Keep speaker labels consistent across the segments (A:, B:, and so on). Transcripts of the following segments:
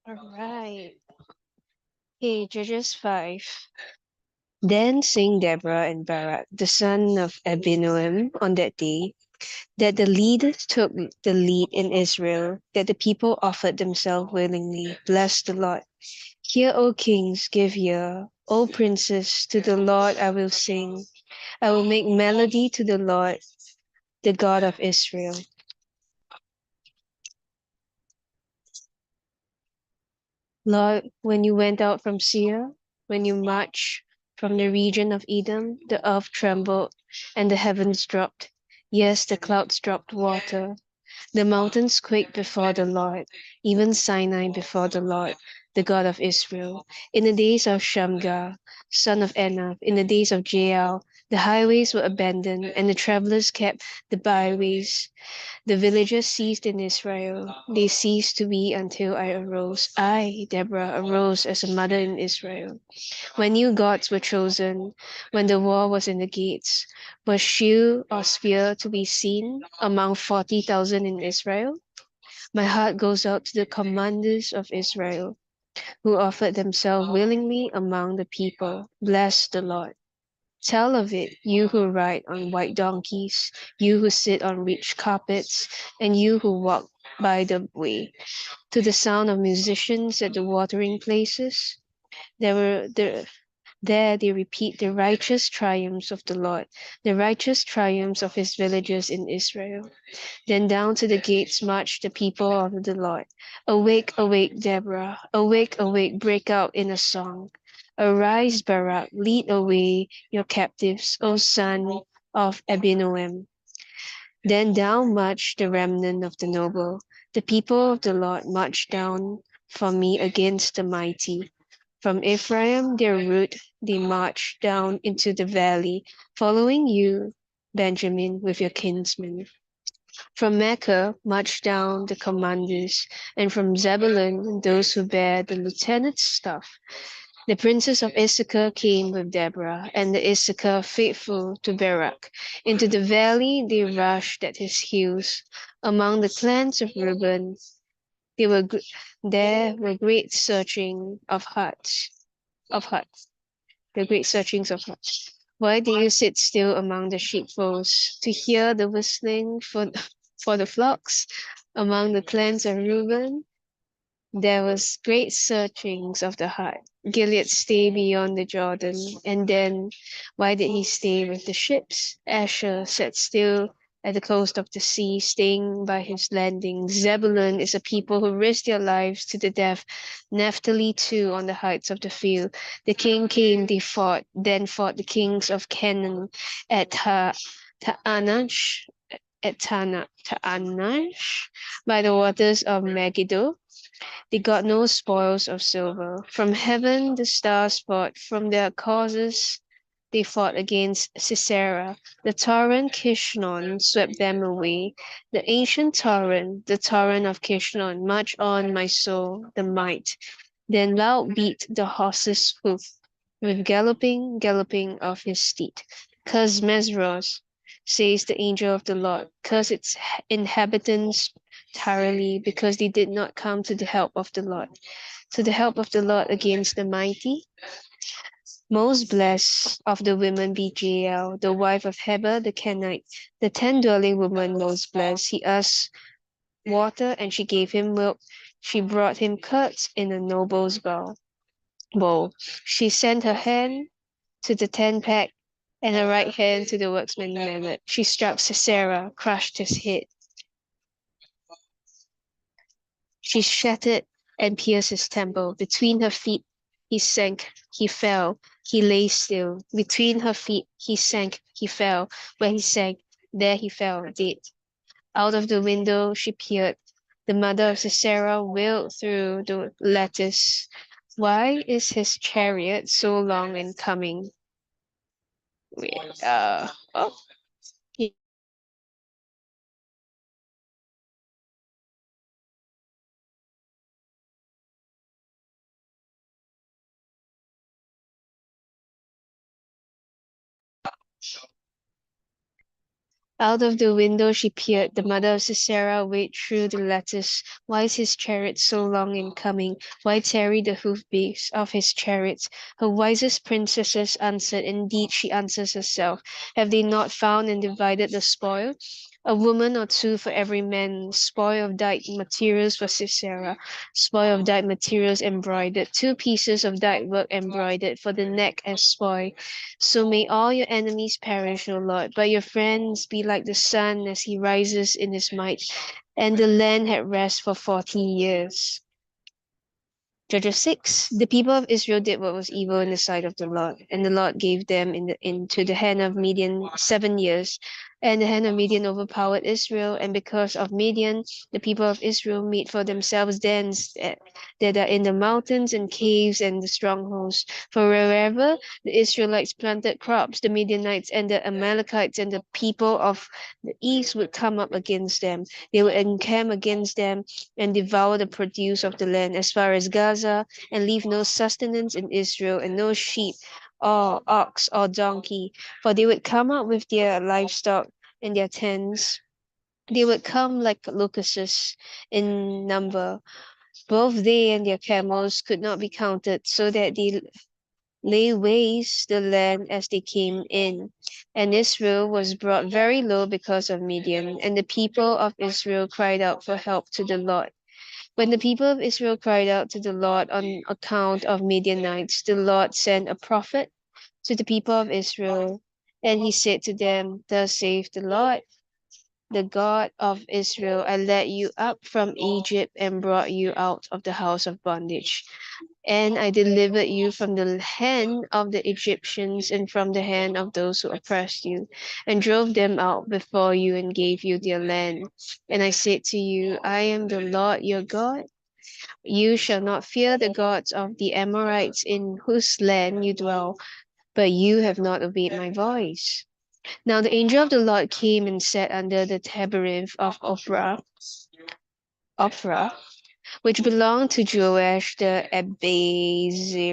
A: All right. Okay, Judges 5. Then sang Deborah and Barak, the son of Abinoam, on that day, that the lead took the lead in Israel, that the people offered themselves willingly. Bless the Lord. Hear, O kings, give ear. O princes, to the Lord I will sing. I will make melody to the Lord, the God of Israel. Lord, when you went out from Seir, when you marched from the region of Edom, the earth trembled and the heavens dropped. Yes, the clouds dropped water. The mountains quaked before the Lord, even Sinai before the Lord, the God of Israel. In the days of Shamgar, son of Anath, in the days of Jael, the highways were abandoned, and the travelers kept the byways. The villages ceased in Israel. They ceased to be until I arose. I, Deborah, arose as a mother in Israel. When new gods were chosen, when the war was in the gates, was shield or spear to be seen among 40,000 in Israel? My heart goes out to the commanders of Israel, who offered themselves willingly among the people. Bless the Lord. Tell of it, you who ride on white donkeys, you who sit on rich carpets, and you who walk by the way. To the sound of musicians at the watering places, there they repeat the righteous triumphs of the Lord, the righteous triumphs of his villages in Israel. Then down to the gates marched the people of the Lord. Awake, awake, Deborah. Awake, awake, break out in a song. Arise, Barak, lead away your captives, O son of Abinoam. Then down marched the remnant of the noble. The people of the Lord marched down from me against the mighty. From Ephraim, their root, they marched down into the valley, following you, Benjamin, with your kinsmen. From Mecca marched down the commanders, and from Zebulun those who bear the lieutenant's staff. The princes of Issachar came with Deborah, and the Issachar faithful to Barak. Into the valley they rushed at his heels. Among the clans of Reuben, they were there were great searching of hearts, the great searchings of hearts. Why do you sit still among the sheepfolds to hear the whistling for the flocks? Among the clans of Reuben, there was great searchings of the heart. Gilead stay beyond the Jordan, and then why did he stay with the ships? Asher sat still at the coast of the sea, staying by his landing. Zebulun is a people who risk their lives to the death. Naphtali too on the heights of the field. The king came, they fought, then fought the kings of Canaan at Taanash, Taanash, by the waters of Megiddo. They got no spoils of silver. From heaven the stars fought, from their causes they fought against Sisera. The torrent Kishnon swept them away. The ancient torrent, the torrent of Kishnon, march on, my soul, the might. Then loud beat the horse's hoof, with galloping, galloping of his steed. Curse Mesros, says the angel of the Lord, curse its inhabitants thoroughly, because they did not come to the help of the Lord. To the help of the Lord against the mighty. Most blessed of the women be Jael, the wife of Heber the Kenite, the tent-dwelling woman most blessed. He asked water, and she gave him milk. She brought him curds in a noble's bowl. She sent her hand to the tent peg, and her right hand to the workman mallet. She struck Sisera, crushed his head. She shattered and pierced his temple. Between her feet he sank, he fell, he lay still. Between her feet he sank, he fell. Where he sank, there he fell, dead. Out of the window she peered. The mother of Sisera wailed through the lattice. Why is his chariot so long in coming? Wait, oh, Out of the window she peered. The mother of Sisera waved through the lattice. Why is his chariot so long in coming? Why tarry the hoofbeats of his chariots? Her wisest princesses answered. Indeed, she answers herself. Have they not found and divided the spoil? A woman or two for every man. Spoil of dyed materials for Sisera. Spoil of dyed materials embroidered. 2 pieces of dyed work embroidered for the neck as spoil. So may all your enemies perish, O Lord, but your friends be like the sun as he rises in his might. And the land had rest for 40 years. Judges 6. The people of Israel did what was evil in the sight of the Lord, and the Lord gave them into the hand of Midian 7 years. And the hand of Midian overpowered Israel, and because of Midian, the people of Israel made for themselves dens that are in the mountains and caves and the strongholds. For wherever the Israelites planted crops, the Midianites and the Amalekites and the people of the east would come up against them. They would encamp against them and devour the produce of the land as far as Gaza, and leave no sustenance in Israel, and no sheep, or ox, or donkey, for they would come up with their livestock in their tents. They would come like locusts in number. Both they and their camels could not be counted, so that they lay waste the land as they came in. And Israel was brought very low because of Midian, and the people of Israel cried out for help to the Lord. When the people of Israel cried out to the Lord on account of Midianites, the Lord sent a prophet to the people of Israel, and he said to them, Thus saith the Lord, the God of Israel, I led you up from Egypt and brought you out of the house of bondage. And I delivered you from the hand of the Egyptians and from the hand of those who oppressed you, and drove them out before you and gave you their land. And I said to you, I am the Lord your God. You shall not fear the gods of the Amorites in whose land you dwell, but you have not obeyed my voice. Now the angel of the Lord came and sat under the terebinth of Ophrah, which belonged to Joash the Abiezrite,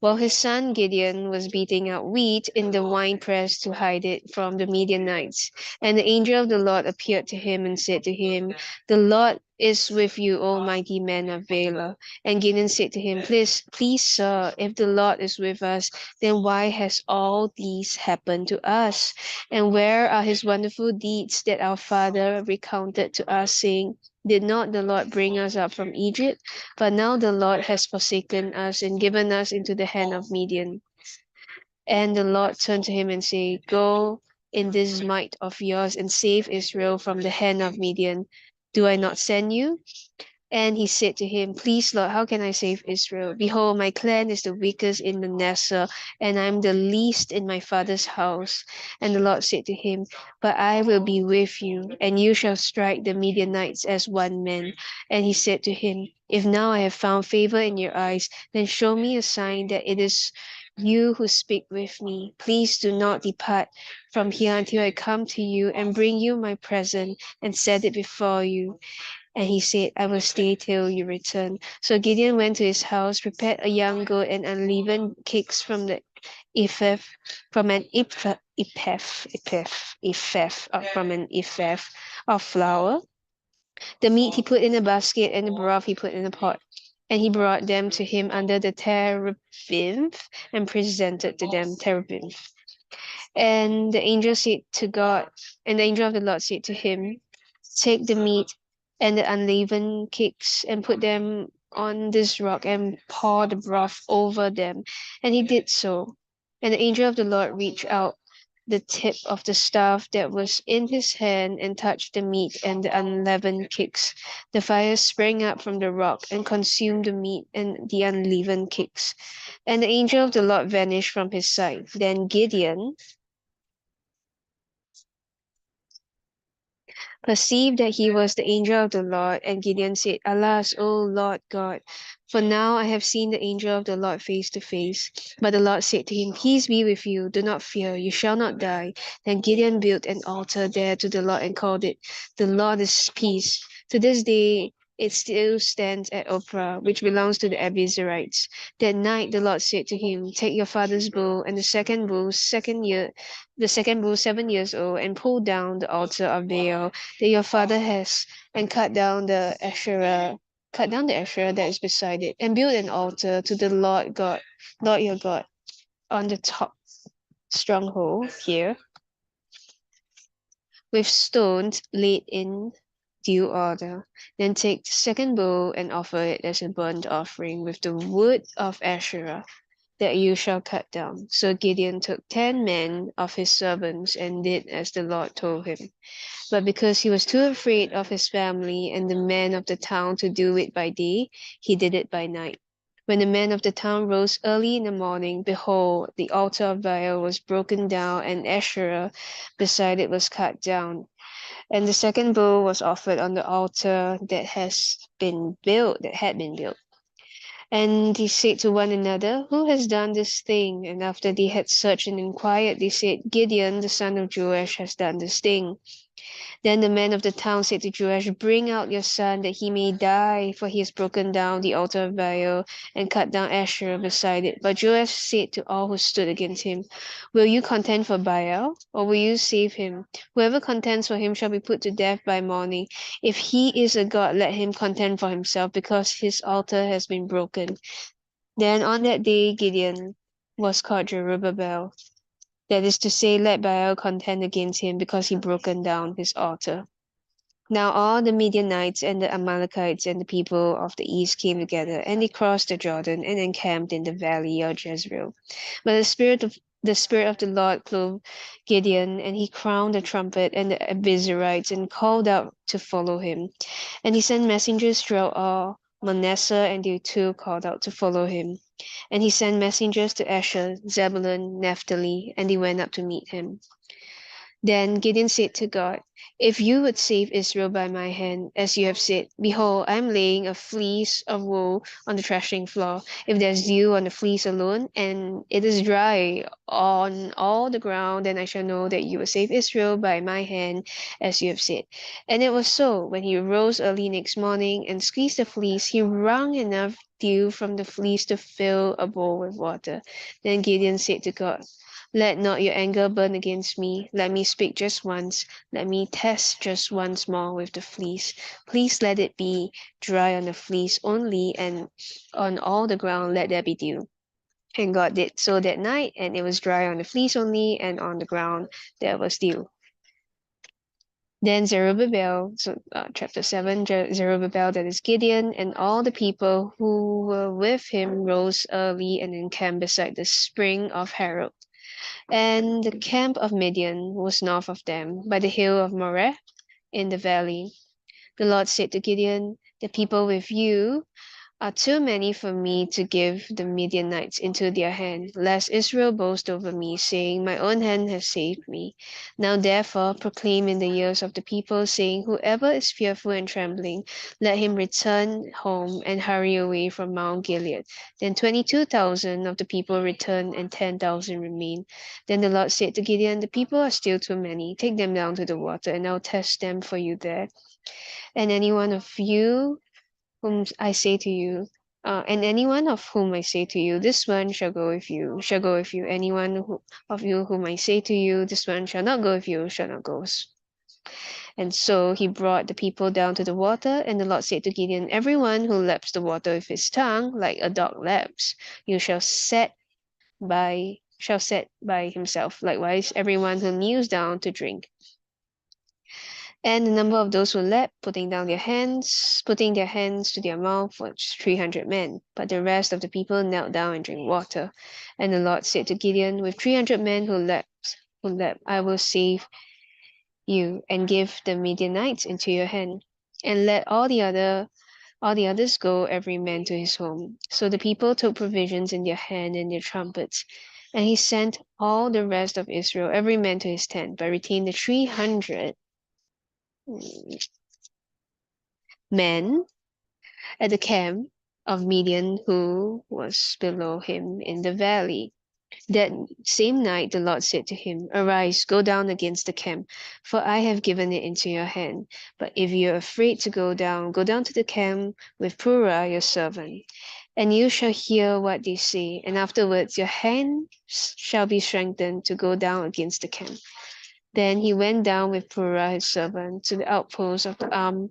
A: while his son Gideon was beating out wheat in the winepress to hide it from the Midianites. And the angel of the Lord appeared to him and said to him, The Lord is with you, O mighty man of Valor. And Gideon said to him, Please, sir, if the Lord is with us, then why has all these happened to us? And where are his wonderful deeds that our father recounted to us, saying, Did not the Lord bring us up from Egypt? But now the Lord has forsaken us and given us into the hand of Midian. And the Lord turned to him and said, Go in this might of yours and save Israel from the hand of Midian. Do I not send you? And he said to him, Please, Lord, how can I save Israel? Behold, my clan is the weakest in Manasseh, and I am the least in my father's house. And the Lord said to him, But I will be with you, and you shall strike the Midianites as one man. And he said to him, If now I have found favor in your eyes, then show me a sign that it is you who speak with me. Please do not depart from here until I come to you and bring you my present and set it before you. And he said, I will stay till you return. So Gideon went to his house, prepared a young goat and unleavened cakes from the ephah, from an from an ephah of flour. The meat he put in a basket, and the broth he put in a pot. And he brought them to him under the terebinth and presented to them terebinth. And the angel said to God, and the angel of the Lord said to him, Take the meat and the unleavened cakes and put them on this rock and pour the broth over them. And he did so. And the angel of the Lord reached out the tip of the staff that was in his hand and touched the meat and the unleavened cakes. The fire sprang up from the rock and consumed the meat and the unleavened cakes. And the angel of the Lord vanished from his sight. Then Gideon perceived that he was the angel of the Lord, and Gideon said, Alas, O Lord God, for now I have seen the angel of the Lord face to face. But the Lord said to him, Peace be with you, do not fear, you shall not die. Then Gideon built an altar there to the Lord and called it, The Lord is Peace. To this day, It still stands at Ophrah, which belongs to the Abiezrites. That night the Lord said to him, Take your father's bull and the second bull 7 years old, and pull down the altar of Baal that your father has, and cut down the Asherah that is beside it, and build an altar to the Lord your God, on the top stronghold here, with stones laid in due order. Then take the second bull and offer it as a burnt offering with the wood of Asherah that you shall cut down. So Gideon took 10 men of his servants and did as the Lord told him. But because he was too afraid of his family and the men of the town to do it by day, he did it by night. When the men of the town rose early in the morning, behold, the altar of Baal was broken down, and Asherah beside it was cut down. And the second bull was offered on the altar that had been built. And they said to one another, Who has done this thing? And after they had searched and inquired, they said, Gideon, the son of Joash, has done this thing. Then the men of the town said to Joash, Bring out your son, that he may die, for he has broken down the altar of Baal and cut down Asherah beside it. But Joash said to all who stood against him, Will you contend for Baal, or will you save him? Whoever contends for him shall be put to death by morning. If he is a god, let him contend for himself, because his altar has been broken. Then on that day Gideon was called Jerubbaal, that is to say, let Baal contend against him, because he broken down his altar. Now all the Midianites and the Amalekites and the people of the east came together, and they crossed the Jordan and encamped in the valley of Jezreel. But the Spirit of the Lord clothed Gideon, and he crowned the trumpet and the Abiezrites, and called out to follow him. And he sent messengers throughout all Manasseh, and they too called out to follow him. And he sent messengers to Asher, Zebulun, Naphtali, and they went up to meet him. Then Gideon said to God, If you would save Israel by my hand, as you have said, behold, I am laying a fleece of wool on the threshing floor. If there is dew on the fleece alone, and it is dry on all the ground, then I shall know that you will save Israel by my hand, as you have said. And it was so. When he rose early next morning and squeezed the fleece, he wrung enough dew from the fleece to fill a bowl with water. Then Gideon said to God, Let not your anger burn against me. Let me speak just once. Let me test just once more with the fleece. Please let it be dry on the fleece only, and on all the ground let there be dew. And God did so that night, and it was dry on the fleece only, and on the ground there was dew. Then Zerubbabel, chapter 7, Zerubbabel, that is Gideon, and all the people who were with him rose early and encamped beside the spring of Harod. And the camp of Midian was north of them, by the hill of Moreh in the valley. The Lord said to Gideon, The people with you are too many for me to give the Midianites into their hand, lest Israel boast over me, saying, My own hand has saved me. Now therefore proclaim in the ears of the people, saying, Whoever is fearful and trembling, let him return home and hurry away from Mount Gilead. Then 22,000 of the people returned, and 10,000 remained. Then the Lord said to Gideon, The people are still too many. Take them down to the water, and I'll test them for you there. And any one of you whom I say to you, and anyone of whom I say to you, this one shall go with you, shall go with you. Of you whom I say to you, this one shall not go with you, shall not go. And so he brought the people down to the water, and the Lord said to Gideon, Everyone who laps the water with his tongue, like a dog laps, you shall set by himself. Likewise, everyone who kneels down to drink. And the number of those who leapt, putting their hands to their mouth, was 300 men. But the rest of the people knelt down and drank water. And the Lord said to Gideon, With 300 men who leapt, I will save you and give the Midianites into your hand. And let all the others go, every man to his home. So the people took provisions in their hand and their trumpets. And he sent all the rest of Israel, every man to his tent, but retained the 300 men at the camp of Midian who was below him in the valley. That same night the Lord said to him, Arise, go down against the camp, for I have given it into your hand. But if you are afraid to go down to the camp with Purah your servant, and you shall hear what they say, and afterwards your hand shall be strengthened to go down against the camp. Then he went down with Purah his servant to the outposts of the armed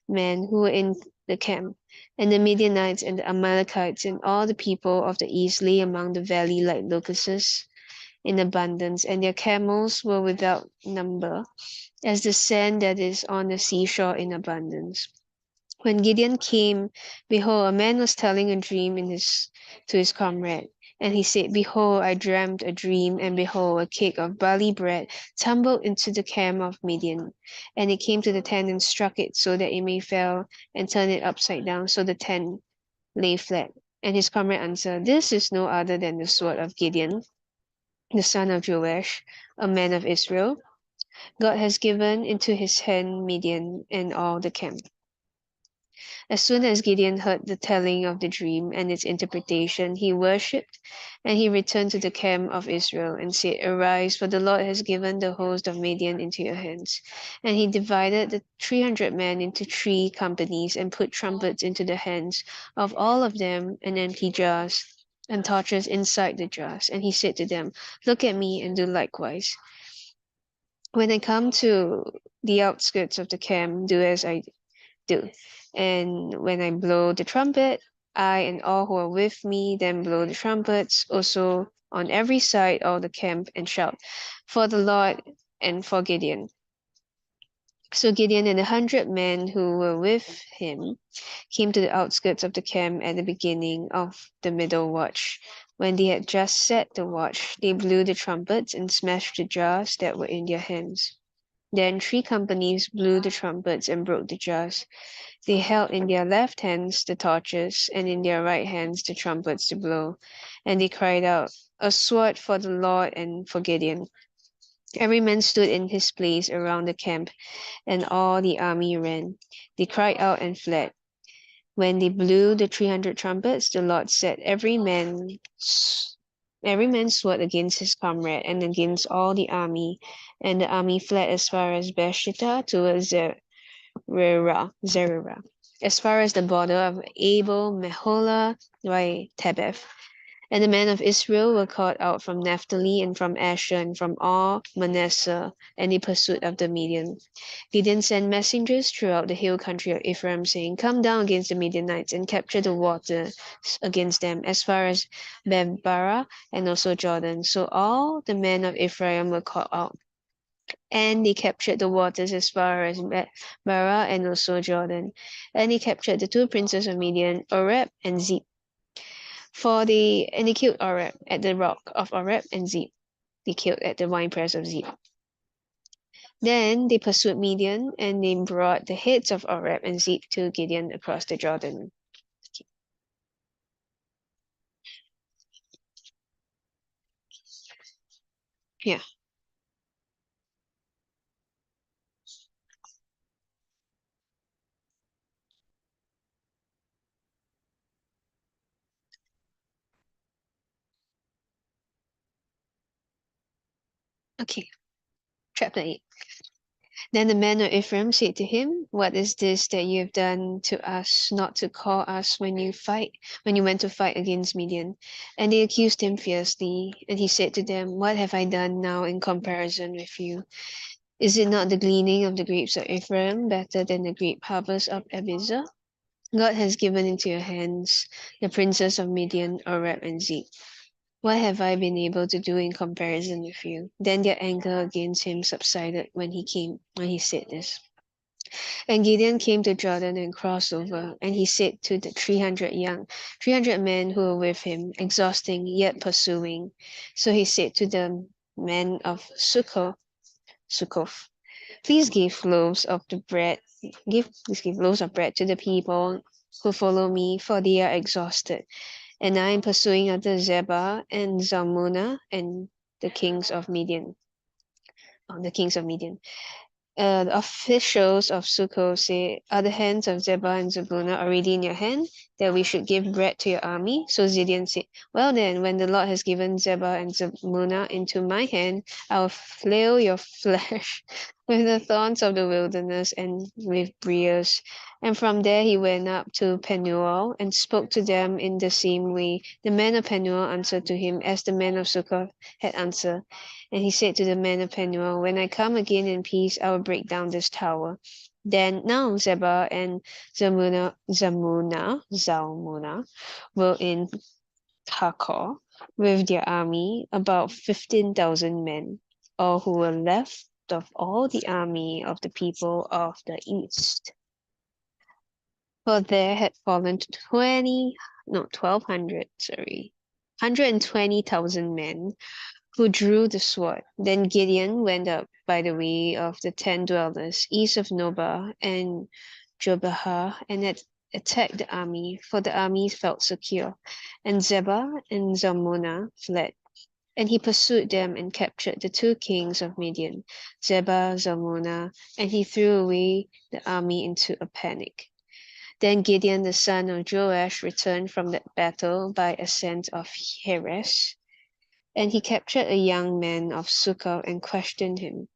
A: men who were in the camp. And the Midianites and the Amalekites and all the people of the east lay among the valley like locusts in abundance, and their camels were without number, as the sand that is on the seashore in abundance. When Gideon came, behold, a man was telling a dream to his comrade. And he said, Behold, I dreamt a dream, and behold, a cake of barley bread tumbled into the camp of Midian. And it came to the tent and struck it, so that it may fell, and turned it upside down, so the tent lay flat. And his comrade answered, This is no other than the sword of Gideon, the son of Joash, a man of Israel. God has given into his hand Midian and all the camp. As soon as Gideon heard the telling of the dream and its interpretation, he worshipped, and he returned to the camp of Israel and said, Arise, for the Lord has given the host of Midian into your hands. And he divided the 300 men into 3 companies and put trumpets into the hands of all of them and empty jars and torches inside the jars. And he said to them, Look at me and do likewise. When I come to the outskirts of the camp, do as I do. And when I blow the trumpet, I and all who are with me then blow the trumpets also on every side of the camp and shout, For the Lord and for Gideon. So Gideon and 100 men who were with him came to the outskirts of the camp at the beginning of the middle watch. When they had just set the watch, they blew the trumpets and smashed the jars that were in their hands. Then 3 companies blew the trumpets and broke the jars. They held in their left hands the torches, and in their right hands the trumpets to blow. And they cried out, A sword for the Lord and for Gideon. Every man stood in his place around the camp, and all the army ran. They cried out and fled. When they blew the 300 trumpets, the Lord set every man's sword against his comrade and against all the army, and the army fled as far as Beersheba towards Zerera, as far as the border of Abel Meholah by Tebeth. And the men of Israel were caught out from Naphtali and from Asher and from all Manasseh, and they pursued after Midian. Gideon sent messengers throughout the hill country of Ephraim, saying, Come down against the Midianites and capture the waters against them, as far as Bebarah and also Jordan. So all the men of Ephraim were caught out, and they captured the waters as far as Bebarah and also Jordan. And they captured the 2 princes of Midian, Oreb and Zeb. And they killed Oreb at the rock of Oreb, and Zeb they killed at the winepress of Zeb. Then they pursued Midian, and they brought the heads of Oreb and Zeb to Gideon across the Jordan. Yeah. Okay. Chapter 8. Then the men of Ephraim said to him, What is this that you have done to us, not to call us when you went to fight against Midian? And they accused him fiercely. And he said to them, What have I done now in comparison with you? Is it not the gleaning of the grapes of Ephraim better than the grape harvest of Abiezer? God has given into your hands the princes of Midian, Oreb, and Zeb. What have I been able to do in comparison with you? Then their anger against him subsided when he said this. And Gideon came to Jordan and crossed over, and he said to the 300 men who were with him, exhausting yet pursuing. So he said to the men of Sukkoth, Please give loaves of the bread. Please give loaves of bread to the people who follow me, for they are exhausted. And I am pursuing after Zebah and Zalmunna and the kings of Midian. The officials of Sukkot say, "Are the hands of Zebah and Zebulun already in your hand, that we should give bread to your army?" So Gideon said, "Well then, when the Lord has given Zebah and Zebulun into my hand, I will flail your flesh with the thorns of the wilderness and with briars." And from there he went up to Penuel and spoke to them in the same way. The men of Penuel answered to him as the men of Sukkot had answered. And he said to the men of Penuel, "When I come again in peace, I will break down this tower." Then now Zebah and Zalmunna were in Takor with their army, about 15,000 men, all who were left of all the army of the people of the east. For there had fallen 120,000 men who drew the sword. Then Gideon went up by the way of the 10 dwellers east of Nobah and Jobahah and attacked the army, for the army felt secure. And Zebah and Zalmunna fled. And he pursued them and captured the 2 kings of Midian, Zebah, Zalmunna, and he threw away the army into a panic. Then Gideon the son of Joash returned from that battle by ascent of Heres, and he captured a young man of Sukkot and questioned him.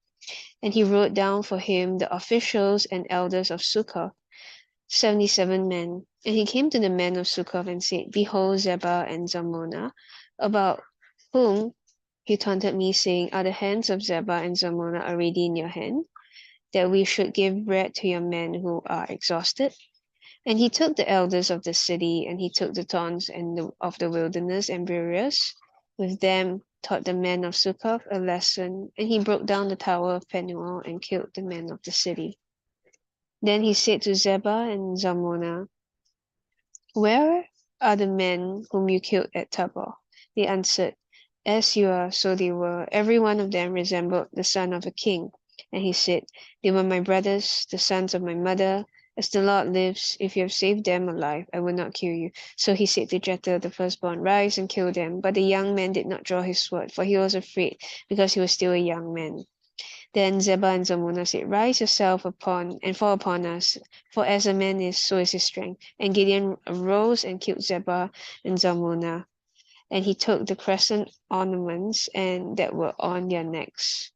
A: And he wrote down for him the officials and elders of Sukkot, 77 men. And he came to the men of Sukkot and said, "Behold Zebah and Zalmunna, about whom he taunted me, saying, Are the hands of Zebah and Zalmunna already in your hand, that we should give bread to your men who are exhausted?" And he took the elders of the city, and he took the towns of the wilderness and burials. With them taught the men of Succoth a lesson, and he broke down the tower of Penuel and killed the men of the city. Then he said to Zebah and Zalmunna, "Where are the men whom you killed at Tabor?" They answered, "As you are, so they were. Every one of them resembled the son of a king." And he said, "They were my brothers, the sons of my mother. As the Lord lives, if you have saved them alive, I will not kill you." So he said to Jephthah the firstborn, "Rise and kill them." But the young man did not draw his sword, for he was afraid, because he was still a young man. Then Zebah and Zalmunna said, "Rise yourself upon and fall upon us, for as a man is, so is his strength." And Gideon arose and killed Zebah and Zalmunna, and he took the crescent ornaments and that were on their necks,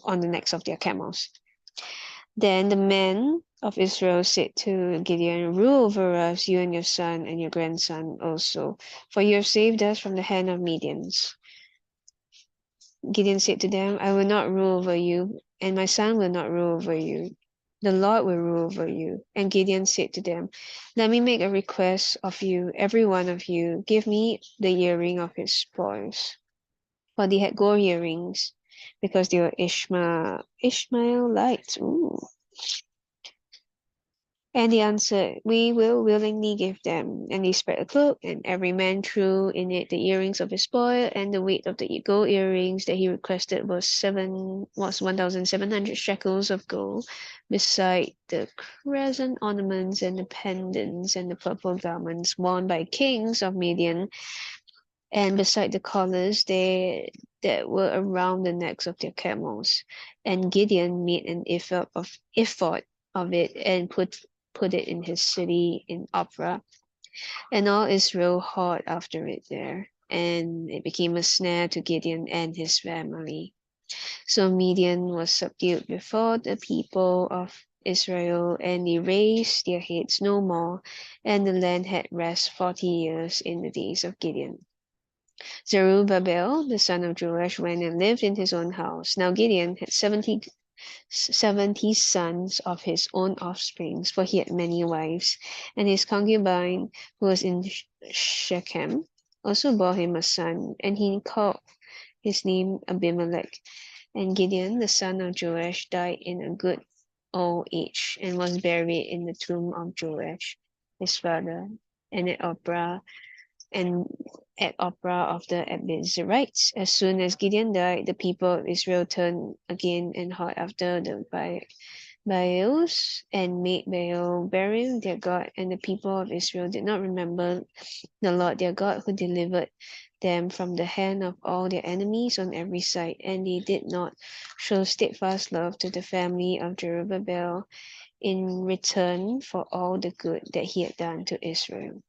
A: on the necks of their camels. Then the men of Israel said to Gideon, "Rule over us, you and your son and your grandson also, for you have saved us from the hand of Midians." Gideon said to them, "I will not rule over you, and my son will not rule over you. The Lord will rule over you." And Gideon said to them, "Let me make a request of you, every one of you. Give me the earring of his spoils." For they had gold earrings, because they were Ishmaelites. Ooh. And they answered, "We will willingly give them." And they spread a cloak, and every man threw in it the earrings of his spoil, and the weight of the gold earrings that he requested was 1,700 shekels of gold, beside the crescent ornaments and the pendants and the purple garments worn by kings of Midian, and beside the collars that were around the necks of their camels. And Gideon made an ephod of it and put it in his city in Ophrah, and all Israel hawed after it there, and it became a snare to Gideon and his family. So Midian was subdued before the people of Israel, and they raised their heads no more, and the land had rest 40 years in the days of Gideon. Zerubbabel, the son of Joash, went and lived in his own house. Now Gideon had 70 sons of his own offsprings, for he had many wives. And his concubine, who was in Shechem, also bore him a son, and he called his name Abimelech. And Gideon, the son of Joash, died in a good old age, and was buried in the tomb of Joash, his father, and at Ophrah of the Abiezrites. As soon as Gideon died, the people of Israel turned again and hawed after Baals and made Baal Berim their god, and the people of Israel did not remember the Lord their God who delivered them from the hand of all their enemies on every side, and they did not show steadfast love to the family of Jerubbaal in return for all the good that he had done to Israel.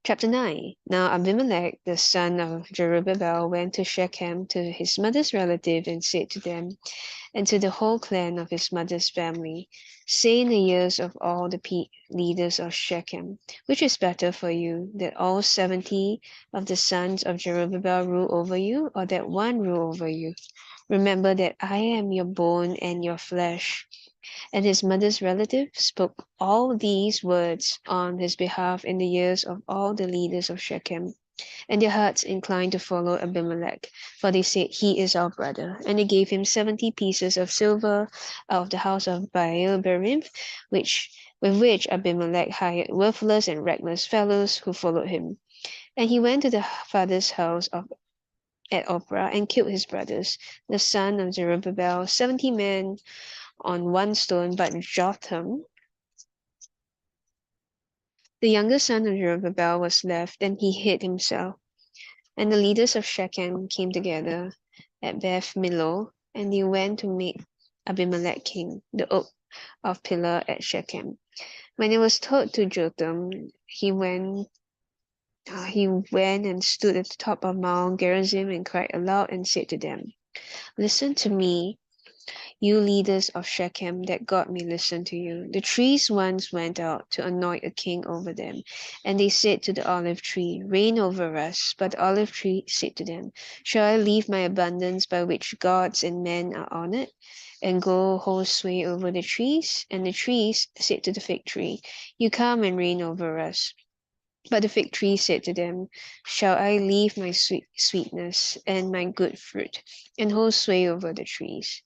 A: Chapter 9. Now Abimelech, the son of Jerubbaal, went to Shechem to his mother's relative and said to them, and to the whole clan of his mother's family, say in the ears of all the leaders of Shechem, which is better for you, that all 70 of the sons of Jerubbaal rule over you, or that one rule over you? Remember that I am your bone and your flesh. And his mother's relative spoke all these words on his behalf in the ears of all the leaders of Shechem. And their hearts inclined to follow Abimelech, for they said, he is our brother. And they gave him 70 pieces of silver out of the house of Baal Berim, with which Abimelech hired worthless and reckless fellows who followed him. And he went to the father's house at Ophrah and killed his brothers, the son of Zerubbabel, 70 men on one stone, but Jotham, the younger son of Zerubbabel, was left, and he hid himself. And the leaders of Shechem came together at Beth Millo, and they went to make Abimelech king, the oak of pillar at Shechem. When it was told to Jotham, he went and stood at the top of Mount Gerizim and cried aloud and said to them, listen to me, you leaders of Shechem, that God may listen to you. The trees once went out to anoint a king over them, and they said to the olive tree, reign over us. But the olive tree said to them, shall I leave my abundance by which gods and men are honored, and go hold sway over the trees? And the trees said to the fig tree, you come and reign over us. But the fig tree said to them, shall I leave my sweetness and my good fruit, and hold sway over the trees?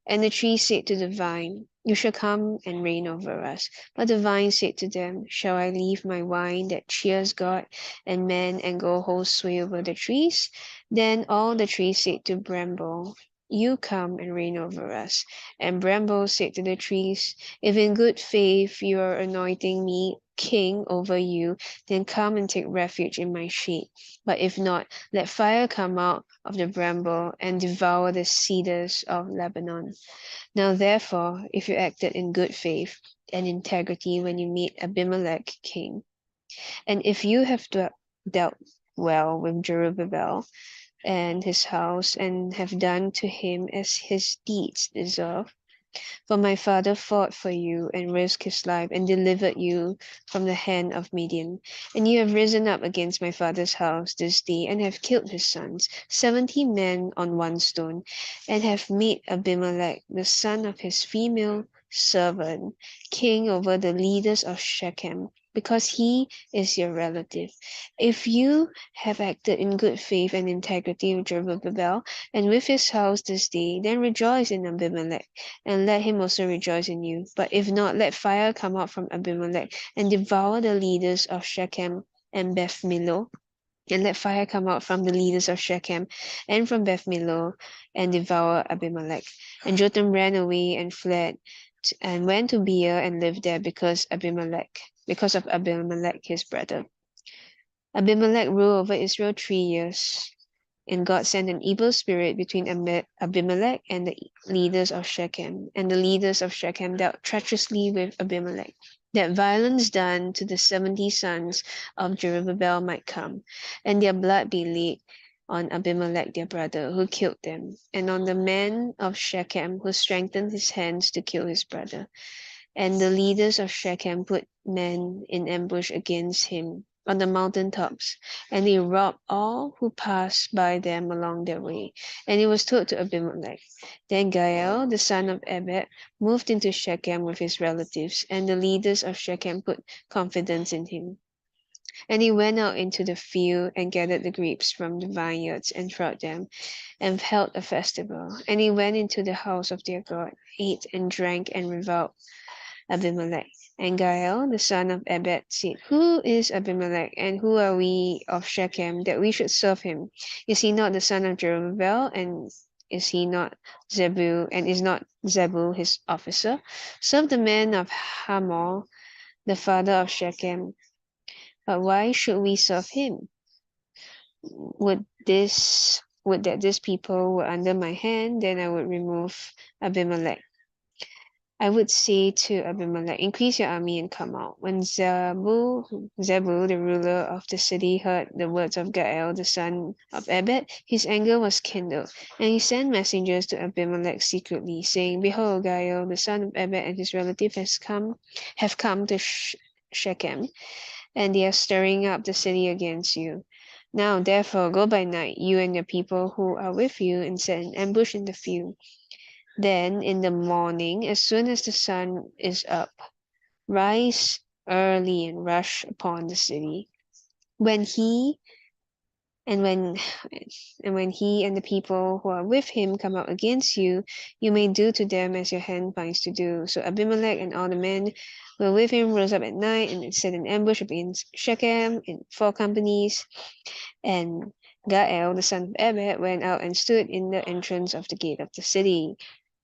A: And the tree said to the vine, you shall come and reign over us. But the vine said to them, shall I leave my wine that cheers God and men and go hold sway over the trees? Then all the trees said to bramble, you come and reign over us. And bramble said to the trees, if in good faith you are anointing me king over you, then come and take refuge in my shade. But if not, let fire come out of the bramble and devour the cedars of Lebanon. Now therefore, if you acted in good faith and integrity when you meet Abimelech king, and if you have dealt well with Jerubbaal and his house, and have done to him as his deeds deserve, for my father fought for you and risked his life and delivered you from the hand of Midian. And you have risen up against my father's house this day and have killed his sons, 70 men on one stone, and have made Abimelech, the son of his female servant, king over the leaders of Shechem, because he is your relative. If you have acted in good faith and integrity with Jerubbaal and with his house this day, then rejoice in Abimelech, and let him also rejoice in you. But if not, let fire come out from Abimelech and devour the leaders of Shechem and Beth Millo. And let fire come out from the leaders of Shechem and from Beth Millo and devour Abimelech. And Jotham ran away and fled and went to Beer and lived there because of Abimelech his brother. Abimelech ruled over Israel 3 years. And God sent an evil spirit between Abimelech and the leaders of Shechem. And the leaders of Shechem dealt treacherously with Abimelech, that violence done to the 70 sons of Jerubbaal might come, and their blood be laid on Abimelech their brother, who killed them, and on the men of Shechem, who strengthened his hands to kill his brother. And the leaders of Shechem put men in ambush against him on the mountain tops, and they robbed all who passed by them along their way. And it was told to Abimelech. Then Gael, the son of Ebed, moved into Shechem with his relatives, and the leaders of Shechem put confidence in him. And he went out into the field and gathered the grapes from the vineyards and brought them, and held a festival. And he went into the house of their God, ate and drank, and reviled Abimelech. And Gael, the son of Ebed, said, who is Abimelech, and who are we of Shechem, that we should serve him? Is he not the son of Jerubbaal? And Is he not Zebul, and is not Zebul his officer? Serve the men of Hamor, the father of Shechem. But why should we serve him? Would that this people were under my hand, then I would remove Abimelech. I would say to Abimelech, increase your army and come out. When Zebul, the ruler of the city, heard the words of Gael, the son of Ebed, his anger was kindled, and he sent messengers to Abimelech secretly, saying, Behold, Gael, the son of Ebed, and his relative have come to Shechem, and they are stirring up the city against you. Now, therefore, go by night, you and your people who are with you, and set an ambush in the field. Then, in the morning, as soon as the sun is up, rise early and rush upon the city. When he and when and when he and the people who are with him come out against you, you may do to them as your hand finds to do. So Abimelech and all the men who were with him rose up at night and set an ambush against Shechem in 4 companies. And Gael, the son of Ebed, went out and stood in the entrance of the gate of the city.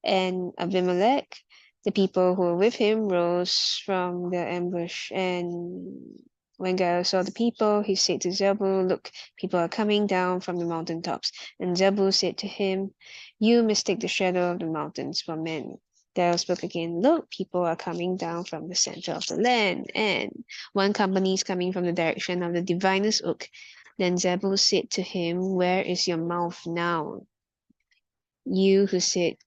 A: And Abimelech, the people who were with him, rose from the ambush. And when Gael saw the people, he said to Zebul, Look, people are coming down from the mountain tops. And Zebul said to him, You mistake the shadow of the mountains for men. Gael spoke again, Look, people are coming down from the center of the land, and 1 company is coming from the direction of the diviner's oak. Then Zebul said to him, Where is your mouth now? You who said,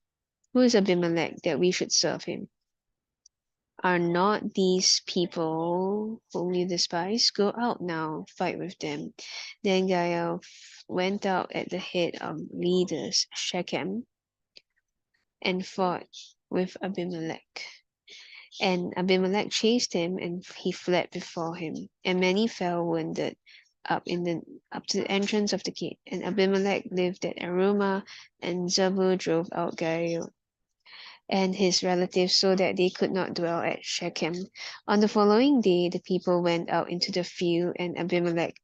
A: Who is Abimelech that we should serve him? Are not these people whom you despise? Go out now, fight with them. Then Gael went out at the head of leaders, Shechem, and fought with Abimelech. And Abimelech chased him, and he fled before him. And many fell wounded up to the entrance of the gate. And Abimelech lived at Arumah, and Zebul drove out Gael and his relatives so that they could not dwell at Shechem. On the following day, the people went out into the field, and Abimelech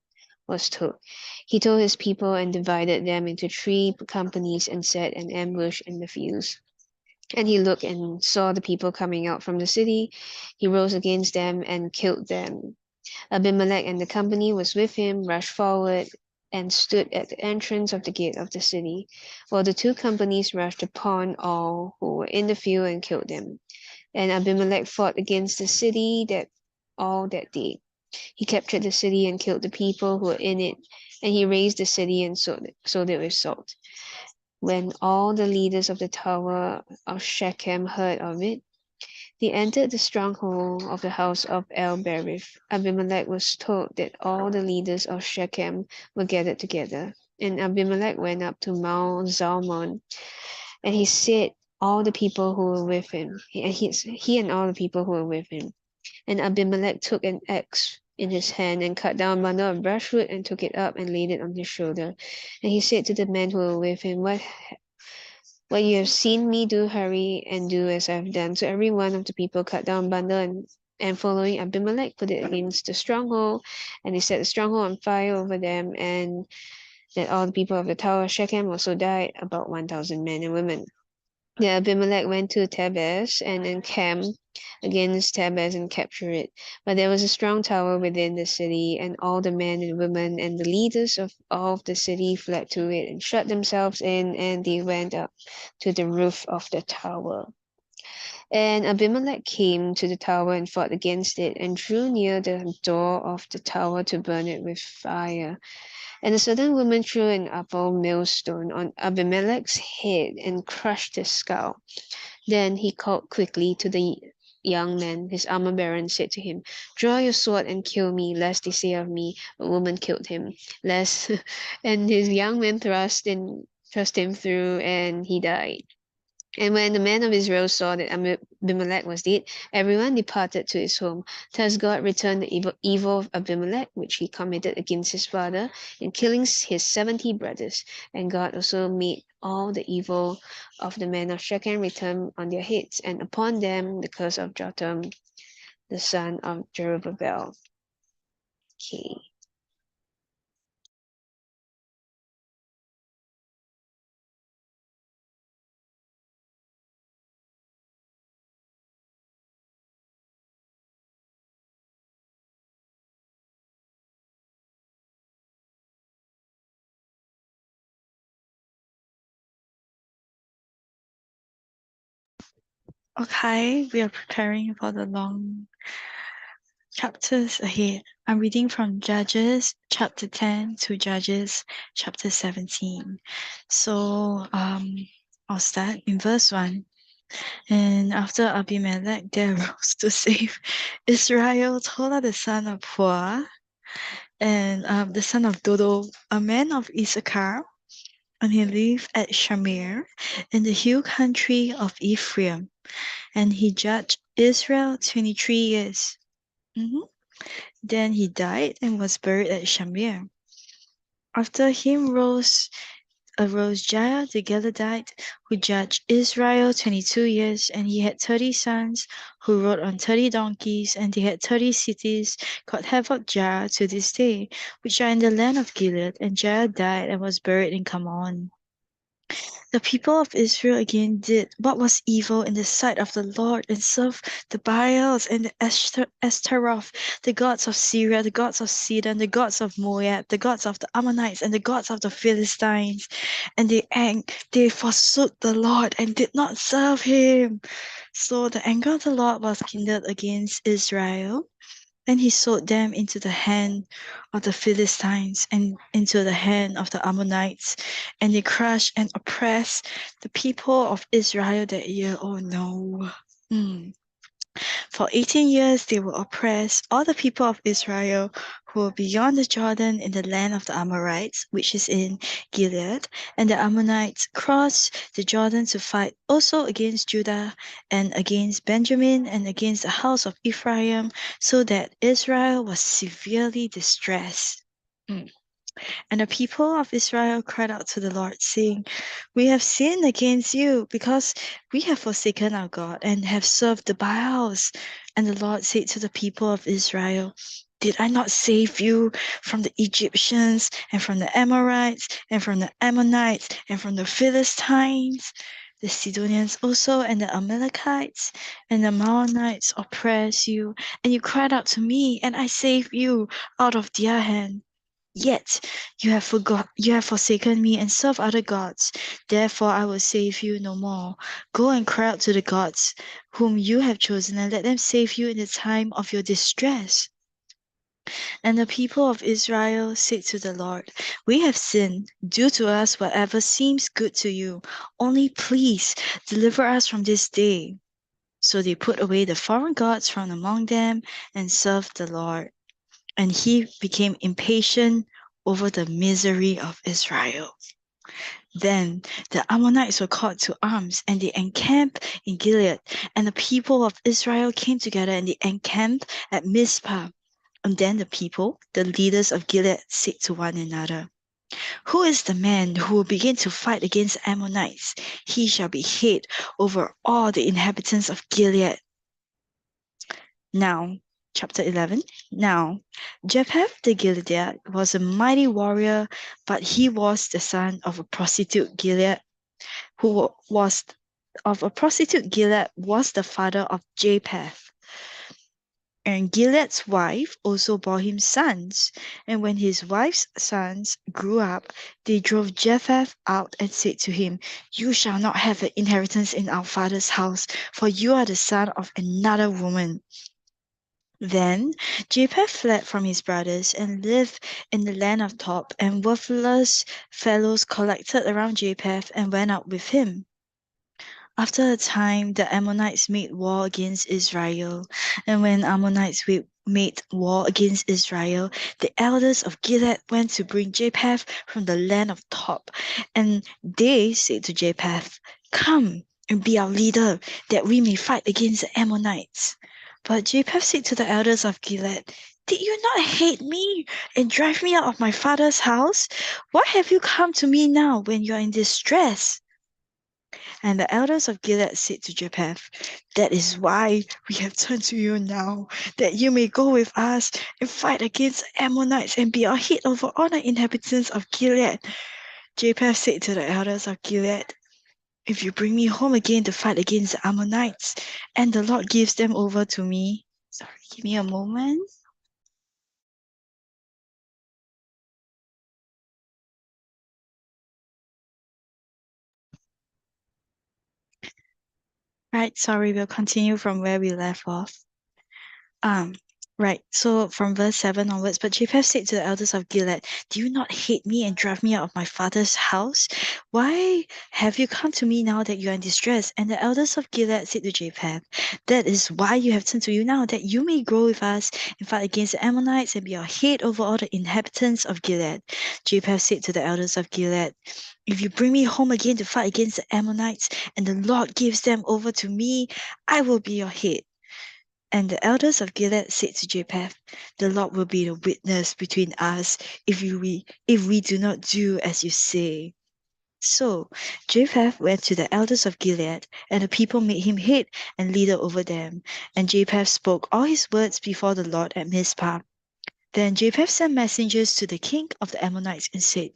A: was told. He told his people and divided them into 3 companies and set an ambush in the fields. And he looked and saw the people coming out from the city. He rose against them and killed them. Abimelech and the company was with him, rushed forward, and stood at the entrance of the gate of the city, while the 2 companies rushed upon all who were in the field and killed them. And Abimelech fought against the city all that day. He captured the city and killed the people who were in it, and he razed the city and sold it with salt. When all the leaders of the tower of Shechem heard of it, they entered the stronghold of the house of El-Berith. Abimelech was told that all the leaders of Shechem were gathered together. And Abimelech went up to Mount Zalmon, and he said all the people who were with him, he and all the people who were with him. And Abimelech took an axe in his hand and cut down a bundle of brushwood and took it up and laid it on his shoulder. And he said to the men who were with him, What you have seen me do, hurry and do as I have done. So every one of the people cut down a bundle and following Abimelech put it against the stronghold, and he set the stronghold on fire over them, and that all the people of the tower of Shechem also died, about 1,000 men and women. Then Abimelech went to Thebez and encamped against Thebez and captured it. But there was a strong tower within the city, and all the men and women and the leaders of all of the city fled to it and shut themselves in, and they went up to the roof of the tower. And Abimelech came to the tower and fought against it, and drew near the door of the tower to burn it with fire. And a certain woman threw an apple millstone on Abimelech's head and crushed his skull. Then he called quickly to the young man, his armor bearer, and said to him, Draw your sword and kill me, lest they say of me, a woman killed him. Lest and his young man thrust him through, and he died. And when the men of Israel saw that Abimelech was dead, everyone departed to his home. Thus God returned the evil of Abimelech, which he committed against his father, in killing his 70 brothers. And God also made all the evil of the men of Shechem return on their heads, and upon them the curse of Jotham, the son of Jerubbaal. Okay.
B: Okay, we are preparing for the long chapters ahead. I'm reading from Judges chapter 10 to Judges chapter 17. So I'll start in verse 1. And after Abimelech there rose to save Israel, Tola the son of Puah, and the son of Dodo, a man of Issachar, and he lived at Shamir in the hill country of Ephraim, and he judged Israel 23 years. Then he died and was buried at Shamir. After him arose Jael the Gileadite, who judged Israel 22 years, and he had 30 sons who rode on 30 donkeys, and they had 30 cities called Jael to this day, which are in the land of Gilead, and Jael died and was buried in Kamon. The people of Israel again did what was evil in the sight of the Lord, and served the Baals and the Ashtaroth, the gods of Syria, the gods of Sidon, the gods of Moab, the gods of the Ammonites, and the gods of the Philistines. And they forsook the Lord and did not serve him. So the anger of the Lord was kindled against Israel, and he sold them into the hand of the Philistines and into the hand of the Ammonites, and they crushed and oppressed the people of Israel that year. Oh no. For 18 years they were oppressed, all the people of Israel who were beyond the Jordan in the land of the Amorites, which is in Gilead, and the Ammonites crossed the Jordan to fight also against Judah and against Benjamin and against the house of Ephraim, so that Israel was severely distressed. And the people of Israel cried out to the Lord, saying, We have sinned against you, because we have forsaken our God and have served the Baals. And the Lord said to the people of Israel, Did I not save you from the Egyptians, and from the Amorites, and from the Ammonites, and from the Philistines? The Sidonians also, and the Amalekites, and the Maonites oppressed you, and you cried out to me, and I saved you out of their hand. Yet you have forsaken me and served other gods. Therefore I will save you no more. Go and cry out to the gods whom you have chosen, and let them save you in the time of your distress. And the people of Israel said to the Lord, We have sinned. Do to us whatever seems good to you. Only please deliver us from this day. So they put away the foreign gods from among them and served the Lord. And he became impatient over the misery of Israel. Then the Ammonites were called to arms, and they encamped in Gilead. And the people of Israel came together, and they encamped at Mizpah. And then the people, the leaders of Gilead, said to one another, Who is the man who will begin to fight against Ammonites? He shall be head over all the inhabitants of Gilead. Now, chapter 11. Now, Jephthah the Gileadite was a mighty warrior, but he was the son of a prostitute Gilead, who was of a prostitute Gilead was the father of Jephthah. And Gilead's wife also bore him sons. And when his wife's sons grew up, they drove Jephthah out and said to him, You shall not have an inheritance in our father's house, for you are the son of another woman. Then Jephthah fled from his brothers and lived in the land of Tob, and worthless fellows collected around Jephthah and went out with him. After a time, the Ammonites made war against Israel, and when Ammonites made war against Israel, the elders of Gilead went to bring Jephthah from the land of Tob, and they said to Jephthah, Come and be our leader, that we may fight against the Ammonites. But Jephthah said to the elders of Gilead, Did you not hate me and drive me out of my father's house? Why have you come to me now when you are in distress? And the elders of Gilead said to Jephthah, That is why we have turned to you now, that you may go with us and fight against the Ammonites and be our head over all the inhabitants of Gilead. Jephthah said to the elders of Gilead, If you bring me home again to fight against the Ammonites, and the Lord gives them over to me. Sorry, give me a moment. Right, sorry, we'll continue from where we left off. Um, right, so from verse 7 onwards, but Jephthah said to the elders of Gilead, do you not hate me and drive me out of my father's house? Why have you come to me now that you are in distress? And the elders of Gilead said to Jephthah, that is why you have turned to you now, that you may grow with us and fight against the Ammonites and be our head over all the inhabitants of Gilead. Jephthah said to the elders of Gilead, if you bring me home again to fight against the Ammonites, and the Lord gives them over to me, I will be your head. And the elders of Gilead said to Jephthah, the Lord will be the witness between us if we do not do as you say. So Jephthah went to the elders of Gilead, and the people made him head and leader over them. And Jephthah spoke all his words before the Lord at Mizpah. Then Jephthah sent messengers to the king of the Ammonites and said,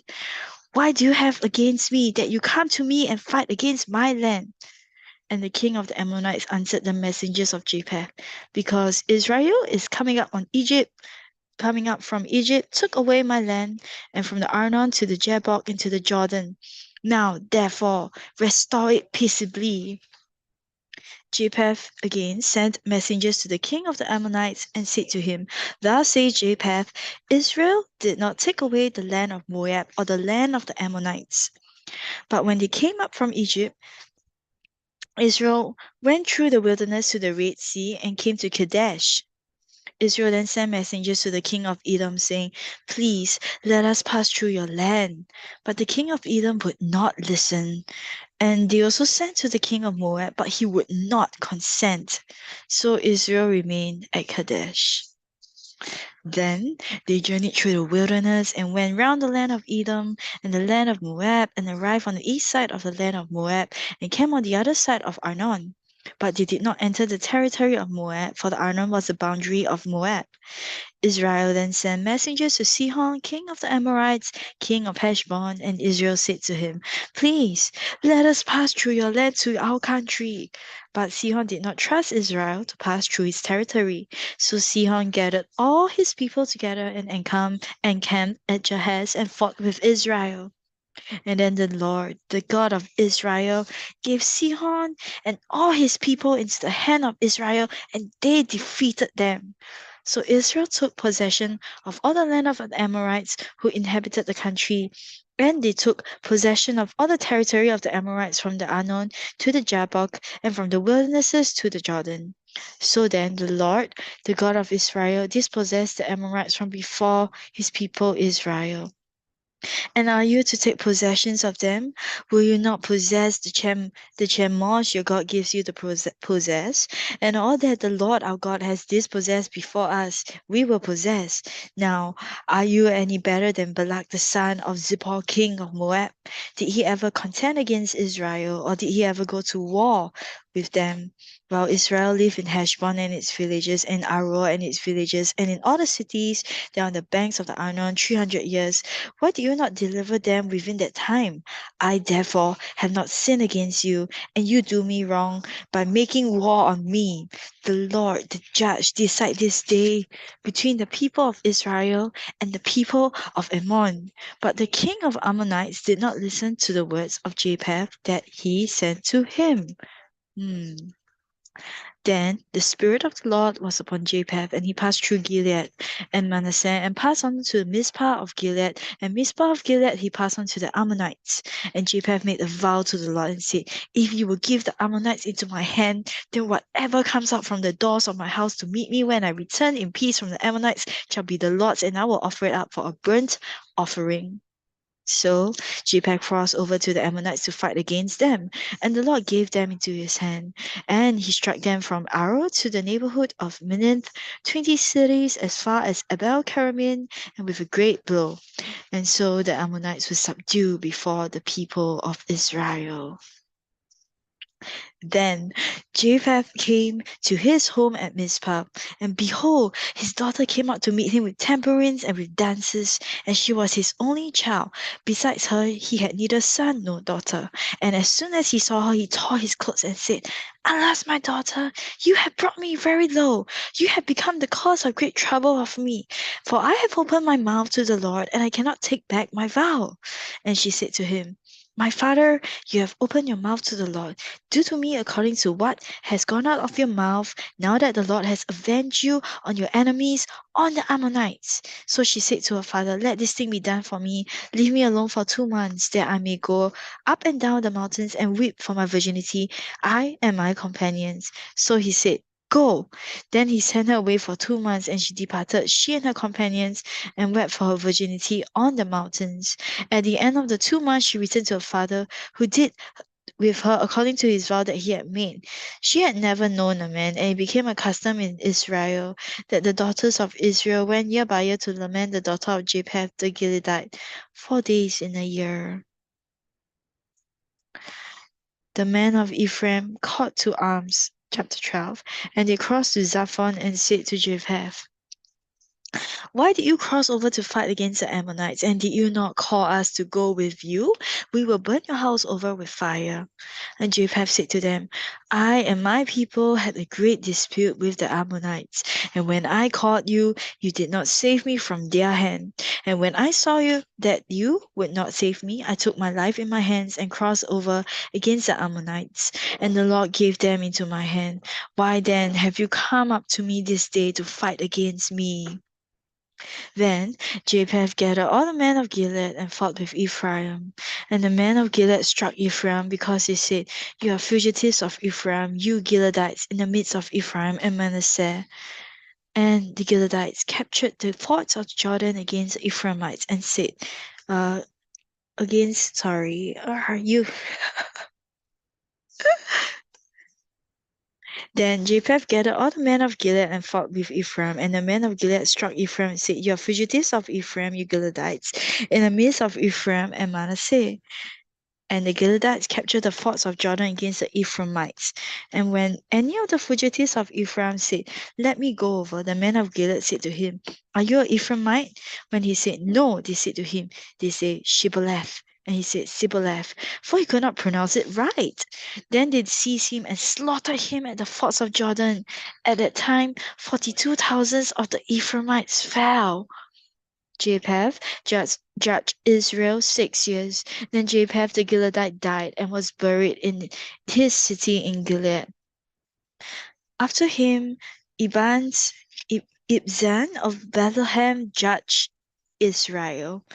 B: why do you have against me that you come to me and fight against my land? And the king of the Ammonites answered the messengers of Jephthah, because Israel is coming up from Egypt, took away my land, and from the Arnon to the Jabbok into the Jordan. Now, therefore, restore it peaceably. Jephthah again sent messengers to the king of the Ammonites and said to him, thus says Jephthah, Israel did not take away the land of Moab or the land of the Ammonites. But when they came up from Egypt, Israel went through the wilderness to the Red Sea and came to Kadesh. Israel then sent messengers to the king of Edom, saying, please let us pass through your land. But the king of Edom would not listen. And they also sent to the king of Moab, but he would not consent. So Israel remained at Kadesh. Then they journeyed through the wilderness and went round the land of Edom and the land of Moab and arrived on the east side of the land of Moab and came on the other side of Arnon. But they did not enter the territory of Moab, for the Arnon was the boundary of Moab. Israel then sent messengers to Sihon, king of the Amorites, king of Heshbon, and Israel said to him, please, let us pass through your land to our country. But Sihon did not trust Israel to pass through his territory. So Sihon gathered all his people together and encamped at Jahaz and fought with Israel. And then the Lord, the God of Israel, gave Sihon and all his people into the hand of Israel, and they defeated them. So Israel took possession of all the land of the Amorites who inhabited the country, and they took possession of all the territory of the Amorites from the Arnon to the Jabbok, and from the wildernesses to the Jordan. So then the Lord, the God of Israel, dispossessed the Amorites from before his people Israel. And are you to take possessions of them? Will you not possess the Chemosh your God gives you to possess? And all that the Lord our God has dispossessed before us, we will possess. Now, are you any better than Balak the son of Zippor, king of Moab? Did he ever contend against Israel, or did he ever go to war with them? While Israel lived in Heshbon and its villages, and Aroer and its villages, and in all the cities down on the banks of the Arnon 300 years, why do you not deliver them within that time? I therefore have not sinned against you, and you do me wrong by making war on me. The Lord, the judge, decide this day between the people of Israel and the people of Ammon. But the king of Ammonites did not listen to the words of Jephthah that he sent to him. Hmm. Then the Spirit of the Lord was upon Jephthah, and he passed through Gilead and Manasseh, and passed on to Mizpah of Gilead, and Mizpah of Gilead he passed on to the Ammonites. And Jephthah made a vow to the Lord and said, if you will give the Ammonites into my hand, then whatever comes out from the doors of my house to meet me when I return in peace from the Ammonites shall be the Lord's, and I will offer it up for a burnt offering. So Jephthah crossed over to the Ammonites to fight against them, and the Lord gave them into his hand. And he struck them from Aroer to the neighborhood of Minnith, 20 cities as far as Abel Keramim, and with a great blow. And so the Ammonites were subdued before the people of Israel. Then Jephthah came to his home at Mizpah, and behold, his daughter came out to meet him with tambourines and with dances, and she was his only child. Besides her, he had neither son nor daughter. And as soon as he saw her, he tore his clothes and said, alas, my daughter, you have brought me very low. You have become the cause of great trouble of me. For I have opened my mouth to the Lord, and I cannot take back my vow. And she said to him, My father, you have opened your mouth to the Lord. Do to me according to what has gone out of your mouth, now that the Lord has avenged you on your enemies, on the Ammonites. So she said to her father, let this thing be done for me. Leave me alone for 2 months, that I may go up and down the mountains and weep for my virginity, I and my companions. So he said, Go. Then he sent her away for 2 months, and she departed, she and her companions, and wept for her virginity on the mountains. At the end of the 2 months, she returned to her father, who did with her according to his vow that he had made. She had never known a man, and it became a custom in Israel that the daughters of Israel went year by year to lament the daughter of Japheth the Gileadite 4 days in a year. The men of Ephraim called to arms, chapter 12, and they crossed to Zaphon and said to Japheth, Why did you cross over to fight against the Ammonites, and did you not call us to go with you? We will burn your house over with fire. And Jephthah said to them, I and my people had a great dispute with the Ammonites, and when I called you, you did not save me from their hand. And when I saw you that you would not save me, I took my life in my hands and crossed over against the Ammonites, and the Lord gave them into my hand. Why then have you come up to me this day to fight against me? Then Japheth gathered all the men of Gilead and fought with Ephraim. And the men of Gilead struck Ephraim because they said, You are fugitives of Ephraim, you Gileadites, in the midst of Ephraim and Manasseh. And the Gileadites captured the forts of Jordan against the Ephraimites and said, you. Then Japheth gathered all the men of Gilead and fought with Ephraim, and the men of Gilead struck Ephraim and said, You are fugitives of Ephraim, you Gileadites, in the midst of Ephraim and Manasseh. And the Gileadites captured the forts of Jordan against the Ephraimites. And when any of the fugitives of Ephraim said, Let me go over, the men of Gilead said to him, Are you an Ephraimite? When he said, No, they said to him, They say, Shibboleth. And he said, Sibboleth, for he could not pronounce it right. Then they seized him and slaughtered him at the forts of Jordan. At that time, 42,000 of the Ephraimites fell. Japheth judged Israel 6 years. Then Japheth the Gileadite died and was buried in his city in Gilead. After him, Ibzan of Bethlehem judged Israel.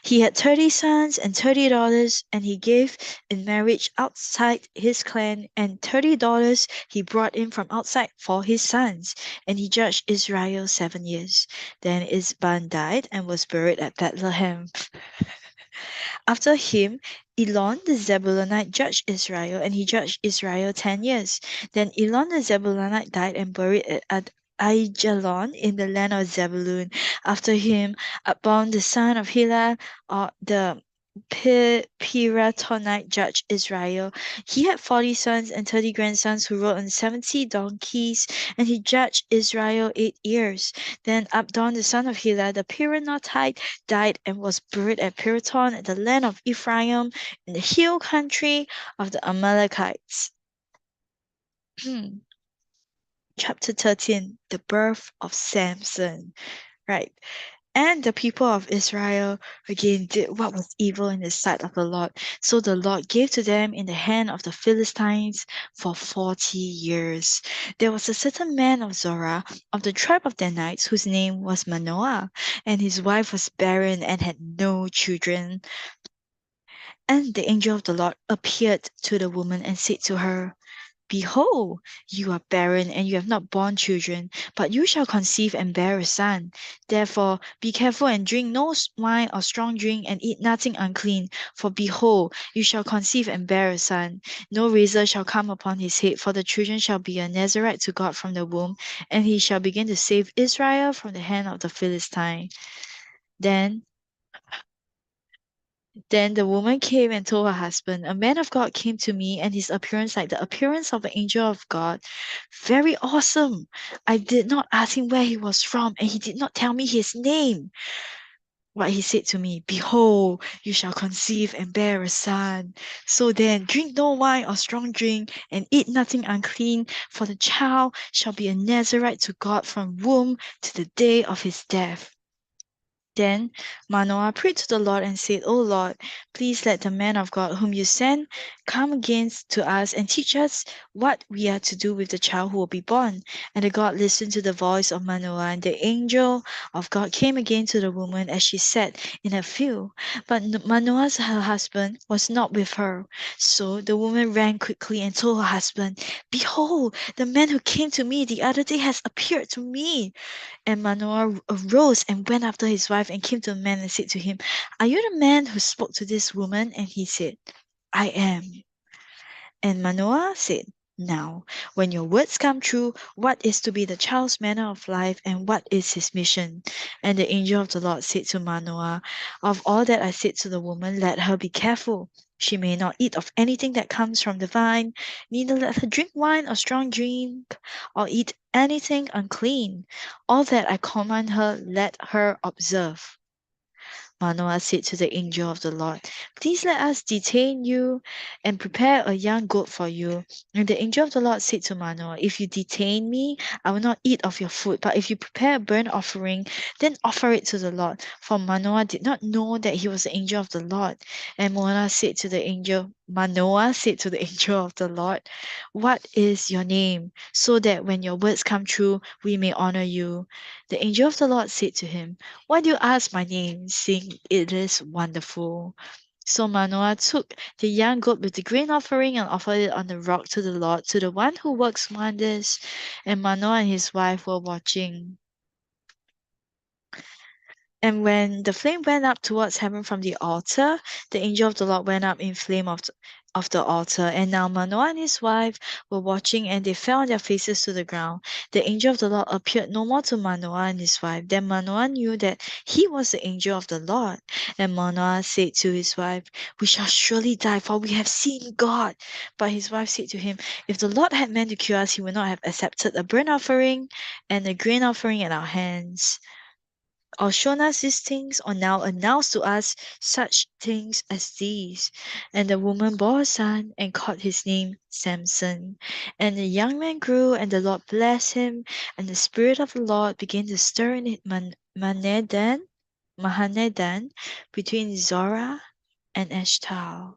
B: He had 30 sons and 30 daughters, and he gave in marriage outside his clan, and $30 he brought in from outside for his sons, and he judged Israel 7 years. Then Isban died and was buried at Bethlehem. After him, Elon the Zebulunite judged Israel, and he judged Israel 10 years. Then Elon the Zebulunite died and buried at Aijalon in the land of Zebulun. After him, Abon the son of Hillel, the Piratonite judged Israel. He had 40 sons and 30 grandsons who rode on 70 donkeys, and he judged Israel 8 years. Then Abdon the son of Hillel, the Piranotite, died and was buried at Piraton in the land of Ephraim in the hill country of the Amalekites. Chapter 13, the birth of Samson. Right. And the people of Israel again did what was evil in the sight of the Lord. So the Lord gave to them in the hand of the Philistines for 40 years. There was a certain man of Zorah, of the tribe of Danites, whose name was Manoah, and his wife was barren and had no children. And the angel of the Lord appeared to the woman and said to her, Behold, you are barren and you have not borne children, but you shall conceive and bear a son. Therefore, be careful and drink no wine or strong drink and eat nothing unclean. For behold, you shall conceive and bear a son. No razor shall come upon his head, for the children shall be a Nazarite to God from the womb, and he shall begin to save Israel from the hand of the Philistine. Then the woman came and told her husband, A man of God came to me, and his appearance like the appearance of an angel of God. Very awesome. I did not ask him where he was from, and he did not tell me his name. What he said to me, Behold, you shall conceive and bear a son. So then, drink no wine or strong drink, and eat nothing unclean, for the child shall be a Nazarite to God from womb to the day of his death. Then Manoah prayed to the Lord and said, O Lord, please let the man of God whom you send come again to us and teach us what we are to do with the child who will be born. And the God listened to the voice of Manoah, and the angel of God came again to the woman as she sat in a field. But Manoah's her husband was not with her. So the woman ran quickly and told her husband, Behold, the man who came to me the other day has appeared to me. And Manoah arose and went after his wife and came to the man and said to him, Are you the man who spoke to this woman? And he said, I am. And Manoah said, Now, when your words come true, what is to be the child's manner of life and what is his mission? And the angel of the Lord said to Manoah, Of all that I said to the woman, let her be careful. She may not eat of anything that comes from the vine, neither let her drink wine or strong drink, or eat anything unclean. All that I command her, let her observe. Manoah said to the angel of the Lord, Please let us detain you and prepare a young goat for you. And the angel of the Lord said to Manoah, If you detain me, I will not eat of your food. But if you prepare a burnt offering, then offer it to the Lord. For Manoah did not know that he was the angel of the Lord. And Manoah said to the angel of the Lord, What is your name? So that when your words come true, we may honor you. The angel of the Lord said to him, Why do you ask my name, seeing it is wonderful? So Manoah took the young goat with the grain offering and offered it on the rock to the Lord, to the one who works wonders. And Manoah and his wife were watching. And when the flame went up towards heaven from the altar, the angel of the Lord went up in flame of the altar. And now Manoah and his wife were watching, and they fell on their faces to the ground. The angel of the Lord appeared no more to Manoah and his wife. Then Manoah knew that he was the angel of the Lord. And Manoah said to his wife, We shall surely die, for we have seen God. But his wife said to him, If the Lord had meant to kill us, he would not have accepted a burnt offering and a grain offering at our hands, or shown us these things, or now announced to us such things as these. And the woman bore a son and called his name Samson. And the young man grew, and the Lord blessed him, and the Spirit of the Lord began to stir in Mahanedan between Zorah and Eshtal.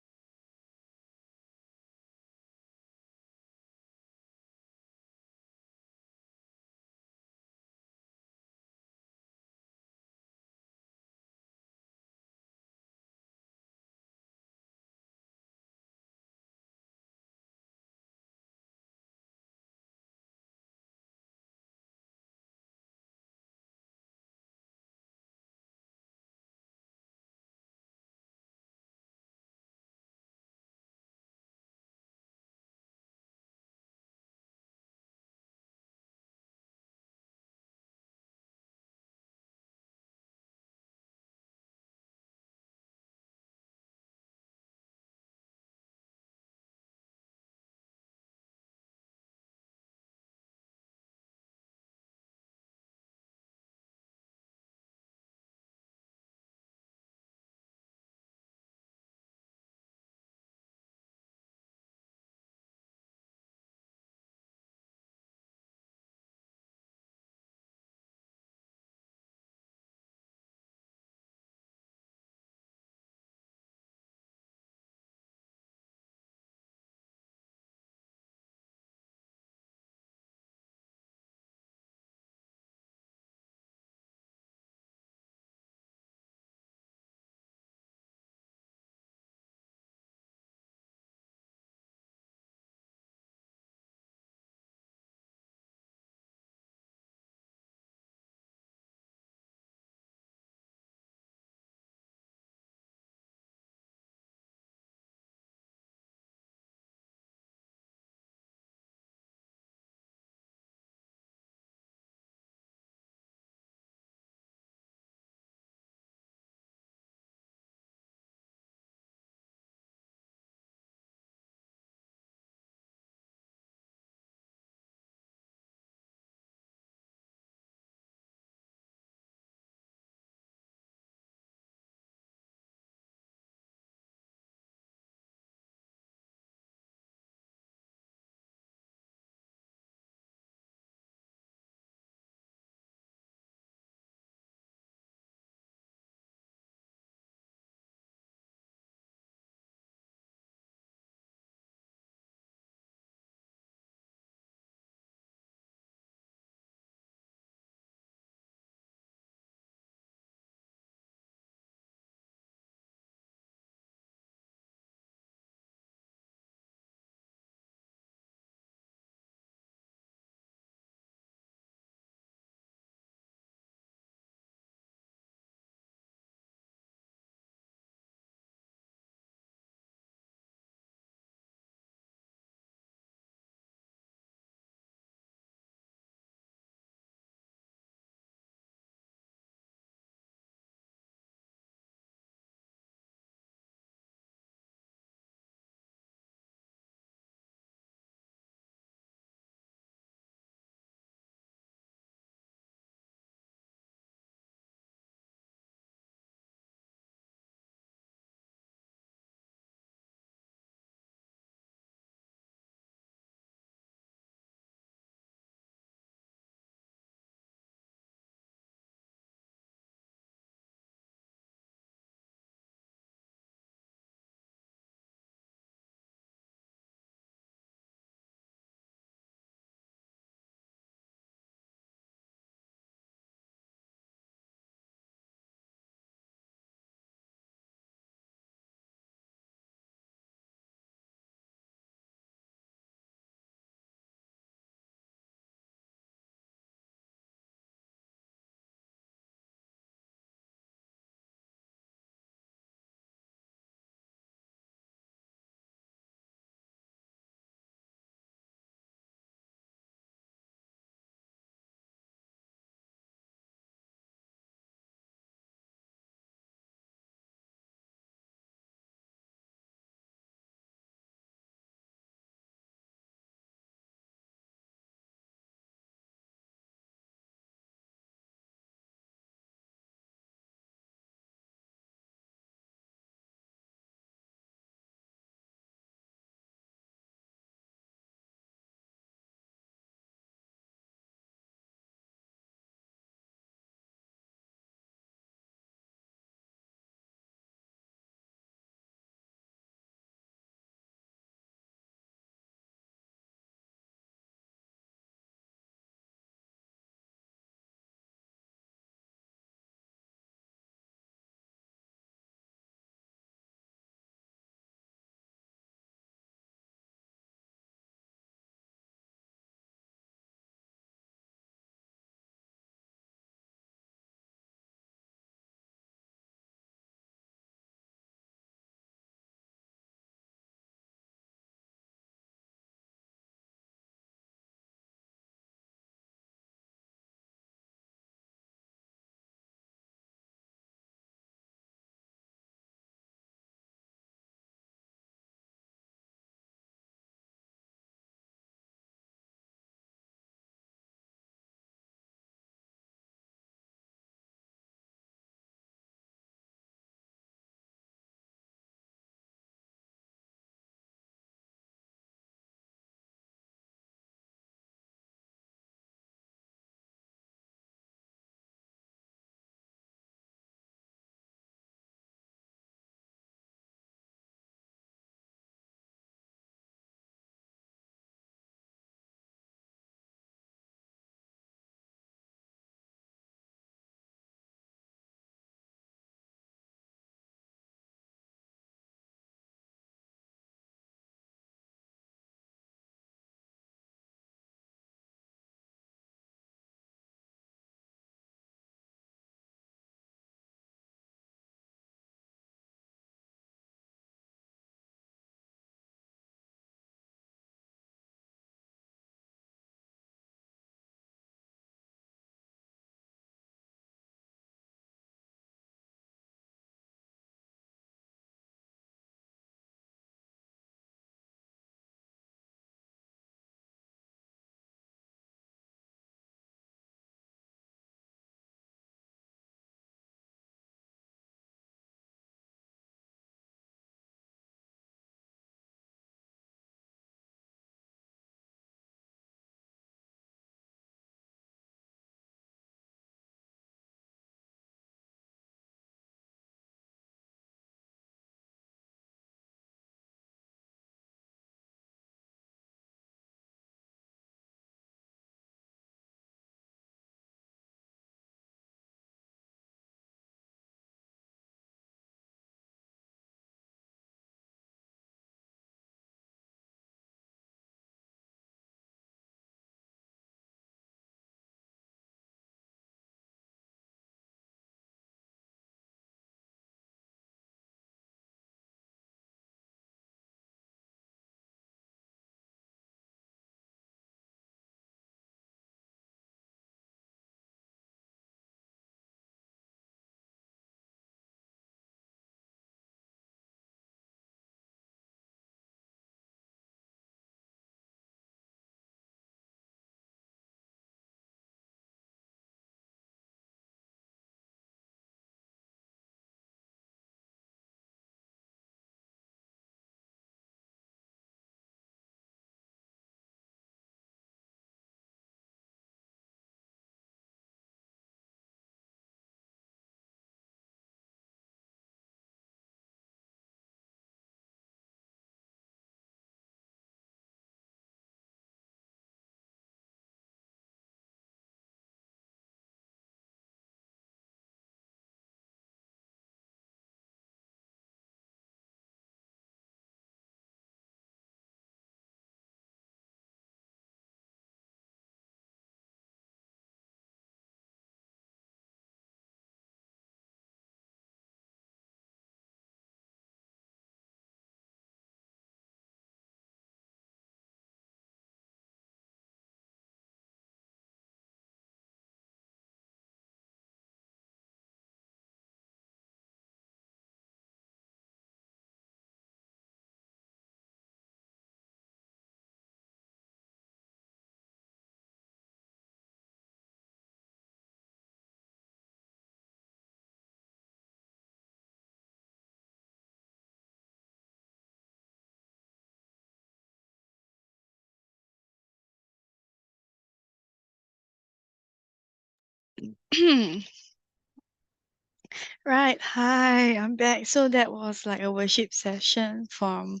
B: Right, hi, I'm back. So that was like a worship session from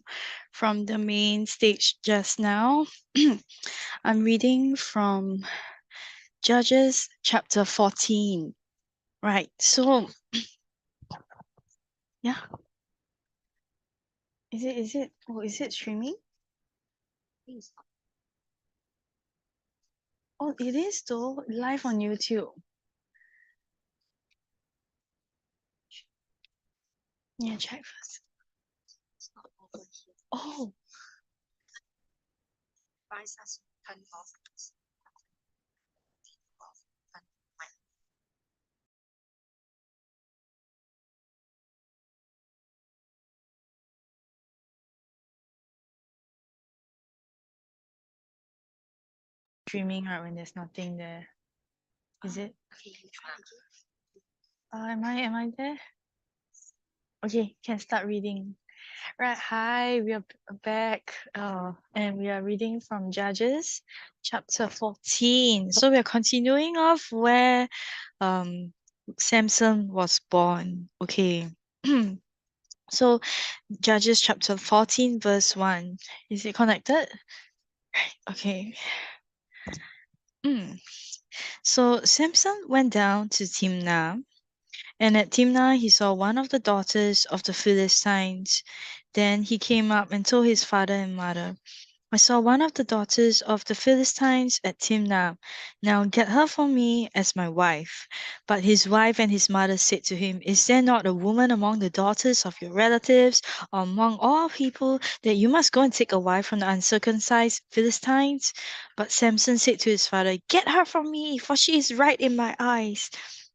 B: the main stage just now. I'm reading from Judges chapter 14. Right. So yeah. Is it streaming? Oh, it is though, live on YouTube. Yeah, check first. Oh, streaming right when there's nothing there. Is it? Am I there? Okay, can start reading. Right, hi, we are back, and we are reading from Judges chapter 14. So we are continuing off where Samson was born. Okay. So Judges chapter 14 verse 1. Is it connected? Okay. Mm. So Samson went down to Timnah, and at Timnah he saw one of the daughters of the Philistines. Then he came up and told his father and mother, I saw one of the daughters of the Philistines at Timnah. Now get her for me as my wife. But his wife and his mother said to him, Is there not a woman among the daughters of your relatives or among all people that you must go and take a wife from the uncircumcised Philistines? But Samson said to his father, Get her from me, for she is right in my eyes.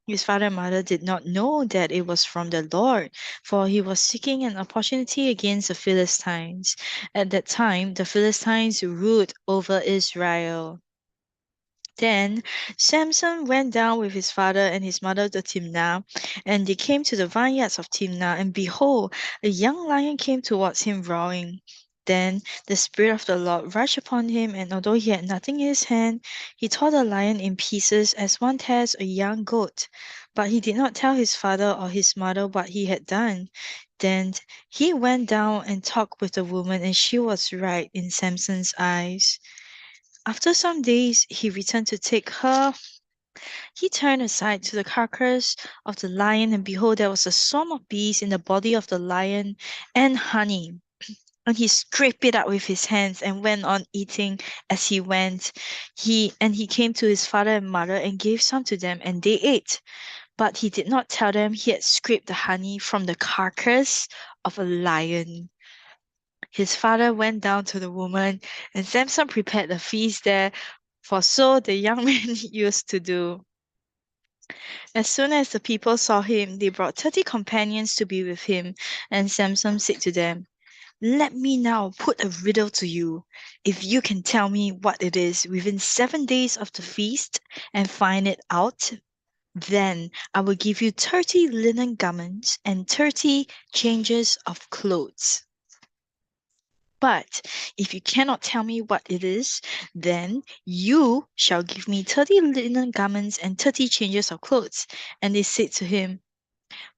B: His father and mother did not know that it was from the Lord, for he was seeking an opportunity against the Philistines. At that time, the Philistines ruled over Israel. Then Samson went down with his father and his mother to Timnah, and they came to the vineyards of Timnah, and behold, a young lion came towards him roaring. Then the Spirit of the Lord rushed upon him, and although he had nothing in his hand, he tore the lion in pieces as one tears a young goat. But he did not tell his father or his mother what he had done. Then he went down and talked with the woman, and she was right in Samson's eyes. After some days, he returned to take her. He turned aside to the carcass of the lion, and behold, there was a swarm of bees in the body of the lion and honey. And he scraped it up with his hands and went on eating as he went. He came to his father and mother and gave some to them, and they ate. But he did not tell them he had scraped the honey from the carcass of a lion. His father went down to the woman, and Samson prepared a feast there, for so the young man used to do. As soon as the people saw him, they brought 30 companions to be with him, and Samson said to them, Let me now put a riddle to you. If you can tell me what it is within 7 days of the feast and find it out, then I will give you 30 linen garments and 30 changes of clothes. But if you cannot tell me what it is, then you shall give me 30 linen garments and 30 changes of clothes. And they said to him,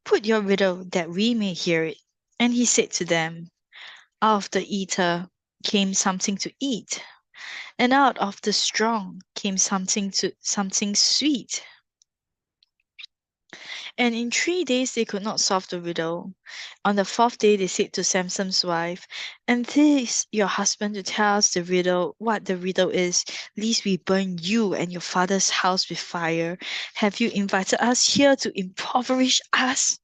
B: Put your riddle that we may hear it. And he said to them, Out of the eater came something to eat, and out of the strong came something sweet. And in 3 days they could not solve the riddle. On the fourth day they said to Samson's wife, And this your husband to tell us the riddle, what the riddle is, lest we burn you and your father's house with fire. Have you invited us here to impoverish us?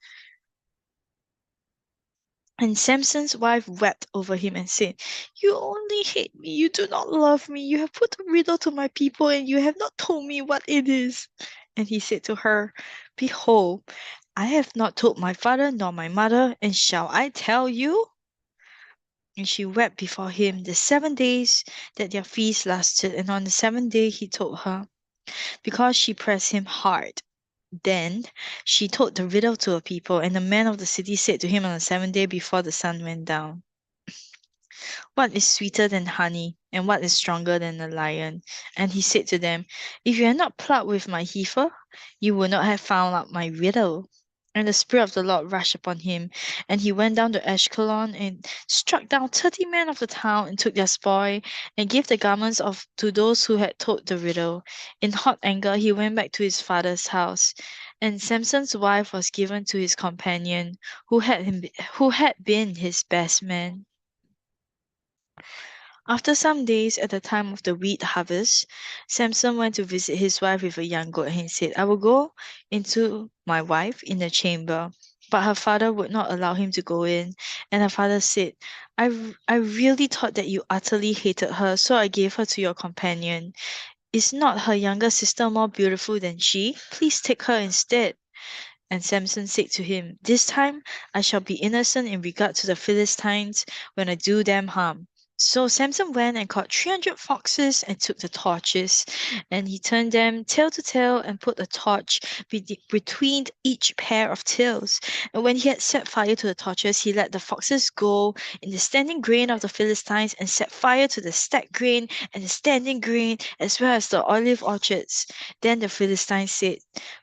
B: And Samson's wife wept over him and said, You only hate me, you do not love me. You have put a riddle to my people, and you have not told me what it is. And he said to her, Behold, I have not told my father nor my mother, and shall I tell you? And she wept before him the 7 days that their feast lasted, and on the seventh day he told her, because she pressed him hard. Then she told the riddle to her people, and the men of the city said to him on the seventh day before the sun went down, What is sweeter than honey, and what is stronger than the lion? And he said to them, If you had not plucked with my heifer, you would not have found out my riddle. And the Spirit of the Lord rushed upon him, and he went down to Ashkelon and struck down 30 men of the town and took their spoil and gave the garments of to those who had told the riddle. In hot anger, he went back to his father's house. And Samson's wife was given to his companion, who had been his best man. After some days, at the time of the wheat harvest, Samson went to visit his wife with a young goat, and he said, I will go into my wife in the chamber. But her father would not allow him to go in. And her father said, I really thought that you utterly hated her, so I gave her to your companion. Is not her younger sister more beautiful than she? Please take her instead. And Samson said to him, This time I shall be innocent in regard to the Philistines when I do them harm. So Samson went and caught 300 foxes and took the torches, and he turned them tail to tail and put a torch between each pair of tails. And when he had set fire to the torches, he let the foxes go in the standing grain of the Philistines and set fire to the stacked grain and the standing grain as well as the olive orchards. Then the Philistines said,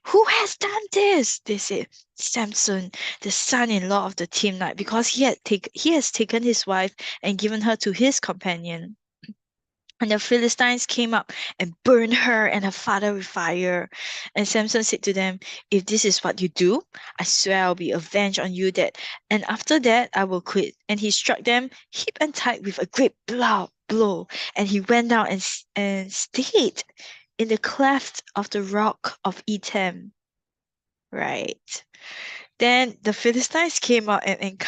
B: Who has done this? They said, Samson, the son-in-law of the Timnite, because he has taken his wife and given her to his companion. And the Philistines came up and burned her and her father with fire. And Samson said to them, If this is what you do, I swear I'll be avenged on you that, and after that I will quit. And he struck them hip and tight with a great blow, and he went down and stayed in the cleft of the rock of Etam. Right. Then the Philistines came out and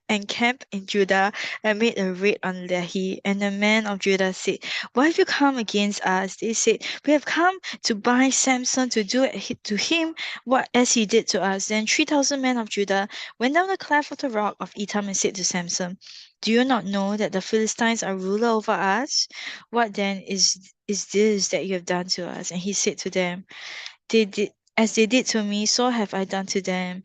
B: encamped in Judah and made a raid on Lehi. And the men of Judah said, Why have you come against us? They said, We have come to bind Samson to do to him what as he did to us. Then 3,000 men of Judah went down the cleft of the rock of Etam and said to Samson, Do you not know that the Philistines are ruler over us? What then is this that you have done to us? And he said to them, they did as they did to me, so have I done to them.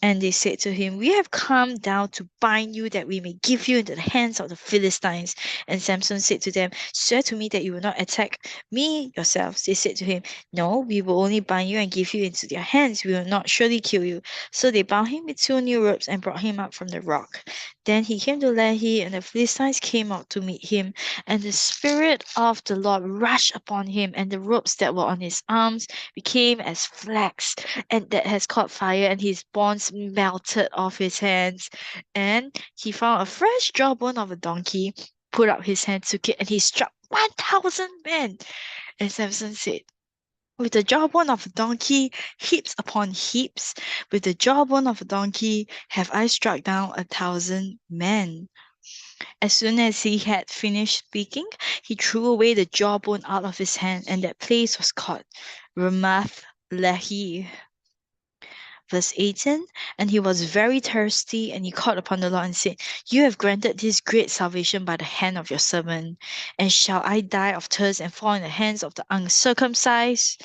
B: And they said to him, We have come down to bind you that we may give you into the hands of the Philistines. And Samson said to them, Swear to me that you will not attack me yourselves. They said to him, No, we will only bind you and give you into their hands. We will not surely kill you. So they bound him with 2 new ropes and brought him up from the rock. Then he came to Lehi, and the Philistines came out to meet him. And the Spirit of the Lord rushed upon him, and the ropes that were on his arms became as flax and that has caught fire, and his bonds melted off his hands. And he found a fresh jawbone of a donkey, put up his hand, took it, and he struck 1,000 men. And Samson said, With the jawbone of a donkey, heaps upon heaps, with the jawbone of a donkey have I struck down 1,000 men. As soon as he had finished speaking, he threw away the jawbone out of his hand, and that place was called Ramath Lehi. Verse 18. And he was very thirsty, and he called upon the Lord and said, You have granted this great salvation by the hand of your servant. And shall I die of thirst and fall in the hands of the uncircumcised?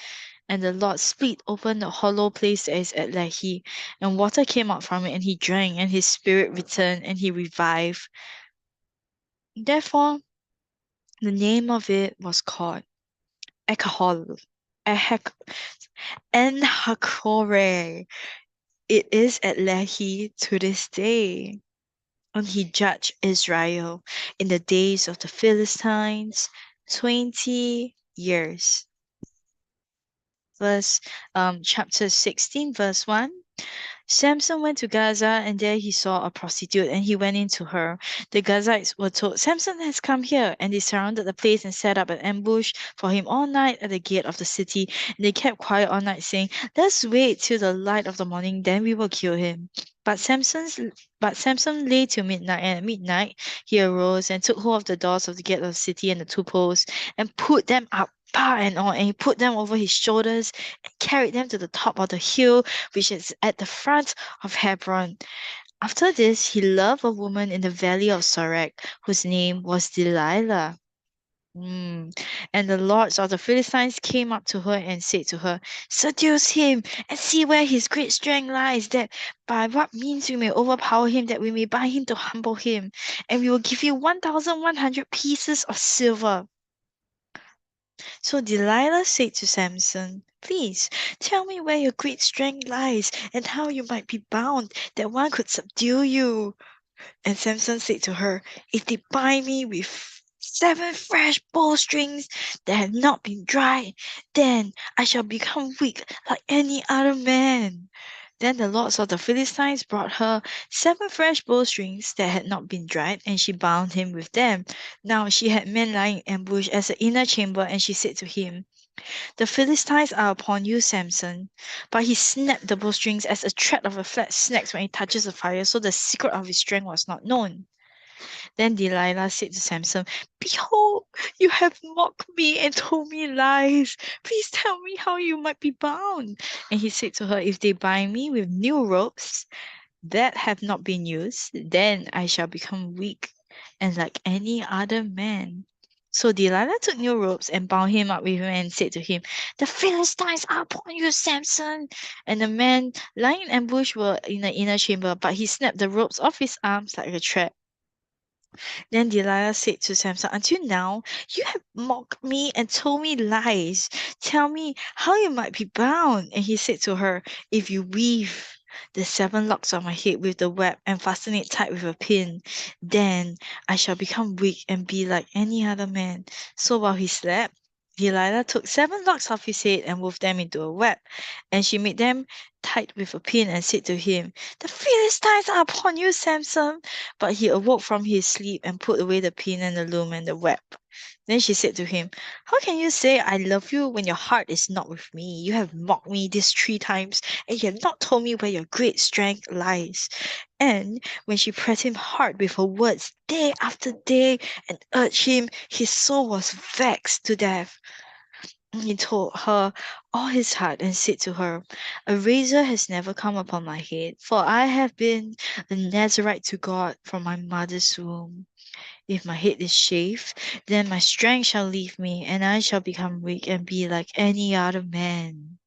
B: And the Lord split open the hollow place that is at Lehi, and water came out from it, and he drank, and his spirit returned, and he revived. Therefore, the name of it was called Ekahol. Ehek Enhakore. It is at Lehi to this day. And he judged Israel in the days of the Philistines 20 years. Chapter 16, verse 1. Samson went to Gaza, and there he saw a prostitute, and he went into her. The Gazites were told, Samson has come here, and they surrounded the place and set up an ambush for him all night at the gate of the city. And they kept quiet all night, saying, Let's wait till the light of the morning, then we will kill him. But Samson lay till midnight, and at midnight he arose and took hold of the doors of the gate of the city and the 2 posts, and put them up bar and all, and he put them over his shoulders and carried them to the top of the hill which is at the front of Hebron. After this, he loved a woman in the valley of Sorek, whose name was Delilah. And the lords of the Philistines came up to her and said to her, seduce him and see where his great strength lies, that by what means we may overpower him, that we may bind him to humble him. And we will give you 1,100 pieces of silver. So Delilah said to Samson, please tell me where your great strength lies and how you might be bound, that one could subdue you. And Samson said to her, if they bind me with 7 fresh bowstrings that have not been dried, then I shall become weak like any other man. Then the lords of the Philistines brought her 7 fresh bowstrings that had not been dried, and she bound him with them. Now she had men lying in ambush as the inner chamber, and she said to him, the Philistines are upon you, Samson. But he snapped the bowstrings as a thread of a flat snaps when it touches the fire, so the secret of his strength was not known. Then Delilah said to Samson, behold, you have mocked me and told me lies. Please tell me how you might be bound. And he said to her, if they bind me with new ropes that have not been used, then I shall become weak and like any other man. So Delilah took new ropes and bound him up with him and said to him, the Philistines are upon you, Samson. And the men lying in ambush were in the inner chamber, but he snapped the ropes off his arms like a thread. Then Delilah said to Samson, until now you have mocked me and told me lies. Tell me how you might be bound. And he said to her, if you weave the 7 locks of my head with the web and fasten it tight with a pin, then I shall become weak and be like any other man. So while he slept, Delilah took 7 locks off his head and wove them into a web, and she made them tight with a pin and said to him, the Philistines are upon you, Samson. But he awoke from his sleep and put away the pin and the loom and the web. Then she said to him, how can you say I love you when your heart is not with me? You have mocked me these 3 times, and you have not told me where your great strength lies. And when she pressed him hard with her words day after day and urged him, his soul was vexed to death. He told her all his heart and said to her, a razor has never come upon my head, for I have been a Nazarite to God from my mother's womb. If my head is shaved, then my strength shall leave me, and I shall become weak and be like any other man.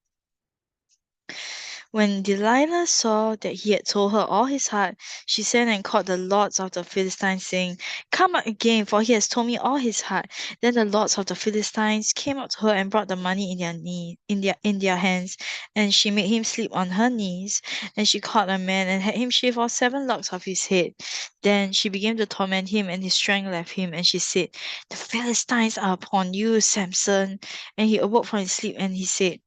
B: When Delilah saw that he had told her all his heart, she sent and called the lords of the Philistines, saying, come up again, for he has told me all his heart. Then the lords of the Philistines came up to her and brought the money in their hands, and she made him sleep on her knees. And she called a man and had him shave off 7 locks of his head. Then she began to torment him, and his strength left him. And she said, the Philistines are upon you, Samson. And he awoke from his sleep, and he said,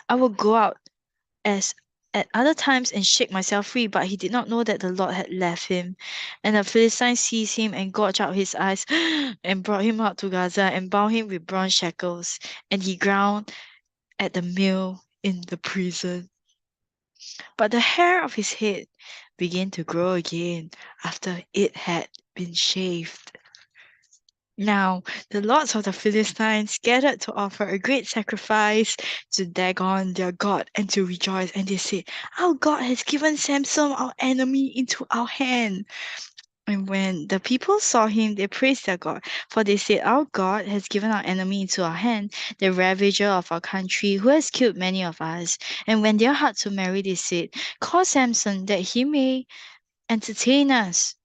B: I will go out as at other times and shake myself free, but he did not know that the Lord had left him. And the Philistines seized him and gouged out his eyes and brought him out to Gaza and bound him with bronze shackles. And he ground at the mill in the prison. But the hair of his head began to grow again after it had been shaved. Now the lords of the Philistines gathered to offer a great sacrifice to Dagon their god and to rejoice, and they said, our God has given Samson our enemy into our hand. And when the people saw him, they praised their God, for they said, our God has given our enemy into our hand, the ravager of our country, who has killed many of us. And when their hearts were merry, they said, call Samson, that he may entertain us.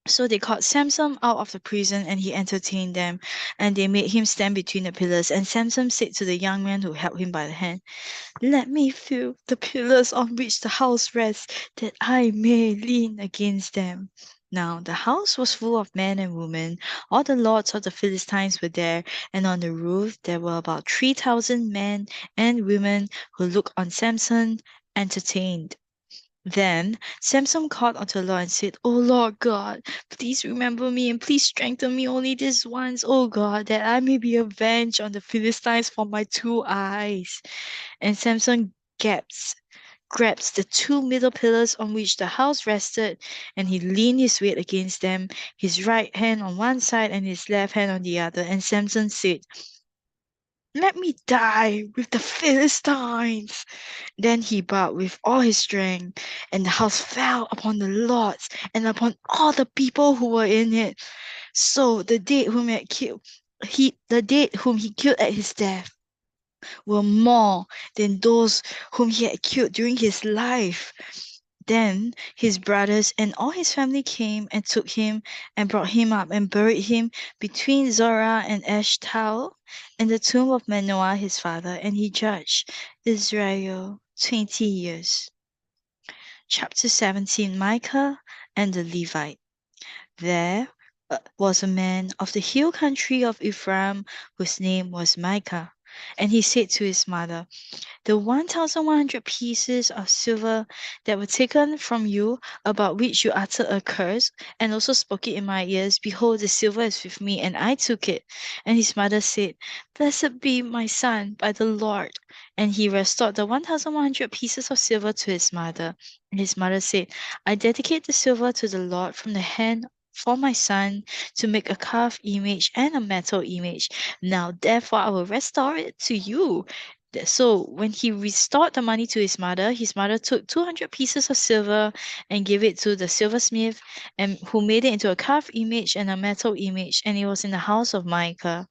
B: So they called Samson out of the prison, and he entertained them, and they made him stand between the pillars. And Samson said to the young man who held him by the hand, let me feel the pillars on which the house rests, that I may lean against them. Now the house was full of men and women. All the lords of the Philistines were there, and on the roof there were about 3,000 men and women who looked on Samson entertained. Then Samson called unto the Lord and said, O Lord God, please remember me and please strengthen me only this once, O God, that I may be avenged on the Philistines for my 2 eyes. And Samson grabs the 2 middle pillars on which the house rested, and he leaned his weight against them, his right hand on one side and his left hand on the other. And Samson said, let me die with the Philistines. Then he bowed with all his strength, and the house fell upon the lords and upon all the people who were in it. So the dead whom he had killed, the dead whom he killed at his death were more than those whom he had killed during his life. Then his brothers and all his family came and took him and brought him up and buried him between Zorah and Eshtaol in the tomb of Manoah his father, and he judged Israel 20 years. Chapter 17, Micah and the Levite. There was a man of the hill country of Ephraim whose name was Micah. And he said to his mother, the 1,100 pieces of silver that were taken from you, about which you uttered a curse, and also spoke it in my ears, behold, the silver is with me, and I took it. And his mother said, blessed be my son by the Lord. And he restored the 1,100 pieces of silver to his mother. And his mother said, I dedicate the silver to the Lord from the hand for my son to make a carved image and a metal image. Now, therefore, I will restore it to you. So when he restored the money to his mother took 200 pieces of silver and gave it to the silversmith, and who made it into a carved image and a metal image, and it was in the house of Micah.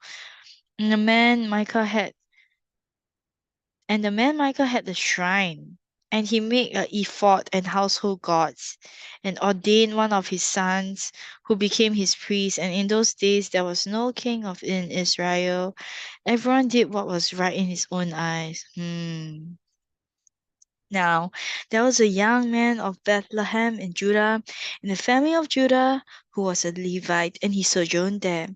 B: And the man Micah had the shrine, and he made a ephod and household gods, and ordained one of his sons, who became his priest. And in those days there was no king in Israel. Everyone did what was right in his own eyes. Now, there was a young man of Bethlehem in Judah, in the family of Judah, who was a Levite, and he sojourned there.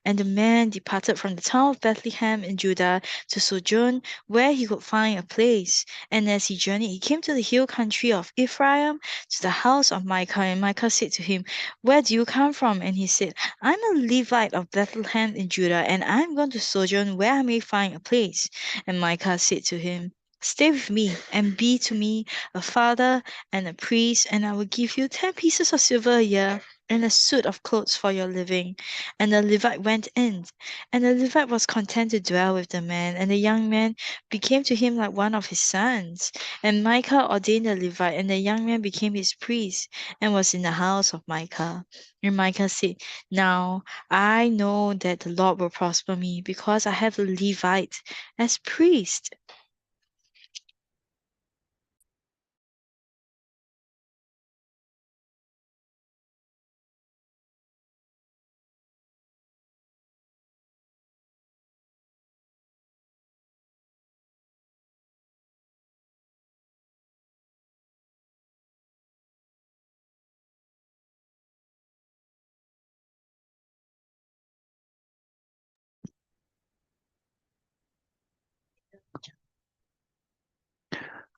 B: And the man departed from the town of Bethlehem in Judah to sojourn where he could find a place. And as he journeyed, he came to the hill country of Ephraim, to the house of Micah. And Micah said to him, where do you come from? And he said, I'm a Levite of Bethlehem in Judah, and I'm going to sojourn where I may find a place. And Micah said to him, stay with me and be to me a father and a priest, and I will give you 10 pieces of silver a year and a suit of clothes for your living. And the Levite went in, and the Levite was content to dwell with the man, and the young man became to him like one of his sons. And Micah ordained the Levite, and the young man became his priest, and was in the house of Micah. And Micah said, now I know that the Lord will prosper me, because I have a Levite as priest.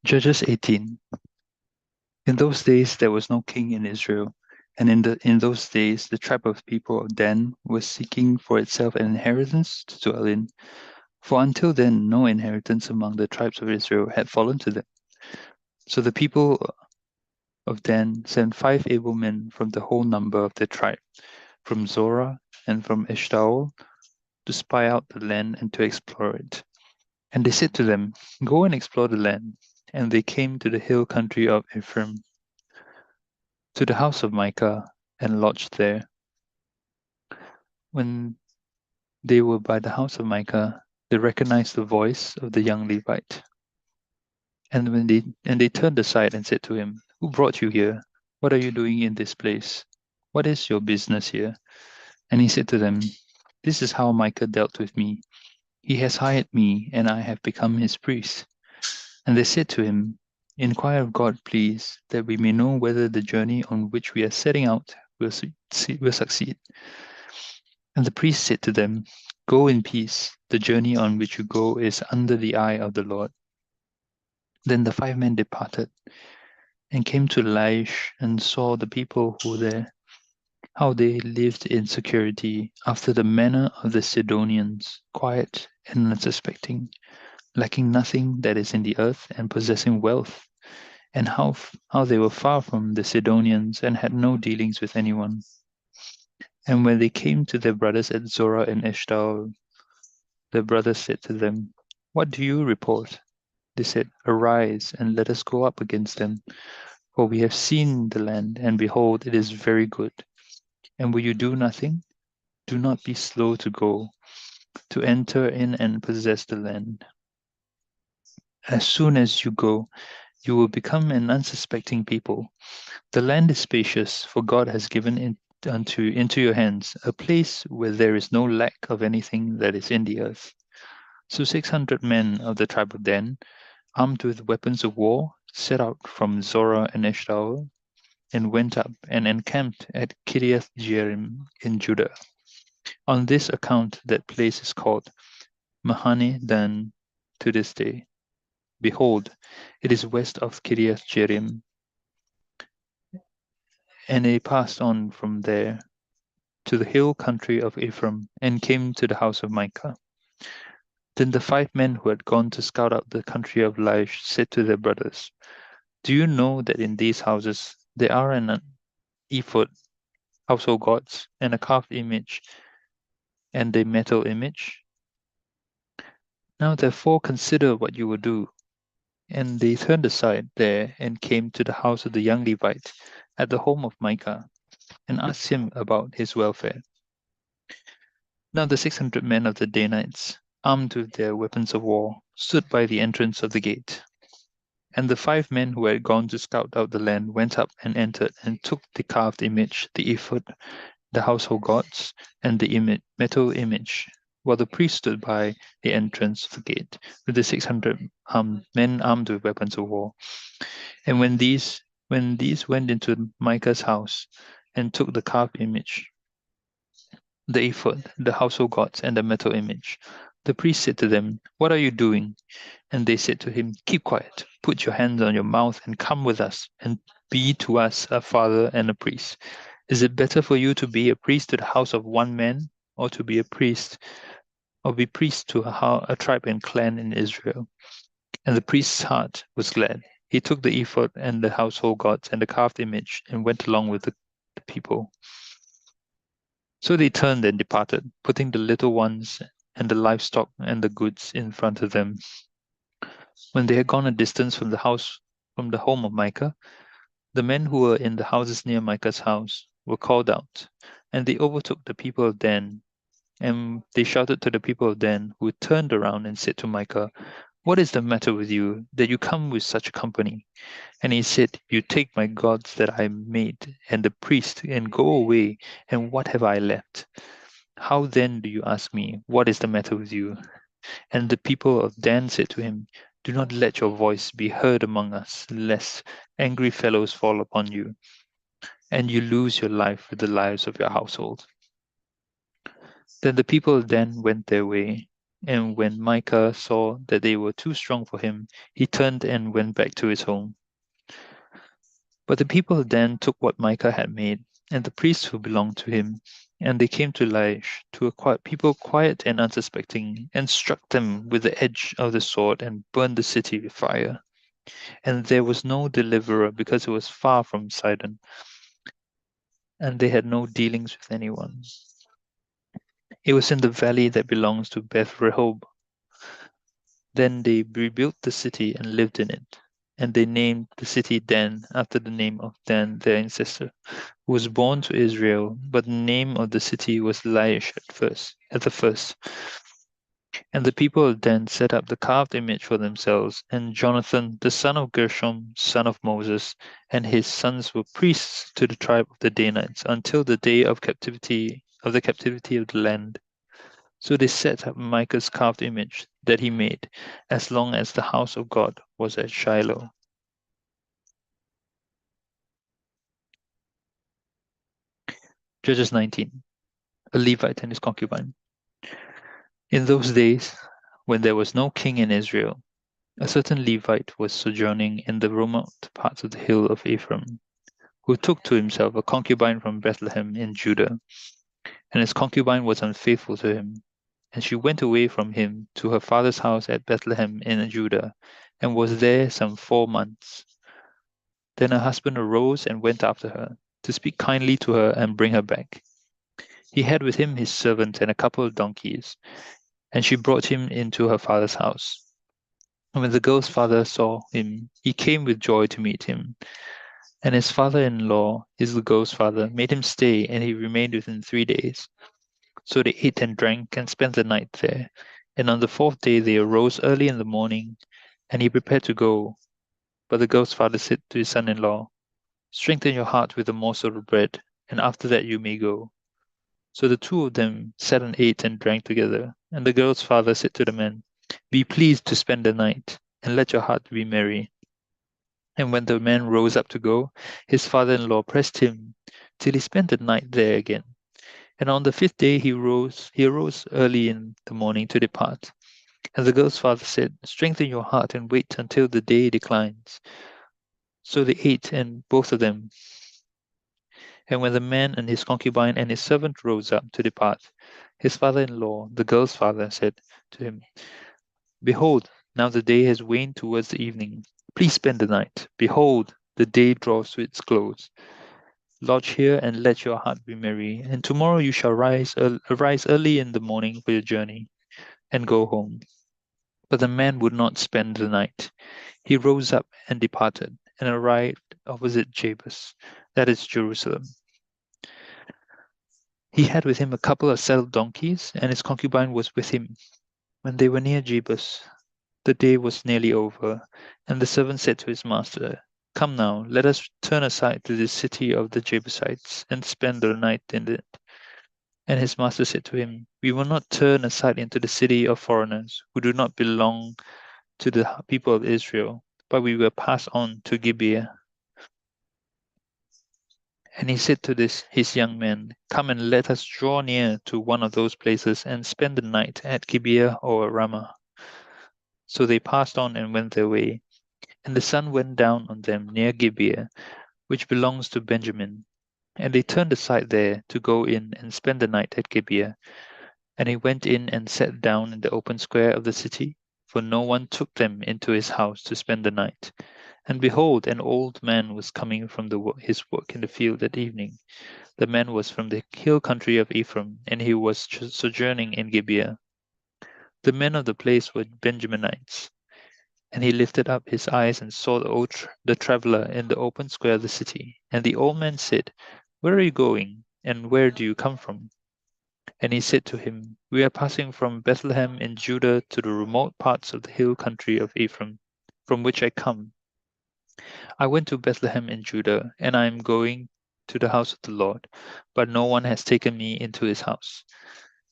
C: Judges 18. In those days there was no king in Israel, and in those days the tribe of people of Dan was seeking for itself an inheritance to dwell in, for until then no inheritance among the tribes of Israel had fallen to them. So the people of Dan sent 5 able men from the whole number of their tribe, from Zorah and from Eshtaol, to spy out the land and to explore it. And they said to them, go and explore the land. And they came to the hill country of Ephraim, to the house of Micah, and lodged there. When they were by the house of Micah, they recognized the voice of the young Levite. And they turned aside and said to him, who brought you here? What are you doing in this place? What is your business here? And he said to them, this is how Micah dealt with me. He has hired me, and I have become his priest. And they said to him, inquire of God, please, that we may know whether the journey on which we are setting out will succeed. And the priest said to them, go in peace. The journey on which you go is under the eye of the Lord. Then the 5 men departed and came to Laish and saw the people who were there, how they lived in security after the manner of the Sidonians, quiet and unsuspecting, lacking nothing that is in the earth and possessing wealth, and how they were far from the Sidonians and had no dealings with anyone. And when they came to their brothers at Zorah and Eshtaol, the brothers said to them, what do you report? They said, arise and let us go up against them, for we have seen the land, and behold, it is very good. And will you do nothing? Do not be slow to go, to enter in and possess the land. As soon as you go, you will become an unsuspecting people. The land is spacious, for God has given it into your hands, a place where there is no lack of anything that is in the earth. So 600 men of the tribe of Dan, armed with weapons of war, set out from Zorah and Eshtaol, and went up and encamped at Kiriath Jearim in Judah. On this account, that place is called Mahane Dan to this day. Behold, it is west of Kiriath Jearim. And they passed on from there to the hill country of Ephraim, and came to the house of Micah. Then the 5 men who had gone to scout out the country of Laish said to their brothers, Do you know that in these houses there are an ephod, household gods, and a carved image, and a metal image? Now therefore consider what you will do. And they turned aside there and came to the house of the young Levite at the home of Micah, and asked him about his welfare. Now the 600 men of the Danites, armed with their weapons of war, stood by the entrance of the gate. And the 5 men who had gone to scout out the land went up and entered, and took the carved image, the ephod, the household gods, and the metal image, while the priest stood by the entrance of the gate, with the 600 men armed with weapons of war. And when these went into Micah's house, and took the carved image, the ephod, the household gods, and the metal image, the priest said to them, What are you doing? And they said to him, Keep quiet, put your hands on your mouth, and come with us, and be to us a father and a priest. Is it better for you to be a priest to the house of one man, or to be a priest, or be priest to a tribe and clan in Israel? And the priest's heart was glad. He took the ephod and the household gods and the carved image, and went along with the people. So they turned and departed, putting the little ones and the livestock and the goods in front of them. When they had gone a distance from the home of Micah, the men who were in the houses near Micah's house were called out, and they overtook the people of Dan. And they shouted to the people of Dan, who turned around and said to Micah, What is the matter with you, that you come with such a company? And he said, You take my gods that I made, and the priest, and go away, and what have I left? How then do you ask me, What is the matter with you? And the people of Dan said to him, Do not let your voice be heard among us, lest angry fellows fall upon you, and you lose your life with the lives of your household. Then the people of Dan went their way, and when Micah saw that they were too strong for him, he turned and went back to his home. But the people of Dan took what Micah had made, and the priests who belonged to him, and they came to Laish, to a people quiet and unsuspecting, and struck them with the edge of the sword, and burned the city with fire. And there was no deliverer, because it was far from Sidon, and they had no dealings with anyone. It was in the valley that belongs to Beth Rehob. Then they rebuilt the city and lived in it. And they named the city Dan, after the name of Dan, their ancestor, who was born to Israel, but the name of the city was Laish at the first. And the people of Dan set up the carved image for themselves, and Jonathan, the son of Gershom, son of Moses, and his sons were priests to the tribe of the Danites until the day of the captivity of the land. So they set up Micah's carved image that he made, as long as the house of God was at Shiloh. Judges 19, a Levite and his concubine. In those days, when there was no king in Israel, a certain Levite was sojourning in the remote parts of the hill of Ephraim, who took to himself a concubine from Bethlehem in Judah. And his concubine was unfaithful to him, and she went away from him to her father's house at Bethlehem in Judah, and was there some 4 months. Then her husband arose and went after her, to speak kindly to her and bring her back. He had with him his servant and a couple of donkeys, and she brought him into her father's house. And when the girl's father saw him, he came with joy to meet him. And his father-in-law, the girl's father, made him stay, and he remained with him 3 days. So they ate and drank and spent the night there. And on the fourth day they arose early in the morning, and he prepared to go. But the girl's father said to his son-in-law, "Strengthen your heart with a morsel of bread, and after that you may go." So the two of them sat and ate and drank together. And the girl's father said to the men, "Be pleased to spend the night, and let your heart be merry." And when the man rose up to go, his father-in-law pressed him till he spent the night there again. And on the fifth day he arose early in the morning to depart. And the girl's father said, "Strengthen your heart and wait until the day declines." So they ate, and both of them. And when the man and his concubine and his servant rose up to depart, his father-in-law, the girl's father, said to him, "Behold, now the day has waned towards the evening. Please spend the night. Behold, the day draws to its close. Lodge here and let your heart be merry. And tomorrow you shall arise early in the morning for your journey and go home." But the man would not spend the night. He rose up and departed and arrived opposite Jebus, that is Jerusalem. He had with him a couple of saddled donkeys, and his concubine was with him. When they were near Jebus, the day was nearly over, and the servant said to his master, "Come now, let us turn aside to the city of the Jebusites and spend the night in it." And his master said to him, "We will not turn aside into the city of foreigners who do not belong to the people of Israel, but we will pass on to Gibeah." And he said to his young men, "Come and let us draw near to one of those places and spend the night at Gibeah or Ramah." So they passed on and went their way. And the sun went down on them near Gibeah, which belongs to Benjamin. And they turned aside there to go in and spend the night at Gibeah. And he went in and sat down in the open square of the city, for no one took them into his house to spend the night. And behold, an old man was coming from his work in the field at evening. The man was from the hill country of Ephraim, and he was sojourning in Gibeah. The men of the place were Benjaminites. And he lifted up his eyes and saw the traveler in the open square of the city. And the old man said, "Where are you going, and where do you come from?" And he said to him, "We are passing from Bethlehem in Judah to the remote parts of the hill country of Ephraim, from which I come. I went to Bethlehem in Judah, and I am going to the house of the Lord, but no one has taken me into his house.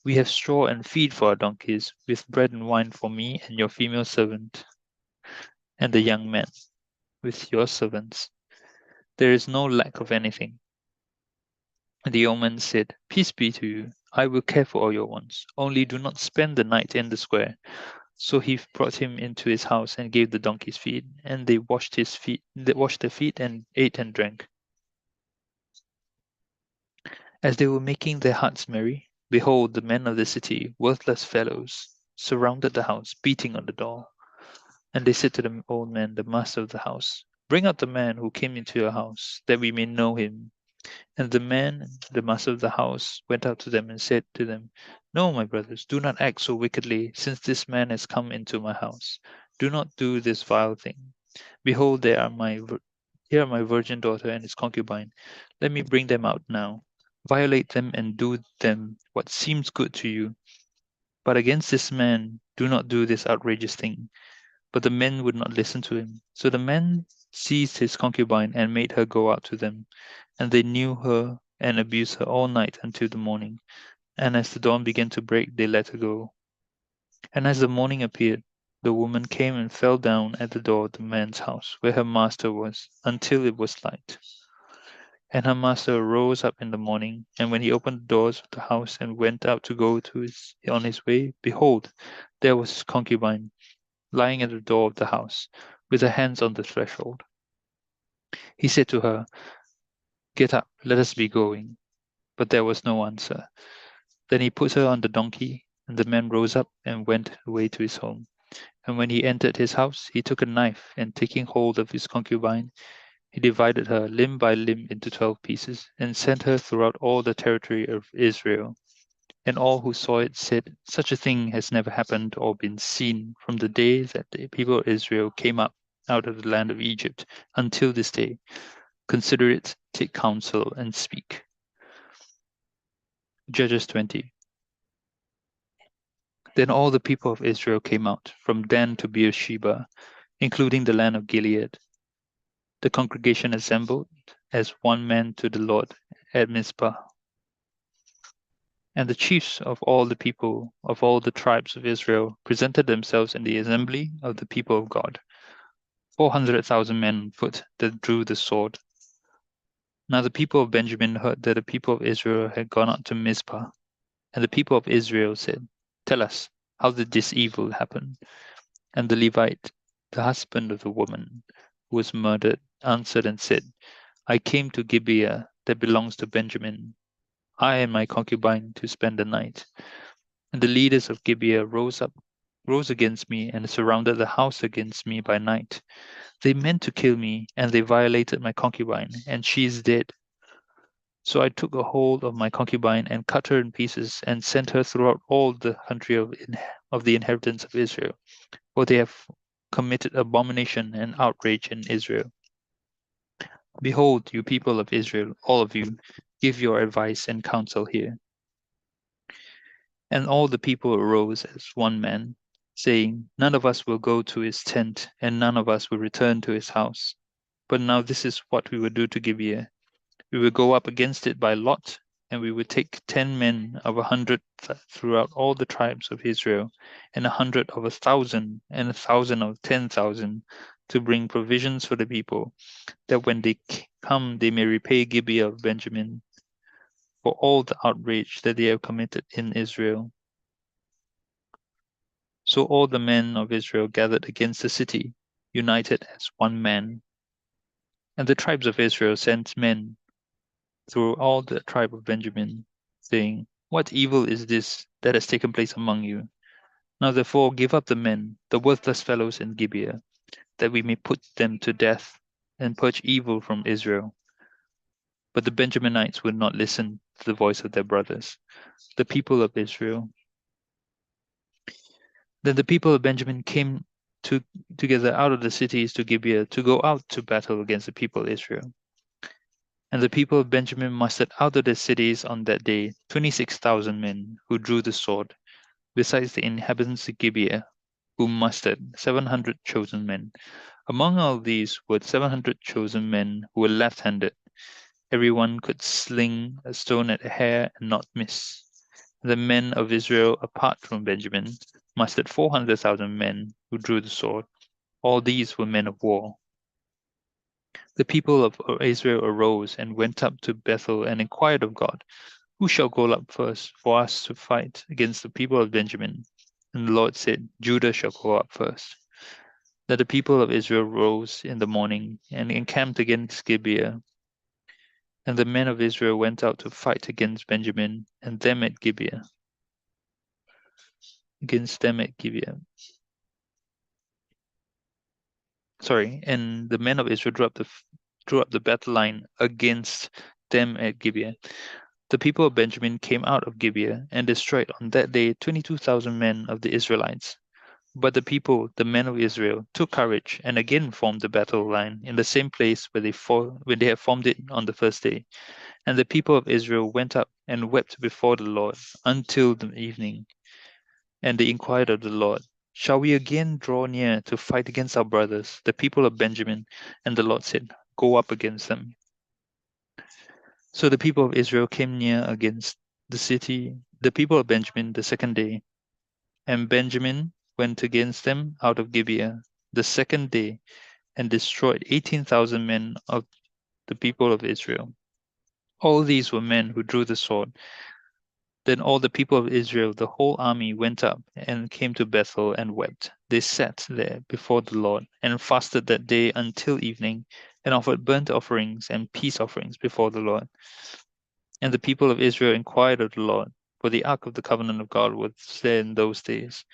C: We have straw and feed for our donkeys, with bread and wine for me and your female servant, and the young men, with your servants. There is no lack of anything." And the old man said, "Peace be to you. I will care for all your wants. Only do not spend the night in the square." So he brought him into his house and gave the donkeys feed, and they washed their feet and ate and drank. As they were making their hearts merry, behold, the men of the city, worthless fellows, surrounded the house, beating on the door. And they said to the old man, the master of the house, "Bring out the man who came into your house, that we may know him." And the man, the master of the house, went out to them and said to them, "No, my brothers, do not act so wickedly, since this man has come into my house. Do not do this vile thing. Behold, here are my virgin daughter and his concubine. Let me bring them out now. Violate them and do them what seems good to you. But against this man, do not do this outrageous thing." But the men would not listen to him. So the man seized his concubine and made her go out to them. And they knew her and abused her all night until the morning. And as the dawn began to break, they let her go. And as the morning appeared, the woman came and fell down at the door of the man's house, where her master was, until it was light. And her master rose up in the morning, and when he opened the doors of the house and went out to go on his way, behold, there was his concubine, lying at the door of the house, with her hands on the threshold. He said to her, "Get up, let us be going." But there was no answer. Then he put her on the donkey, and the man rose up and went away to his home. And when he entered his house, he took a knife, and taking hold of his concubine, he divided her limb by limb into 12 pieces, and sent her throughout all the territory of Israel. And all who saw it said, "Such a thing has never happened or been seen from the day that the people of Israel came up out of the land of Egypt until this day. Consider it, take counsel, and speak." Judges 20. Then all the people of Israel came out, from Dan to Beersheba, including the land of Gilead. The congregation assembled as one man to the Lord at Mizpah. And the chiefs of all the people of all the tribes of Israel presented themselves in the assembly of the people of God, 400,000 men on foot that drew the sword. Now the people of Benjamin heard that the people of Israel had gone out to Mizpah, and the people of Israel said, "Tell us, how did this evil happen?" And the Levite, the husband of the woman who was murdered, answered and said, "I came to Gibeah that belongs to Benjamin, I and my concubine, to spend the night. And the leaders of Gibeah rose against me and surrounded the house against me by night. They meant to kill me, and they violated my concubine, and she is dead. So I took a hold of my concubine and cut her in pieces and sent her throughout all the country of the inheritance of Israel, for they have committed abomination and outrage in Israel. Behold, you people of Israel, all of you, give your advice and counsel here." And all the people arose as one man, saying, "None of us will go to his tent, and none of us will return to his house. But now this is what we will do to Gibeah. We will go up against it by lot, and we will take 10 men of 100 throughout all the tribes of Israel, and 100 of 1,000, and 1,000 of 10,000, to bring provisions for the people, that when they come they may repay Gibeah of Benjamin for all the outrage that they have committed in Israel." So all the men of Israel gathered against the city, united as one man. And the tribes of Israel sent men through all the tribe of Benjamin, saying, "What evil is this that has taken place among you? Now therefore give up the men, the worthless fellows in Gibeah, that we may put them to death and purge evil from Israel." But the Benjaminites would not listen to the voice of their brothers, the people of Israel. Then the people of Benjamin came together out of the cities to Gibeah to go out to battle against the people of Israel. And the people of Benjamin mustered out of the cities on that day 26,000 men who drew the sword, besides the inhabitants of Gibeah, who mustered 700 chosen men. Among all these were 700 chosen men who were left-handed. Everyone could sling a stone at a hair and not miss. The men of Israel, apart from Benjamin, mustered 400,000 men who drew the sword. All these were men of war. The people of Israel arose and went up to Bethel and inquired of God, "Who shall go up first for us to fight against the people of Benjamin?" And the Lord said, "Judah shall go up first." That the people of Israel rose in the morning and encamped against Gibeah. And the men of Israel went out to fight against Benjamin and them at Gibeah. Against them at Gibeah. And the men of Israel drew up the battle line against them at Gibeah. The people of Benjamin came out of Gibeah and destroyed on that day 22,000 men of the Israelites. But the people, the men of Israel, took courage and again formed the battle line in the same place where they had formed it on the first day. And the people of Israel went up and wept before the Lord until the evening. And they inquired of the Lord, "Shall we again draw near to fight against our brothers, the people of Benjamin?" And the Lord said, "Go up against them." So the people of Israel came near against the people of Benjamin, the second day. And Benjamin went against them out of Gibeah the second day and destroyed 18,000 men of the people of Israel. All these were men who drew the sword. Then all the people of Israel, the whole army, went up and came to Bethel and wept. They sat there before the Lord and fasted that day until evening and offered burnt offerings and peace offerings before the Lord. And the people of Israel inquired of the Lord, for the ark of the covenant of God was there in those days.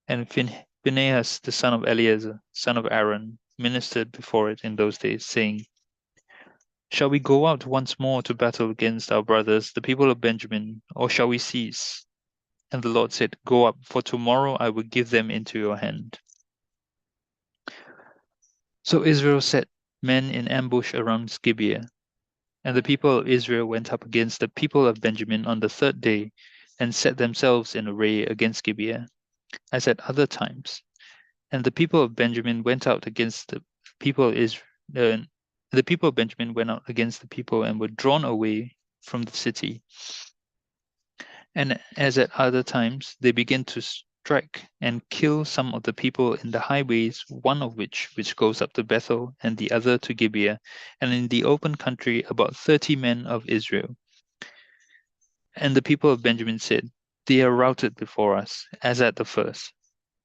C: And Phinehas, the son of Eleazar, son of Aaron, ministered before it in those days, saying, "Shall we go out once more to battle against our brothers, the people of Benjamin, or shall we cease?" And the Lord said, "Go up, for tomorrow I will give them into your hand." So Israel set men in ambush around Gibeah. And the people of Israel went up against the people of Benjamin on the third day, and set themselves in array against Gibeah. as at other times. And the people of Benjamin went out against the people of Israel. The people of Benjamin went out against the people and were drawn away from the city. And as at other times, they began to strike and kill some of the people in the highways, one of which goes up to Bethel, and the other to Gibeah, and in the open country about 30 men of Israel. And the people of Benjamin said, "They are routed before us, as at the first."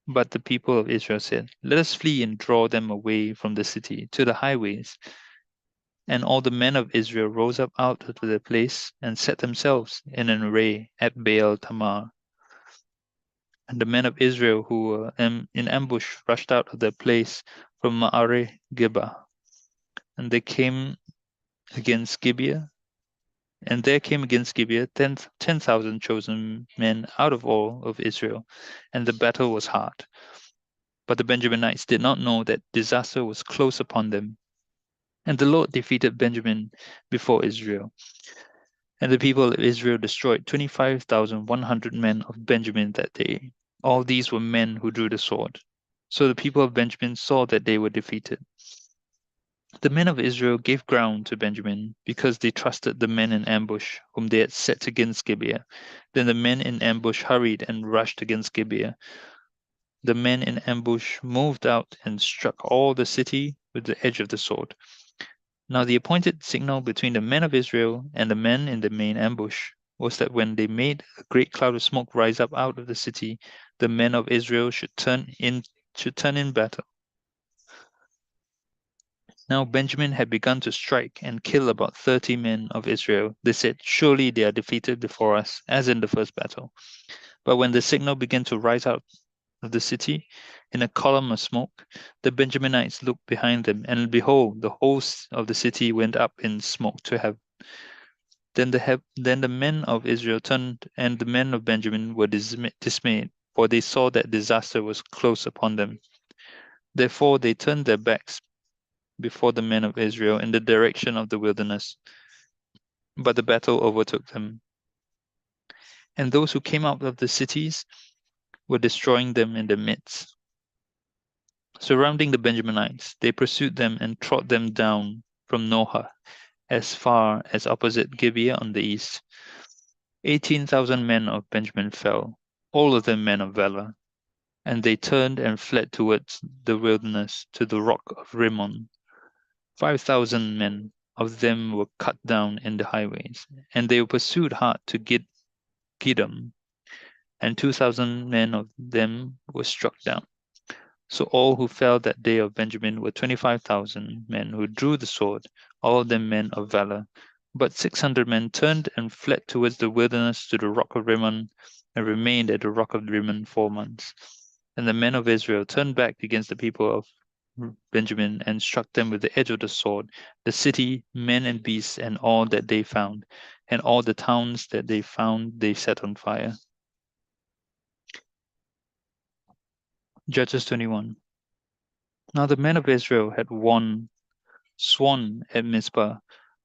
C: But the people of Israel said, "Let us flee and draw them away from the city to the highways." And all the men of Israel rose up out of their place and set themselves in an array at Baal Tamar. And the men of Israel who were in ambush rushed out of their place from Ma'are Gibeah. And they came against Gibeah. And there came against Gibeah 10,000 chosen men out of all of Israel. And the battle was hard. But the Benjaminites did not know that disaster was close upon them. And the Lord defeated Benjamin before Israel. And the people of Israel destroyed 25,100 men of Benjamin that day. All these were men who drew the sword. So the people of Benjamin saw that they were defeated. The men of Israel gave ground to Benjamin because they trusted the men in ambush whom they had set against Gibeah. Then the men in ambush hurried and rushed against Gibeah. The men in ambush moved out and struck all the city with the edge of the sword. Now the appointed signal between the men of Israel and the men in the main ambush was that when they made a great cloud of smoke rise up out of the city, the men of Israel should turn in battle. Now Benjamin had begun to strike and kill about 30 men of Israel. They said, "Surely they are defeated before us, as in the first battle." But when the signal began to rise out of the city in a column of smoke, the Benjaminites looked behind them, and behold, the host of the city went up in smoke to heaven. Then the men of Israel turned, and the men of Benjamin were dismayed, for they saw that disaster was close upon them. Therefore they turned their backs before the men of Israel in the direction of the wilderness. But the battle overtook them. And those who came out of the cities were destroying them in the midst. Surrounding the Benjaminites, they pursued them and trod them down from Nohah as far as opposite Gibeah on the east. 18,000 men of Benjamin fell, all of them men of valor. And they turned and fled towards the wilderness to the rock of Rimmon. 5,000 men of them were cut down in the highways, and they were pursued hard to Gidom, and 2,000 men of them were struck down. So all who fell that day of Benjamin were 25,000 men who drew the sword, all of them men of valor. But 600 men turned and fled towards the wilderness to the rock of Rimmon, and remained at the rock of Rimmon 4 months. And the men of Israel turned back against the people of Benjamin and struck them with the edge of the sword, the city, men and beasts, and all that they found, and all the towns that they found they set on fire. Judges 21. Now the men of Israel had sworn at Mizpah,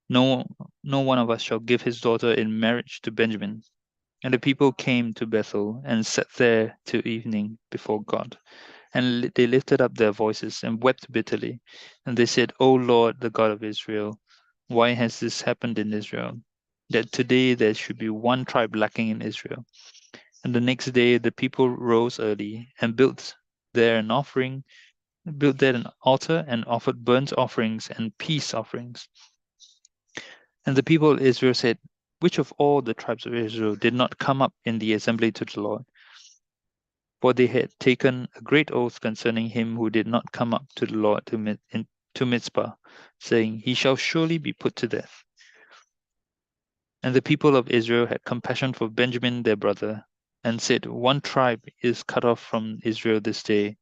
C: no one of us shall give his daughter in marriage to Benjamin. And the people came to Bethel and sat there till evening before God. And they lifted up their voices and wept bitterly. And they said, O Lord, the God of Israel, why has this happened in Israel? That today there should be one tribe lacking in Israel. And the next day the people rose early and built there an altar and offered burnt offerings and peace offerings. And the people of Israel said, which of all the tribes of Israel did not come up in the assembly to the Lord? For they had taken a great oath concerning him who did not come up to the Lord to Mizpah, saying, he shall surely be put to death. And the people of Israel had compassion for Benjamin their brother, and said, one tribe is cut off from Israel this day.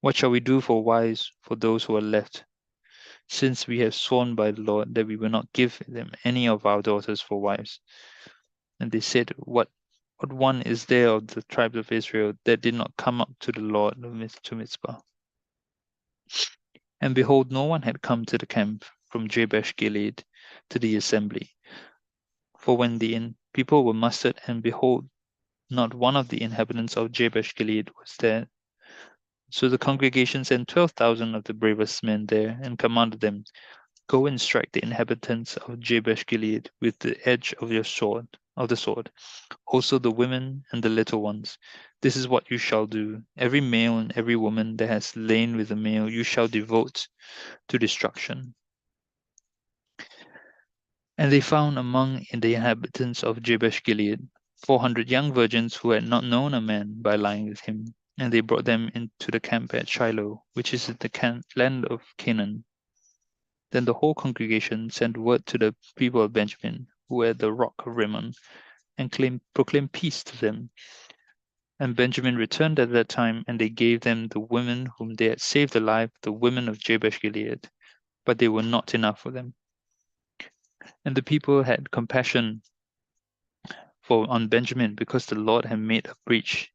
C: What shall we do for wives for those who are left? Since we have sworn by the Lord that we will not give them any of our daughters for wives. And they said, what one is there of the tribes of Israel that did not come up to the Lord to Mizpah? And behold, no one had come to the camp from Jabesh Gilead to the assembly. For when the people were mustered, and behold, Not one of the inhabitants of Jabesh Gilead was there. So the congregation sent 12,000 of the bravest men there and commanded them, "Go and strike the inhabitants of Jabesh Gilead with the edge of your sword, of the sword, also the women and the little ones. This is what you shall do. Every male and every woman that has lain with a male you shall devote to destruction." And they found among the inhabitants of Jabesh Gilead 400 young virgins who had not known a man by lying with him. And they brought them into the camp at Shiloh, which is in the land of Canaan. Then the whole congregation sent word to the people of Benjamin, who were at the rock of Rimmon, and proclaimed peace to them. And Benjamin returned at that time, and they gave them the women whom they had saved alive, the women of Jabesh Gilead. But they were not enough for them. And the people had compassion on Benjamin, because the Lord had made a breach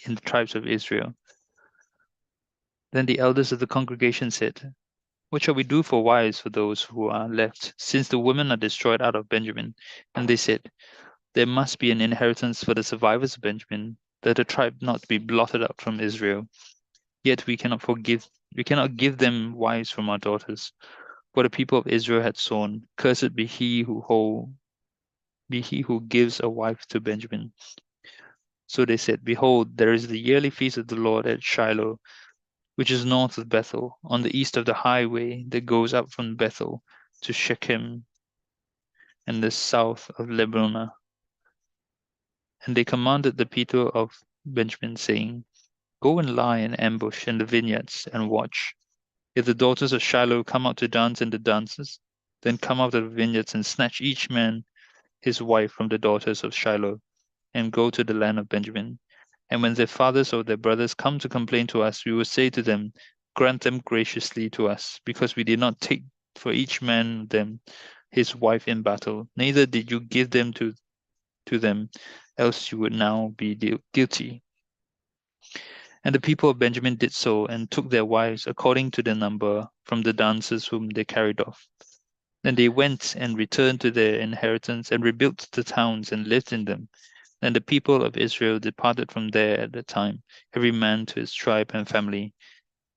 C: in the tribes of Israel. Then the elders of the congregation said, "What shall we do for wives for those who are left, since the women are destroyed out of Benjamin?" And they said, "There must be an inheritance for the survivors of Benjamin, that the tribe not be blotted out from Israel. Yet we cannot give them wives from our daughters. For the people of Israel had sworn, Cursed be he who gives a wife to Benjamin." So they said, "Behold, there is the yearly feast of the Lord at Shiloh, which is north of Bethel, on the east of the highway that goes up from Bethel to Shechem, and the south of Lebonah." And they commanded the people of Benjamin, saying, "Go and lie in ambush in the vineyards and watch. If the daughters of Shiloh come out to dance in the dances, then come out of the vineyards and snatch each man his wife from the daughters of Shiloh, and go to the land of Benjamin. And when their fathers or their brothers come to complain to us, we will say to them, Grant them graciously to us, because we did not take for each man them his wife in battle, neither did you give them to them, else you would now be guilty." And the people of Benjamin did so, and took their wives according to their number from the dancers whom they carried off. Then they went and returned to their inheritance, and rebuilt the towns and lived in them. And the people of Israel departed from there at the time, every man to his tribe and family.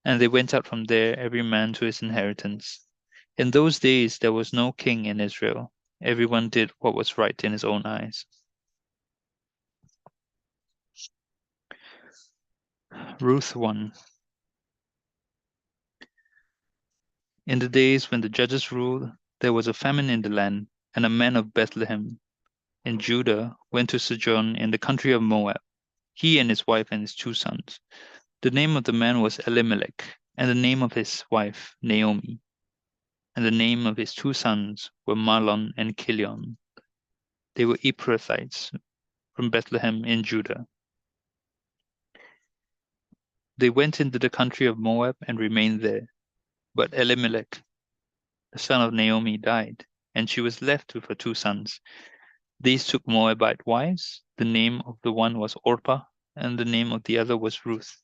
C: And they went out from there, every man to his inheritance. In those days there was no king in Israel. Everyone did what was right in his own eyes. Ruth 1. In the days when the judges ruled, there was a famine in the land, and a man of Bethlehem in Judah went to sojourn in the country of Moab, he and his wife and his 2 sons. The name of the man was Elimelech, and the name of his wife Naomi, and the name of his 2 sons were Mahlon and Chilion. They were Ephrathites from Bethlehem in Judah. They went into the country of Moab and remained there. But Elimelech, the son of Naomi, died, and she was left with her 2 sons. These took Moabite wives. The name of the one was Orpah, and the name of the other was Ruth.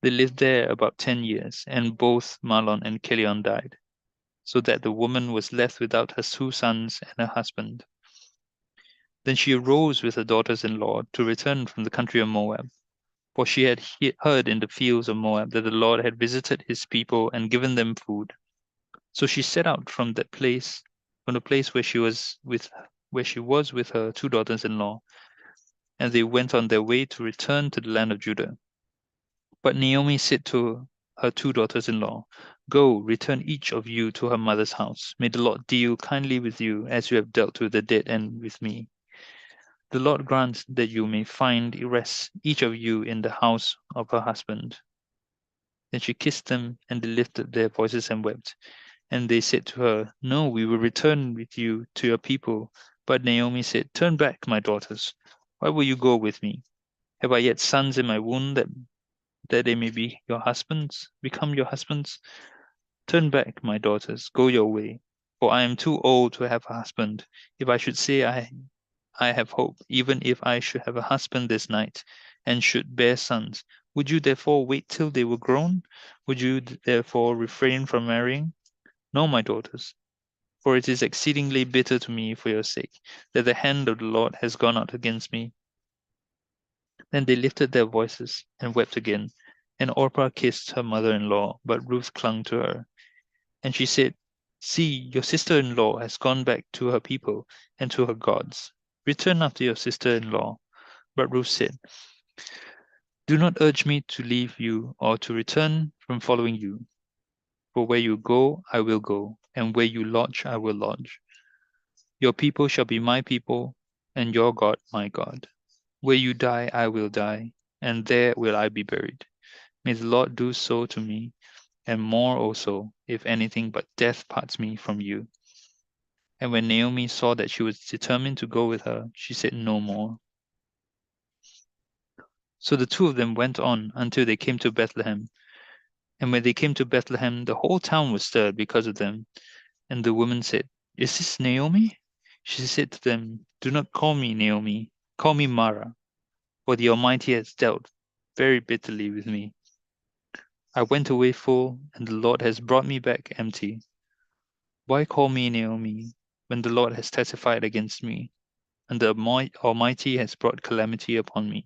C: They lived there about 10 years, and both Mahlon and Chilion died, so that the woman was left without her 2 sons and her husband. Then she arose with her daughters-in-law to return from the country of Moab, for she had heard in the fields of Moab that the Lord had visited his people and given them food. So she set out from the place where she was with her 2 daughters-in-law, and they went on their way to return to the land of Judah. But Naomi said to her 2 daughters-in-law, "Go, return each of you to her mother's house. May the Lord deal kindly with you as you have dealt with the dead and with me. The Lord grant that you may find rest, each of you, in the house of her husband." Then she kissed them, and they lifted their voices and wept. And they said to her, "No, we will return with you to your people." But Naomi said, "Turn back, my daughters. Why will you go with me? Have I yet sons in my womb that they may be your husbands, become your husbands? Turn back, my daughters, go your way. For I am too old to have a husband. If I should say I have hope, even if I should have a husband this night, and should bear sons, would you therefore wait till they were grown? Would you therefore refrain from marrying? No, my daughters, for it is exceedingly bitter to me for your sake, that the hand of the Lord has gone out against me. Then they lifted their voices and wept again. And Orpah kissed her mother-in-law, but Ruth clung to her. And she said, "See, your sister-in-law has gone back to her people and to her gods. Return after your sister-in-law." But Ruth said, "Do not urge me to leave you or to return from following you. For where you go, I will go, and where you lodge, I will lodge. Your people shall be my people, and your God my God. Where you die, I will die, and there will I be buried. May the Lord do so to me, and more also, if anything but death parts me from you." And when Naomi saw that she was determined to go with her, she said no more. So the two of them went on until they came to Bethlehem. And when they came to Bethlehem, the whole town was stirred because of them. And the woman said, "Is this Naomi?" She said to them, "Do not call me Naomi, call me Mara, for the Almighty has dealt very bitterly with me. I went away full, and the Lord has brought me back empty. Why call me Naomi, when the Lord has testified against me, and the Almighty has brought calamity upon me?"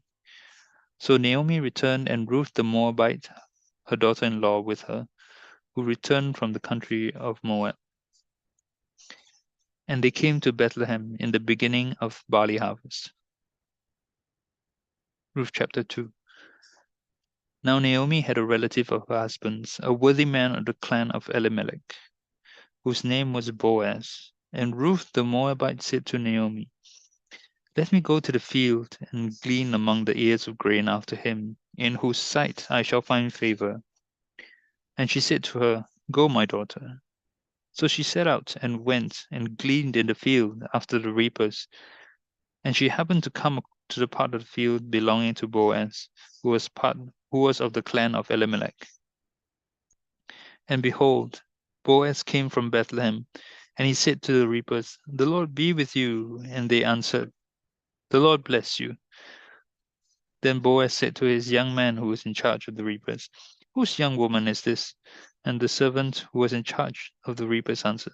C: So Naomi returned, and Ruth the Moabite, her daughter-in-law, with her, who returned from the country of Moab. And they came to Bethlehem in the beginning of barley harvest. Ruth chapter 2. Now Naomi had a relative of her husband's, a worthy man of the clan of Elimelech, whose name was Boaz. And Ruth the Moabite said to Naomi, "Let me go to the field and glean among the ears of grain after him, in whose sight I shall find favor." And she said to her, "Go, my daughter." So she set out and went and gleaned in the field after the reapers. And she happened to come to the part of the field belonging to Boaz, who was of the clan of Elimelech. And behold, Boaz came from Bethlehem, and he said to the reapers, "The Lord be with you." And they answered, "The Lord bless you." Then Boaz said to his young man who was in charge of the reapers, "Whose young woman is this?" And the servant who was in charge of the reapers answered,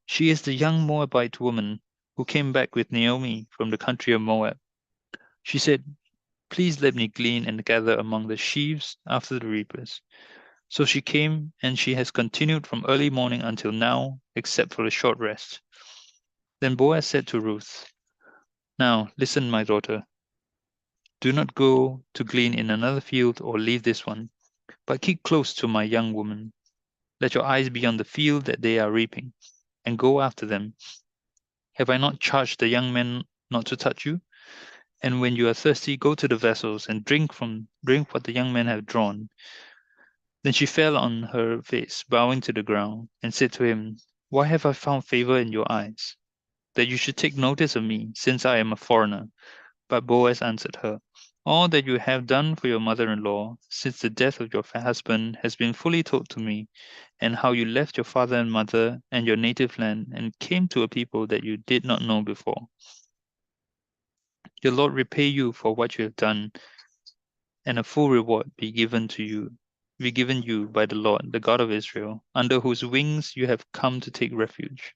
C: "She is the young Moabite woman who came back with Naomi from the country of Moab. She said, 'Please let me glean and gather among the sheaves after the reapers.' So she came, and she has continued from early morning until now, except for a short rest." Then Boaz said to Ruth, "Now listen, my daughter. Do not go to glean in another field or leave this one, but keep close to my young woman. Let your eyes be on the field that they are reaping, and go after them. Have I not charged the young men not to touch you? And when you are thirsty, go to the vessels and drink what the young men have drawn." Then she fell on her face, bowing to the ground, and said to him, "Why have I found favor in your eyes, that you should take notice of me, since I am a foreigner?" But Boaz answered her, "All that you have done for your mother-in-law since the death of your husband has been fully told to me, and how you left your father and mother and your native land and came to a people that you did not know before. The Lord repay you for what you have done, and a full reward be given you by the Lord, the God of Israel, under whose wings you have come to take refuge."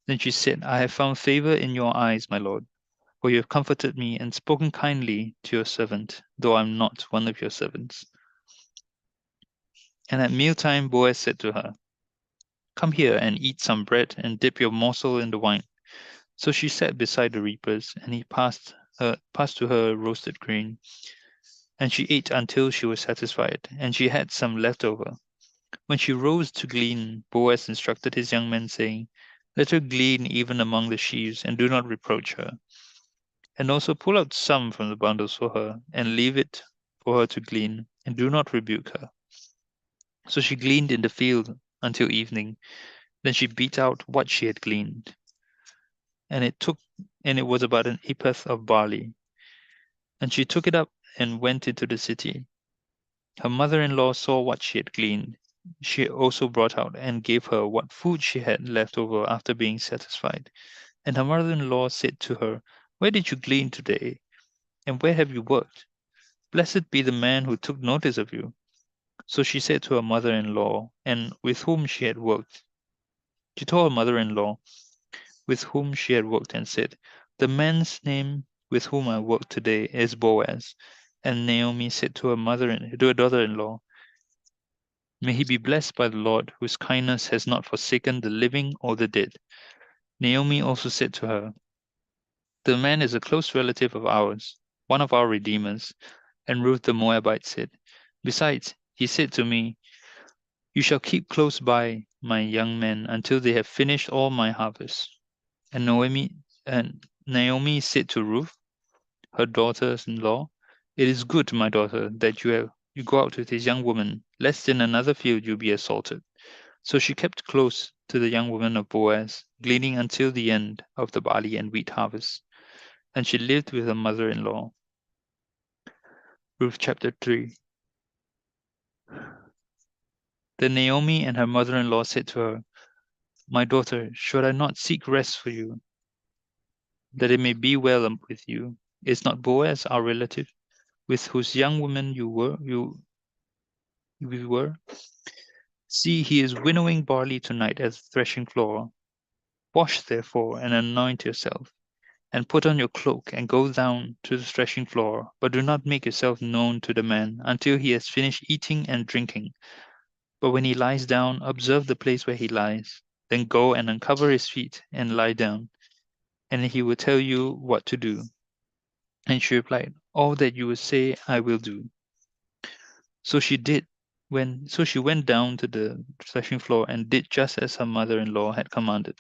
C: Then she said, "I have found favor in your eyes, my Lord, for you have comforted me and spoken kindly to your servant, though I am not one of your servants." And at mealtime Boaz said to her, "Come here and eat some bread and dip your morsel in the wine." So she sat beside the reapers, and he passed to her roasted grain. And she ate until she was satisfied, and she had some left over. When she rose to glean, Boaz instructed his young men, saying, "Let her glean even among the sheaves, and do not reproach her. And also pull out some from the bundles for her, and leave it for her to glean, and do not rebuke her." So she gleaned in the field until evening. Then she beat out what she had gleaned, and it was about an ephah of barley. And she took it up and went into the city. Her mother-in-law saw what she had gleaned. She also brought out and gave her what food she had left over after being satisfied. And her mother-in-law said to her, "Where did you glean today? And where have you worked? Blessed be the man who took notice of you." So she said to her mother-in-law, and with whom she had worked. She told her mother-in-law with whom she had worked, and said, "The man's name with whom I work today is Boaz. And Naomi said to her daughter-in-law, May he be blessed by the Lord, whose kindness has not forsaken the living or the dead. Naomi also said to her, The man is a close relative of ours, one of our redeemers. And Ruth the Moabite said, Besides, he said to me, You shall keep close by my young men until they have finished all my harvest. And Naomi said to Ruth, her daughters-in-law, It is good, my daughter, that you go out with this young woman, lest in another field you be assaulted. So she kept close to the young woman of Boaz, gleaning until the end of the barley and wheat harvest. And she lived with her mother-in-law. Ruth chapter 3. Then Naomi and her mother-in-law said to her, My daughter, should I not seek rest for you, that it may be well with you? Is not Boaz our relative, with whose young woman we were? See, he is winnowing barley tonight at the threshing floor. Wash therefore and anoint yourself, and put on your cloak and go down to the threshing floor, but do not make yourself known to the man until he has finished eating and drinking. But when he lies down, observe the place where he lies. Then go and uncover his feet and lie down, and he will tell you what to do. And she replied, All that you will say I will do. So she did. So she went down to the threshing floor and did just as her mother-in-law had commanded.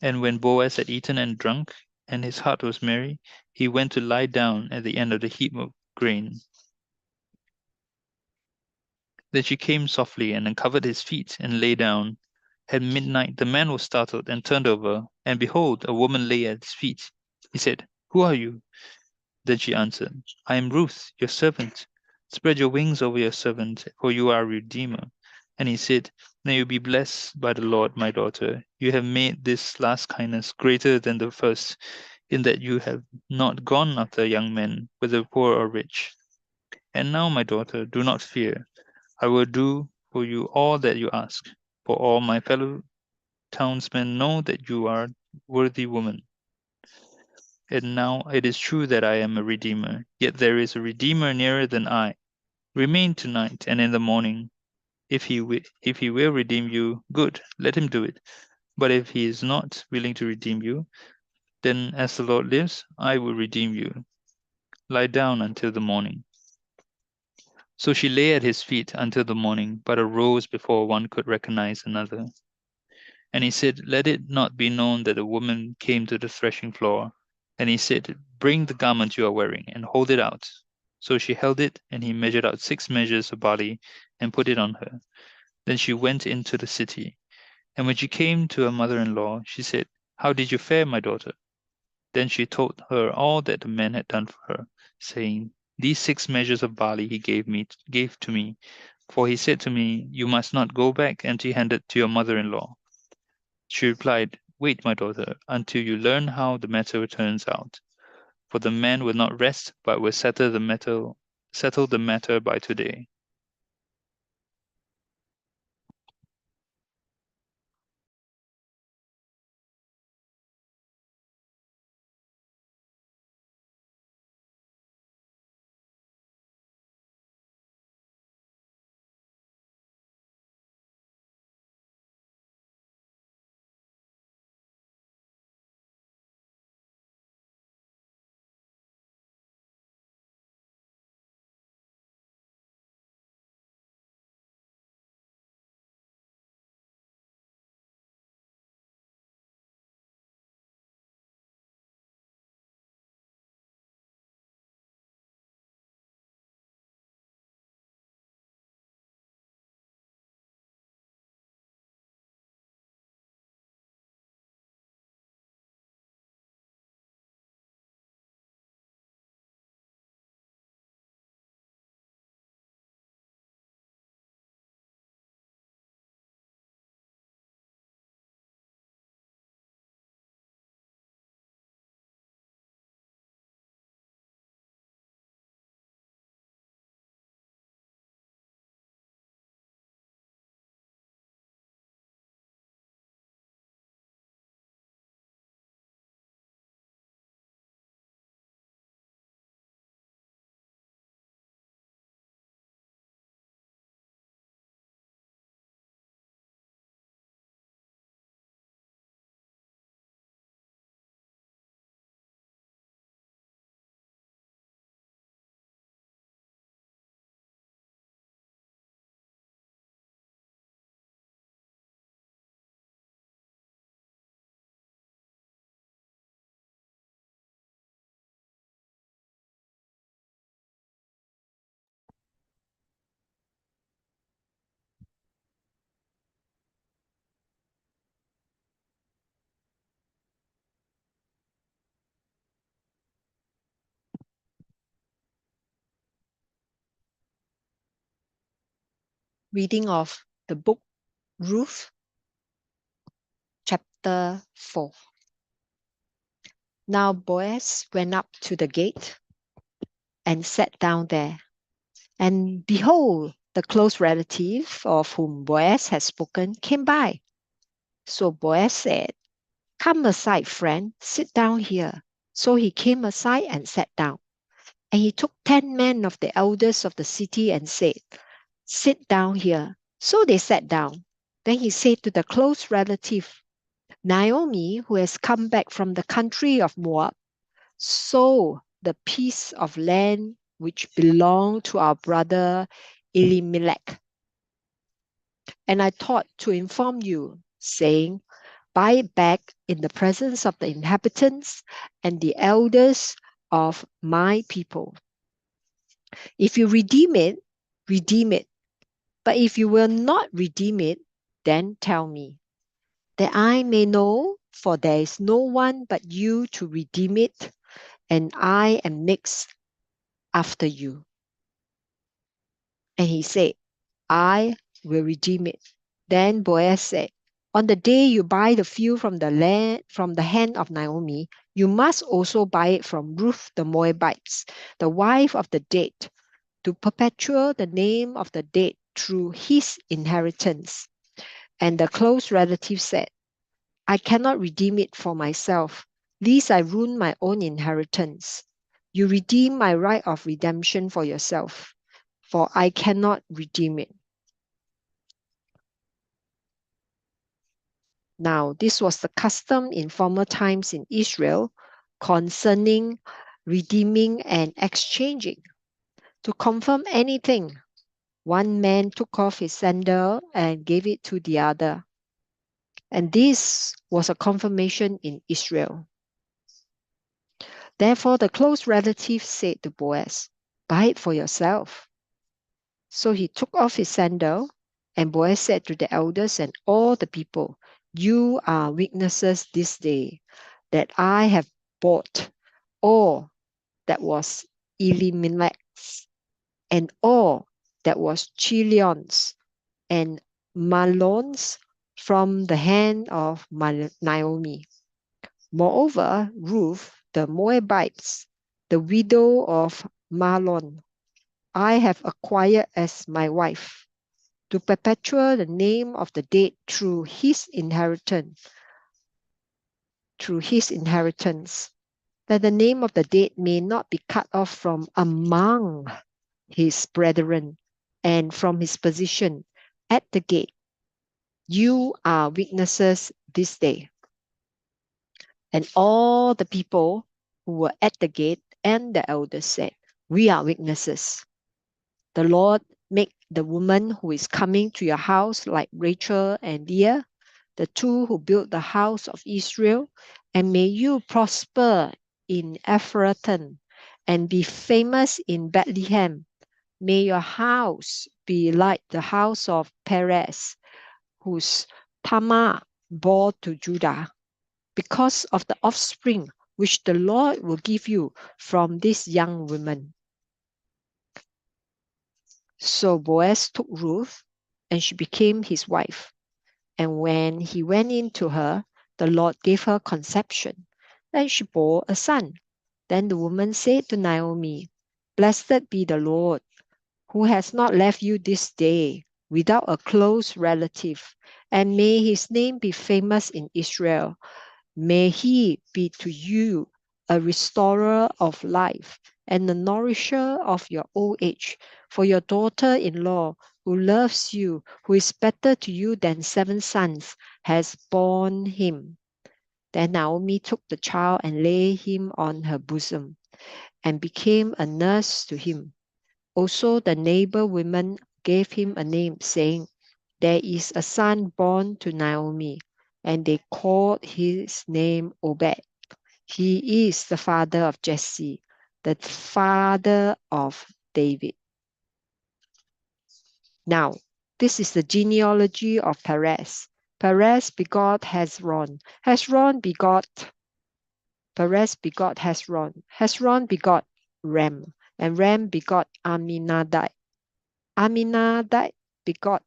C: And when Boaz had eaten and drunk, and his heart was merry, he went to lie down at the end of the heap of grain. Then she came softly and uncovered his feet and lay down. At midnight the man was startled and turned over, and behold, a woman lay at his feet. He said, Who are you? Then she answered, I am Ruth, your servant. Spread your wings over your servant, for you are a redeemer. And he said, May you be blessed by the Lord, my daughter. You have made this last kindness greater than the first, in that you have not gone after young men, whether poor or rich. And now, my daughter, do not fear. I will do for you all that you ask, for all my fellow townsmen know that you are a worthy woman. And now it is true that I am a redeemer, yet there is a redeemer nearer than I. Remain tonight, and in the morning, if he will redeem you, good, let him do it. But if he is not willing to redeem you, then as the Lord lives, I will redeem you. Lie down until the morning. So she lay at his feet until the morning, but arose before one could recognize another. And he said, Let it not be known that a woman came to the threshing floor. And he said, Bring the garment you are wearing, and hold it out. So she held it, and he measured out 6 measures of barley, and put it on her. Then she went into the city. And when she came to her mother-in-law, she said, How did you fare, my daughter? Then she told her all that the man had done for her, saying, These 6 measures of barley he gave to me. For he said to me, You must not go back empty-handed to your mother-in-law. She replied, Wait, my daughter, until you learn how the matter turns out. For the man will not rest, but will settle the matter by today.
D: Reading of the book Ruth, chapter 4. Now Boaz went up to the gate and sat down there. And behold, the close relative of whom Boaz had spoken came by. So Boaz said, "Come aside, friend, sit down here." So he came aside and sat down. And he took 10 men of the elders of the city and said, "Sit down here." So they sat down. Then he said to the close relative, "Naomi, who has come back from the country of Moab, sold the piece of land which belonged to our brother Elimelech. And I thought to inform you, saying, buy it back in the presence of the inhabitants and the elders of my people. If you redeem it, redeem it. But if you will not redeem it, then tell me, that I may know, for there is no one but you to redeem it, and I am next after you." And he said, "I will redeem it." Then Boaz said, "On the day you buy the field from the hand of Naomi, you must also buy it from Ruth the Moabite, the wife of the dead, to perpetuate the name of the dead through his inheritance." And the close relative said, "I cannot redeem it for myself, lest I ruin my own inheritance. You redeem my right of redemption for yourself, for I cannot redeem it." Now, this was the custom in former times in Israel concerning redeeming and exchanging. To confirm anything, one man took off his sandal and gave it to the other. And this was a confirmation in Israel. Therefore, the close relative said to Boaz, "Buy it for yourself." So he took off his sandal, and Boaz said to the elders and all the people, "You are witnesses this day that I have bought all that was Elimelech's, and all that was Chilion's and Mahlon's from the hand of Naomi. Moreover, Ruth the Moabites, the widow of Mahlon, I have acquired as my wife, to perpetuate the name of the dead through his inheritance, that the name of the dead may not be cut off from among his brethren and from his position at the gate. You are witnesses this day." And all the people who were at the gate and the elders said, "We are witnesses. The Lord make the woman who is coming to your house like Rachel and Leah, the two who built the house of Israel, and may you prosper in Ephraim and be famous in Bethlehem. May your house be like the house of Perez, whose Tamar bore to Judah, because of the offspring which the Lord will give you from this young woman." So Boaz took Ruth, and she became his wife. And when he went in to her, the Lord gave her conception, and she bore a son. Then the woman said to Naomi, "Blessed be the Lord, who has not left you this day without a close relative, and may his name be famous in Israel. May he be to you a restorer of life and the nourisher of your old age. For your daughter-in-law, who loves you, who is better to you than 7 sons, has borne him." Then Naomi took the child and laid him on her bosom and became a nurse to him. Also the neighbor women gave him a name, saying, "There is a son born to Naomi." And they called his name Obed. He is the father of Jesse, the father of David. Now, this is the genealogy of Perez. Perez begot Hezron. Perez begot Hezron. Hezron begot Ram. And Ram begot Aminadab. Aminadab begot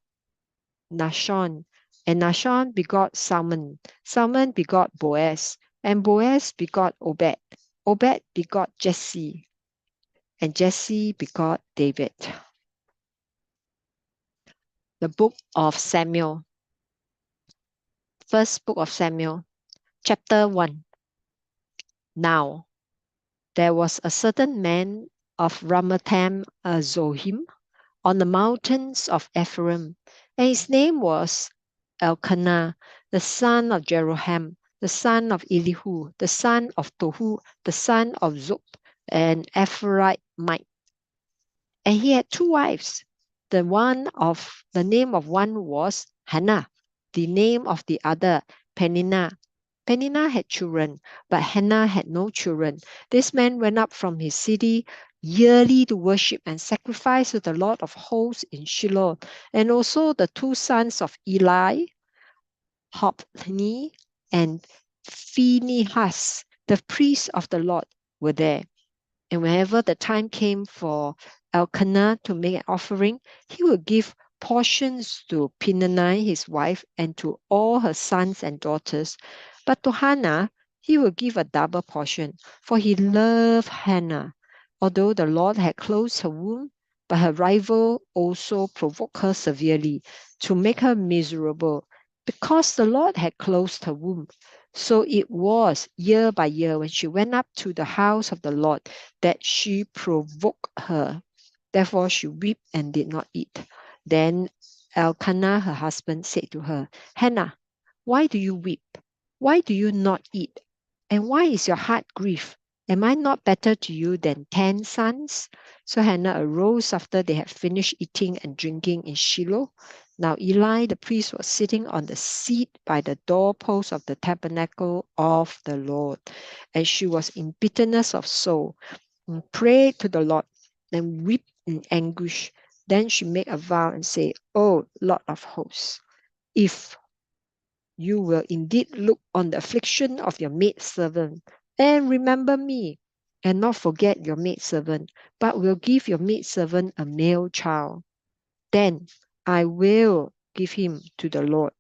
D: Nahshon, and Nahshon begot Salmon. Salmon begot Boaz, and Boaz begot Obed. Obed begot Jesse, and Jesse begot David. The book of Samuel. First book of Samuel, chapter 1. Now, there was a certain man of Ramathaim Zohim on the mountains of Ephraim, and his name was Elkanah, the son of Jeroham, the son of Elihu, the son of Tohu, the son of Zub, an Ephraimite. And he had two wives. The name of one was Hannah, the name of the other Peninnah. Peninnah had children, but Hannah had no children. This man went up from his city yearly to worship and sacrifice to the Lord of hosts in Shiloh. And also the two sons of Eli, Hophni and Phinehas, the priests of the Lord, were there. And whenever the time came for Elkanah to make an offering, he would give portions to Peninnah, his wife, and to all her sons and daughters. But to Hannah, he would give a double portion, for he loved Hannah. Although the Lord had closed her womb, but her rival also provoked her severely to make her miserable, because the Lord had closed her womb. So it was year by year when she went up to the house of the Lord that she provoked her. Therefore she wept and did not eat. Then Elkanah, her husband, said to her, Hannah, why do you weep? Why do you not eat? And why is your heart grieved? Am I not better to you than 10 sons? So Hannah arose after they had finished eating and drinking in Shiloh. Now Eli the priest was sitting on the seat by the doorpost of the tabernacle of the Lord. And she was in bitterness of soul and prayed to the Lord and wept in anguish. Then she made a vow and said, O Lord of hosts, if you will indeed look on the affliction of your maidservant and remember me, and not forget your maidservant, but will give your maidservant a male child, then I will give him to the Lord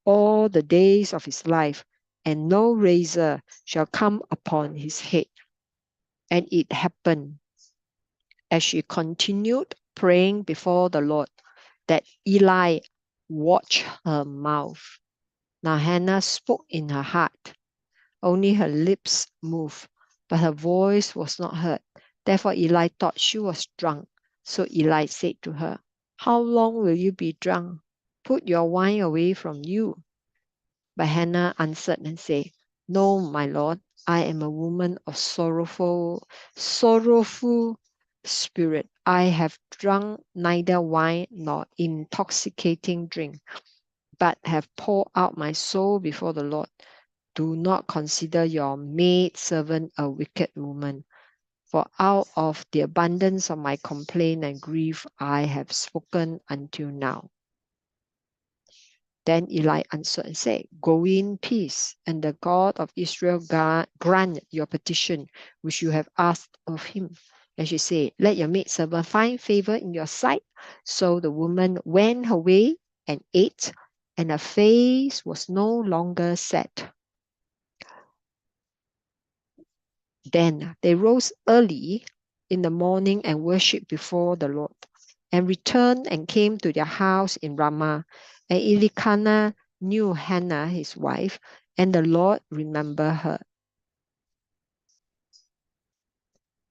D: all the days of his life, and no razor shall come upon his head. And it happened, as she continued praying before the Lord, that Eli watched her mouth. Now Hannah spoke in her heart. Only her lips moved, but her voice was not heard. Therefore Eli thought she was drunk. So Eli said to her, How long will you be drunk? Put your wine away from you. But Hannah answered and said, No, my Lord, I am a woman of sorrowful spirit. I have drunk neither wine nor intoxicating drink, but have poured out my soul before the Lord. Do not consider your maidservant a wicked woman, for out of the abundance of my complaint and grief I have spoken until now. Then Eli answered and said, Go in peace, and the God of Israel grant your petition, which you have asked of him. And she said, Let your maidservant find favor in your sight. So the woman went her way and ate, and her face was no longer set. Then they rose early in the morning and worshipped before the Lord, and returned and came to their house in Ramah. And Elkanah knew Hannah, his wife, and the Lord remembered her.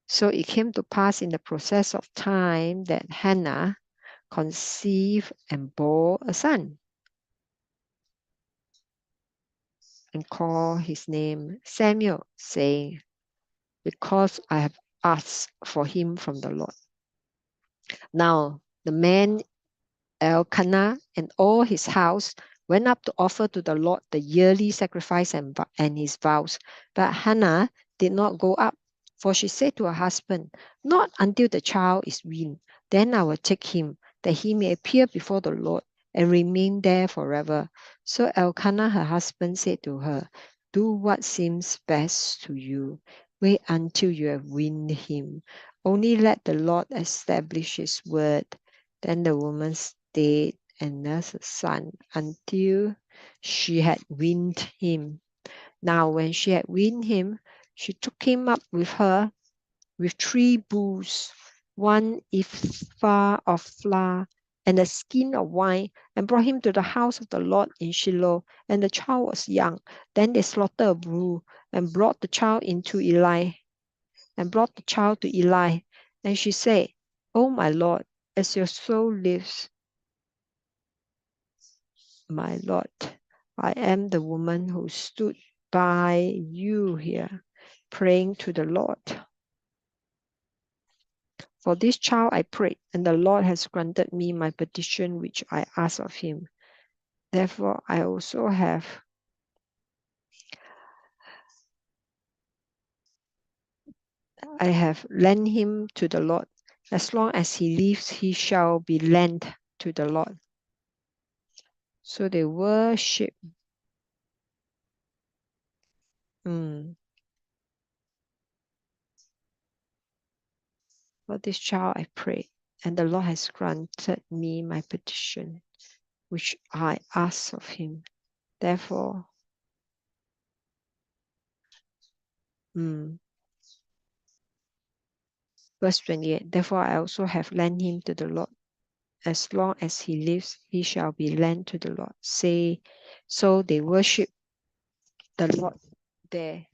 D: So it came to pass in the process of time that Hannah conceived and bore a son, and called his name Samuel, saying, Because I have asked for him from the Lord. Now the man Elkanah and all his house went up to offer to the Lord the yearly sacrifice and his vows. But Hannah did not go up, for she said to her husband, Not until the child is weaned, then I will take him, that he may appear before the Lord and remain there forever. So Elkanah, her husband, said to her, Do what seems best to you. Wait until you have weaned him. Only let the Lord establish his word. Then the woman stayed dead and nursed a son until she had weaned him. Now, when she had weaned him, she took him up with her with 3 bulls, 1 ephah of flour, and a skin of wine, and brought him to the house of the Lord in Shiloh. And the child was young. Then they slaughtered a bull and brought the child into Eli, and brought the child to Eli. And she said, "Oh, my Lord, as your soul lives, my Lord, I am the woman who stood by you here, praying to the Lord. For this child I prayed, and the Lord has granted me my petition which I asked of him. Therefore I also have lent him to the Lord. As long as he lives, he shall be lent to the Lord." So they worship. For this child I prayed, and the Lord has granted me my petition, which I asked of him. Therefore, verse 28, therefore I also have lent him to the Lord. As long as he lives, he shall be lent to the Lord. Say, so they worship the Lord there.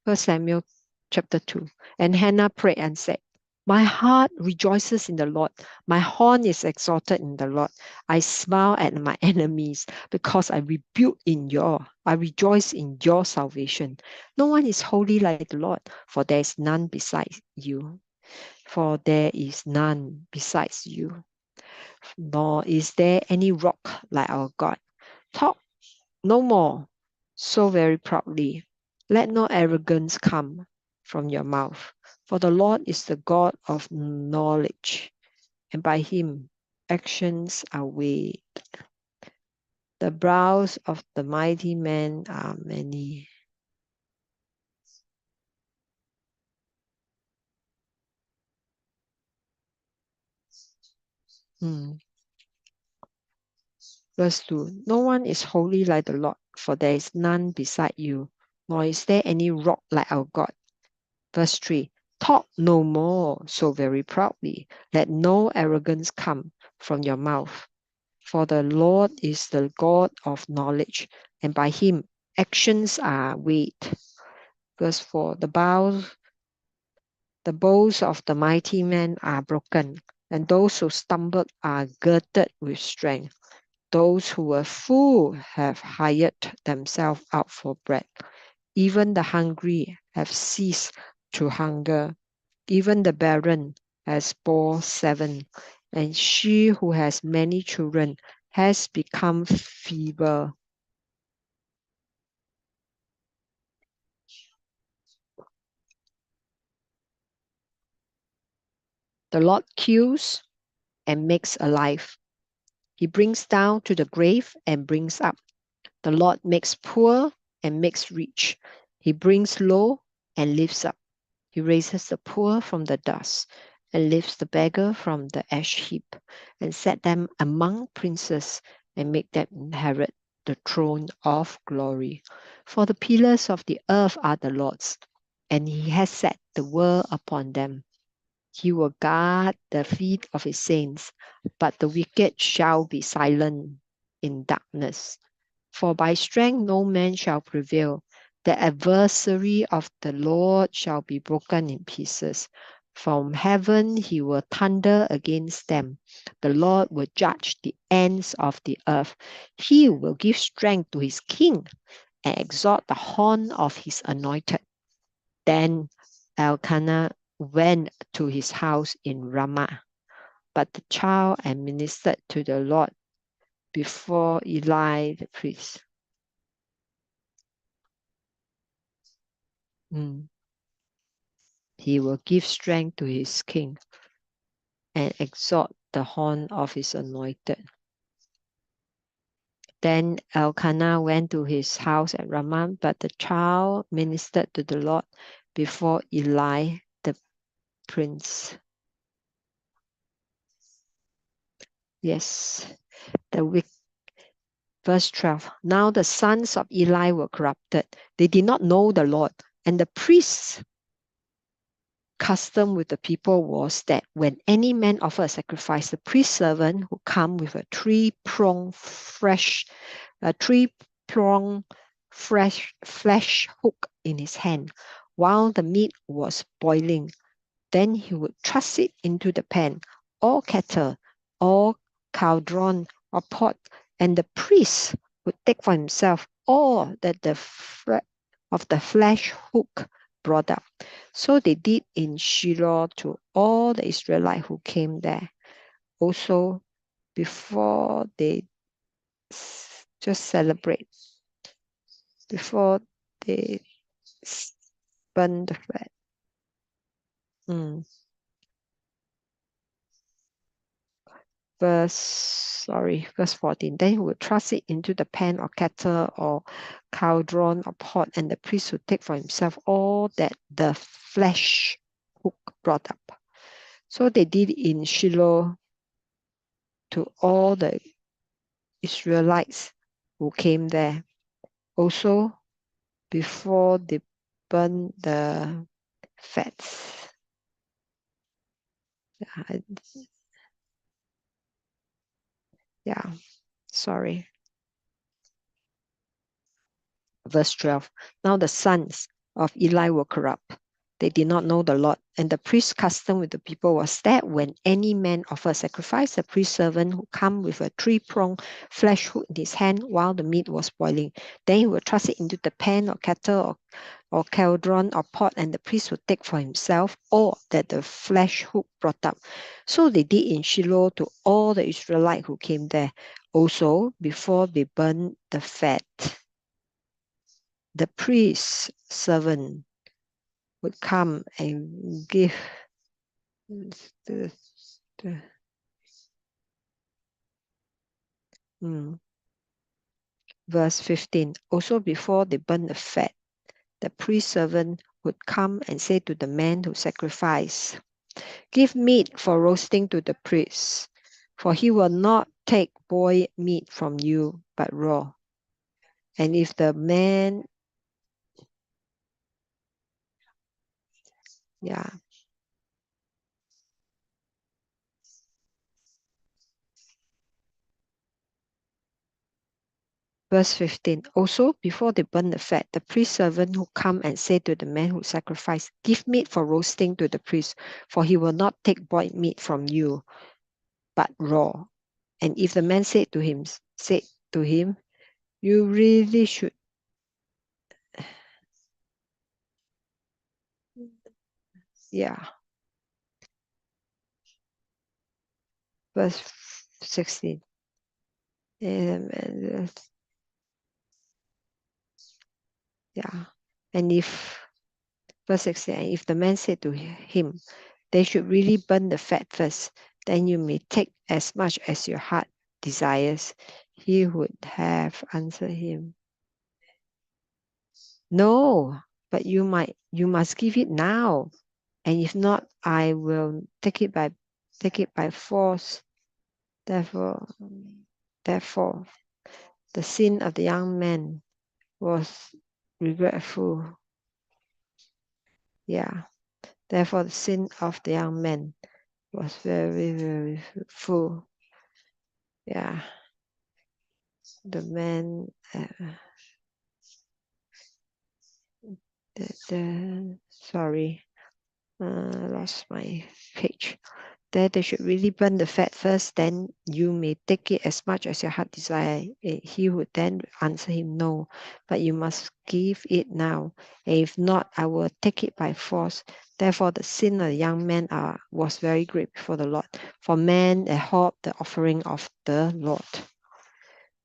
D: 1 Samuel chapter 2. And Hannah prayed and said, "My heart rejoices in the Lord. My horn is exalted in the Lord. I smile at my enemies because I rejoice in your salvation. No one is holy like the Lord, for there is none besides you. For there is none besides you. Nor is there any rock like our God. Talk no more so very proudly. Let no arrogance come from your mouth. For the Lord is the God of knowledge, and by him actions are weighed. The brows of the mighty man are many." Verse 2, no one is holy like the Lord, for there is none beside you, nor is there any rock like our God. Verse 3, talk no more so very proudly. Let no arrogance come from your mouth. For the Lord is the God of knowledge, and by him actions are weighed. Verse 4, the bows of the mighty man are broken, and those who stumbled are girded with strength. Those who were full have hired themselves out for bread. Even the hungry have ceased to hunger. Even the barren has borne 7, and she who has many children has become feeble. The Lord kills and makes alive. He brings down to the grave and brings up. The Lord makes poor and makes rich. He brings low and lifts up. He raises the poor from the dust and lifts the beggar from the ash heap, and set them among princes and make them inherit the throne of glory. For the pillars of the earth are the Lord's, and he has set the world upon them. He will guard the feet of his saints, but the wicked shall be silent in darkness. For by strength no man shall prevail. The adversary of the Lord shall be broken in pieces. From heaven he will thunder against them. The Lord will judge the ends of the earth. He will give strength to his king and exalt the horn of his anointed. Then Elkanah went to his house in Ramah, but the child administered to the Lord before Eli the priest. He will give strength to his king and exalt the horn of his anointed. Then Elkanah went to his house at Ramah, but the child ministered to the Lord before Eli the prince. Yes. Verse 12. Now the sons of Eli were corrupted. They did not know the Lord. And the priests' custom with the people was that when any man offered a sacrifice, the priest servant would come with a three-pronged flesh hook in his hand while the meat was boiling. Then he would thrust it into the pan, or kettle, or cauldron, or pot, and the priest would take for himself all that of the flesh hook brought up. So they did in Shiloh to all the Israelites who came there. Also, before they just celebrate, before they burn the fat. Verse 14. Then he would thrust it into the pan or kettle or cauldron or pot, and the priest would take for himself all that the flesh hook brought up. So they did in Shiloh to all the Israelites who came there. Also, before they burn the fats. Yeah, sorry. Verse 12. Now the sons of Eli were corrupt. They did not know the Lord. And the priest's custom with the people was that when any man offered sacrifice, the priest servant would come with a three-pronged flesh hook in his hand while the meat was boiling. Then he would thrust it into the pan or kettle or cauldron or pot, and the priest would take for himself all that the flesh hook brought up. So they did in Shiloh to all the Israelites who came there. Also, before they burned the fat, the priest's servant would come and give verse 15. Also before they burn the fat, the priest servant would come and say to the man who sacrificed, give meat for roasting to the priest, for he will not take boiled meat from you, but raw. And if the man, Verse 15. Also, before they burn the fat, the priest servant who come and say to the man who sacrificed, give meat for roasting to the priest, for he will not take boiled meat from you, but raw. And if the man said to him, you really should. Yeah. Verse 16. Yeah. And verse 16, if the man said to him, they should really burn the fat first, then you may take as much as your heart desires. He would have answered him, no, but you must give it now, and if not, I will take it by force. Therefore, the sin of the young man was regretful. Yeah. Therefore, the sin of the young man was very, very full. Yeah. The man, sorry, I lost my page. That they should really burn the fat first, then you may take it as much as your heart desire. He would then answer him, no, but you must give it now. And if not, I will take it by force. Therefore, the sin of the young man was very great before the Lord. For man abhorred the offering of the Lord.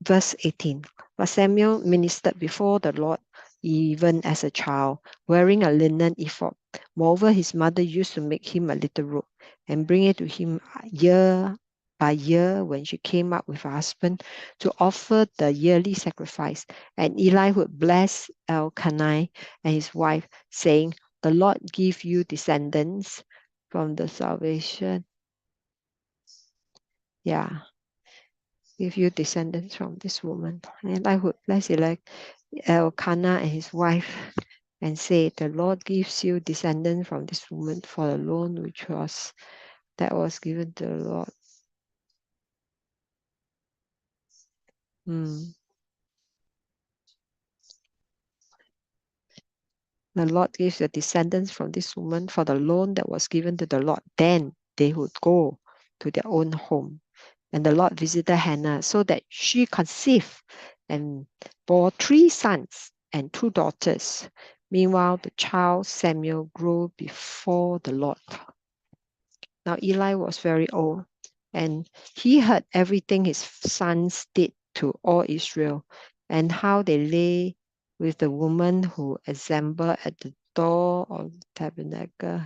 D: Verse 18. But Samuel ministered before the Lord even as a child, wearing a linen ephod. Moreover, his mother used to make him a little robe and bring it to him year by year when she came up with her husband to offer the yearly sacrifice. And Eli would bless Elkanah and his wife, saying, the Lord give you descendants from the salvation. Yeah. give you descendants from this woman. And I would let's elect Elkanah and his wife and say, the Lord gives you descendants from this woman for the loan that was given to the Lord. The Lord gives the descendants from this woman for the loan that was given to the Lord. Then they would go to their own home. And the Lord visited Hannah so that she conceived and bore 3 sons and 2 daughters. Meanwhile, the child Samuel grew before the Lord. Now Eli was very old, and he heard everything his sons did to all Israel, and how they lay with the woman who assembled at the door of the tabernacle.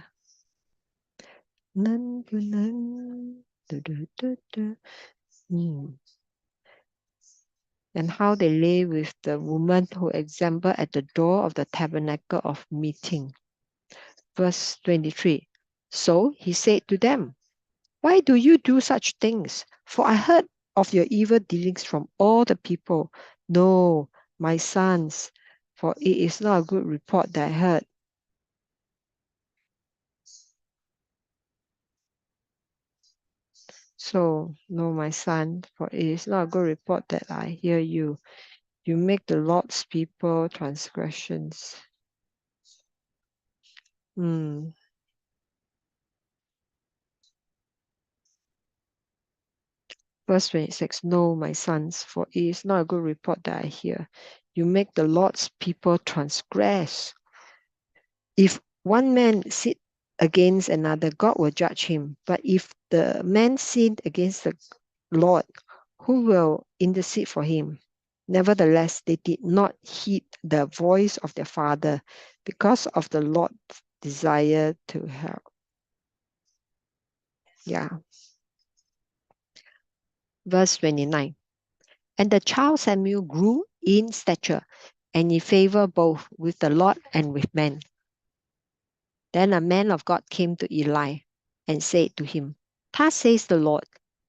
D: And how they lay with the woman who assembled at the door of the tabernacle of meeting. Verse 23. So he said to them, why do you do such things? For I heard of your evil dealings from all the people. No, my sons, for it is not a good report that I heard. So, no, my son, for it is not a good report that I hear you. You make the Lord's people transgressions. Verse 26, no, my sons, for it is not a good report that I hear. You make the Lord's people transgress. If one man sin against another, God will judge him. But if the man sinned against the Lord, who will intercede for him? Nevertheless, they did not heed the voice of their father because of the Lord's desire to help. Yeah. Verse 29. And the child Samuel grew in stature and in favor both with the Lord and with men. Then a man of God came to Eli and said to him, thus says the Lord,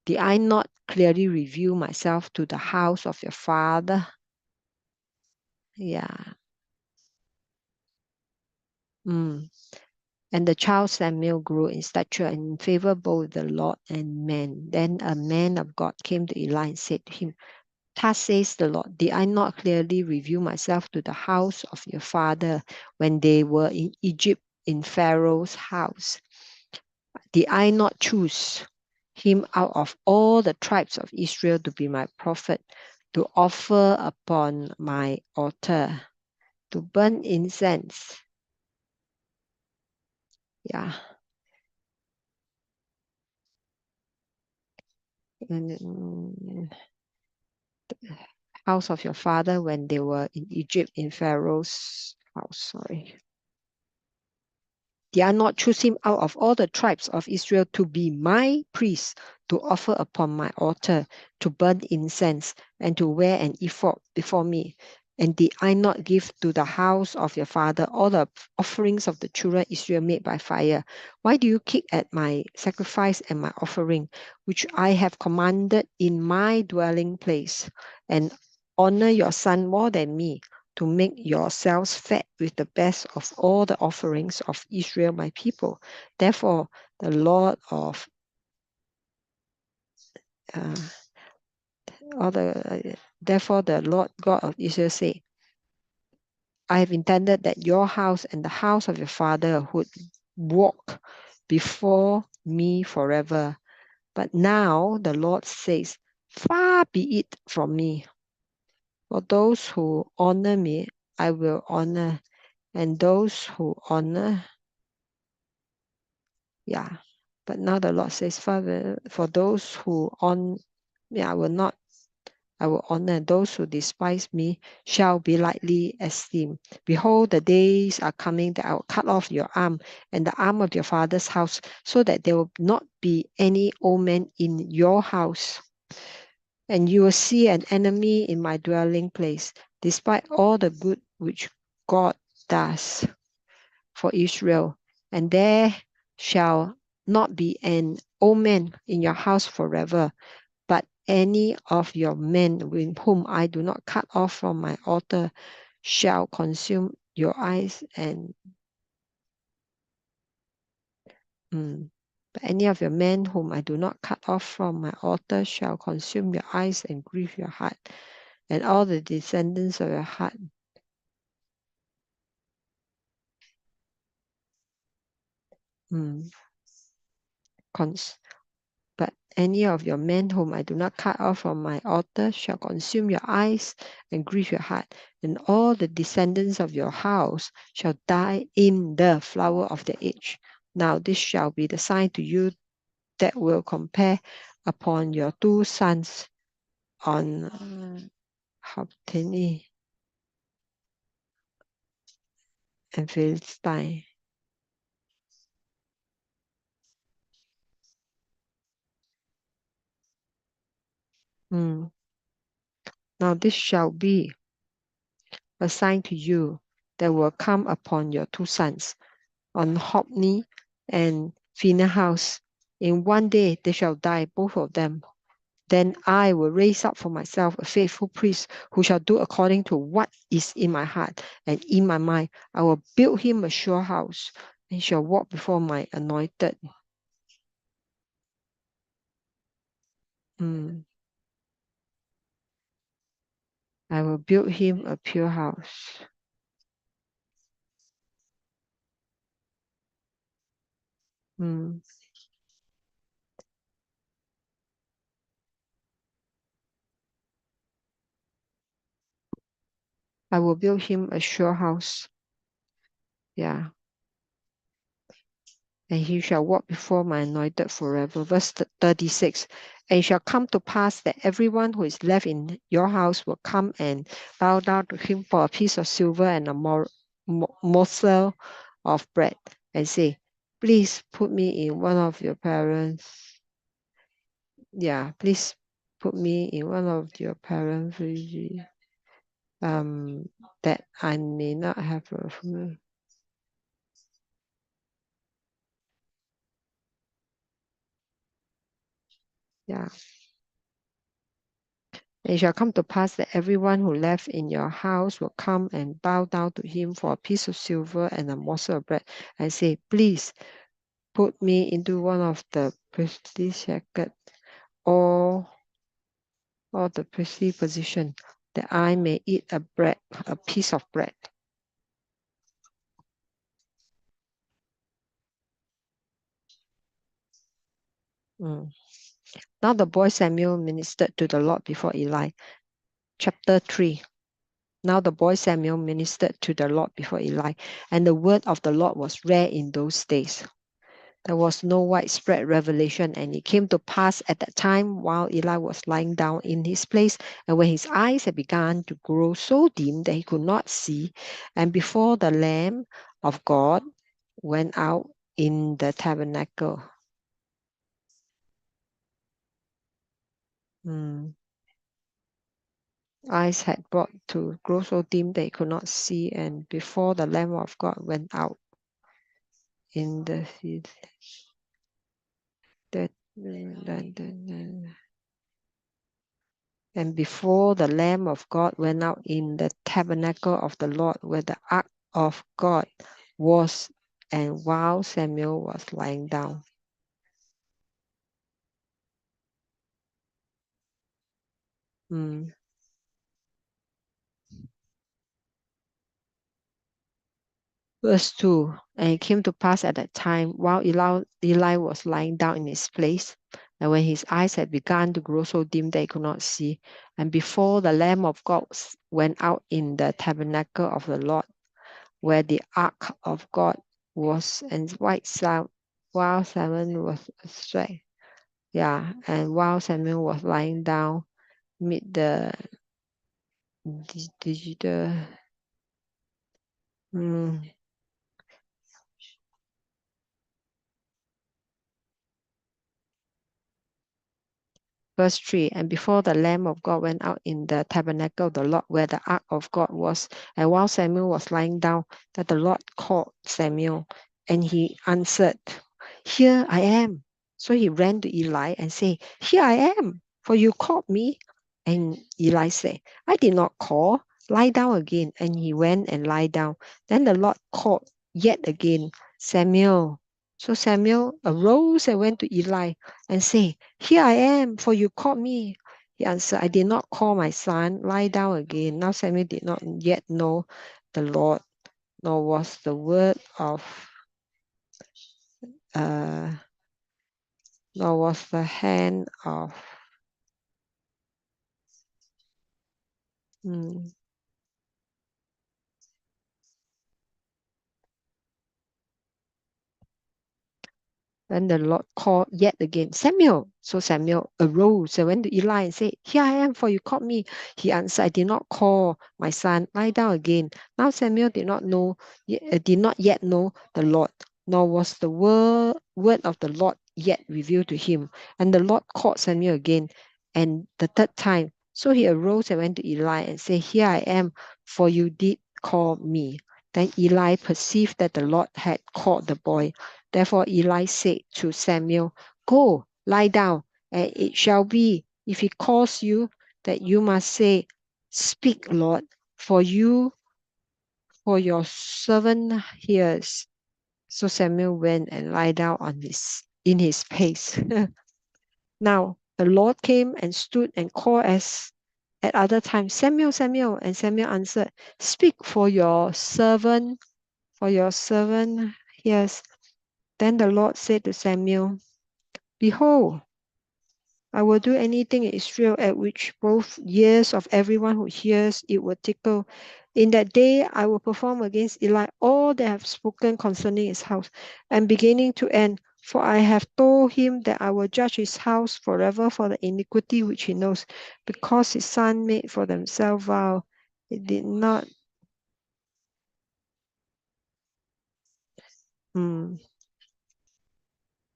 D: did I not clearly reveal myself to the house of your father? Yeah. And the child Samuel grew in stature and in favor both with the Lord and men. Then a man of God came to Eli and said to him, thus says the Lord, did I not clearly reveal myself to the house of your father when they were in Egypt in Pharaoh's house? Did I not choose him out of all the tribes of Israel to be my prophet, to offer upon my altar, to burn incense? Yeah. And house of your father when they were in Egypt in Pharaoh's house. Sorry. Did I not choose him out of all the tribes of Israel to be my priest, to offer upon my altar, to burn incense, and to wear an ephod before me? And did I not give to the house of your father all the offerings of the children of Israel made by fire? Why do you kick at my sacrifice and my offering, which I have commanded in my dwelling place, and honor your son more than me, to make yourselves fat with the best of all the offerings of Israel, my people? Therefore, the Lord of therefore the Lord God of Israel said, I have intended that your house and the house of your father would walk before me forever. But now the Lord says, far be it from me. For those who honor me, I will honor, and those who honor, yeah. But now the Lord says, Father, for those who honor me, I will honor. Those who despise me shall be lightly esteemed. Behold, the days are coming that I will cut off your arm and the arm of your father's house, so that there will not be any old man in your house. And you will see an enemy in my dwelling place, despite all the good which God does for Israel. And there shall not be an old man in your house forever, but any of your men with whom I do not cut off from my altar shall consume your eyes and but any of your men whom I do not cut off from my altar shall consume your eyes and grieve your heart, and all the descendants of your heart. But any of your men whom I do not cut off from my altar shall consume your eyes and grieve your heart, and all the descendants of your house shall die in the flower of their age. Now this shall be the sign to you that will compare upon your two sons on Hophni and Philistine. Now this shall be a sign to you that will come upon your two sons on Hophni and Phinehas. In one day they shall die, both of them. Then I will raise up for myself a faithful priest who shall do according to what is in my heart and in my mind. I will build him a sure house and shall walk before my anointed. I will build him a pure house. I will build him a sure house. Yeah. And he shall walk before my anointed forever. Verse 36. And it shall come to pass that everyone who is left in your house will come and bow down to him for a piece of silver and a morsel of bread, and say, please put me in one of your parents. Yeah, please put me in one of your parents' that I may not have a food. Yeah. And it shall come to pass that everyone who left in your house will come and bow down to him for a piece of silver and a morsel of bread, and say, please put me into one of the priestly shacket or the priestly position, that I may eat a piece of bread. Now the boy Samuel ministered to the Lord before Eli. Chapter 3. Now the boy Samuel ministered to the Lord before Eli, and the word of the Lord was rare in those days. There was no widespread revelation, and it came to pass at that time while Eli was lying down in his place, and when his eyes had begun to grow so dim that he could not see, and before the Lamb of God went out in the tabernacle. Eyes had brought to grow so dim that he could not see, and before the Lamb of God went out in the and before the Lamb of God went out in the tabernacle of the Lord where the ark of God was, and while Samuel was lying down. Verse 2. And it came to pass at that time, while Eli was lying down in his place, and when his eyes had begun to grow so dim that he could not see, and before the Lamb of God went out in the tabernacle of the Lord, where the ark of God was, and while Samuel was astray. Yeah, and while Samuel was lying down mid the digital. Verse 3, and before the Lamb of God went out in the tabernacle of the Lord where the ark of God was, and while Samuel was lying down, that the Lord called Samuel, and he answered, here I am. So he ran to Eli and said, here I am. for you called me. And Eli said, I did not call. Lie down again. And he went and lie down. Then the Lord called yet again, Samuel. So Samuel arose and went to Eli and said, Here I am, for you called me. He answered, I did not call my son. Lie down again. Now Samuel did not yet know the Lord, nor was the word of nor was the hand of Then the Lord called yet again, Samuel. So Samuel arose and went to Eli and said, Here I am, for you called me. He answered, I did not call my son. Lie down again. Now Samuel did not yet know the Lord, nor was the word of the Lord yet revealed to him. And the Lord called Samuel again, and the third time. So he arose and went to Eli and said, Here I am, for you did call me. Then Eli perceived that the Lord had called the boy. Therefore Eli said to Samuel, Go, lie down, and it shall be, if he calls you, that you must say, Speak, Lord, for your servant hears. So Samuel went and lie down in his place. Now the Lord came and stood and called as at other times, Samuel, Samuel, and Samuel answered, Speak, for your servant hears. Then the Lord said to Samuel, Behold, I will do anything in Israel at which both ears of everyone who hears it will tickle. In that day I will perform against Eli all that I have spoken concerning his house, and beginning to end. For I have told him that I will judge his house forever for the iniquity which he knows, because his son made for themselves vow. It did not.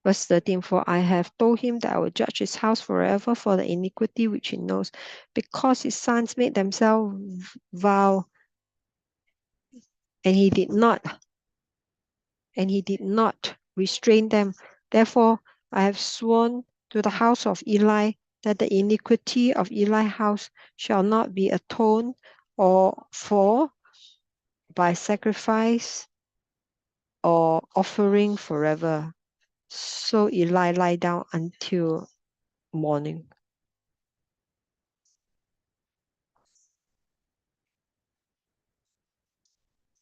D: Verse 13, for I have told him that I will judge his house forever for the iniquity which he knows, because his sons made themselves vow, and he did not restrain them. Therefore, I have sworn to the house of Eli that the iniquity of Eli's house shall not be atoned or for by sacrifice or offering forever. So Eli lay down until morning.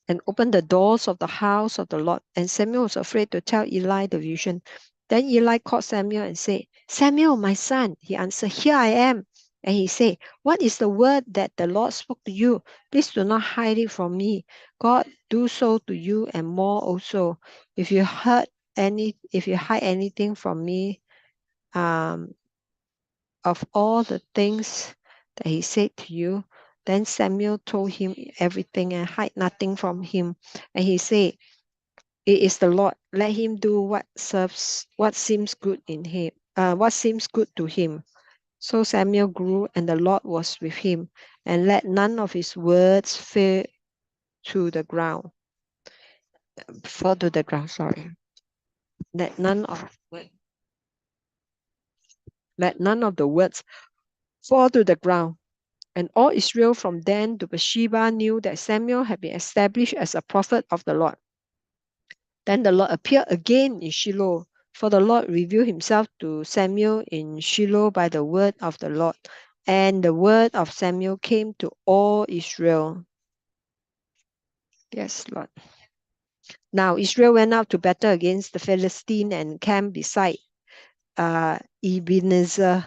D: And opened the doors of the house of the Lord. And Samuel was afraid to tell Eli the vision. Then Eli called Samuel and said, Samuel, my son. He answered, Here I am. And he said, What is the word that the Lord spoke to you? Please do not hide it from me. God do so to you and more also. If you hide anything from me, of all the things that he said to you, then Samuel told him everything and hide nothing from him. And he said, It is the Lord. Let him do what seems good to him. So Samuel grew, and the Lord was with him, and let none of his words fall to the ground. Sorry. Let none of the words fall to the ground. And all Israel from Dan to Beersheba knew that Samuel had been established as a prophet of the Lord. Then the Lord appeared again in Shiloh, for the Lord revealed himself to Samuel in Shiloh by the word of the Lord. And the word of Samuel came to all Israel. Yes, Lord. Now Israel went out to battle against the Philistine and camped beside Ebenezer.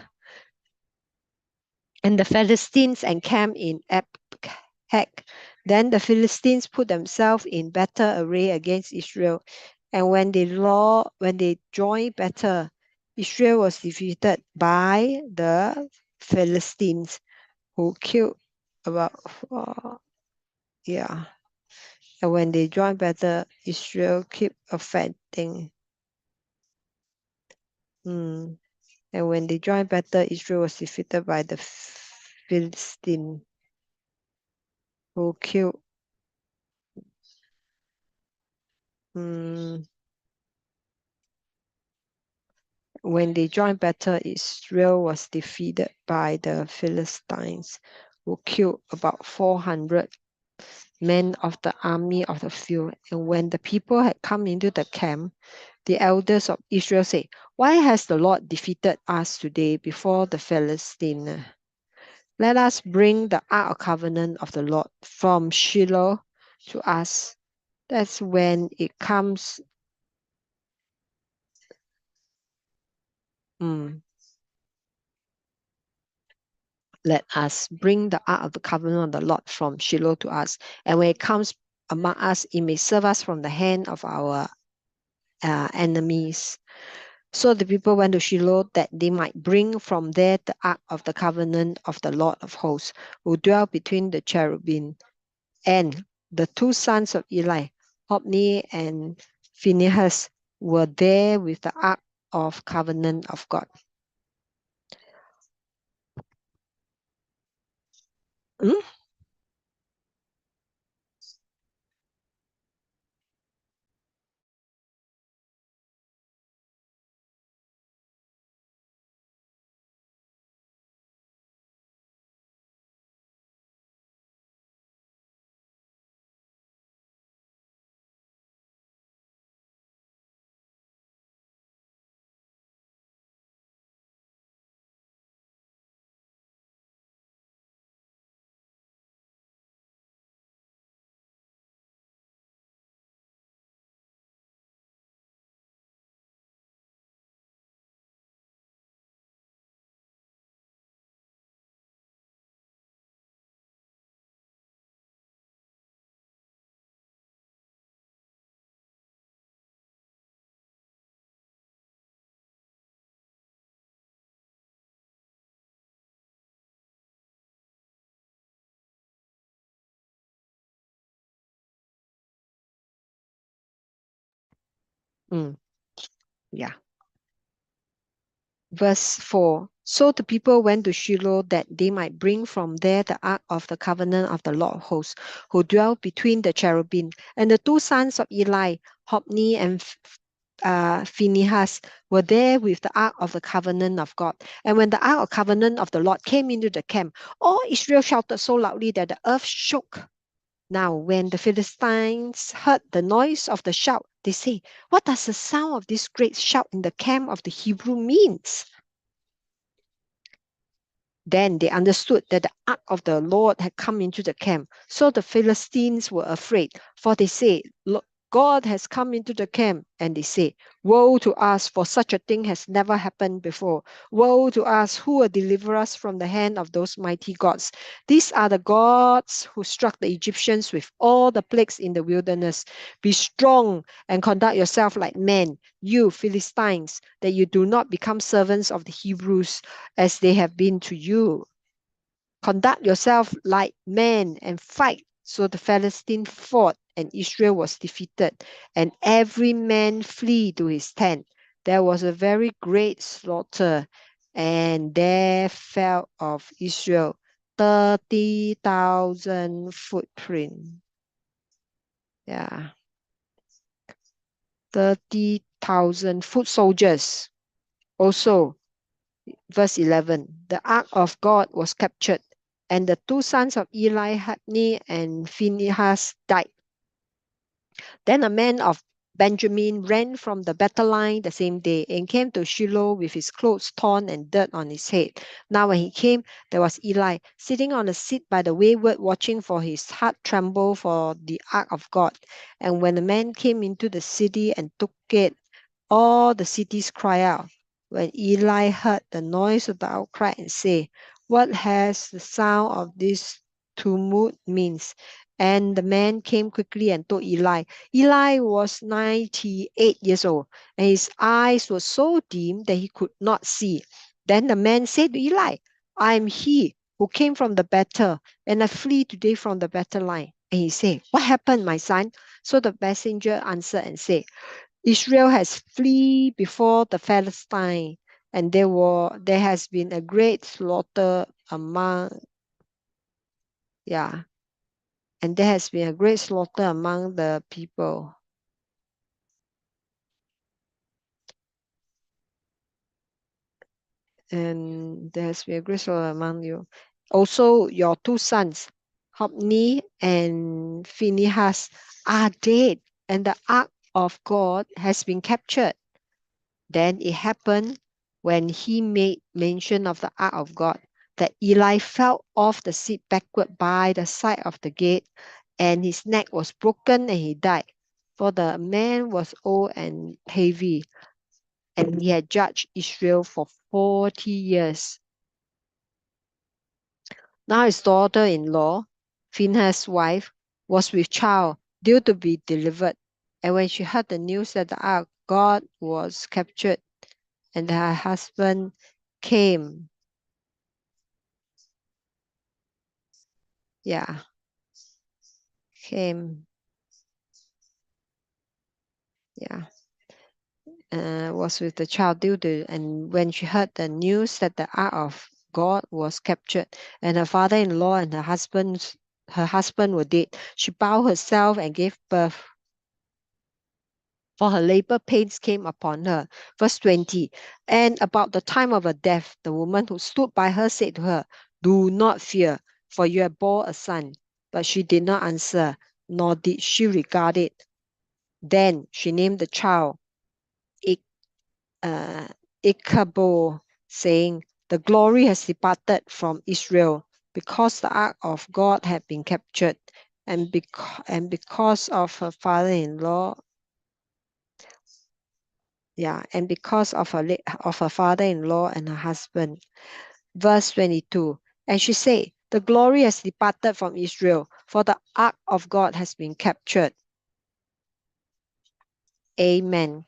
D: And the Philistines encamped in Aphek. Then the Philistines put themselves in battle array against Israel. And when they joined battle, Israel was defeated by the Philistines, who killed about And when they joined battle, Israel kept offending. And when they joined battle, Israel was defeated by the Philistines, who killed when they joined battle, Israel was defeated by the Philistines, who killed about 400 men of the army of the field. And when the people had come into the camp, the elders of Israel said, "Why has the Lord defeated us today before the Philistines? Let us bring the Ark of Covenant of the Lord from Shiloh to us." That's when it comes. Let us bring the Ark of the Covenant of the Lord from Shiloh to us. And when it comes among us, it may serve us from the hand of our enemies. So the people went to Shiloh that they might bring from there the Ark of the Covenant of the Lord of hosts, who dwelt between the cherubim. And the two sons of Eli, Hophni and Phinehas, were there with the Ark of Covenant of God. Hmm? Yeah. Verse 4. So the people went to Shiloh that they might bring from there the Ark of the Covenant of the Lord of hosts, who dwelt between the cherubim. And the two sons of Eli, Hophni and Phinehas, were there with the Ark of the Covenant of God. And when the Ark of Covenant of the Lord came into the camp, all Israel shouted so loudly that the earth shook. Now, when the Philistines heard the noise of the shout, they say, "What does the sound of this great shout in the camp of the Hebrew means?" Then they understood that the ark of the Lord had come into the camp. So the Philistines were afraid, for they said, "God has come into the camp." And they say, "Woe to us, for such a thing has never happened before. Woe to us, who will deliver us from the hand of those mighty gods? These are the gods who struck the Egyptians with all the plagues in the wilderness. Be strong and conduct yourself like men, you Philistines, that you do not become servants of the Hebrews as they have been to you. Conduct yourself like men and fight." So the Philistines fought, and Israel was defeated, and every man flee to his tent. There was a very great slaughter, and there fell of Israel 30,000 footprint. Yeah. 30,000 foot soldiers. Also, verse 11, the ark of God was captured, and the two sons of Eli, Hophni and Phinehas, died. Then a man of Benjamin ran from the battle line the same day and came to Shiloh with his clothes torn and dirt on his head. Now when he came, there was Eli sitting on a seat by the wayward, watching, for his heart trembled for the ark of God. And when the man came into the city and took it, all the cities cried out. When Eli heard the noise of the outcry and said, "What has the sound of this tumult means?" And the man came quickly and told Eli. Eli was 98 years old, and his eyes were so dim that he could not see. Then the man said to Eli, "I am he who came from the battle, and I flee today from the battle line." And he said, "What happened, my son?" So the messenger answered and said, "Israel has fled before the Philistine, and there has been a great slaughter among yeah, and there has been a great slaughter among the people." and there has been a great sorrow among you. Also, your 2 sons, Hophni and Phinehas, are dead, and the ark of God has been captured. Then it happened when he made mention of the ark of God that Eli fell off the seat backward by the side of the gate, and his neck was broken and he died. For the man was old and heavy, and he had judged Israel for 40 years. Now his daughter-in-law, Phinehas' wife, was with child, due to be delivered. And when she heard the news that the ark of God was captured, and her husband came, came, was with the child due to, and when she heard the news that the ark of God was captured, and her father-in-law and her husband were dead, she bowed herself and gave birth. For her labor pains came upon her. Verse 20. And about the time of her death, the woman who stood by her said to her, do not fear, for you have bore a son. But she did not answer, nor did she regard it. Then she named the child Ichabod, saying, the glory has departed from Israel, because the ark of God had been captured, and because of her father-in-law, and because of her father-in-law and her husband. Verse 22. And she said, the glory has departed from Israel, for the ark of God has been captured. Amen.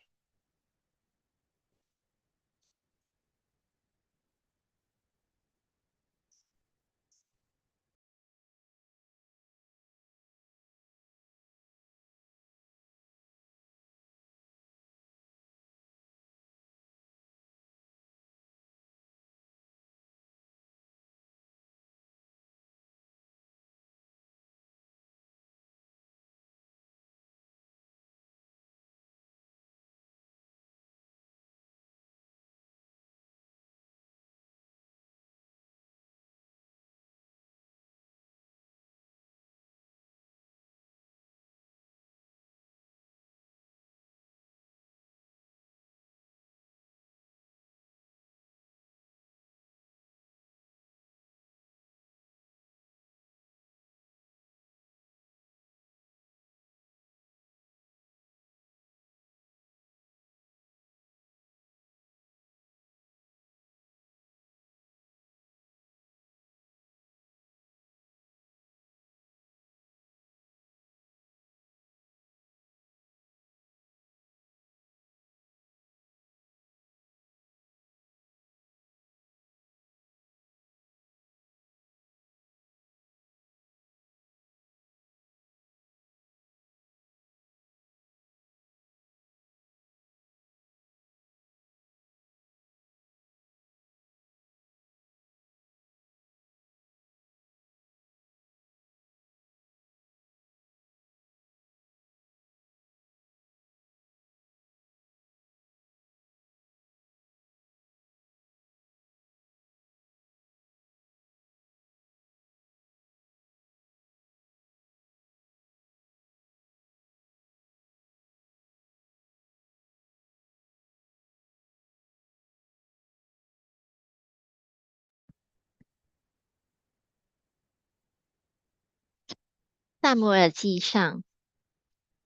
E: 萨姆尔记上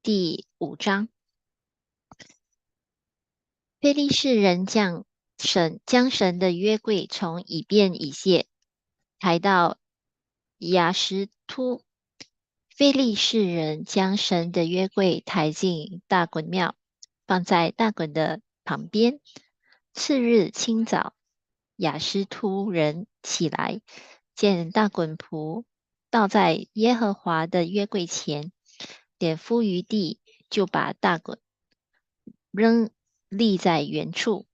E: 第5章，非利士人将神的约柜从以便以谢抬到雅什突。非利士人将神的约柜抬进大衮庙，放在大衮的旁边。次日清早，雅什突人起来，见大衮仆倒在耶和华的约柜前，脸伏于地，就把大衮扔立在原处。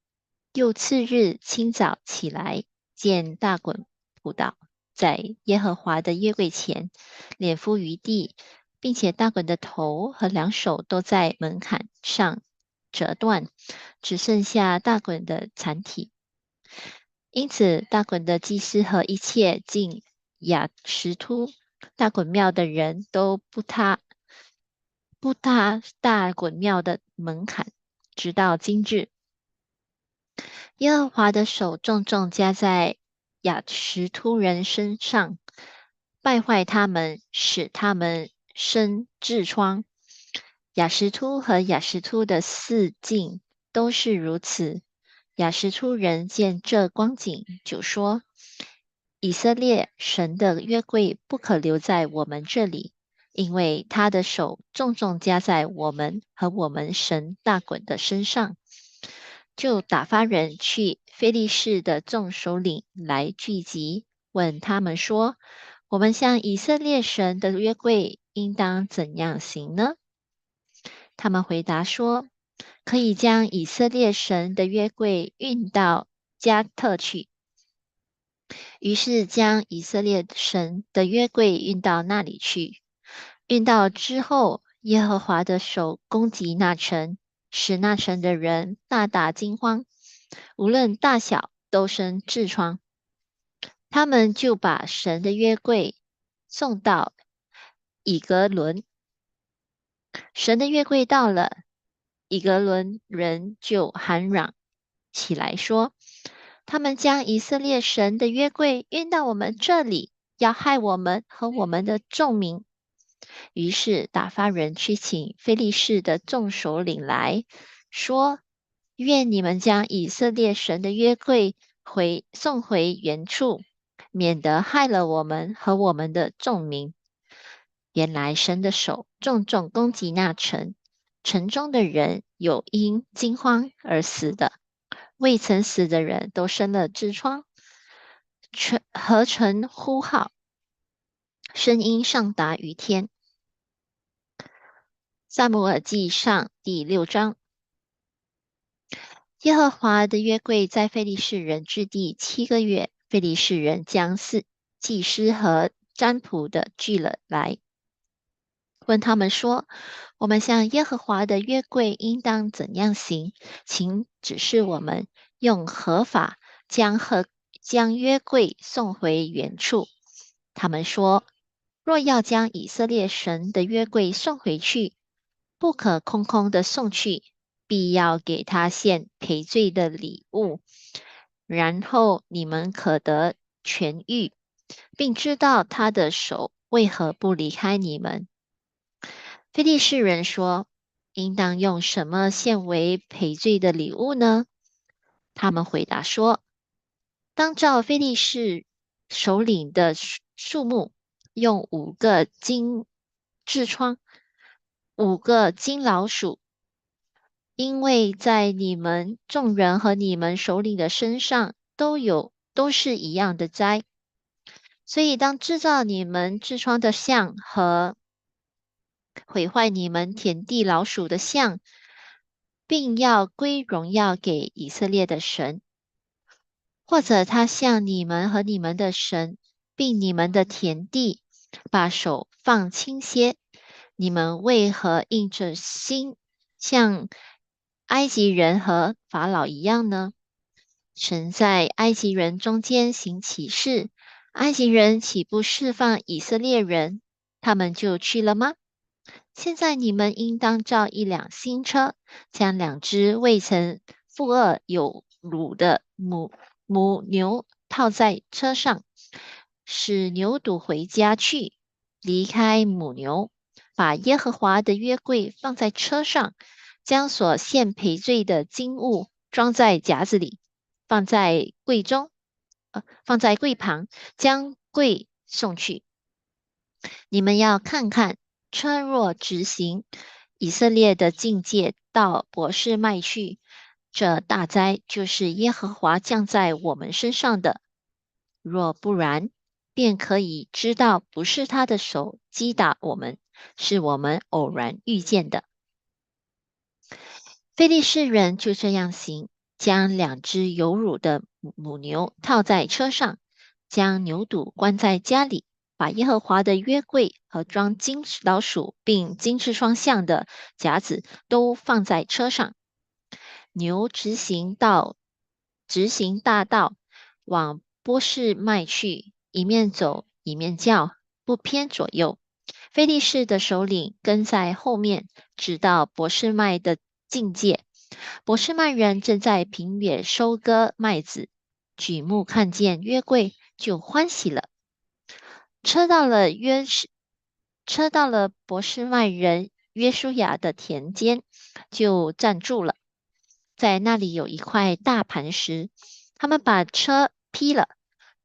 E: 又次日清早起来，见大衮仆倒在耶和华的约柜前，脸伏于地，并且大衮的头和2手都在门槛上折断，只剩下大衮的残体。因此，大衮的祭司和一切进雅什突大衮庙的人都不踏大衮庙的门槛，直到今日。耶和华的手重重加在雅什突人身上，败坏他们，使他们生痔疮。雅什突和雅什突的四境都是如此。雅什突人见这光景，就说：以色列神的约柜不可留在我们这里，因为他的手重重加在我们和我们神大衮的身上。就打发人去非利士的众首领来聚集，问他们说：我们向以色列神的约柜应当怎样行呢？他们回答说：可以将以色列神的约柜运到加特去。于是将以色列神的约柜运到那里去。运到之后，耶和华的手攻击那城，使那城的人大大惊慌，无论大小都生痔疮。他们就把神的约柜送到以格伦。神的约柜到了，以格伦人就喊嚷起来说：他们将以色列神的约柜运到我们这里，要害我们和我们的众民。于是打发人去请非利士的众首领来说：愿你们将以色列神的约柜送回原处，免得害了我们和我们的众民。原来神的手重重攻击那城，城中的人有因惊慌而死的，未曾死的人都生了痔疮。何城呼号，声音上达于天。撒母耳记上第6章。耶和华的约柜在非利士人之地7个月，非利士人将祭司和占卜的聚了来，问他们说：我们向耶和华的约柜应当怎样行？请指示我们，用何法将约柜送回原处。他们说：若要将以色列神的约柜送回去，不可空空的送去，必要给他献赔罪的礼物，然后你们可得痊愈，并知道他的手为何不离开你们。非利士人说：应当用什么献为赔罪的礼物呢？他们回答说：当照非利士首领的数目，用5个金痔疮，5个金老鼠，因为在你们众人和你们首领的身上都是一样的灾，所以当制造你们痔疮的像和毁坏你们田地老鼠的像，并要归荣耀给以色列的神，或者他向你们和你们的神，并你们的田地，把手放轻些，你们为何硬着心，像埃及人和法老一样呢？神在埃及人中间行奇事，埃及人岂不释放以色列人，他们就去了吗？现在你们应当造1辆新车，将2只未曾负贰有乳的母牛套在车上，使牛犊回家去，离开母牛，把耶和华的约柜放在车上，将所献赔罪的金物装在夹子里，放在柜旁，将柜送去。你们要看看，车若直行，以色列的境界到伯示麦去，这大灾就是耶和华降在我们身上的；若不然，便可以知道不是他的手击打我们，是我们偶然遇见的。非利士人就这样行，将2只有乳的母牛套在车上，将牛犊关在家里，把耶和华的约柜和装金老鼠并金翅双像的夹子都放在车上。牛直行大道，往波士麦去，一面走一面叫，不偏左右。非利士的首领跟在后面，直到波士麦的境界。波士麦人正在平原收割麦子，举目看见约柜，就欢喜了。车到了车到了波士麦人约书亚的田间，就站住了。在那里有一块大磐石，他们把车劈了，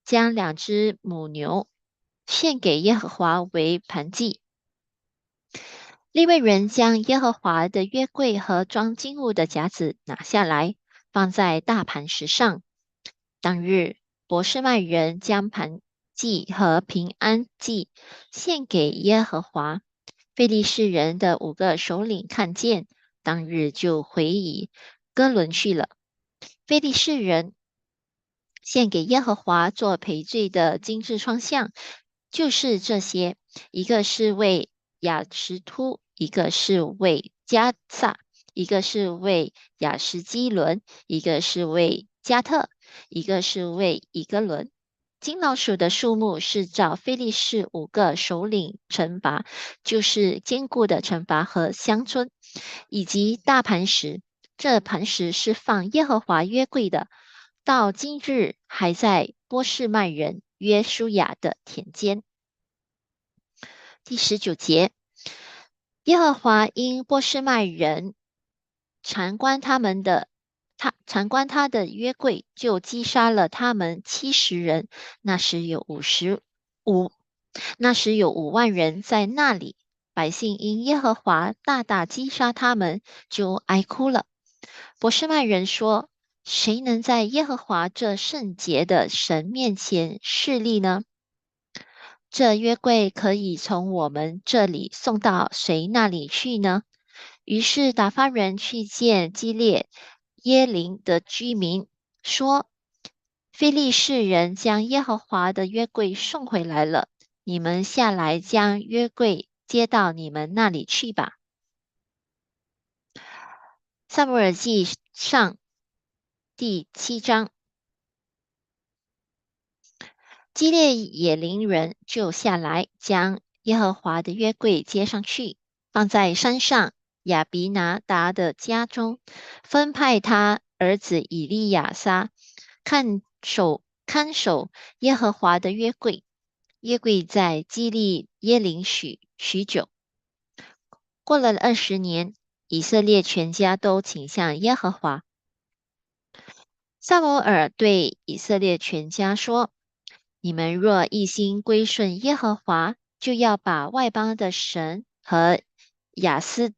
E: 将2只母牛献给耶和华为燔祭。利未人将耶和华的约柜和装金物的匣子拿下来，放在大磐石上。当日，伯示麦人将燔祭和平安祭献给耶和华。非利士人的5个首领看见，当日就回以哥伦去了。非利士人献给耶和华做赔罪的金质窗像，就是这些：一个是为雅什突，一个是为加萨，一个是为雅什基伦，一个是为加特，一个是为以哥伦。金老鼠的数目是照非利士5个首领惩罚，就是坚固的惩罚和乡村，以及大磐石。这磐石是放耶和华约柜的，到今日还在波士麦人约书亚的田间。第19节，耶和华因波士麦人缠观他的约柜，就击杀了他们70人。那时有5万人在那里。百姓因耶和华大大击杀他们，就哀哭了。波士麦人说：谁能在耶和华这圣洁的神面前侍立呢？这约柜可以从我们这里送到谁那里去呢？于是打发人去见基列耶林的居民，说：非利士人将耶和华的约柜送回来了，你们下来将约柜接到你们那里去吧。撒母耳记上第7章。基列野林人就下来，将耶和华的约柜接上去，放在山上亚比拿达的家中，分派他儿子以利亚撒看守耶和华的约柜。约柜在基利耶林许久。过了20年，以色列全家都倾向耶和华。撒母耳对以色列全家说：你们若一心归顺耶和华，就要把外邦的神和亚斯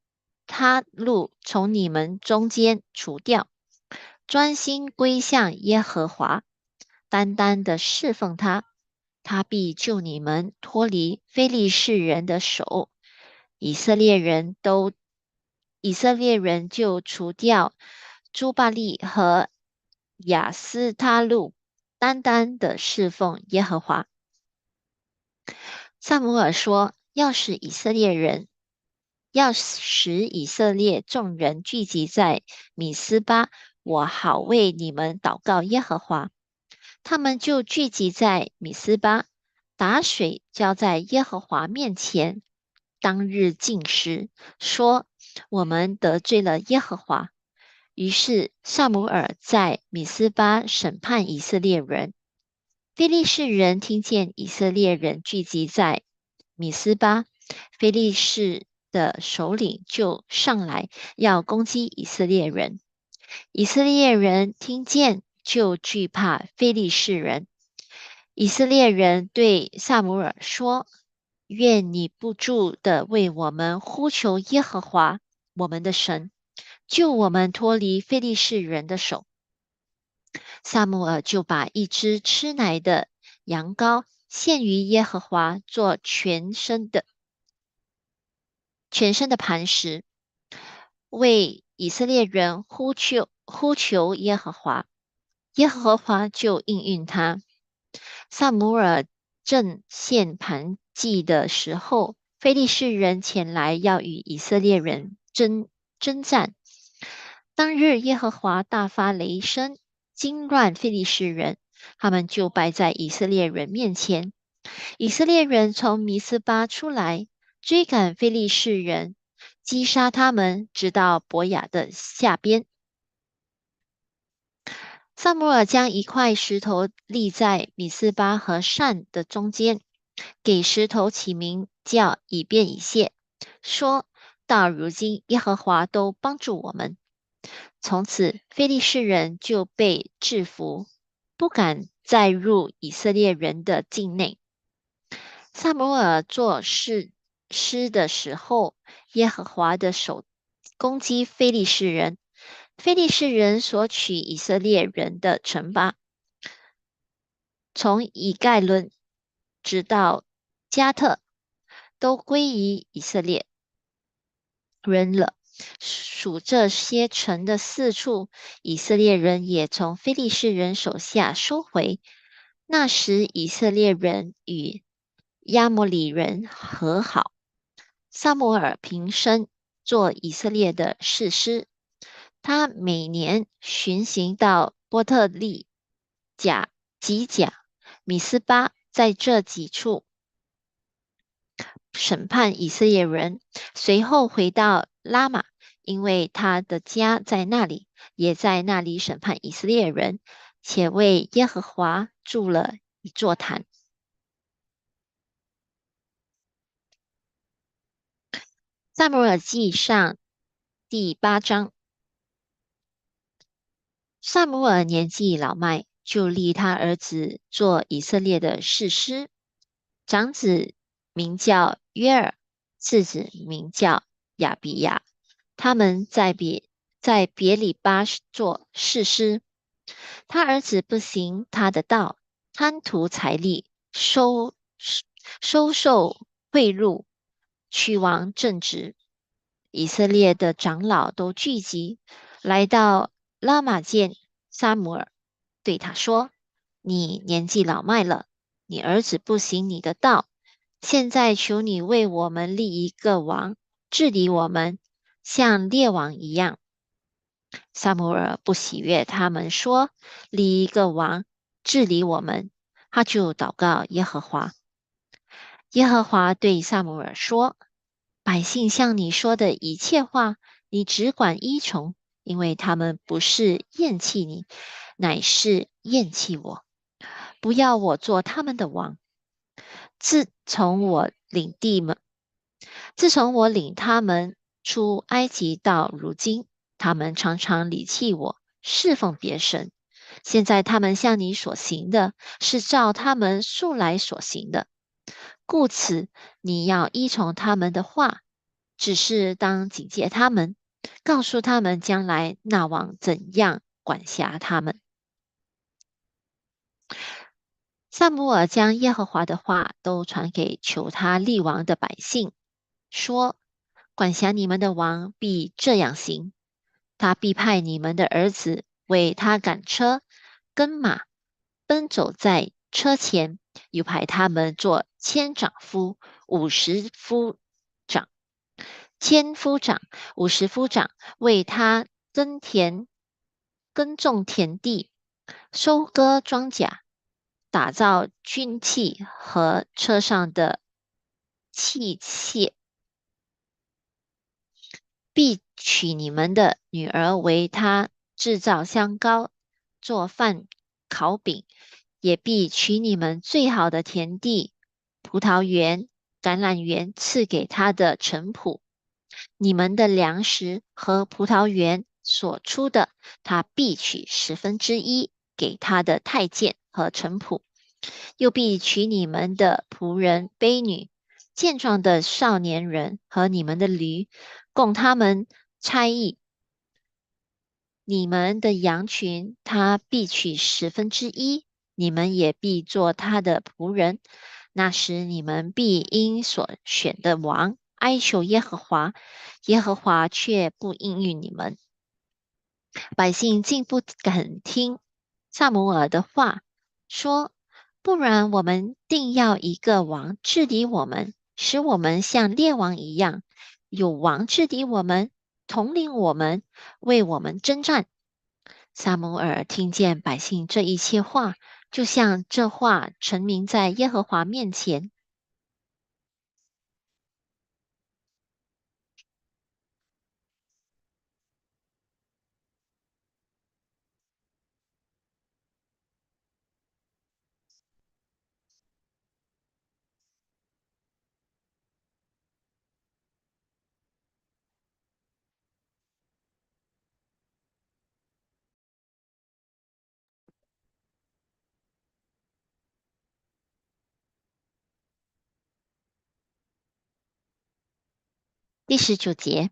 E: 他路从你们中间除掉，专心归向耶和华，单单的侍奉他，他必救你们脱离非利士人的手。以色列人就除掉朱巴利和亚斯他路，单单的侍奉耶和华。撒母耳说：要使以色列众人聚集在米斯巴，我好为你们祷告耶和华。他们就聚集在米斯巴，打水浇在耶和华面前。当日禁食，说：我们得罪了耶和华。于是撒母耳在米斯巴审判以色列人。非利士人听见以色列人聚集在米斯巴，非利士的首领就上来要攻击以色列人。以色列人听见就惧怕非利士人。以色列人对撒母耳说：愿你不住的为我们呼求耶和华我们的神，救我们脱离非利士人的手。撒母耳就把一只吃奶的羊羔献于耶和华，做全身的磐石，为以色列人呼求耶和华，耶和华就应允他。撒母耳正献燔祭的时候，非利士人前来要与以色列人征战。当日耶和华大发雷声，惊乱非利士人，他们就败在以色列人面前。以色列人从米斯巴出来，追赶非利士人，击杀他们，直到伯雅的下边。撒母耳将一块石头立在米斯巴和善的中间，给石头起名叫以便以谢，说到如今耶和华都帮助我们。从此非利士人就被制服，不敢再入以色列人的境内。撒母耳做事的时候，耶和华的手攻击非利士人，非利士人所取以色列人的城堡，从以盖伦直到加特，都归于以色列人了。属这些城的四处，以色列人也从非利士人手下收回。那时以色列人与亚摩利人和好。撒母耳平生做以色列的士师，他每年巡行到波特利、吉甲、米斯巴，在这几处审判以色列人，随后回到拉玛，因为他的家在那里，也在那里审判以色列人，且为耶和华筑了一座坛。撒母耳记上第8章。撒母耳年纪老迈，就立他儿子做以色列的士师。长子名叫约尔，次子名叫亚比亚。他们在别里巴做士师。他儿子不行他的道，贪图财利，收受贿赂，屈枉正直。以色列的长老都聚集，来到拉玛见撒母耳，对他说：“你年纪老迈了，你儿子不行你的道，现在求你为我们立一个王，治理我们，像列王一样。”撒母耳不喜悦他们说立一个王治理我们，他就祷告耶和华。耶和华对撒母耳说：百姓向你说的一切话，你只管依从，因为他们不是厌弃你，乃是厌弃我，不要我做他们的王。自从我领地们自从我领他们出埃及到如今，他们常常离弃我，侍奉别神。现在他们向你所行的，是照他们素来所行的，故此你要依从他们的话，只是当警戒他们，告诉他们将来那王怎样管辖他们。撒母耳将耶和华的话都传给求他立王的百姓，说：管辖你们的王必这样行，他必派你们的儿子为他赶车、跟马，奔走在车前，又派他们做千丈夫、千夫长、50夫长，为他耕种田地，收割庄稼，打造军器和车上的器械。必娶你们的女儿为他制造香膏、做饭、烤饼，也必取你们最好的田地、葡萄园、橄榄园赐给他的臣仆。你们的粮食和葡萄园所出的，他必取1/10给他的太监和臣仆，又必取你们的仆人、婢女、健壮的少年人和你们的驴，供他们差役。你们的羊群，他必取1/10，你们也必做他的仆人。那时你们必因所选的王哀求耶和华，耶和华却不应允你们。百姓竟不肯听撒母耳的话，说：不然我们定要一个王治理我们，使我们像列王一样，有王治理我们，统领我们，为我们征战。撒母耳听见百姓这一切话，就像这话陈明在耶和华面前。第19节，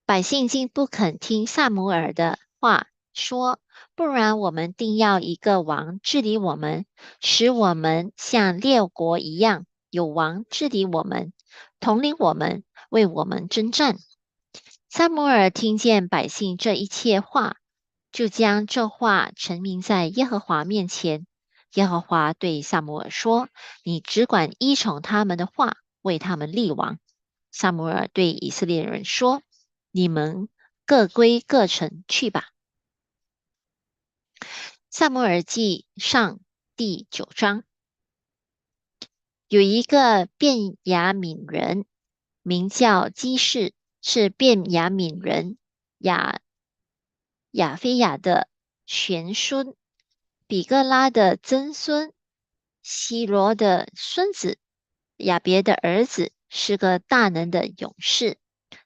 E: 百姓竟不肯听撒母耳的话，说：不然我们定要一个王治理我们，使我们像列国一样，有王治理我们，统领我们，为我们征战。撒母耳听见百姓这一切话，就将这话陈明在耶和华面前。耶和华对撒母耳说：你只管依从他们的话，为他们立王。撒母耳对以色列人说：你们各归各城去吧。撒母耳记上第9章，有一个便雅悯人，名叫基士，是便雅悯人亚非亚的玄孙，比格拉的曾孙，希罗的孙子，亚别的儿子，是个大能的勇士。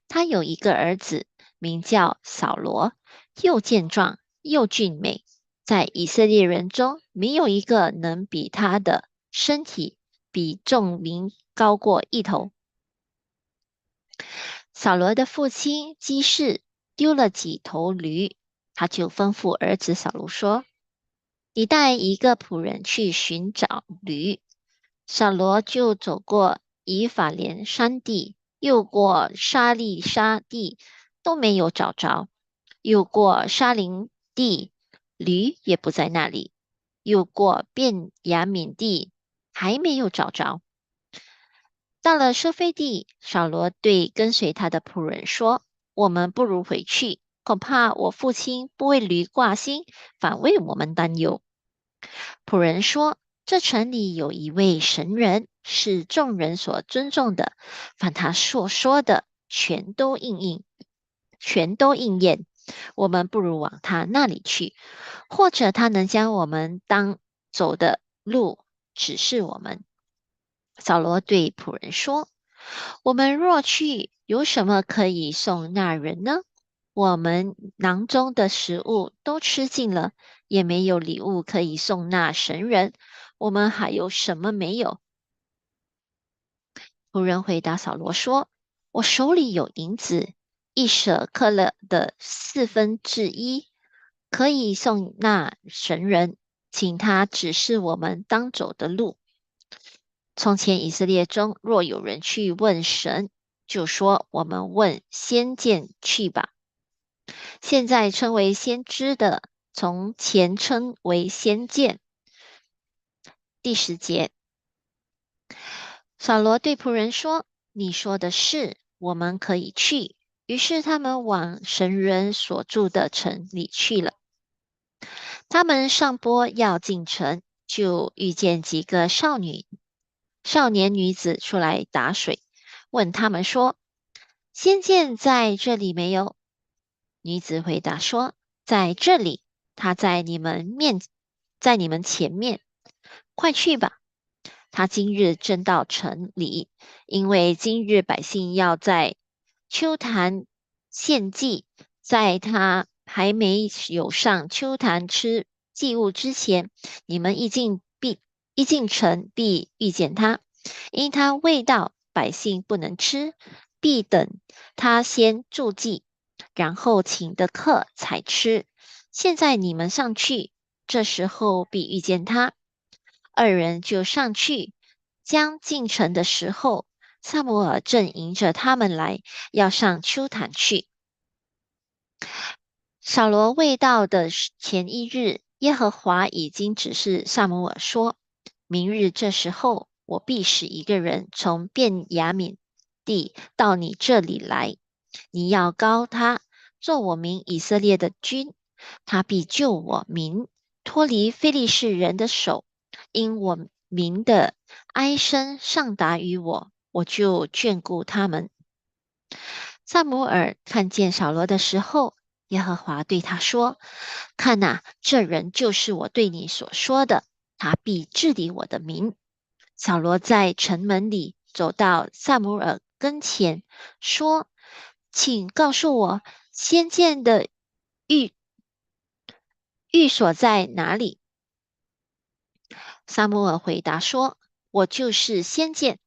E: 他有一个儿子，名叫扫罗，又健壮又俊美，在以色列人中没有一个能比他的身体比众民高过一头。扫罗的父亲基士丢了几头驴，他就吩咐儿子扫罗说：你带一个仆人去寻找驴。扫罗就走过以法莲山地，又过沙利沙地，都没有找着；又过沙林地，驴也不在那里；又过便雅悯地，还没有找着。到了收费地，扫罗对跟随他的仆人说：我们不如回去，恐怕我父亲不为驴挂心，反为我们担忧。仆人说：这城里有一位神人，是众人所尊重的，凡他所说的，全都应验。我们不如往他那里去，或者他能将我们当走的路指示我们。扫罗对仆人说：我们若去，有什么可以送那人呢？我们囊中的食物都吃尽了，也没有礼物可以送那神人，我们还有什么没有？仆人回答扫罗说：我手里有银子，一舍克勒的1/4，可以送那神人，请他指示我们当走的路。从前以色列中若有人去问神，就说我们问先见去吧。现在称为先知的，从前称为先见。第10节，扫罗对仆人说：你说的是，我们可以去。于是他们往神人所住的城里去了。他们上坡要进城，就遇见几个少年女子出来打水，问他们说：先见在这里没有？女子回答说：在这里，他在你们前面，快去吧。他今日正到城里，因为今日百姓要在秋坛献祭，在他还没有上秋坛吃祭物之前，你们一进城必遇见他，因他未到，百姓不能吃，必等他先住祭，然后请的客才吃。现在你们上去，这时候必遇见他。二人就上去，将进城的时候，撒母耳正迎着他们来，要上秋坛去。扫罗未到的前一日，耶和华已经指示撒母耳说：明日这时候，我必使一个人从便雅悯地到你这里来，你要膏他做我民以色列的君，他必救我民脱离非利士人的手，因我民的哀声上达于我，我就眷顾他们。撒母耳看见扫罗的时候，耶和华对他说：看哪，这人就是我对你所说的，他必治理我的民。扫罗在城门里走到撒母耳跟前，说：请告诉我，先见的寓寓所在哪里？撒母耳回答说：我就是先见。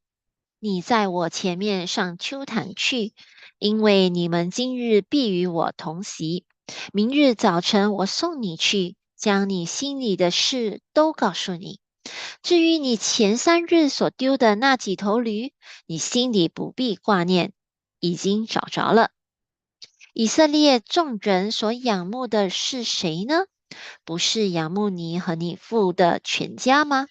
E: 你在我前面上秋坛去，因为你们今日必与我同席。明日早晨我送你去，将你心里的事都告诉你。至于你前3日所丢的那几头驴，你心里不必挂念，已经找着了。以色列众人所仰慕的是谁呢？不是仰慕你和你父的全家吗？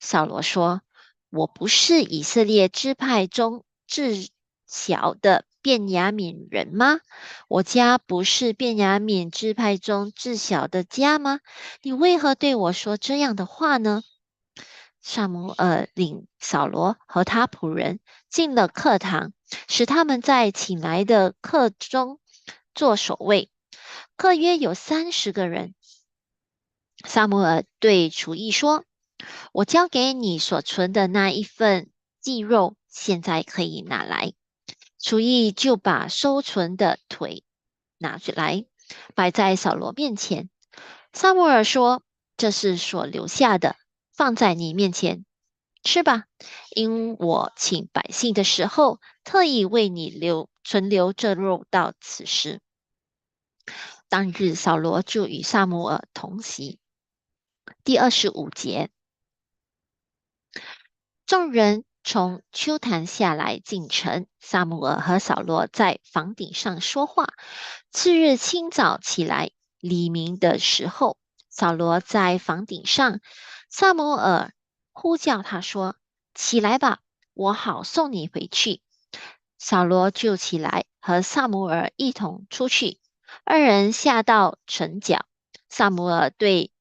E: 扫罗说：我不是以色列支派中至小的便雅悯人吗？我家不是便雅悯支派中至小的家吗？你为何对我说这样的话呢？撒母耳领扫罗和他仆人进了课堂，使他们在请来的客中做守卫。客约有30个人。撒母耳对厨役说：我交给你所存的那一份祭肉，现在可以拿来。厨役就把收存的腿拿出来，摆在扫罗面前。撒母耳说：这是所留下的，放在你面前，吃吧。因我请百姓的时候，特意为你存留这肉到此时。当日扫罗就与撒母耳同席。第25节，众人从秋坛下来进城，撒母耳和扫罗在房顶上说话。次日清早起来，黎明的时候，扫罗在房顶上，撒母耳呼叫他说：起来吧，我好送你回去。扫罗就起来，和撒母耳一同出去。二人下到城角，撒母耳对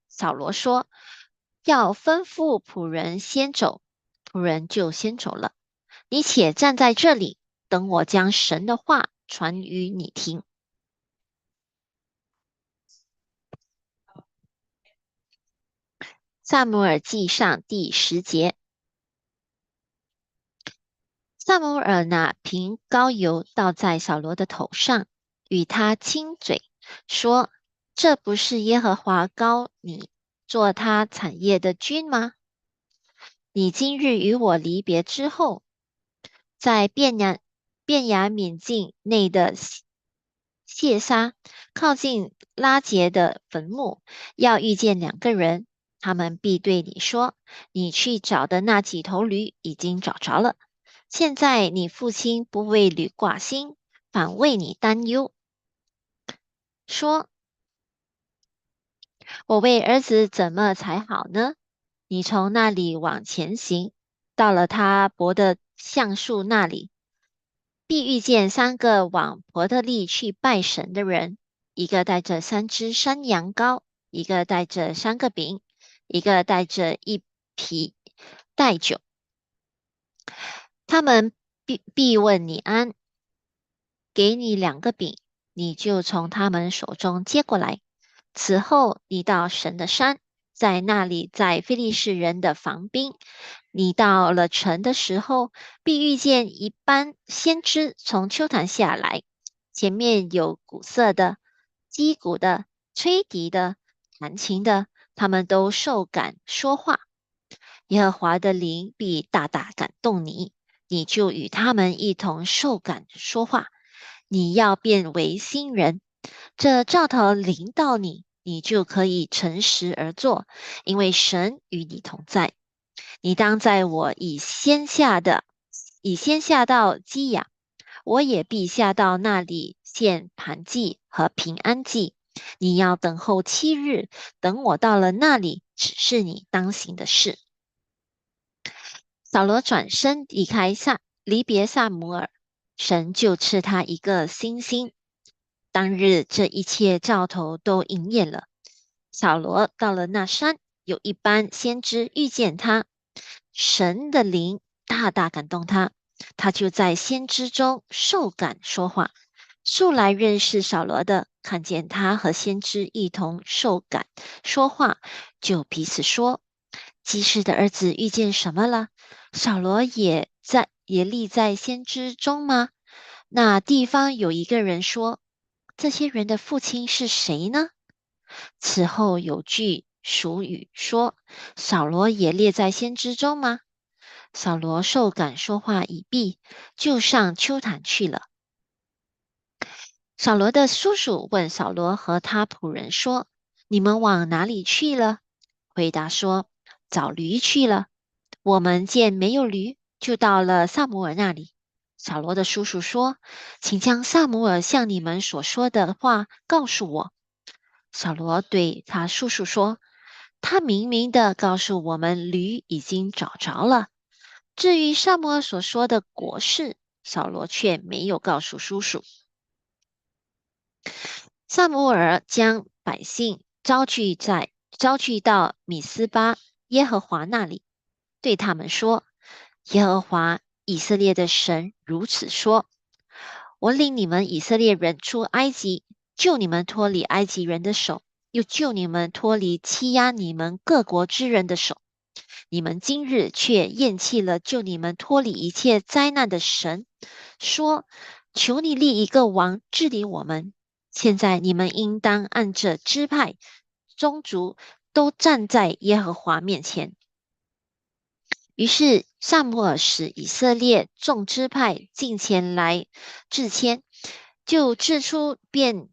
E: 扫罗说：要吩咐仆人先走。仆人就先走了。你且站在这里，等我将神的话传与你听。撒母耳记上第10节。撒母耳拿瓶膏油倒在扫罗的头上，与他亲嘴，说：这不是耶和华膏你做他产业的君吗？你今日与我离别之后，在便雅悯境内的谢沙，靠近拉结的坟墓，要遇见2个人，他们必对你说：你去找的那几头驴已经找着了。现在你父亲不为驴挂心，反为你担忧，说：我为儿子怎么才好呢？你从那里往前行，到了他伯的橡树那里，必遇见3个往伯特利去拜神的人，一个带着3只山羊羔，一个带着3个饼，一个带着1匹带酒。他们必问你安，给你2个饼，你就从他们手中接过来。此后，你到神的山，在那里，在非利士人的防兵。你到了城的时候，必遇见一班先知从秋坛下来，前面有鼓瑟的、击鼓的、吹笛的、弹琴的，他们都受感说话。耶和华的灵必大大感动你，你就与他们一同受感说话。你要变为新人。这兆头临到你，你就可以诚实而做，因为神与你同在。你当在我已先下到基亚，我也必下到那里献燔祭和平安祭。你要等候7日，等我到了那里，指示你当行的事。扫罗转身离别撒母耳，神就赐他一个新心，当日这一切兆头都应验了。扫罗到了那山，有一班先知遇见他，神的灵大大感动他，他就在先知中受感说话。素来认识扫罗的，看见他和先知一同受感说话，就彼此说：基士的儿子遇见什么了？扫罗也立在先知中吗？那地方有一个人说：这些人的父亲是谁呢？此后有句俗语说：扫罗也列在先知中吗？扫罗受感说话已毕，就上丘坛去了。扫罗的叔叔问扫罗和他仆人说：你们往哪里去了？回答说：找驴去了。我们见没有驴，就到了萨姆尔那里。扫罗的叔叔说：请将萨姆尔向你们所说的话告诉我。扫罗对他叔叔说：他明明的告诉我们驴已经找着了。至于萨姆尔所说的国事，扫罗却没有告诉叔叔。萨姆尔将百姓招聚到米斯巴耶和华那里，对他们说：耶和华以色列的神如此说：我领你们以色列人出埃及，救你们脱离埃及人的手，又救你们脱离欺压你们各国之人的手。你们今日却厌弃了救你们脱离一切灾难的神，说：求你立一个王治理我们。现在你们应当按着支派、宗族都站在耶和华面前。于是撒母耳使以色列众支派进前来致签，就致出便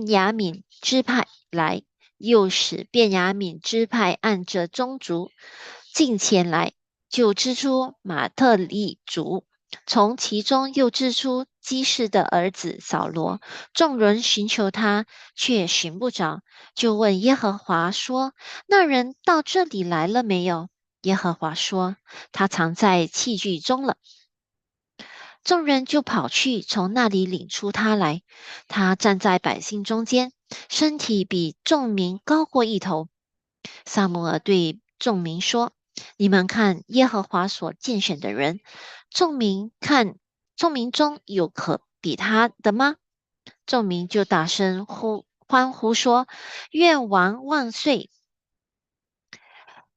E: 雅悯支派来，又使便雅悯支派按着宗族进前来，就支出马特利族，从其中又支出基士的儿子扫罗。众人寻求他，却寻不着，就问耶和华说：那人到这里来了没有？耶和华说：他藏在器具中了。众人就跑去，从那里领出他来。他站在百姓中间，身体比众民高过一头。撒母耳对众民说：你们看耶和华所拣选的人。众民中有可比他的吗？众民就大声欢呼说：愿王万岁！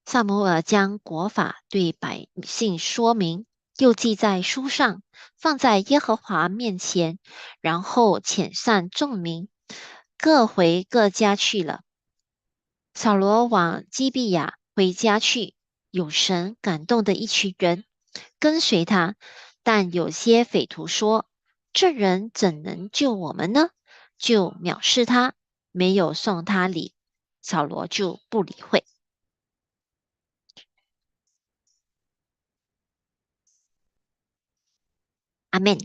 E: 萨姆尔将国法对百姓说明，又记在书上，放在耶和华面前，然后遣散众民，各回各家去了。扫罗往基比亚回家去，有神感动的一群人跟随他，但有些匪徒说：这人怎能救我们呢？就藐视他，没有送他礼。扫罗就不理会。阿门。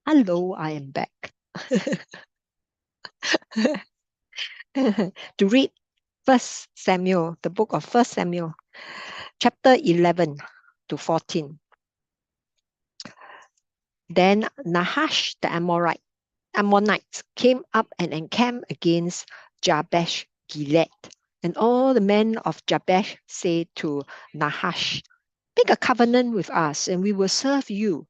D: Hello, I am back. To read First Samuel, the book of First Samuel, chapter 11 to 14. Then Nahash the Ammonites came up and encamped against Jabesh Gilead. And all the men of Jabesh said to Nahash, make a covenant with us, and we will serve you.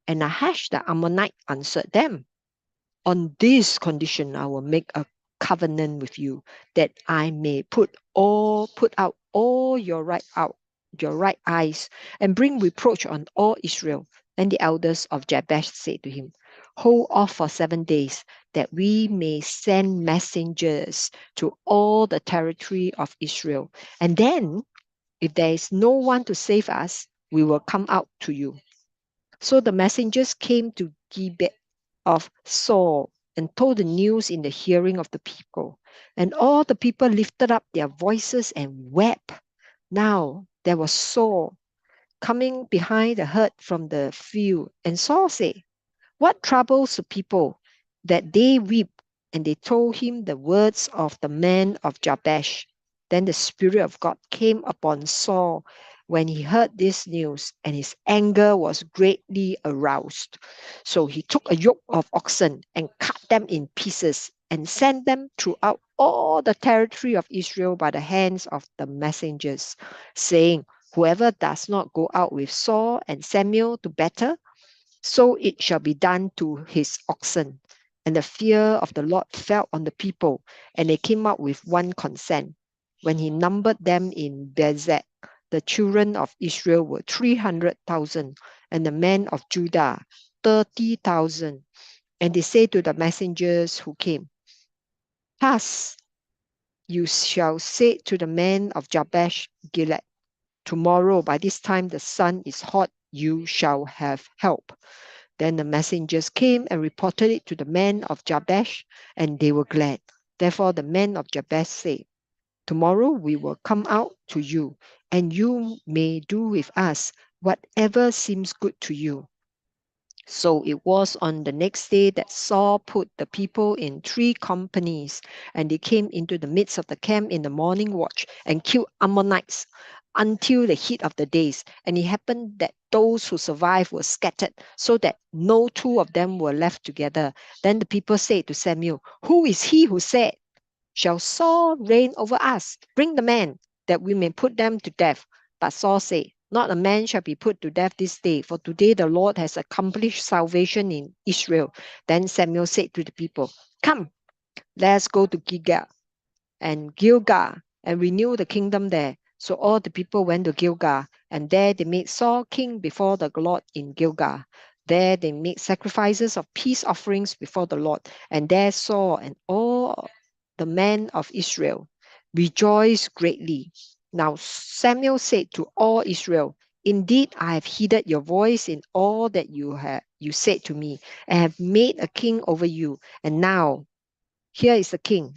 D: And Nahash the Ammonite answered them, on this condition I will make a covenant with you, that I may put out all your right eyes, and bring reproach on all Israel. And the elders of Jabesh said to him, hold off for 7 days, that we may send messengers to all the territory of Israel. And then, if there is no one to save us, we will come out to you. So the messengers came to Gibeah of Saul and told the news in the hearing of the people. And all the people lifted up their voices and wept. Now there was Saul coming behind the herd from the field. And Saul said, what troubles the people that they weep? And they told him the words of the man of Jabesh. Then the Spirit of God came upon Saul when he heard this news, and his anger was greatly aroused. So he took a yoke of oxen and cut them in pieces and sent them throughout all the territory of Israel by the hands of the messengers, saying, whoever does not go out with Saul and Samuel to battle, so it shall be done to his oxen. And the fear of the Lord fell on the people, and they came out with one consent. When he numbered them in Bezek, the children of Israel were 300,000, and the men of Judah 30,000. And they say to the messengers who came, thus you shall say to the men of Jabesh Gilead, tomorrow by this time the sun is hot, you shall have help. Then the messengers came and reported it to the men of Jabesh, and they were glad. Therefore the men of Jabesh said, tomorrow we will come out to you, and you may do with us whatever seems good to you. So it was on the next day that Saul put the people in 3 companies, and they came into the midst of the camp in the morning watch and killed Ammonites until the heat of the days. And it happened that those who survived were scattered, so that no 2 of them were left together. Then the people said to Samuel, who is he who said, shall Saul reign over us? Bring the men, that we may put them to death. But Saul said, not a man shall be put to death this day, for today the Lord has accomplished salvation in Israel. Then Samuel said to the people, come, let's go to Gilgal and renew the kingdom there. So all the people went to Gilgal, and there they made Saul king before the Lord in Gilgal. There they made sacrifices of peace offerings before the Lord, and there Saul and all the men of Israel rejoiced greatly. Now Samuel said to all Israel, indeed I have heeded your voice in all that you said to me, and have made a king over you. And now here is the king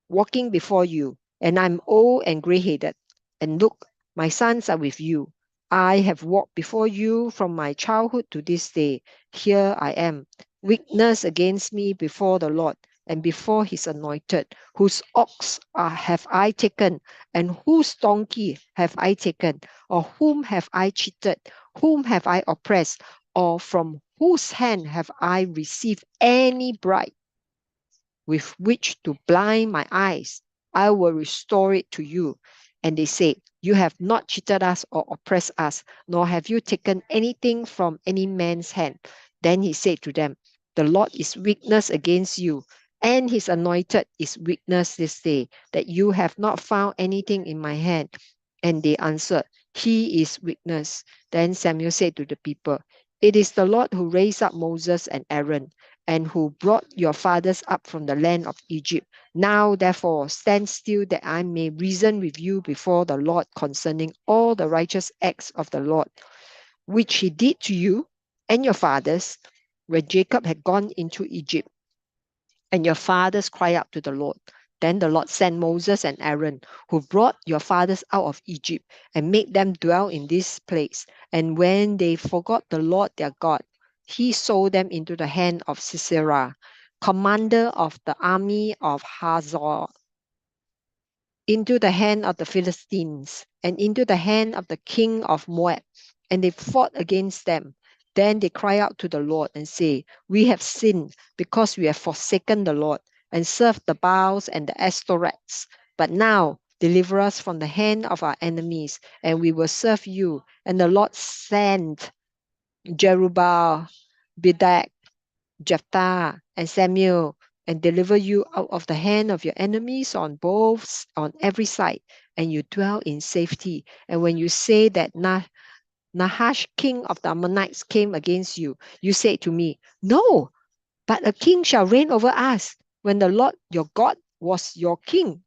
D: walking before you, and I'm old and gray-headed. And look, my sons are with you. I have walked before you from my childhood to this day. Here I am, witness against me before the Lord and before his anointed, whose ox have I taken, and whose donkey have I taken, or whom have I cheated, whom have I oppressed, or from whose hand have I received any bribe with which to blind my eyes, I will restore it to you. And they say, you have not cheated us or oppressed us, nor have you taken anything from any man's hand. Then he said to them, the Lord is witness against you, and his anointed is witness this day, that you have not found anything in my hand. And they answered, he is witness. Then Samuel said to the people, it is the Lord who raised up Moses and Aaron, and who brought your fathers up from the land of Egypt. Now, therefore, stand still, that I may reason with you before the Lord concerning all the righteous acts of the Lord, which he did to you and your fathers when Jacob had gone into Egypt. And your fathers cried out to the Lord. Then the Lord sent Moses and Aaron, who brought your fathers out of Egypt, and made them dwell in this place. And when they forgot the Lord their God, he sold them into the hand of Sisera, commander of the army of Hazor, into the hand of the Philistines, and into the hand of the king of Moab. And they fought against them. Then they cry out to the Lord and say, we have sinned because we have forsaken the Lord and served the Baals and the Ashtoreths. But now deliver us from the hand of our enemies, and we will serve you. And the Lord sent Jerubbaal, Bedak, Jephthah, and Samuel, and deliver you out of the hand of your enemies on every side, and you dwell in safety. And when you say that Nahash, king of the Ammonites, came against you. You said to me, no, but a king shall reign over us when the Lord your God was your king.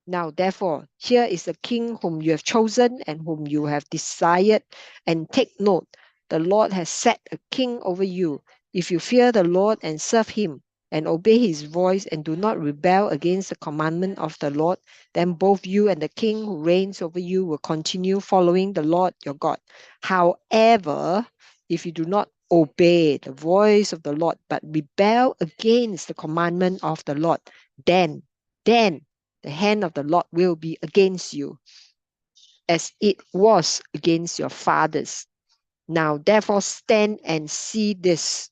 D: Now, therefore, here is the king whom you have chosen and whom you have desired. And take note, the Lord has set a king over you. If you fear the Lord and serve him and obey his voice and do not rebel against the commandment of the Lord, then both you and the king who reigns over you will continue following the Lord your God. However, if you do not obey the voice of the Lord, but rebel against the commandment of the Lord, then the hand of the Lord will be against you, as it was against your fathers. Now, therefore, stand and see this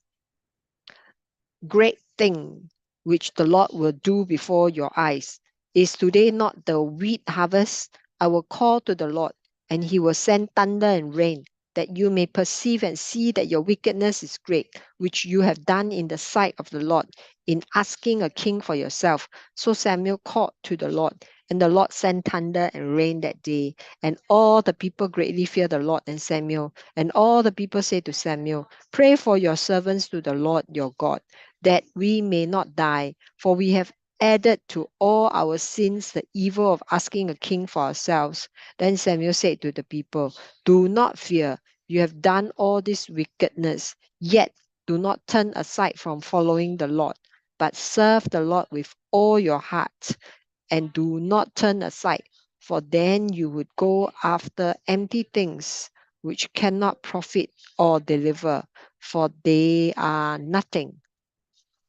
D: great thing which the Lord will do before your eyes. Is today not the wheat harvest? I will call to the Lord, and he will send thunder and rain, that you may perceive and see that your wickedness is great, which you have done in the sight of the Lord, in asking a king for yourself. So Samuel called to the Lord, and the Lord sent thunder and rain that day. And all the people greatly feared the Lord and Samuel. And all the people said to Samuel, pray for your servants to the Lord your God, that we may not die, for we have added to all our sins the evil of asking a king for ourselves. Then Samuel said to the people, do not fear, you have done all this wickedness, yet do not turn aside from following the Lord, but serve the Lord with all your heart, and do not turn aside, for then you would go after empty things which cannot profit or deliver, for they are nothing.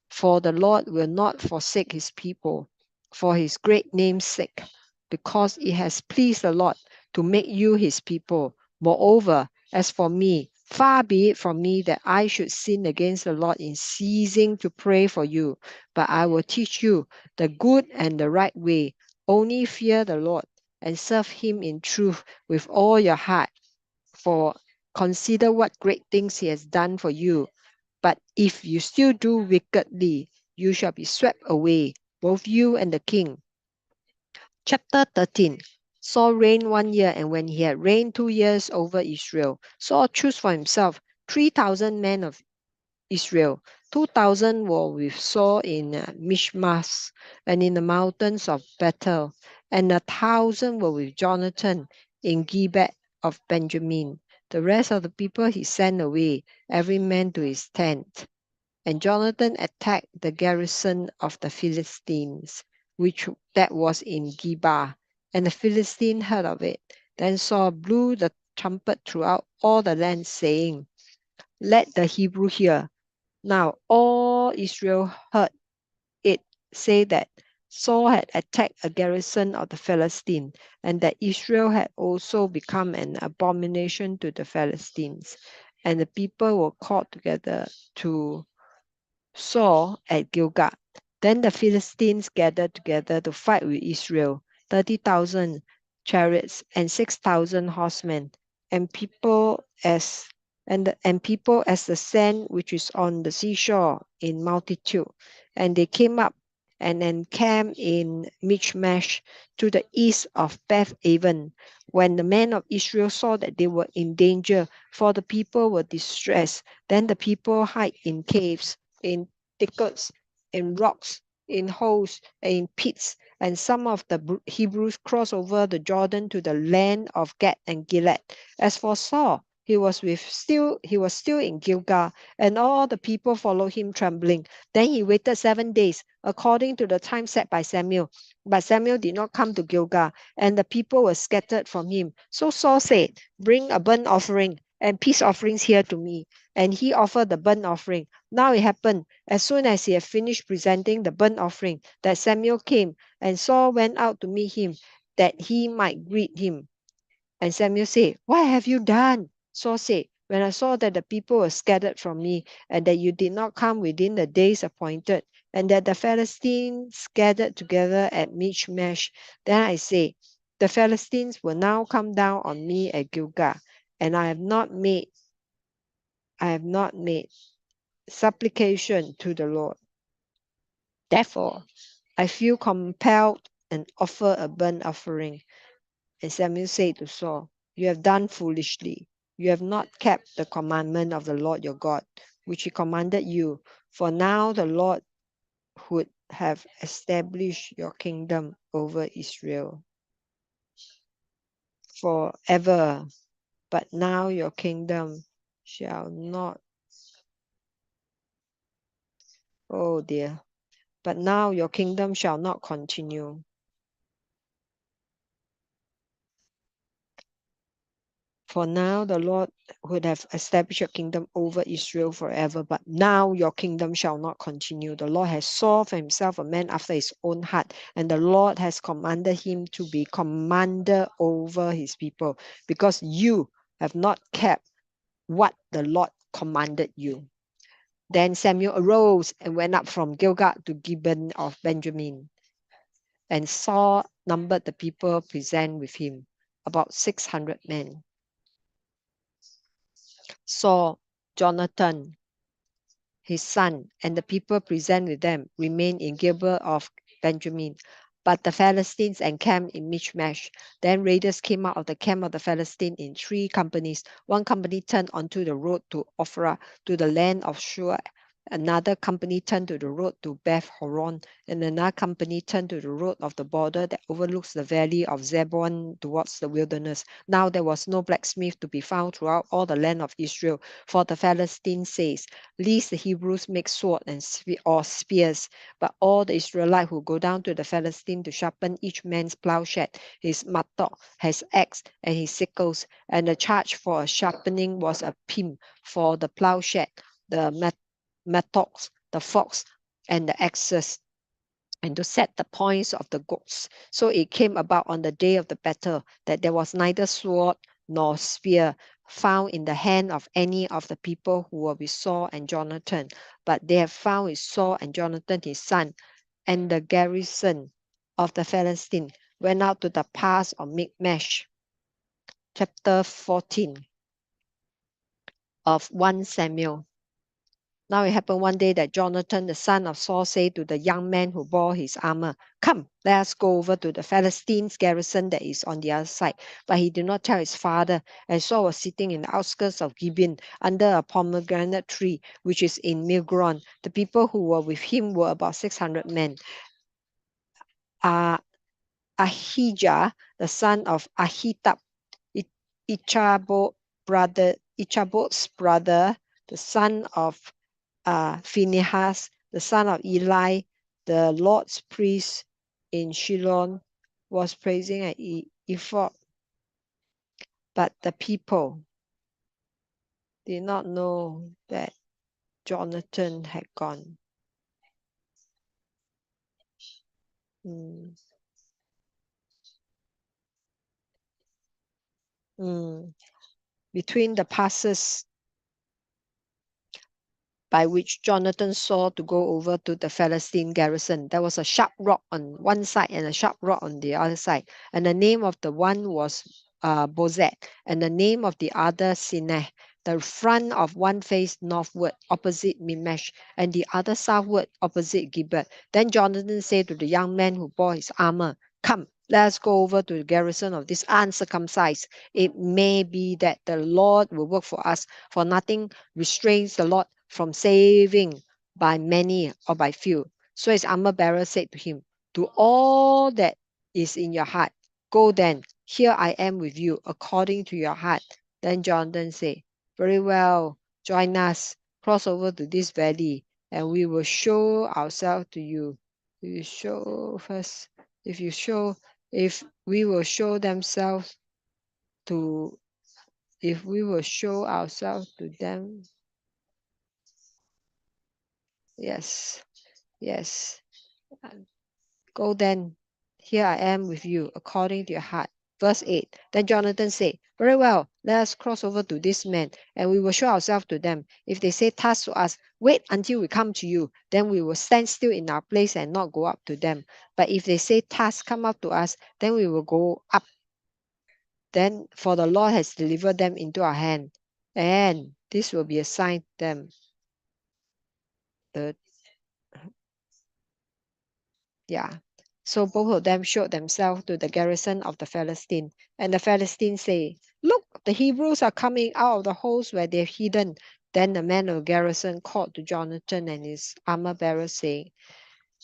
D: For the Lord will not forsake his people for his great name's sake, because it has pleased the Lord to make you his people. Moreover, as for me, far be it from me that I should sin against the Lord in ceasing to pray for you, but I will teach you the good and the right way. Only fear the Lord and serve him in truth with all your heart, for consider what great things he has done for you. But if you still do wickedly, you shall be swept away, both you and the king. Chapter 13. Saul reigned 1 year, and when he had reigned 2 years over Israel, Saul chose for himself 3,000 men of Israel. 2,000 were with Saul in Mishmas and in the mountains of Bethel, and 1,000 were with Jonathan in Gibeah of Benjamin. The rest of the people he sent away, every man to his tent. And Jonathan attacked the garrison of the Philistines, which that was in Gibeah, and the Philistines heard of it. Then Saul blew the trumpet throughout all the land, saying, let the Hebrew hear. Now all Israel heard it say that Saul had attacked a garrison of the Philistines, and that Israel had also become an abomination to the Philistines. And the people were called together to Saul at Gilgal. Then the Philistines gathered together to fight with Israel, 30,000 chariots and 6,000 horsemen, and people as the sand which is on the seashore in multitude. And they came up and encamped in Michmash to the east of Beth Aven. When the men of Israel saw that they were in danger, for the people were distressed, then the people hid in caves, in thickets, in rocks, in holes, and in pits. And some of the Hebrews crossed over the Jordan to the land of Gad and Gilead. As for Saul, he was still in Gilgal, and all the people followed him trembling. Then he waited 7 days, according to the time set by Samuel. But Samuel did not come to Gilgal, and the people were scattered from him. So Saul said, bring a burnt offering and peace offerings here to me. And he offered the burnt offering. Now it happened, as soon as he had finished presenting the burnt offering, that Samuel came, and Saul went out to meet him, that he might greet him. And Samuel said, what have you done? Saul said, when I saw that the people were scattered from me, and that you did not come within the days appointed, and that the Philistines gathered together at Michmash, then I say, the Philistines will now come down on me at Gilgal, and I have not made supplication to the Lord. Therefore, I feel compelled and offer a burnt offering. And Samuel said to Saul, you have done foolishly. You have not kept the commandment of the Lord your God, which he commanded you. For now the Lord would have established your kingdom over Israel forever. But now your kingdom shall not. Oh dear. But now your kingdom shall not continue. For now the Lord would have established your kingdom over Israel forever, but now your kingdom shall not continue. The Lord has sought for himself a man after his own heart, and the Lord has commanded him to be commander over his people, because you have not kept what the Lord commanded you. Then Samuel arose and went up from Gilgal to Gibeon of Benjamin, and Saul numbered the people present with him, about 600 men. Saul, Jonathan, his son, and the people present with them remained in Gibeon of Benjamin. But the Philistines encamped in Michmash. Then raiders came out of the camp of the Philistines in 3 companies. One company turned onto the road to Ophrah, to the land of Shur. Another company turned to the road to Beth Horon, and another company turned to the road of the border that overlooks the valley of Zebulun towards the wilderness. Now there was no blacksmith to be found throughout all the land of Israel, for the Philistines says, lest the Hebrews make sword and or spears. But all the Israelites who go down to the Philistine to sharpen each man's plowshed, his mattock, his axe, and his sickles, and the charge for a sharpening was a pim for the plowshed, the mattocks, the forks, and the axes, and to set the points of the goats. So it came about on the day of the battle that there was neither sword nor spear found in the hand of any of the people who were with Saul and Jonathan, but they have found with Saul and Jonathan his son, and the garrison of the Philistine went out to the pass of Michmash. Chapter 14 of 1 Samuel. Now it happened one day that Jonathan, the son of Saul, said to the young man who bore his armor, come, let us go over to the Philistines' garrison that is on the other side. But he did not tell his father, and Saul was sitting in the outskirts of Gibeon under a pomegranate tree, which is in Migron. The people who were with him were about 600 men. Ahijah, the son of Ahitub, Ichabod's brother, the son of Phinehas, the son of Eli, the Lord's priest in Shiloh, was praising an ephod. But the people did not know that Jonathan had gone. Between the passes by which Jonathan saw to go over to the Philistine garrison, there was a sharp rock on one side and a sharp rock on the other side. And the name of the one was Bozet, and the name of the other Sineh. The front of one faced northward, opposite Mimesh, and the other southward, opposite Gibeon. Then Jonathan said to the young man who bore his armor, come, let us go over to the garrison of this uncircumcised. It may be that the Lord will work for us, for nothing restrains the Lord from saving by many or by few. So his armor bearer said to him, do all that is in your heart. Go then, here I am with you, according to your heart. Then Jonathan said, very well, join us, cross over to this valley, and we will show ourselves to you. You show first, if we will show themselves to, if we will show ourselves to them. Yes. Go then, here I am with you, according to your heart. Verse 8. Then Jonathan said, very well, let us cross over to this man, and we will show ourselves to them. If they say thus to us, wait until we come to you, then we will stand still in our place and not go up to them. But if they say thus, come up to us, then we will go up. Then, for the Lord has delivered them into our hand, and this will be a sign to them. So both of them showed themselves to the garrison of the Philistine. And the Philistines say, "Look, the Hebrews are coming out of the holes where they're hidden." Then the men of the garrison called to Jonathan and his armor bearer, saying,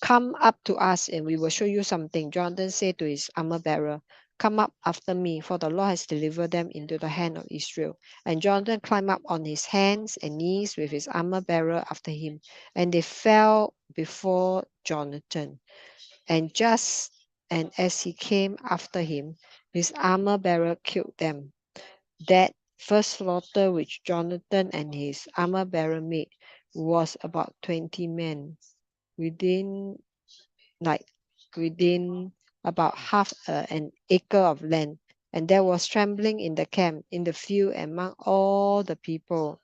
D: "Come up to us, and we will show you something." Jonathan said to his armor bearer, "Come up after me, for the Lord has delivered them into the hand of Israel." And Jonathan climbed up on his hands and knees with his armor bearer after him, and they fell before Jonathan. And as he came after him, his armor bearer killed them. That first slaughter which Jonathan and his armor bearer made was about 20 men within within about half an acre of land. And there was trembling in the camp, in the field, among all the people.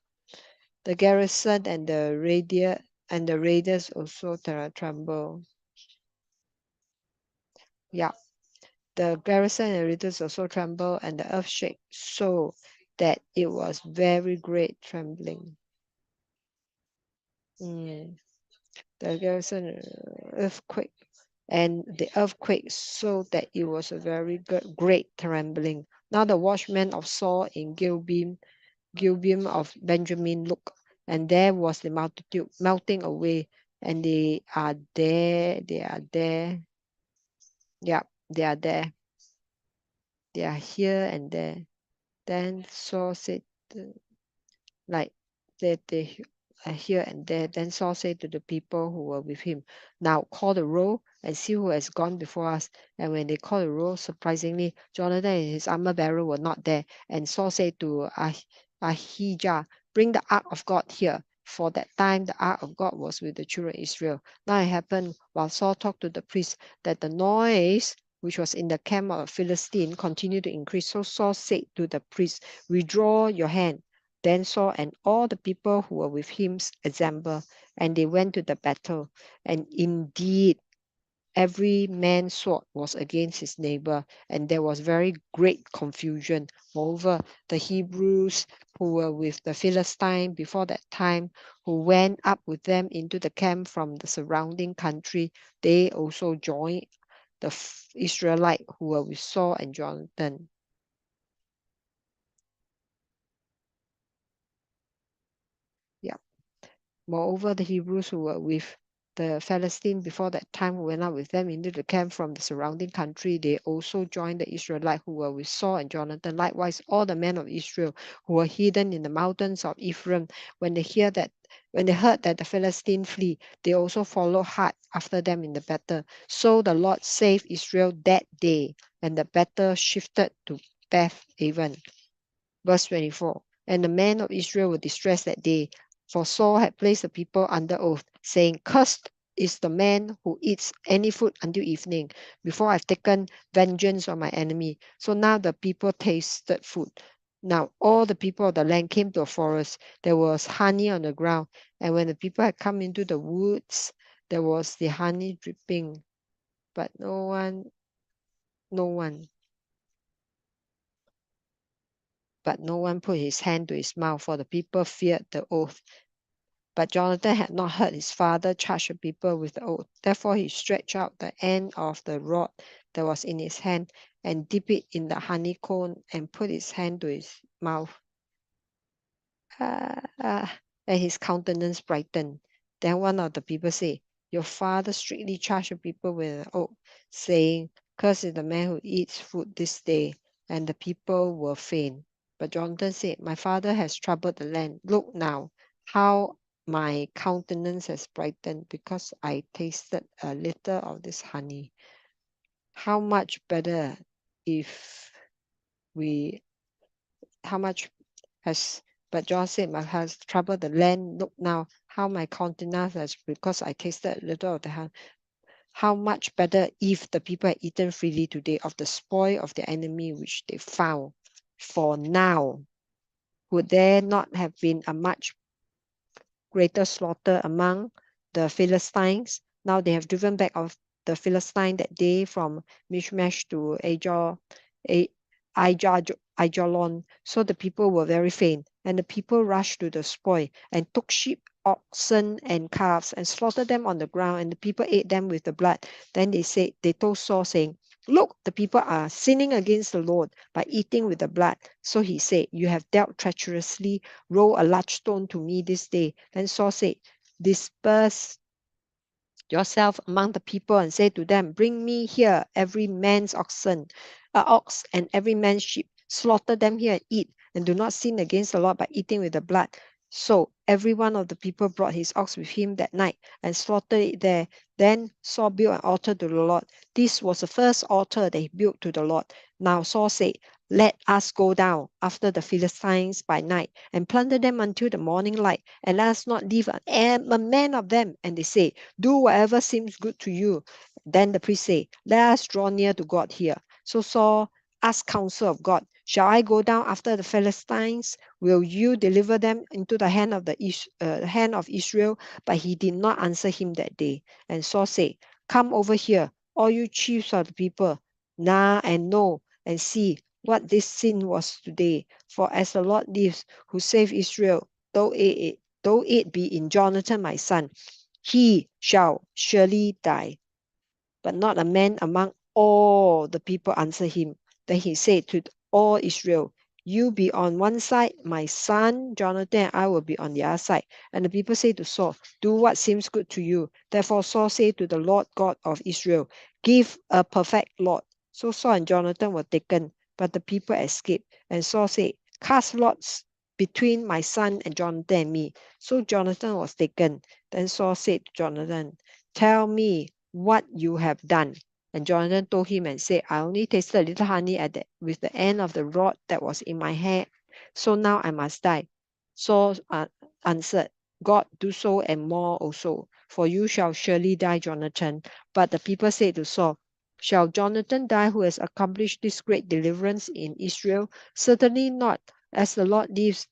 D: The garrison and the raiders also trembled. Yeah, the garrison and raiders also trembled, and the earth shook so that it was very great trembling. The garrison earthquake and the earthquake so that it was a very great trembling. Now the watchmen of Saul in Gilbeam of Benjamin looked, and there was the multitude melting away, and they are there. Yeah, they are there. They are here and there. Then Saul said, like they are here and there. Then Saul said to the people who were with him, "Now call the roll and see who has gone before us." And when they called the roll, surprisingly, Jonathan and his armor bearer were not there. And Saul said to Ahijah, "Bring the ark of God here." For that time, the ark of God was with the children of Israel. Now it happened while Saul talked to the priest that the noise which was in the camp of the Philistine continued to increase. So Saul said to the priest, "Withdraw your hand." Then Saul and all the people who were with him assembled, and they went to the battle. And indeed, every man's sword was against his neighbor, and there was very great confusion. Moreover, the Hebrews who were with the Philistine before that time, who went up with them into the camp from the surrounding country, they also joined the Israelite who were with Saul and Jonathan. Yeah. Moreover, the Hebrews who were with the Philistine before that time, who went out with them into the camp from the surrounding country, they also joined the Israelite who were with Saul and Jonathan. Likewise, all the men of Israel who were hidden in the mountains of Ephraim, when they heard that the Philistine flee, they also followed hard after them in the battle. So the Lord saved Israel that day, and the battle shifted to Beth Aven. Verse 24. And the men of Israel were distressed that day, for Saul had placed the people under oath, saying, "Cursed is the man who eats any food until evening, before I've taken vengeance on my enemy." So now the people tasted food. Now all the people of the land came to a forest. There was honey on the ground, and when the people had come into the woods, there was the honey dripping, but no one put his hand to his mouth, for the people feared the oath. But Jonathan had not heard his father charge the people with the oath. Therefore he stretched out the end of the rod that was in his hand and dipped it in the honeycomb and put his hand to his mouth. And his countenance brightened. Then one of the people said, "Your father strictly charged the people with an oath, saying, 'Cursed is the man who eats food this day.' And the people were faint. But Jonathan said, 'My father has troubled the land. Look now, how my countenance has brightened, because I tasted a little of this honey. How much better if we, how much has, but John said, "My has troubled the land. Look now, how my countenance has, because I tasted a little of the honey. How much better if the people had eaten freely today of the spoil of the enemy which they found. For now, would there not have been a much greater slaughter among the Philistines? Now they have driven back of the Philistine that day from Michmash to Aijalon." So the people were very faint, And the people rushed to the spoil and took sheep, oxen, and calves and slaughtered them on the ground. And the people ate them with the blood. Then they told Saul, saying, Look, the people are sinning against the Lord by eating with the blood. So he said, You have dealt treacherously. Roll a large stone to me this day. Then Saul said, Disperse yourself among the people and say to them, Bring me here every man's ox and every man's sheep. Slaughter them here and eat, and do not sin against the Lord by eating with the blood. So every one of the people brought his ox with him that night and slaughtered it there. Then Saul built an altar to the Lord. This was the first altar that he built to the Lord. Now Saul said, Let us go down after the Philistines by night and plunder them until the morning light, and let us not leave a man of them. And they say, Do whatever seems good to you. Then the priest say, Let us draw near to God here. So Saul asked counsel of God, Shall I go down after the Philistines? Will you deliver them into the hand of hand of Israel? But he did not answer him that day. And Saul said, Come over here, all you chiefs of the people, now and know and see what this sin was today. For as the Lord lives, who saved Israel, though it be in Jonathan my son, he shall surely die. But not a man among all the people answered him. Then he said to all Israel, You be on one side, my son Jonathan and I will be on the other side. And the people say to Saul, Do what seems good to you. Therefore Saul said to the Lord God of Israel, Give a perfect lot. So Saul and Jonathan were taken, but the people escaped. And Saul said, Cast lots between my son and Jonathan and me. So Jonathan was taken. Then Saul said to Jonathan, Tell me what you have done. And Jonathan told him and said, I only tasted a little honey with the end of the rod that was in my hand. So now I must die. Saul answered, God, do so and more also, for you shall surely die, Jonathan. But the people said to Saul, Shall Jonathan die who has accomplished this great deliverance in Israel? Certainly not. As the Lord lives,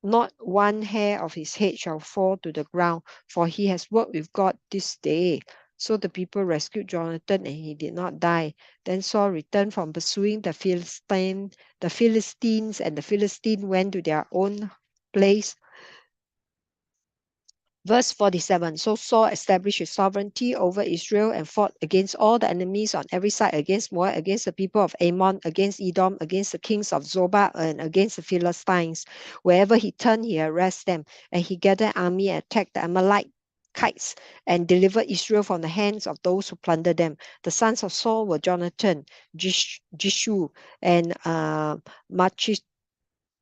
D: not one hair of his head shall fall to the ground, for he has worked with God this day. So the people rescued Jonathan and he did not die. Then Saul returned from pursuing the Philistines, and the Philistines went to their own place. Verse 47, So Saul established his sovereignty over Israel and fought against all the enemies on every side, against Moab, against the people of Ammon, against Edom, against the kings of Zobah, and against the Philistines. Wherever he turned, he harassed them, and he gathered an army and attacked the Amalekites and delivered Israel from the hands of those who plundered them. The sons of Saul were Jonathan, Jishu, and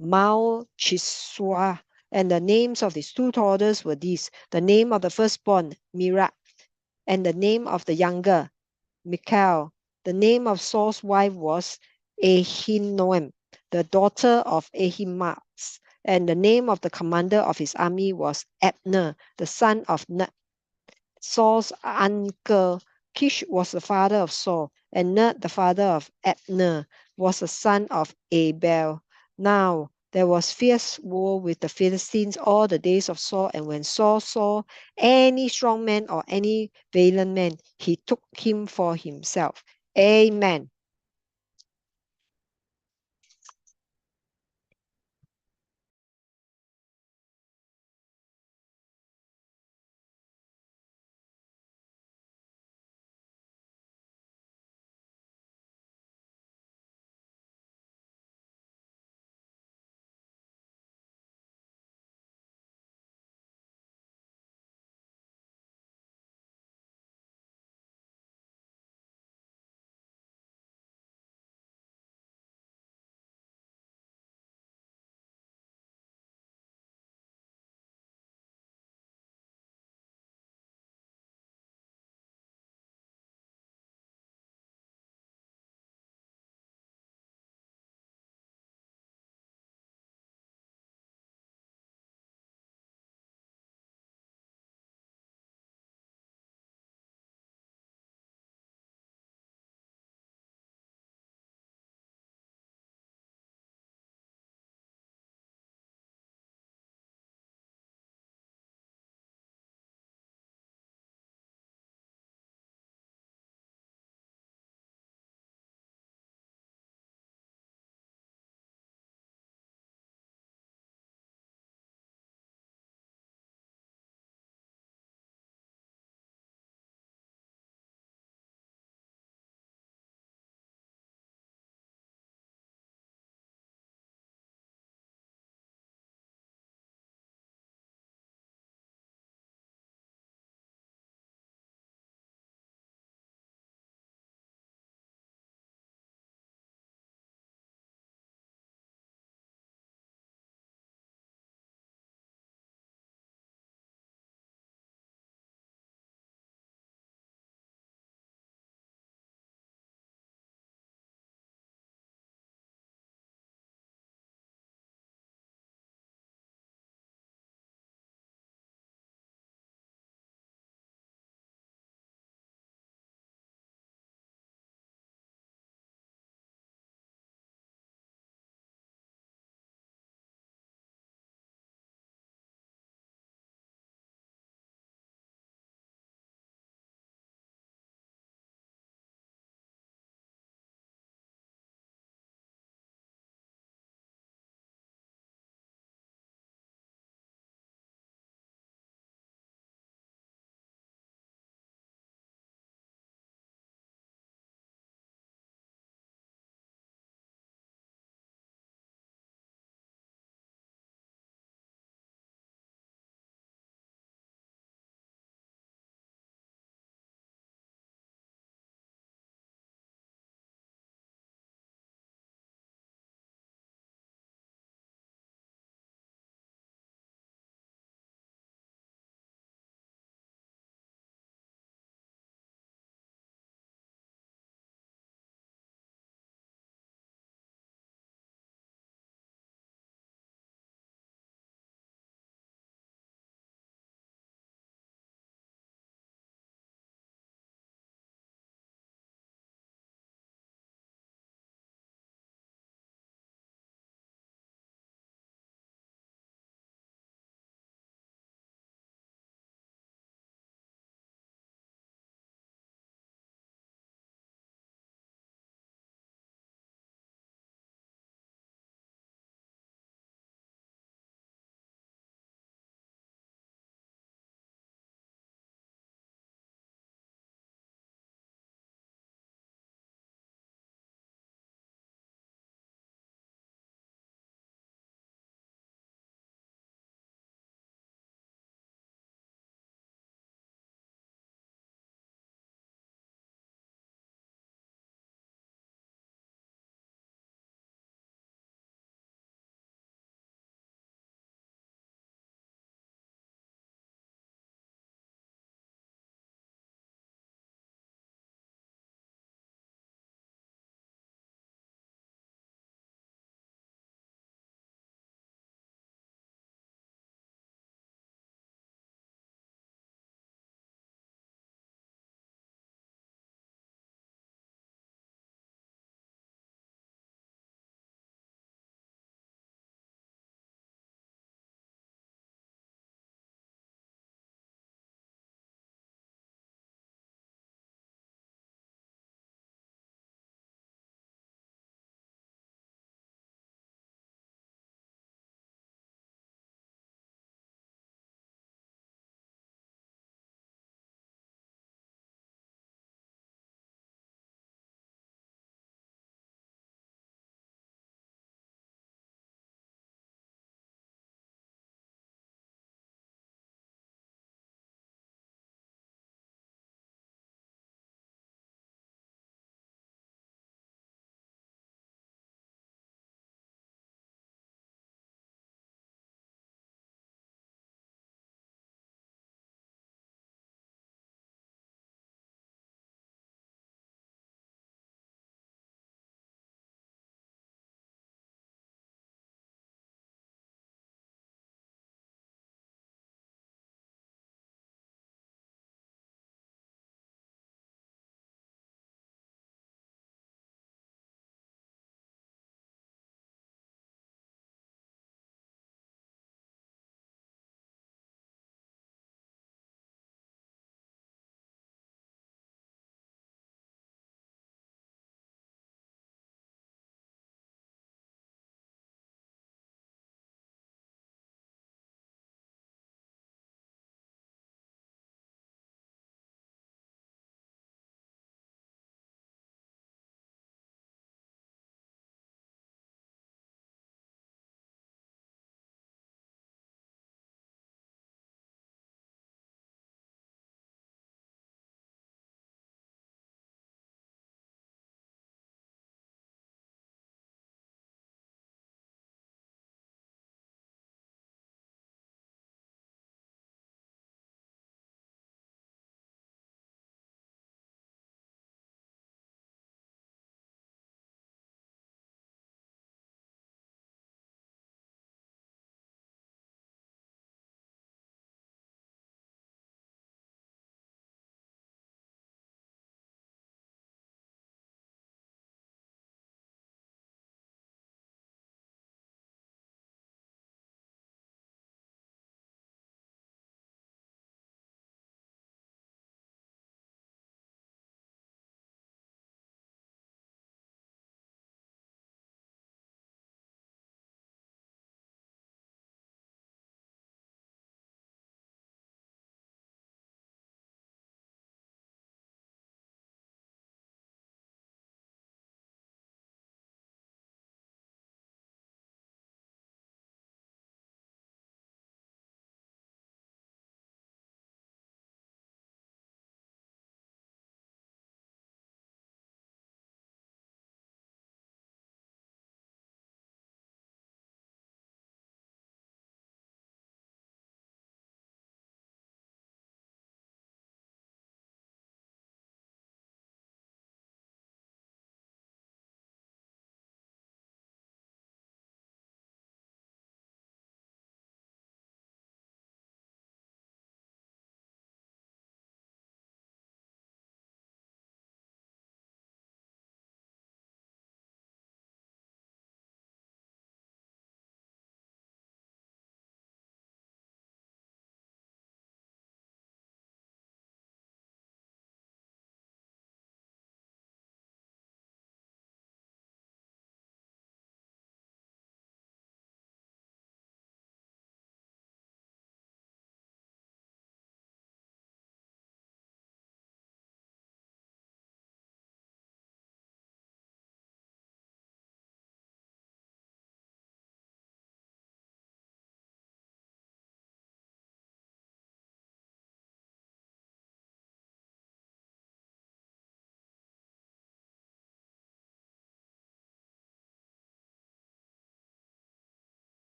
D: Malchisua. And the names of his two daughters were these: the name of the firstborn, Mira, and the name of the younger, Michal. The name of Saul's wife was Ahinoam, the daughter of Ahimaaz. And the name of the commander of his army was Abner, the son of Saul's uncle. Kish was the father of Saul, and Ner, the father of Abner, was the son of Abel. Now there was fierce war with the Philistines all the days of Saul, and when Saul saw any strong man or any valiant man, he took him for himself. Amen.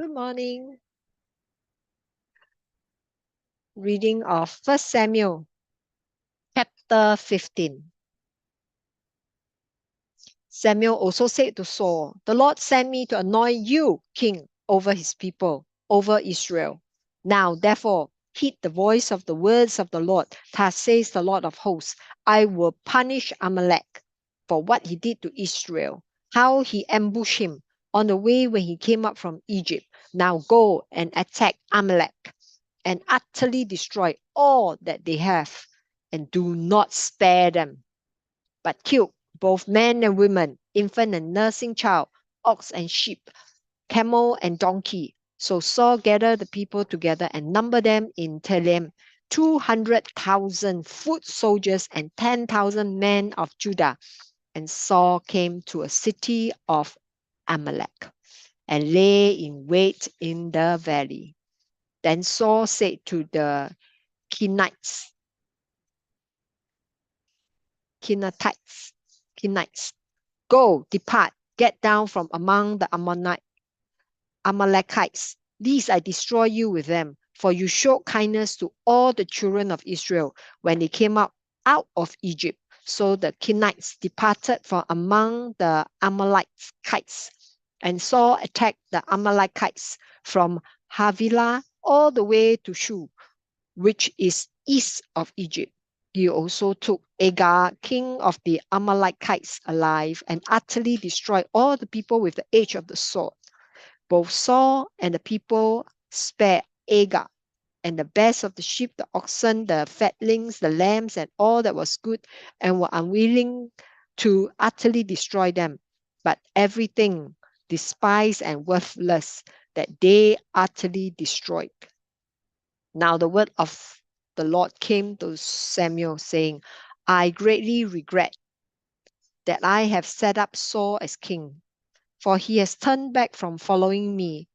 D: Good morning. Reading of 1 Samuel chapter 15. Samuel also said to Saul, "The Lord sent me to anoint you king over his people, over Israel. Now, therefore, heed the voice of the words of the Lord. Thus says the Lord of hosts, I will punish Amalek for what he did to Israel, how he ambushed him on the way when he came up from Egypt. Now go and attack Amalek and utterly destroy all that they have, and do not spare them, but kill both men and women, infant and nursing child, ox and sheep, camel and donkey." So Saul gathered the people together and numbered them in Telem, 200,000 foot soldiers and 10,000 men of Judah. And Saul came to a city of Amalek and lay in wait in the valley. Then Saul said to the Kenites, Kenites, "Go, depart, get down from among the Amalekites. These I destroy you with them, for you showed kindness to all the children of Israel when they came out of Egypt." So the Kenites departed from among the Amalekites, and Saul attacked the Amalekites from Havilah all the way to Shur, which is east of Egypt. He also took Agag, king of the Amalekites, alive and utterly destroyed all the people with the edge of the sword. Both Saul and the people spared Agag and the best of the sheep, the oxen, the fatlings, the lambs, and all that was good, and were unwilling to utterly destroy them. But everything despised and worthless that they utterly destroyed. Now the word of the Lord came to Samuel, saying, "I greatly regret that I have set up Saul as king, for he has turned back from following me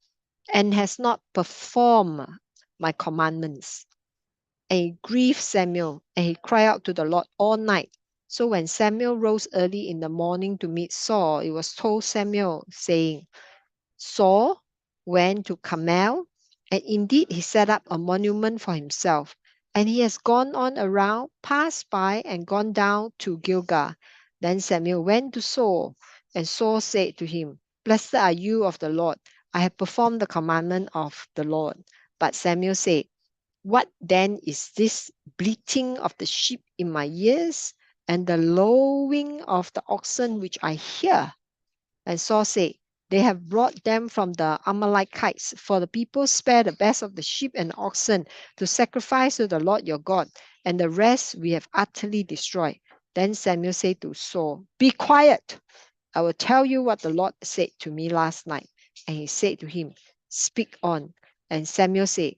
D: and has not performed my commandments." And it grieved Samuel, and he cried out to the Lord all night. So when Samuel rose early in the morning to meet Saul, it was told Samuel, saying, "Saul went to Carmel, and indeed he set up a monument for himself. And he has gone on around, passed by, and gone down to Gilgal." Then Samuel went to Saul, and Saul said to him, "Blessed are you of the Lord. I have performed the commandment of the Lord." But Samuel said, "What then is this bleating of the sheep in my ears, and the lowing of the oxen which I hear?" And Saul said, "They have brought them from the Amalekites, for the people spare the best of the sheep and oxen to sacrifice to the Lord your God, and the rest we have utterly destroyed." Then Samuel said to Saul, "Be quiet. I will tell you what the Lord said to me last night." And he said to him, "Speak on." And Samuel said,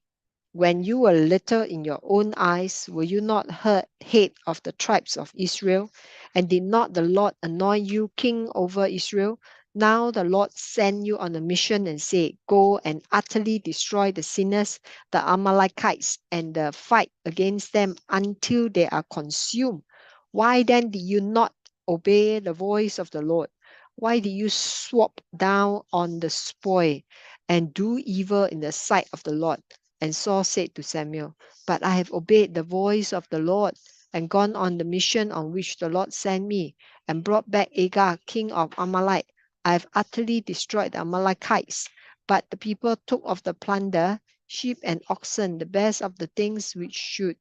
D: "When you were little in your own eyes, were you not head of the tribes of Israel? And did not the Lord anoint you king over Israel? Now the Lord sent you on a mission and said, Go and utterly destroy the sinners, the Amalekites, and fight against them until they are consumed. Why then did you not obey the voice of the Lord? Why did you swoop down on the spoil and do evil in the sight of the Lord?" And Saul said to Samuel, "But I have obeyed the voice of the Lord and gone on the mission on which the Lord sent me, and brought back Agag, king of Amalek. I have utterly destroyed the Amalekites, but the people took of the plunder, sheep and oxen, the best of the things which should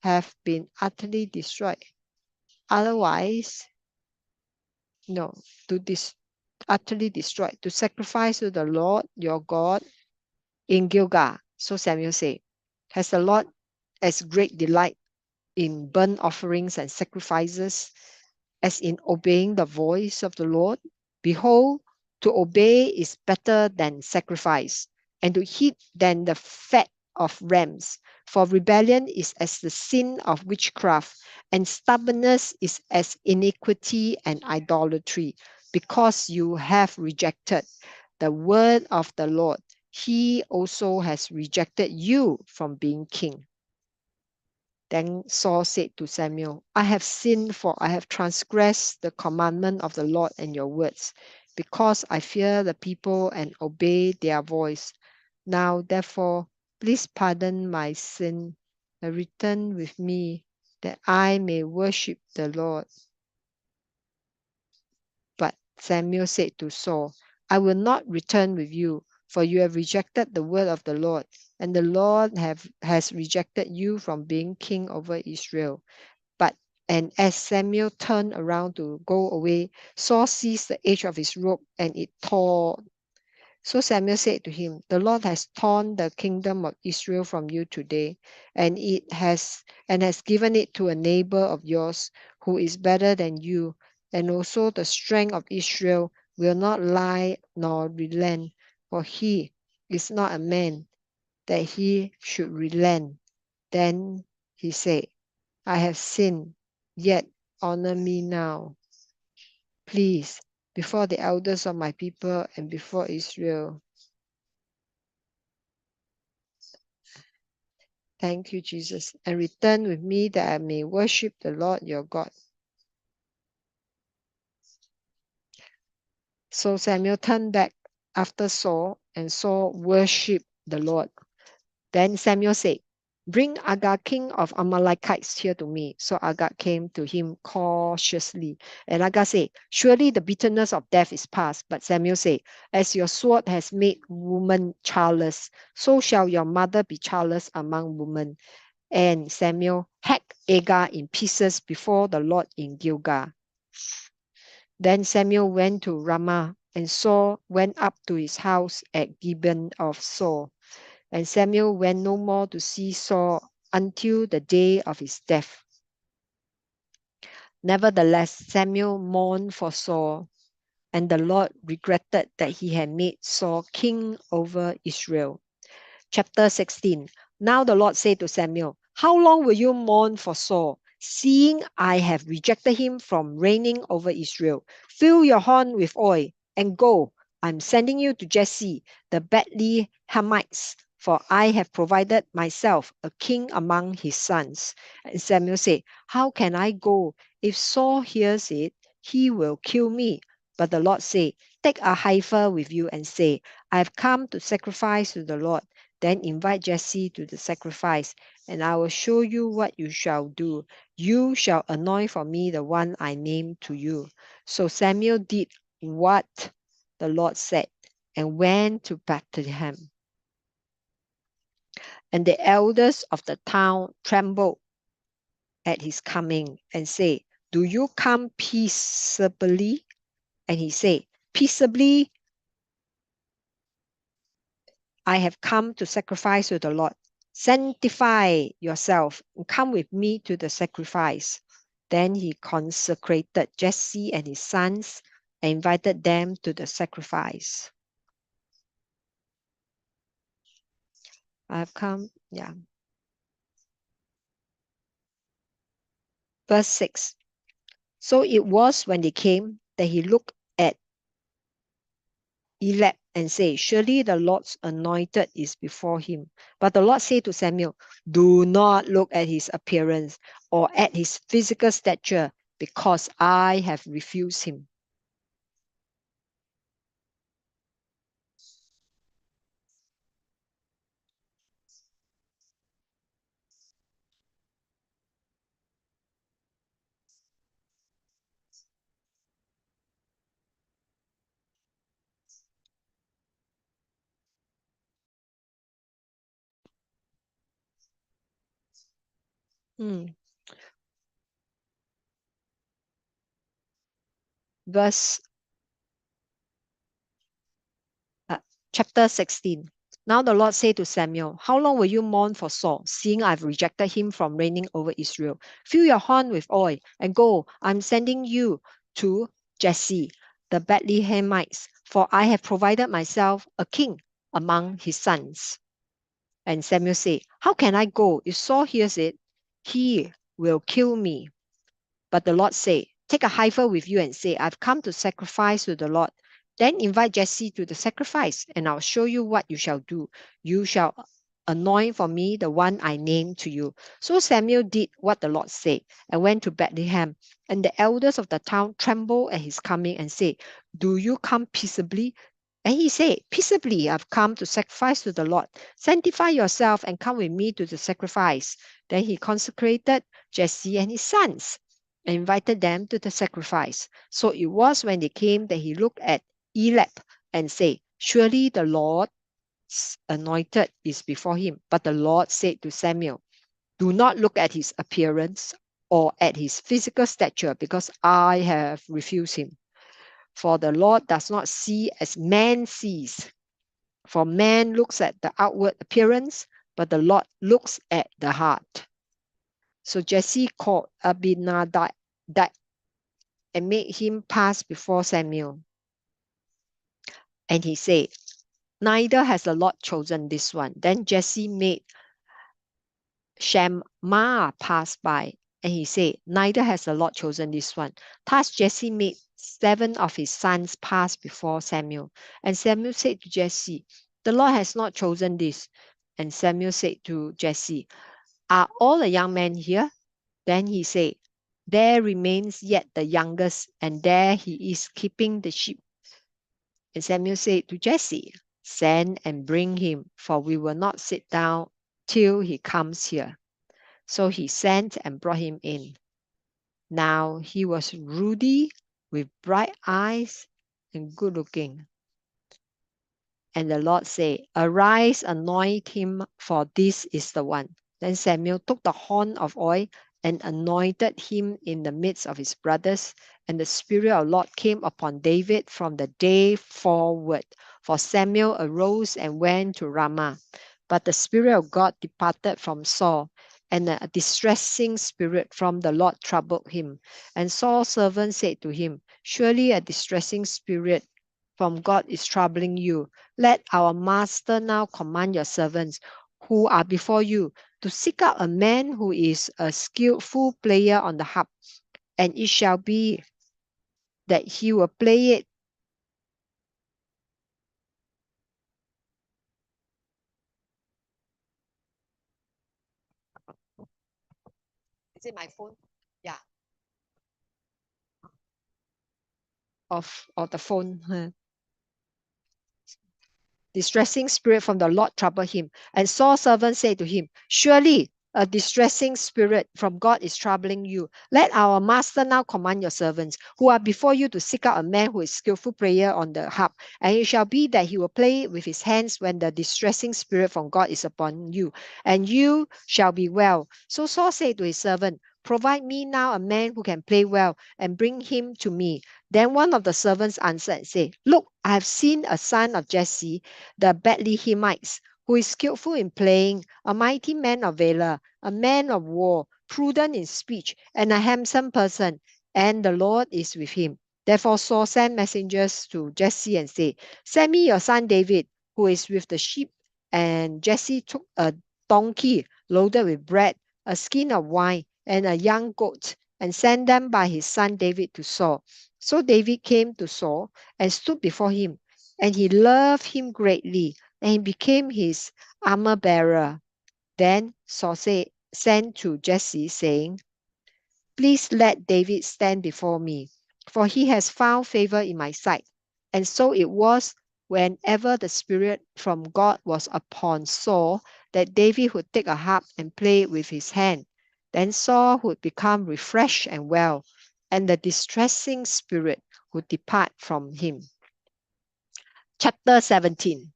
D: have been utterly destroyed. Otherwise, no, utterly destroyed, to sacrifice to the Lord your God in Gilgal." So Samuel said, "Has the Lord as great delight in burnt offerings and sacrifices as in obeying the voice of the Lord? Behold, to obey is better than sacrifice, and to heed than the fat of rams. For rebellion is as the sin of witchcraft, and stubbornness is as iniquity and idolatry. Because you have rejected the word of the Lord, he also has rejected you from being king." Then Saul said to Samuel, "I have sinned, for I have transgressed the commandment of the Lord and your words, because I fear the people and obey their voice. Now, therefore, please pardon my sin and return with me that I may worship the Lord. But Samuel said to Saul, I will not return with you, for you have rejected the word of the Lord, and the Lord has rejected you from being king over Israel. And as Samuel turned around to go away, Saul seized the edge of his robe and it tore. So Samuel said to him, the Lord has torn the kingdom of Israel from you today, and has given it to a neighbor of yours who is better than you, and also the strength of Israel will not lie nor relent, for he is not a man that he should relent. Then he said, I have sinned, yet honor me now, please, before the elders of my people and before Israel. Thank you, Jesus. And return with me that I may worship the Lord your God. So Samuel turned back after Saul, and Saul worshipped the Lord. Then Samuel said, bring Agag, king of Amalekites, here to me. So Agag came to him cautiously. And Agag said, surely the bitterness of death is past. But Samuel said, as your sword has made woman childless, so shall your mother be childless among women. And Samuel hacked Agag in pieces before the Lord in Gilgal. Then Samuel went to Ramah, and Saul went up to his house at Gibeon of Saul. And Samuel went no more to see Saul until the day of his death. Nevertheless, Samuel mourned for Saul, and the Lord regretted that he had made Saul king over Israel. Chapter 16. Now the Lord said to Samuel, how long will you mourn for Saul, seeing I have rejected him from reigning over Israel? Fill your horn with oil and go. I'm sending you to Jesse, the Bethlehemites, for I have provided myself a king among his sons. And Samuel said, how can I go? If Saul hears it, he will kill me. But the Lord said, take a heifer with you and say, I have come to sacrifice to the Lord. Then invite Jesse to the sacrifice, and I will show you what you shall do. You shall anoint for me the one I name to you. So Samuel did what the Lord said and went to Bethlehem. And the elders of the town trembled at his coming and said, do you come peaceably? And he said, peaceably I have come to sacrifice to the Lord. Sanctify yourself and come with me to the sacrifice. Then he consecrated Jesse and his sons and invited them to the sacrifice. I have come, yeah. Verse 6. So it was when they came that he looked at Eliab and said, surely the Lord's anointed is before him. But the Lord said to Samuel, do not look at his appearance or at his physical stature, because I have refused him. Verse chapter 16. Now the Lord said to Samuel, how long will you mourn for Saul, seeing I've rejected him from reigning over Israel? Fill your horn with oil and go. I'm sending you to Jesse, the Bethlehemites, for I have provided myself a king among his sons. And Samuel said, how can I go? If Saul hears it, he will kill me. But the Lord said, take a heifer with you and say, I've come to sacrifice to the Lord. Then invite Jesse to the sacrifice, and I'll show you what you shall do. You shall anoint for me the one I name to you. So Samuel did what the Lord said and went to Bethlehem. And the elders of the town trembled at his coming and said, do you come peaceably? And he said, peaceably, I've come to sacrifice to the Lord. Sanctify yourself and come with me to the sacrifice. Then he consecrated Jesse and his sons and invited them to the sacrifice. So it was when they came that he looked at Eliab and said, surely the Lord's anointed is before him. But the Lord said to Samuel, do not look at his appearance or at his physical stature, because I have refused him. For the Lord does not see as man sees. For man looks at the outward appearance, but the Lord looks at the heart. So Jesse called Abinadab and made him pass before Samuel. And he said, neither has the Lord chosen this one. Then Jesse made Shammah pass by, and he said, neither has the Lord chosen this one. Thus Jesse made 7 of his sons pass before Samuel. And Samuel said to Jesse, the Lord has not chosen this. And Samuel said to Jesse, are all the young men here? Then he said, there remains yet the youngest, and there he is keeping the sheep. And Samuel said to Jesse, send and bring him, for we will not sit down till he comes here. So he sent and brought him in. Now he was ruddy, with bright eyes and good looking. And the Lord said, arise, anoint him, for this is the one. Then Samuel took the horn of oil and anointed him in the midst of his brothers. And the Spirit of the Lord came upon David from the day forward. For Samuel arose and went to Ramah. But the Spirit of God departed from Saul, and a distressing spirit from the Lord troubled him. And Saul's servant said to him, surely a distressing spirit from God is troubling you. Let our master now command your servants who are before you to seek out a man who is a skillful player on the harp, and it shall be that he will play it. Is it my phone? Yeah. Of the phone. Distressing spirit from the Lord troubled him. And Saul's servant said to him, surely a distressing spirit from God is troubling you. Let our master now command your servants who are before you to seek out a man who is skillful player on the harp. And it shall be that he will play with his hands when the distressing spirit from God is upon you, and you shall be well. So Saul said to his servant, provide me now a man who can play well, and bring him to me. Then one of the servants answered and said, look, I have seen a son of Jesse, the Bethlehemites, who is skillful in playing, a mighty man of valor, a man of war, prudent in speech, and a handsome person, and the Lord is with him. Therefore Saul sent messengers to Jesse and said, send me your son David, who is with the sheep. And Jesse took a donkey loaded with bread, a skin of wine, and a young goat, and sent them by his son David to Saul. So David came to Saul and stood before him, and he loved him greatly, and he became his armor bearer. Then Saul sent to Jesse, saying, please let David stand before me, for he has found favor in my sight. And so it was, whenever the Spirit from God was upon Saul, that David would take a harp and play it with his hand. Then Saul would become refreshed and well, and the distressing spirit would depart from him. Chapter 17.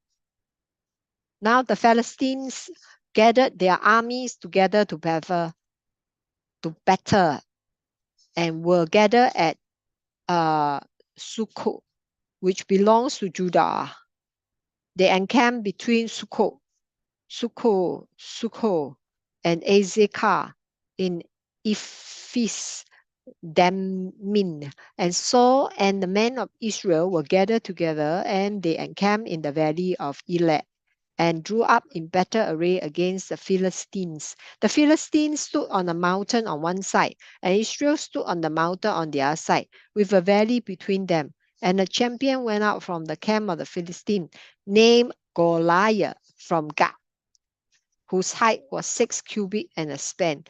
D: Now the Philistines gathered their armies together to battle, and were gathered at Sukkot, which belongs to Judah. They encamped between Sukkot, and Azekah in Ephes Dammim. And Saul and the men of Israel were gathered together, and they encamped in the valley of Elah, and drew up in battle array against the Philistines. The Philistines stood on a mountain on one side, and Israel stood on the mountain on the other side, with a valley between them. And a champion went out from the camp of the Philistines, named Goliath from Gath, whose height was 6 cubits and a span.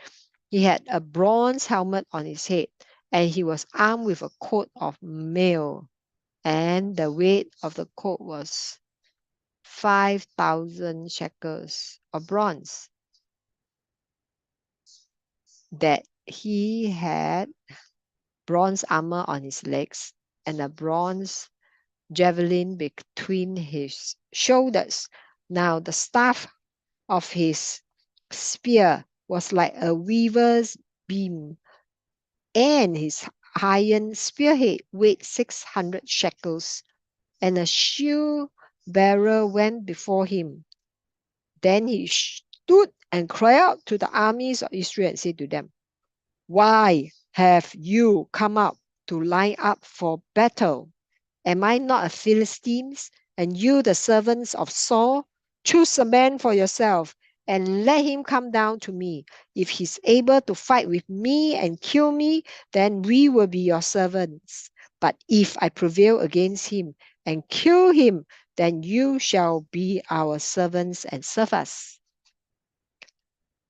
D: He had a bronze helmet on his head, and he was armed with a coat of mail. and the weight of the coat was 5,000 shekels of bronze. That he had bronze armor on his legs and a bronze javelin between his shoulders. Now the staff of his spear was like a weaver's beam, and his iron spearhead weighed 600 shekels, and a shield bearer went before him. Then he stood and cried out to the armies of Israel and said to them, "Why have you come up to line up for battle? Am I not a Philistine, and you the servants of Saul? Choose a man for yourself and let him come down to me. If he's able to fight with me and kill me, then we will be your servants. But if I prevail against him and kill him, then you shall be our servants and serve us."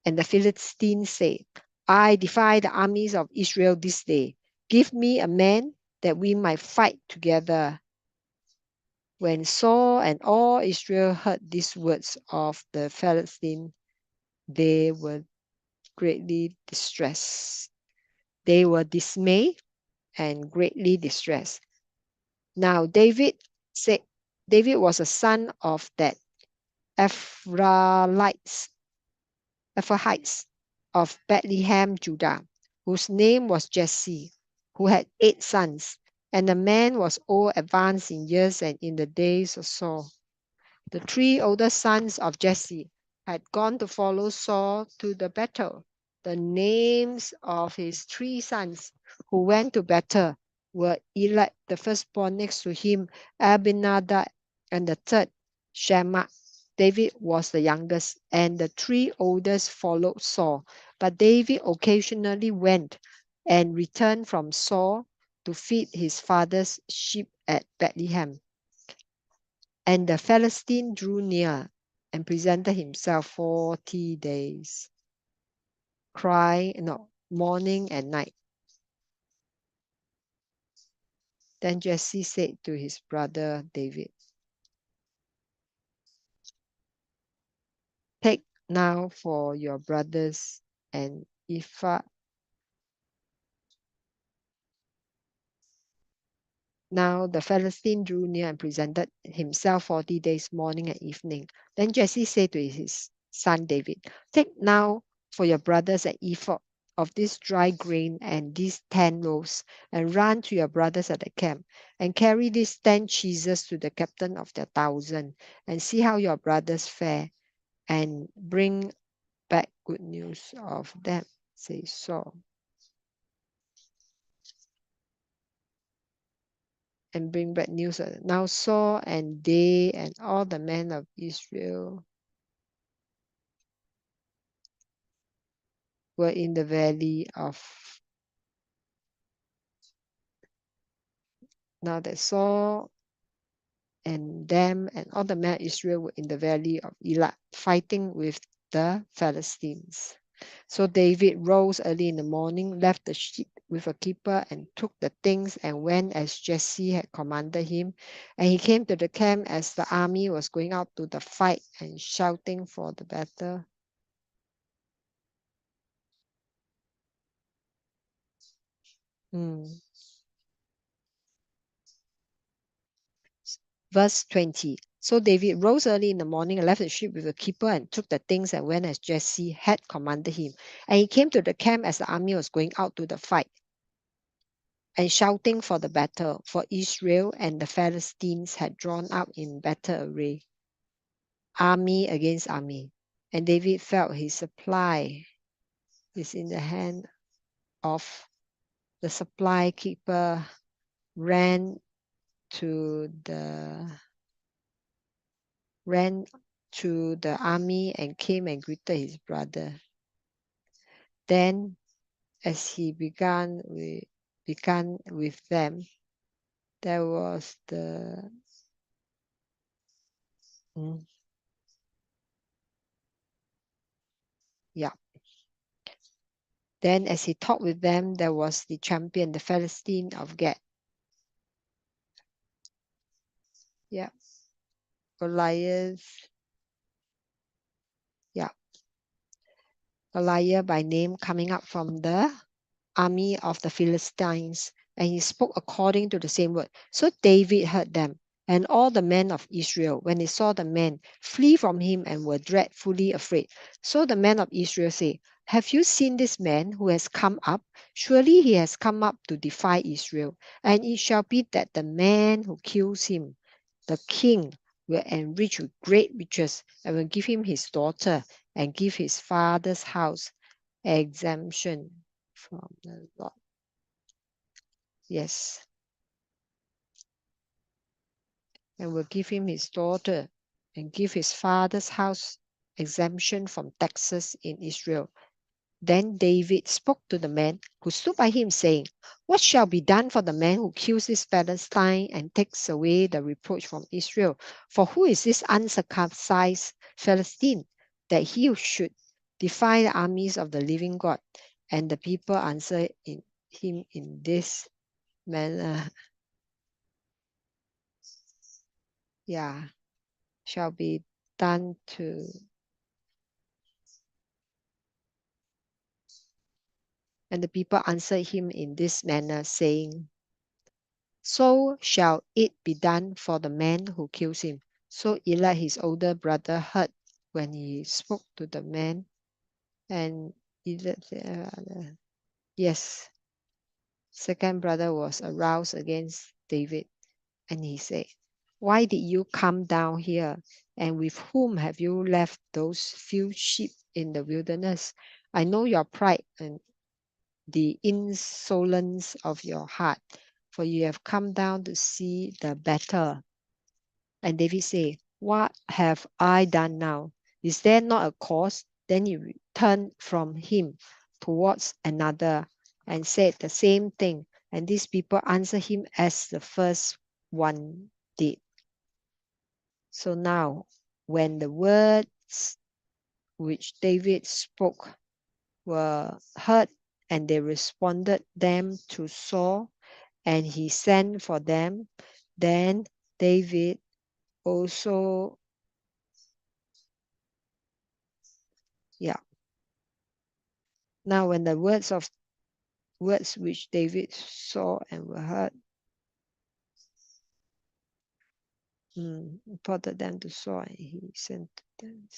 D: And the Philistines said, "I defy the armies of Israel this day. Give me a man that we might fight together." When Saul and all Israel heard these words of the Philistines, they were greatly distressed. They were dismayed and greatly distressed. Now David was a son of that Ephraimites of Bethlehem, Judah, whose name was Jesse, who had 8 sons, and the man was old, advanced in years, and in the days of Saul. The 3 older sons of Jesse had gone to follow Saul to the battle. The names of his 3 sons who went to battle were Eli, the firstborn, next to him Abinadab, and the third Shammah. David was the youngest, and the 3 oldest followed Saul. But David occasionally went and returned from Saul to feed his father's sheep at Bethlehem. And the Philistine drew near and presented himself 40 days, morning and night. Then Jesse said to his brother David, "Take now for your brothers an ephah." Now the Philistine drew near and presented himself 40 days, morning and evening. Then Jesse said to his son David, "Take now for your brothers an ephah of this dry grain and these 10 loaves, and run to your brothers at the camp, and carry these 10 cheeses to the captain of their 1,000, and see how your brothers fare, and bring back good news of them," says Saul. And bring back news. Now Saul and they and all the men of Israel were in the valley of. Now that Saul and them and all the men of Israel were in the valley of Elah, fighting with the Philistines. So David rose early in the morning, left the sheep with a keeper, and took the things and went as Jesse had commanded him. And he came to the camp as the army was going out to the fight and shouting for the battle. Verse 20. So David rose early in the morning and left the sheep with the keeper and took the things and went as Jesse had commanded him. And he came to the camp as the army was going out to the fight and shouting for the battle, for Israel and the Philistines had drawn up in battle array, army against army. And David felt his supply is in the hand of the supply keeper, ran to the army and came and greeted his brother. Then, as he began with them, there was the Then as he talked with them, there was the champion, the Philistine of Gath, Yeah. Goliath. Yeah. Goliath by name coming up from the army of the Philistines, and he spoke according to the same word. So David heard them, and all the men of Israel, when they saw the man, flee from him and were dreadfully afraid. So the men of Israel say, have you seen this man who has come up? Surely he has come up to defy Israel. And it shall be that the man who kills him, the king, will enrich with great riches and will give him his daughter and give his father's house exemption from the Lord. Yes. And will give him his daughter and give his father's house exemption from taxes in Israel. Then David spoke to the man who stood by him, saying, what shall be done for the man who kills this Philistine and takes away the reproach from Israel? For who is this uncircumcised Philistine, that he should defy the armies of the living God? And the people answered him in this manner. Yeah, shall be done to. And the people answered him in this manner, saying, so shall it be done for the man who kills him. So Eli, his older brother, heard when he spoke to the man, and yes, second brother was aroused against David, and he said, why did you come down here? And with whom have you left those few sheep in the wilderness? I know your pride and the insolence of your heart, for you have come down to see the battle. And David said, what have I done now? Is there not a cause? Then he turned from him towards another and said the same thing. And these people answered him as the first one did. So now, when the words which David spoke were heard, and they responded them to Saul, and he sent for them, then David also, yeah. Now when the words which David saw and were heard, reported them to Saul, and he sent them.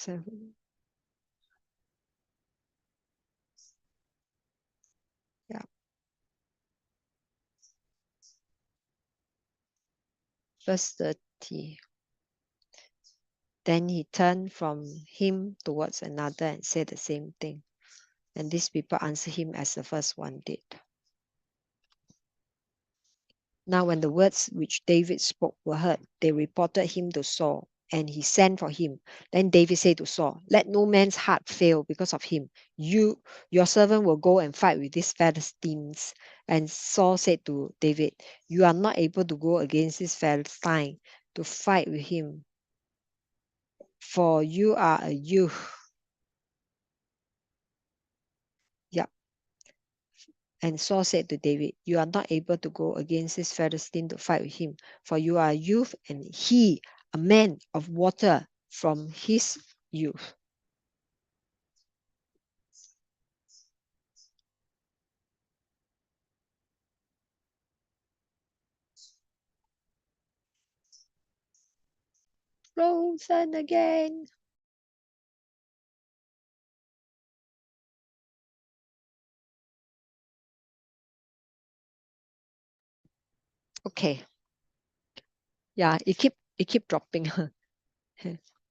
D: Yeah. Verse 30. Then he turned from him towards another and said the same thing. And these people answered him as the first one did. Now when the words which David spoke were heard, they reported him to Saul, and he sent for him. Then David said to Saul, let no man's heart fail because of him. Your servant will go and fight with these Philistines. And Saul said to David, you are not able to go against this Philistine to fight with him, for you are a youth. Yep. And Saul said to David, you are not able to go against this Philistine to fight with him, for you are a youth, and he a man of water from his youth. Frozen again. Okay. Yeah, it keep dropping.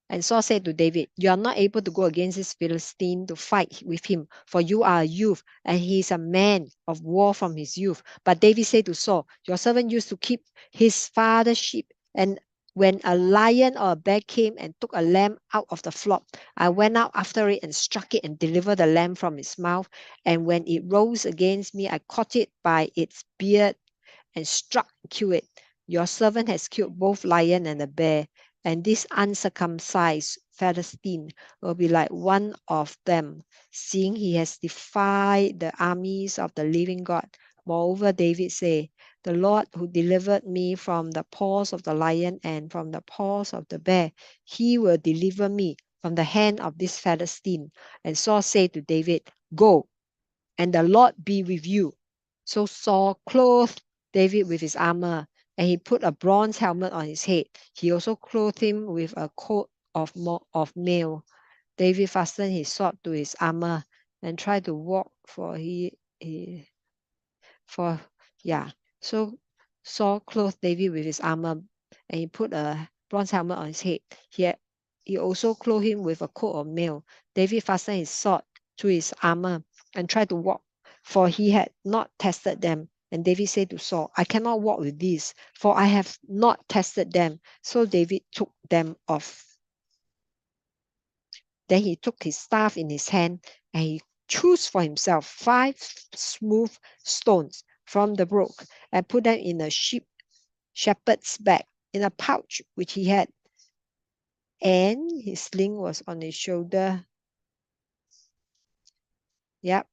D: And Saul said to David, you are not able to go against this Philistine to fight with him, for you are a youth, and he is a man of war from his youth. But David said to Saul, your servant used to keep his father's sheep, and when a lion or a bear came and took a lamb out of the flock, I went out after it and struck it and delivered the lamb from its mouth. And when it rose against me, I caught it by its beard and struck and killed it. Your servant has killed both lion and the bear, and this uncircumcised Philistine will be like one of them, seeing he has defied the armies of the living God. Moreover, David said, the Lord who delivered me from the paws of the lion and from the paws of the bear, he will deliver me from the hand of this Philistine. And Saul said to David, go, and the Lord be with you. So Saul clothed David with his armor, and he put a bronze helmet on his head. He also clothed him with a coat of mail. David fastened his sword to his armor and tried to walk, for yeah. So Saul clothed David with his armor, and he put a bronze helmet on his head. He also clothed him with a coat of mail. David fastened his sword to his armor and tried to walk, for he had not tested them. And David said to Saul, I cannot walk with these, for I have not tested them. So David took them off. Then he took his staff in his hand, and he chose for himself 5 smooth stones from the brook and put them in a shepherd's bag in a pouch which he had. And his sling was on his shoulder. Yep.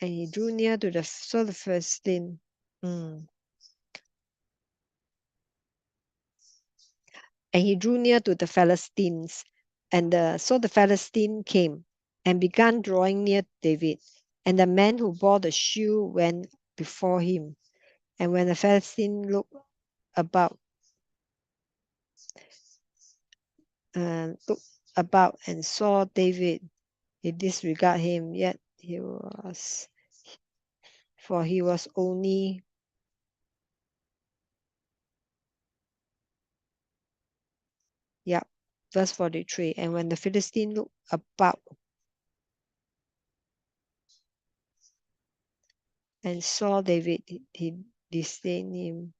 D: And he drew near to the Philistine. And he drew near to the Philistines. And so the Philistine came and began drawing near David. And the man who bore the shield went before him. And when the Philistine looked about, and saw David, he disregarded him, yet he was only verse 43. And when the Philistine looked about and saw David, he disdained him.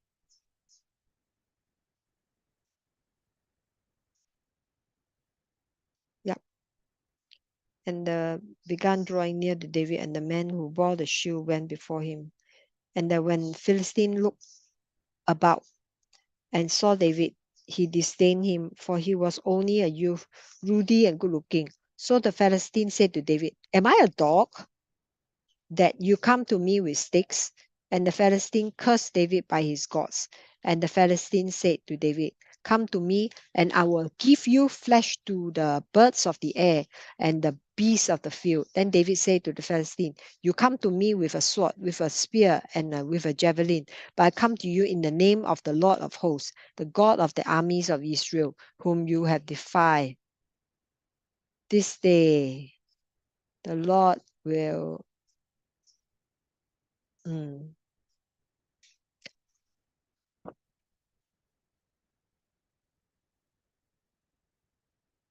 D: And began drawing near to David, and the man who bore the shield went before him. And when Philistine looked about and saw David, he disdained him, for he was only a youth, ruddy and good looking. So the Philistine said to David, am I a dog that you come to me with sticks? And the Philistine cursed David by his gods. And the Philistine said to David, come to me, and I will give you flesh to the birds of the air and the beasts of the field. Then David said to the Philistine, you come to me with a sword, with a spear, and with a javelin, but I come to you in the name of the Lord of hosts, the God of the armies of Israel, whom you have defied. This day the Lord will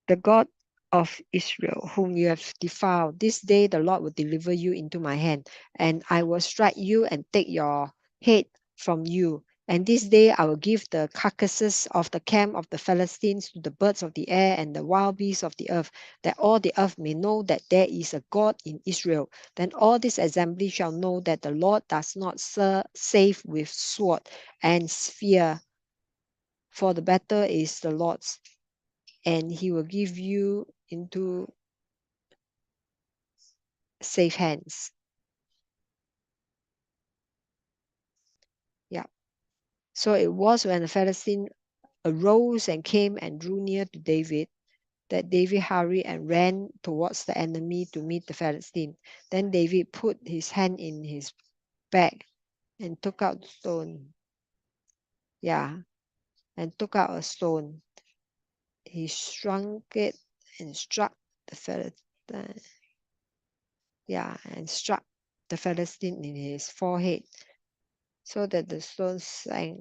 D: the God of Israel, whom you have defiled, this day the Lord will deliver you into my hand, and I will strike you and take your head from you. And this day I will give the carcasses of the camp of the Philistines to the birds of the air and the wild beasts of the earth, that all the earth may know that there is a God in Israel. Then all this assembly shall know that the Lord does not save with sword and spear, for the battle is the Lord's, and he will give you into safe hands. Yeah. So it was when the Philistine arose and came and drew near to David, that David hurried and ran towards the enemy to meet the Philistine. Then David put his hand in his bag and took out the stone. Yeah. And took out a stone. He shrunk it and struck the Philistine. Yeah, and struck the Philistine in his forehead, so that the stone sank.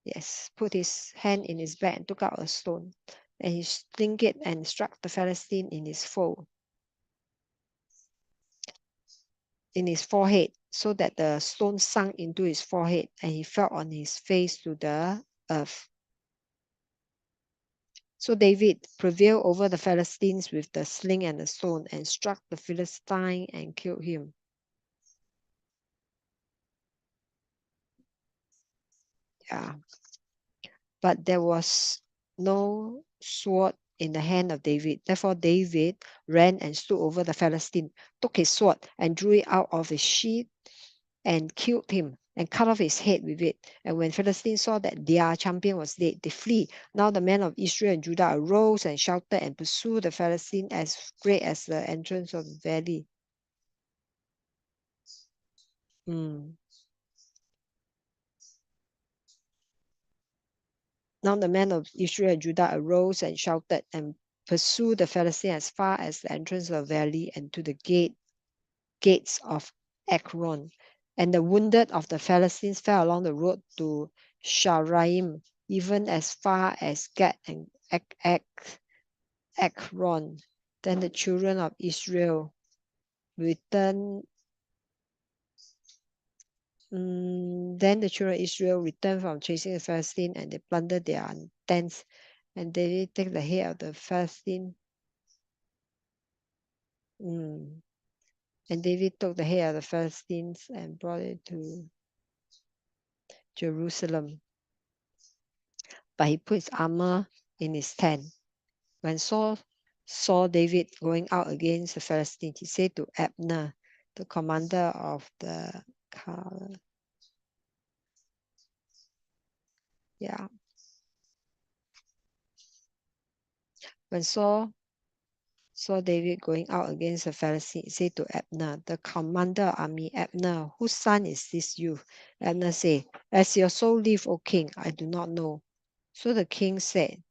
D: Yes, put his hand in his bag and took out a stone, and he sling it and struck the Philistine in his forehead, so that the stone sunk into his forehead, and he fell on his face to the earth. So David prevailed over the Philistines with the sling and the stone, and struck the Philistine and killed him. Yeah. But there was no sword in the hand of David. Therefore David ran and stood over the Philistine, took his sword and drew it out of his sheath and killed him and cut off his head with it. And when Philistines saw that their champion was dead, they flee. Now the men of Israel and Judah arose and shouted and pursued the Philistine as great as the entrance of the valley. Now the men of Israel and Judah arose and shouted and pursued the Philistines as far as the entrance of the valley and to the gates of Ekron. And the wounded of the Philistines fell along the road to Sharaim, even as far as Gat and Ekron. Then the children of Israel returned. Then the children of Israel returned from chasing the Philistines, and they plundered their tents. And they take the head of the Philistine. And David took the head of the Philistines and brought it to Jerusalem. But he put his armor in his tent. When Saul saw David going out against the Philistines, he said to Abner, the commander of the When Saul saw David going out against the Philistines, he said to Abner, the commander of army, Abner, whose son is this youth? Abner said, as your soul live, O king, I do not know. So the king said,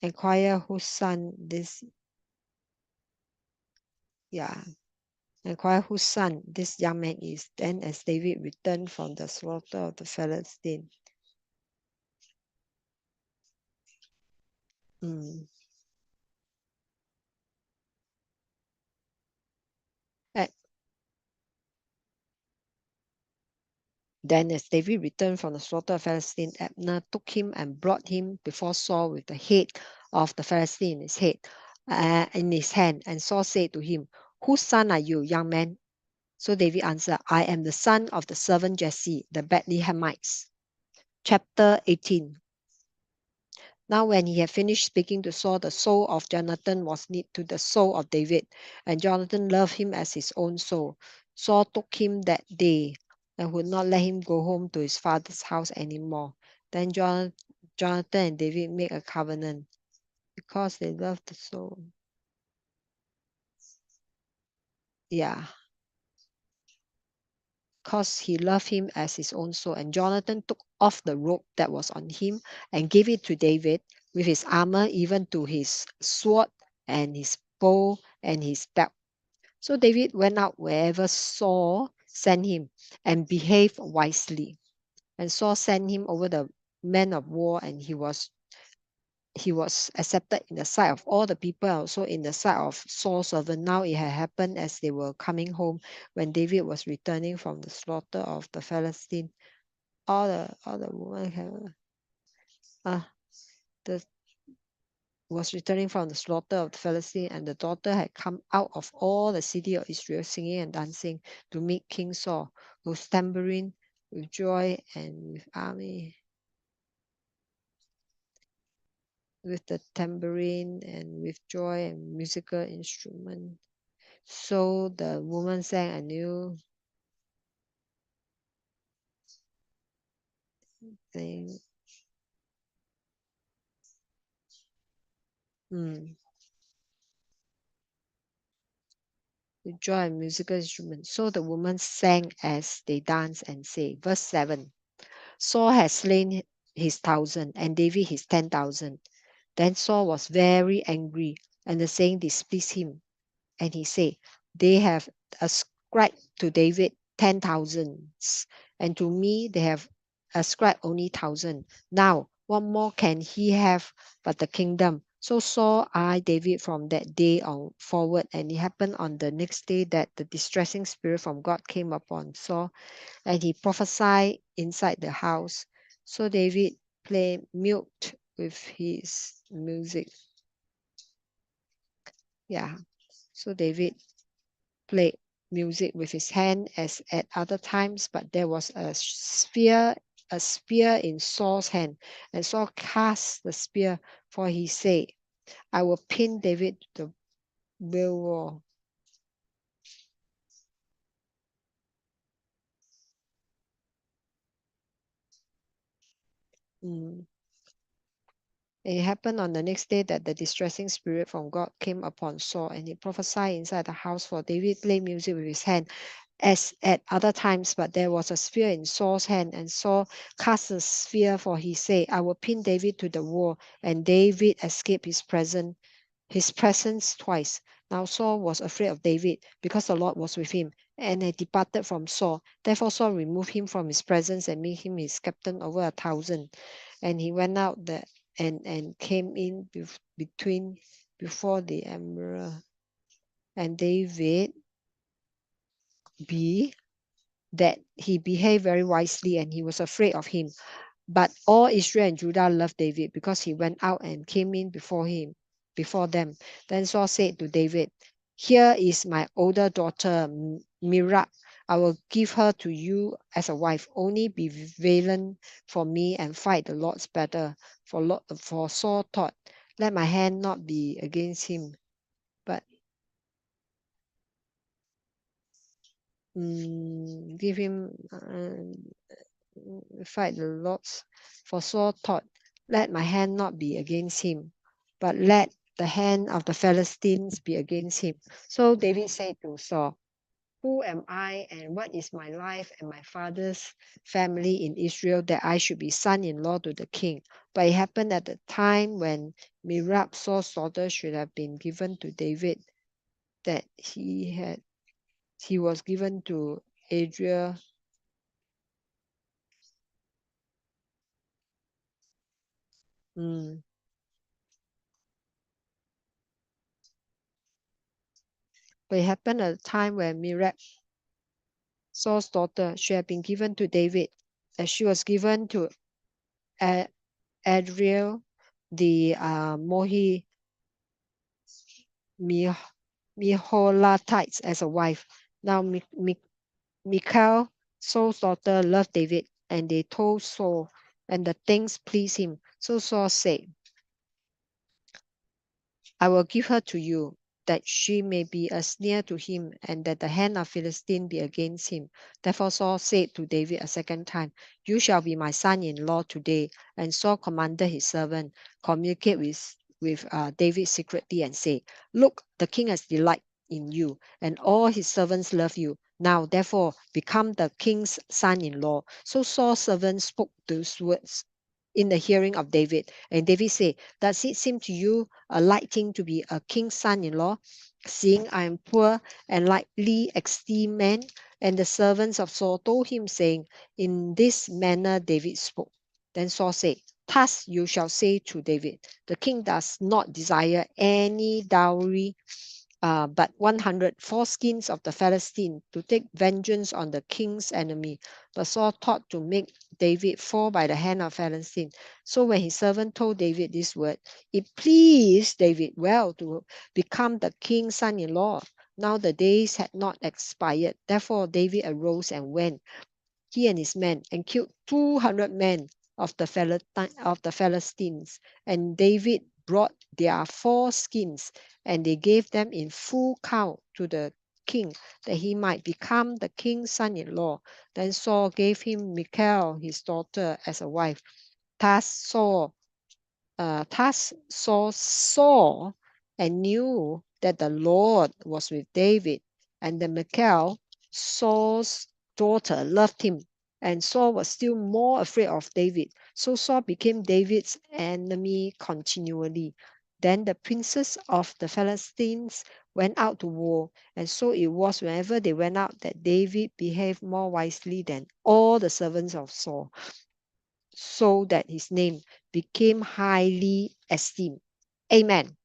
D: inquire whose son this young man is. Then as David returned from the slaughter of the Philistines. Then as David returned from the slaughter of Philistine, Abner took him and brought him before Saul with the head of the Philistine in his hand. And Saul said to him, whose son are you, young man? So David answered, I am the son of the servant Jesse, the Bethlehemites. Chapter 18. Now when he had finished speaking to Saul, the soul of Jonathan was knit to the soul of David, and Jonathan loved him as his own soul. Saul took him that day and would not let him go home to his father's house anymore. Then Jonathan and David made a covenant because they loved the soul. Because he loved him as his own soul. And Jonathan took off the robe that was on him and gave it to David with his armor, even to his sword and his bow and his belt. So David went out wherever Saul sent him and behaved wisely. And Saul sent him over the men of war, and he was accepted in the sight of all the people, and also in the sight of Saul's servant. Now it had happened as they were coming home, when David was returning from the slaughter of the Philistine. All the women was returning from the slaughter of the Philistine, and the daughter had come out of all the city of Israel singing and dancing to meet King Saul, with tambourine, with joy, and with army. With the tambourine and with joy and musical instrument. So the woman sang a new thing. With joy and musical instruments. So the woman sang as they danced and say, verse 7, Saul has slain his 1,000 and David his 10,000. Then Saul was very angry, and the saying displeased him. And he said, they have ascribed to David 10,000s, and to me they have ascribed only 1,000. Now, what more can he have but the kingdom? So Saul eyed David from that day on forward, and it happened on the next day that the distressing spirit from God came upon Saul, and he prophesied inside the house. So David played mute with his music. So David played music with his hand as at other times, but there was a spear in Saul's hand, and Saul cast the spear, for he said, I will pin David to the wheel wall. It happened on the next day that the distressing spirit from God came upon Saul, and he prophesied inside the house, for David played music with his hand as at other times, but there was a spear in Saul's hand, and Saul cast a spear, for he said, I will pin David to the wall, and David escaped his presence twice. Now Saul was afraid of David, because the Lord was with him, and had departed from Saul. Therefore Saul removed him from his presence and made him his captain over 1,000. And he went out and came in before the emperor. And David that he behaved very wisely, and he was afraid of him. But all Israel and Judah loved David, because he went out and came in before them. Then Saul said to David, here is my older daughter Mirab. I will give her to you as a wife. Only be valiant for me and fight the Lord's battle. For Saul thought, let my hand not be against him, but give him fight the Lord's. For Saul thought, let my hand not be against him, but let the hand of the Philistines be against him. So David said to Saul, who am I, and what is my life and my father's family in Israel, that I should be son-in-law to the king? But it happened at the time when Mirab, Saul's daughter, should have been given to David, that he was given to Adriel. But it happened at a time when Mirab, Saul's daughter, should have been given to David, as she was given to Adriel the Meholatites as a wife. Now Michal, Saul's daughter, loved David, and they told Saul, and the things pleased him. So Saul said, I will give her to you, that she may be a snare to him, and that the hand of Philistine be against him. Therefore Saul said to David a second time, you shall be my son-in-law today. And Saul commanded his servant, communicate with David secretly, and say, look, the king has delight in you, and all his servants love you. Now, therefore, become the king's son-in-law. So Saul's servant spoke those words in the hearing of David. And David said, does it seem to you a light thing to be a king's son-in-law, seeing I am poor and lightly esteemed man? And the servants of Saul told him, saying, in this manner David spoke. Then Saul said, thus you shall say to David, the king does not desire any dowry, but 100 foreskins of the Philistine, to take vengeance on the king's enemy. But Saul thought to make David fall by the hand of Philistine. So when his servant told David this word, it pleased David well to become the king's son-in-law. Now the days had not expired. Therefore David arose and went, he and his men, and killed 200 men of the Philistines. And David brought their foreskins, and they gave them in full count to the king, that he might become the king's son-in-law. Then Saul gave him Michal, his daughter, as a wife. Thus Saul saw and knew that the Lord was with David, and that Michal, Saul's daughter, loved him. And Saul was still more afraid of David. So Saul became David's enemy continually. Then the princes of the Philistines went out to war, and so it was whenever they went out that David behaved more wisely than all the servants of Saul, so that his name became highly esteemed. Amen.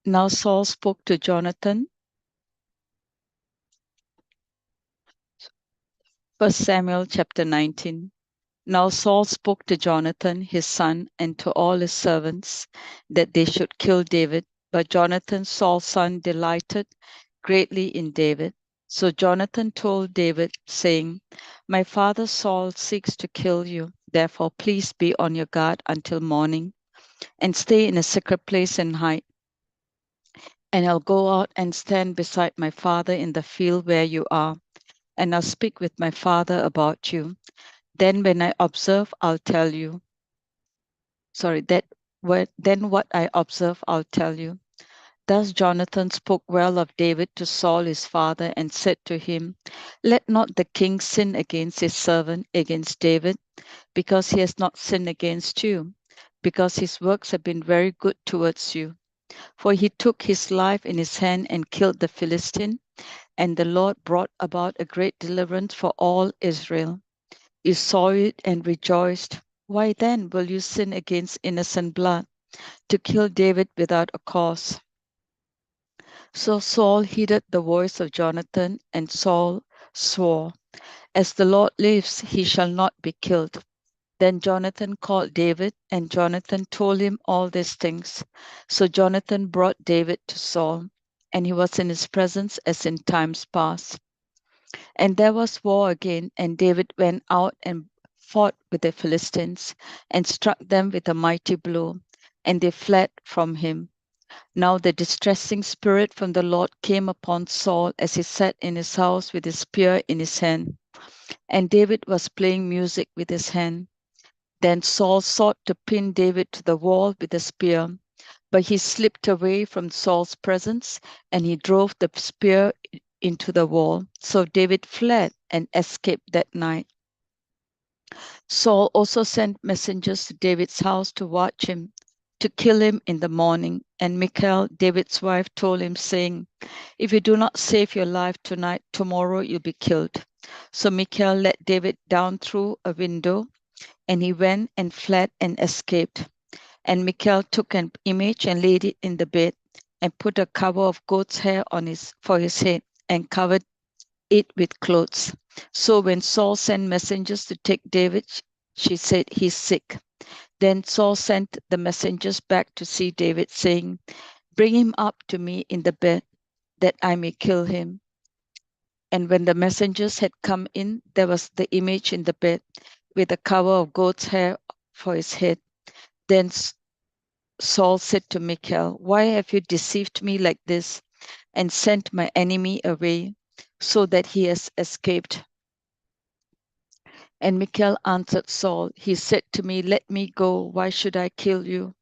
F: Now Saul spoke to Jonathan. 1 Samuel chapter 19. Now Saul spoke to Jonathan, his son, and to all his servants, that they should kill David. But Jonathan, Saul's son, delighted greatly in David. So Jonathan told David, saying, My father Saul seeks to kill you. Therefore, please be on your guard until morning, and stay in a secret place and hide. And I'll go out and stand beside my father in the field where you are, and I'll speak with my father about you. Then when I observe, I'll tell you. Then what I observe, I'll tell you. Thus Jonathan spoke well of David to Saul his father, and said to him, Let not the king sin against his servant, against David, because he has not sinned against you, because his works have been very good towards you. For he took his life in his hand and killed the Philistine, and the Lord brought about a great deliverance for all Israel. You saw it and rejoiced. Why then will you sin against innocent blood, to kill David without a cause? So Saul heeded the voice of Jonathan, and Saul swore, As the Lord lives, he shall not be killed. Then Jonathan called David, and Jonathan told him all these things. So Jonathan brought David to Saul, and he was in his presence as in times past. And there was war again, and David went out and fought with the Philistines, and struck them with a mighty blow, and they fled from him. Now the distressing spirit from the Lord came upon Saul as he sat in his house with his spear in his hand. And David was playing music with his hand. Then Saul sought to pin David to the wall with a spear, but he slipped away from Saul's presence, and he drove the spear into the wall. So David fled and escaped that night. Saul also sent messengers to David's house to watch him, to kill him in the morning. And Michal, David's wife, told him, saying, If you do not save your life tonight, tomorrow you'll be killed. So Michal let David down through a window, and he went and fled and escaped. And Michal took an image and laid it in the bed, and put a cover of goat's hair for his head, and covered it with clothes. So when Saul sent messengers to take David, she said, He's sick. Then Saul sent the messengers back to see David, saying, Bring him up to me in the bed, that I may kill him. And when the messengers had come in, there was the image in the bed, with a cover of goat's hair for his head. Then Saul said to Michal, Why have you deceived me like this, and sent my enemy away, so that he has escaped? And Michal answered Saul, He said to me, Let me go, why should I kill you?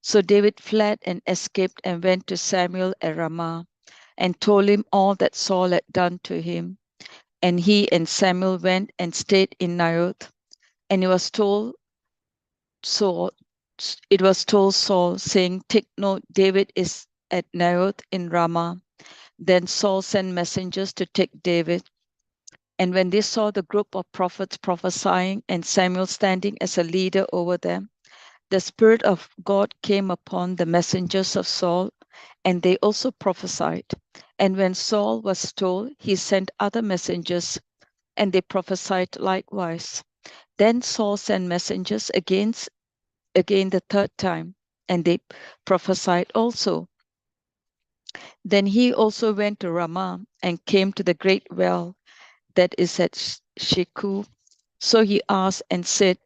F: So David fled and escaped, and went to Samuel at Ramah, and told him all that Saul had done to him. And he and Samuel went and stayed in Naioth. And it was told Saul, saying, Take note, David is at Naioth in Ramah. Then Saul sent messengers to take David. And when they saw the group of prophets prophesying, and Samuel standing as a leader over them, the Spirit of God came upon the messengers of Saul, and they also prophesied. And when Saul was told, he sent other messengers, and they prophesied likewise. Then Saul sent messengers again the third time, and they prophesied also. Then he also went to Ramah, and came to the great well that is at Sheku. So he asked and said,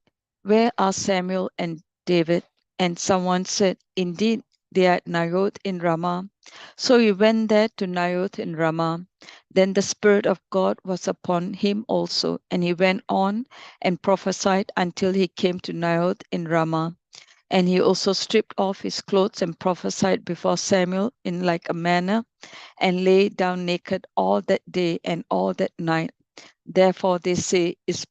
F: Where are Samuel and David? And someone said, Indeed, they are at Naioth in Ramah. So he went there to Naioth in Ramah. Then the Spirit of God was upon him also, and he went on and prophesied until he came to Naioth in Ramah. And he also stripped off his clothes and prophesied before Samuel in like a manner, and lay down naked all that day and all that night. Therefore they say, Is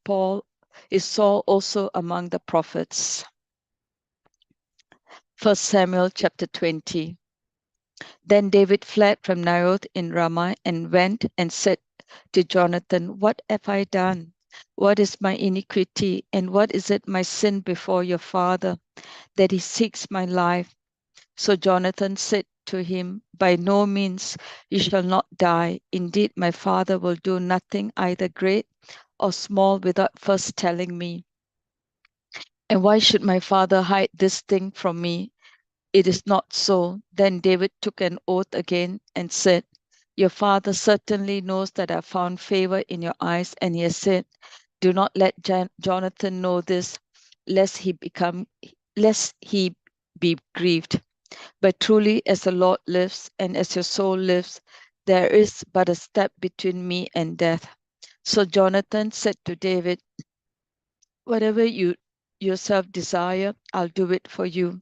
F: Saul also among the prophets? 1 Samuel chapter 20. Then David fled from Naioth in Ramah, and went and said to Jonathan, What have I done? What is my iniquity, and what is it my sin before your father, that he seeks my life? So Jonathan said to him, By no means, you shall not die. Indeed, my father will do nothing either great or small without first telling me. And why should my father hide this thing from me? It is not so. Then David took an oath again and said, Your father certainly knows that I found favor in your eyes. And he has said, Do not let Jonathan know this, lest he be grieved. But truly, as the Lord lives and as your soul lives, there is but a step between me and death. So Jonathan said to David, Whatever you yourself desire, I'll do it for you.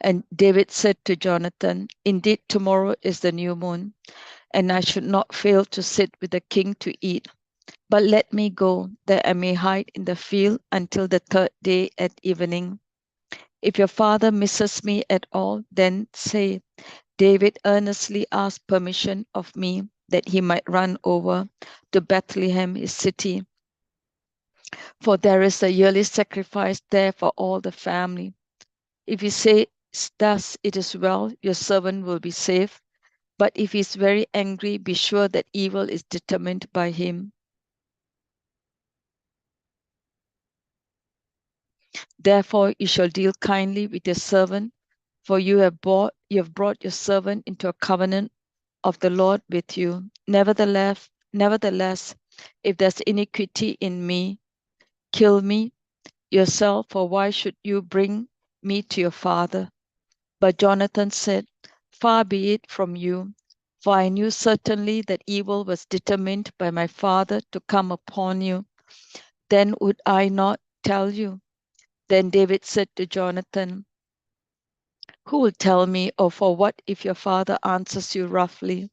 F: And David said to Jonathan, Indeed, tomorrow is the new moon, and I should not fail to sit with the king to eat. But let me go, that I may hide in the field until the third day at evening. If your father misses me at all, then say, David earnestly asked permission of me that he might run over to Bethlehem, his city, for there is a yearly sacrifice there for all the family. If you say, Thus it is well, your servant will be safe. But if he is very angry, be sure that evil is determined by him. Therefore you shall deal kindly with your servant, for you have brought your servant into a covenant of the Lord with you. Nevertheless, if there's iniquity in me, kill me yourself, for why should you bring me to your father? But Jonathan said, Far be it from you, for I knew certainly that evil was determined by my father to come upon you. Then would I not tell you? Then David said to Jonathan, Who will tell me, or for what if your father answers you roughly?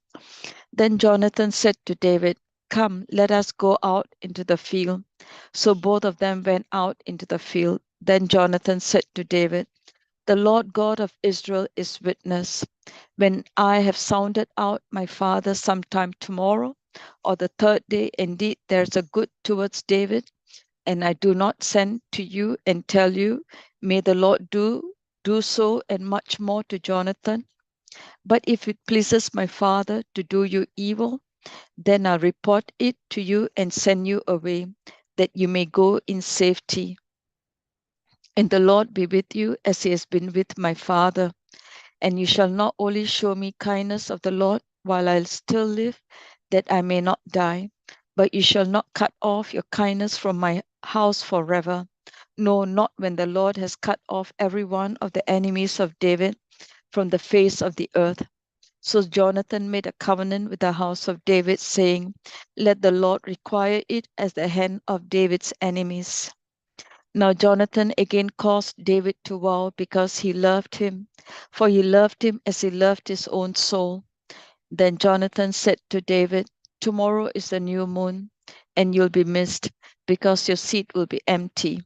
F: Then Jonathan said to David, Come, let us go out into the field. So both of them went out into the field. Then Jonathan said to David, The Lord God of Israel is witness. When I have sounded out my father sometime tomorrow or the third day, indeed there is a good towards David, and I do not send to you and tell you, May the Lord do so and much more to Jonathan. But if it pleases my father to do you evil, then I'll report it to you and send you away, that you may go in safety. And the Lord be with you as he has been with my father. And you shall not only show me kindness of the Lord while I still live, that I may not die, but you shall not cut off your kindness from my house forever. No, not when the Lord has cut off every one of the enemies of David from the face of the earth. So Jonathan made a covenant with the house of David, saying, Let the Lord require it as the hand of David's enemies. Now Jonathan again caused David to vow because he loved him, for he loved him as he loved his own soul. Then Jonathan said to David, Tomorrow is the new moon, and you'll be missed, because your seat will be empty.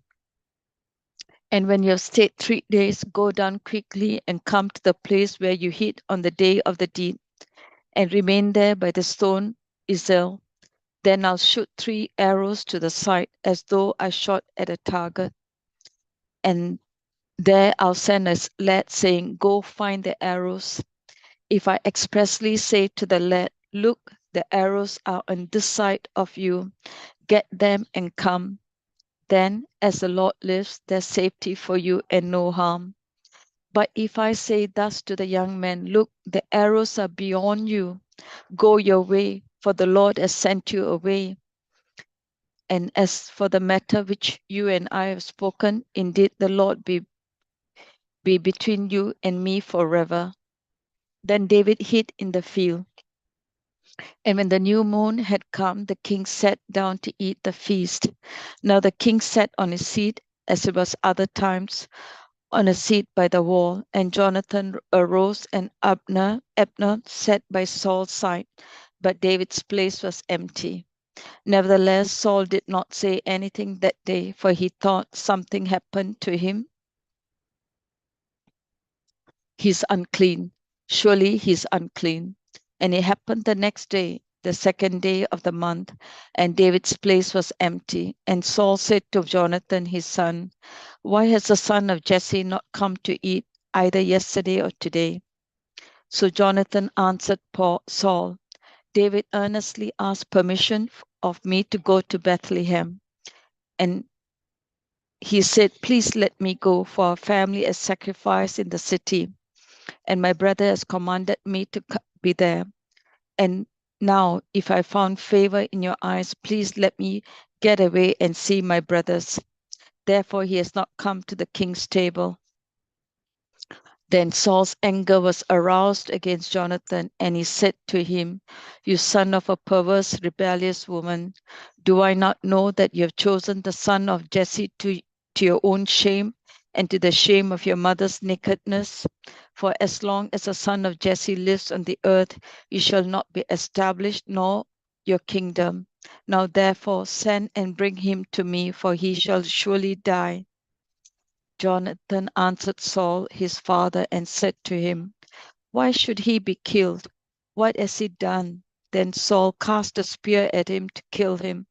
F: And when you have stayed 3 days, go down quickly and come to the place where you hid on the day of the deed, and remain there by the stone Ezel. Then I'll shoot 3 arrows to the side, as though I shot at a target. And there I'll send a lad saying, Go find the arrows. If I expressly say to the lad, Look, the arrows are on this side of you, get them and come. Then, as the Lord lives, there's safety for you and no harm. But if I say thus to the young man, Look, the arrows are beyond you, go your way, for the Lord has sent you away. And as for the matter which you and I have spoken, indeed the Lord be between you and me forever. Then David hid in the field. And when the new moon had come, the king sat down to eat the feast. Now the king sat on his seat, as it was other times, on a seat by the wall. And Jonathan arose, and Abner sat by Saul's side, but David's place was empty. Nevertheless, Saul did not say anything that day, for he thought something happened to him. He's unclean. Surely he's unclean. And it happened the next day, the second day of the month, and David's place was empty. And Saul said to Jonathan his son, "Why has the son of Jesse not come to eat either yesterday or today?" So Jonathan answered Saul, "David earnestly asked permission of me to go to Bethlehem. And he said, 'Please let me go, for our family is sacrificed in the city, and my brother has commanded me to be there. And now, if I found favor in your eyes, please let me get away and see my brothers.' Therefore, he has not come to the king's table." Then Saul's anger was aroused against Jonathan, and he said to him, "You son of a perverse, rebellious woman, do I not know that you have chosen the son of Jesse to your own shame and to the shame of your mother's nakedness? For as long as the son of Jesse lives on the earth, you shall not be established, nor your kingdom. Now therefore send and bring him to me, for he shall surely die." Jonathan answered Saul his father and said to him, "Why should he be killed? What has he done?" Then Saul cast a spear at him to kill him,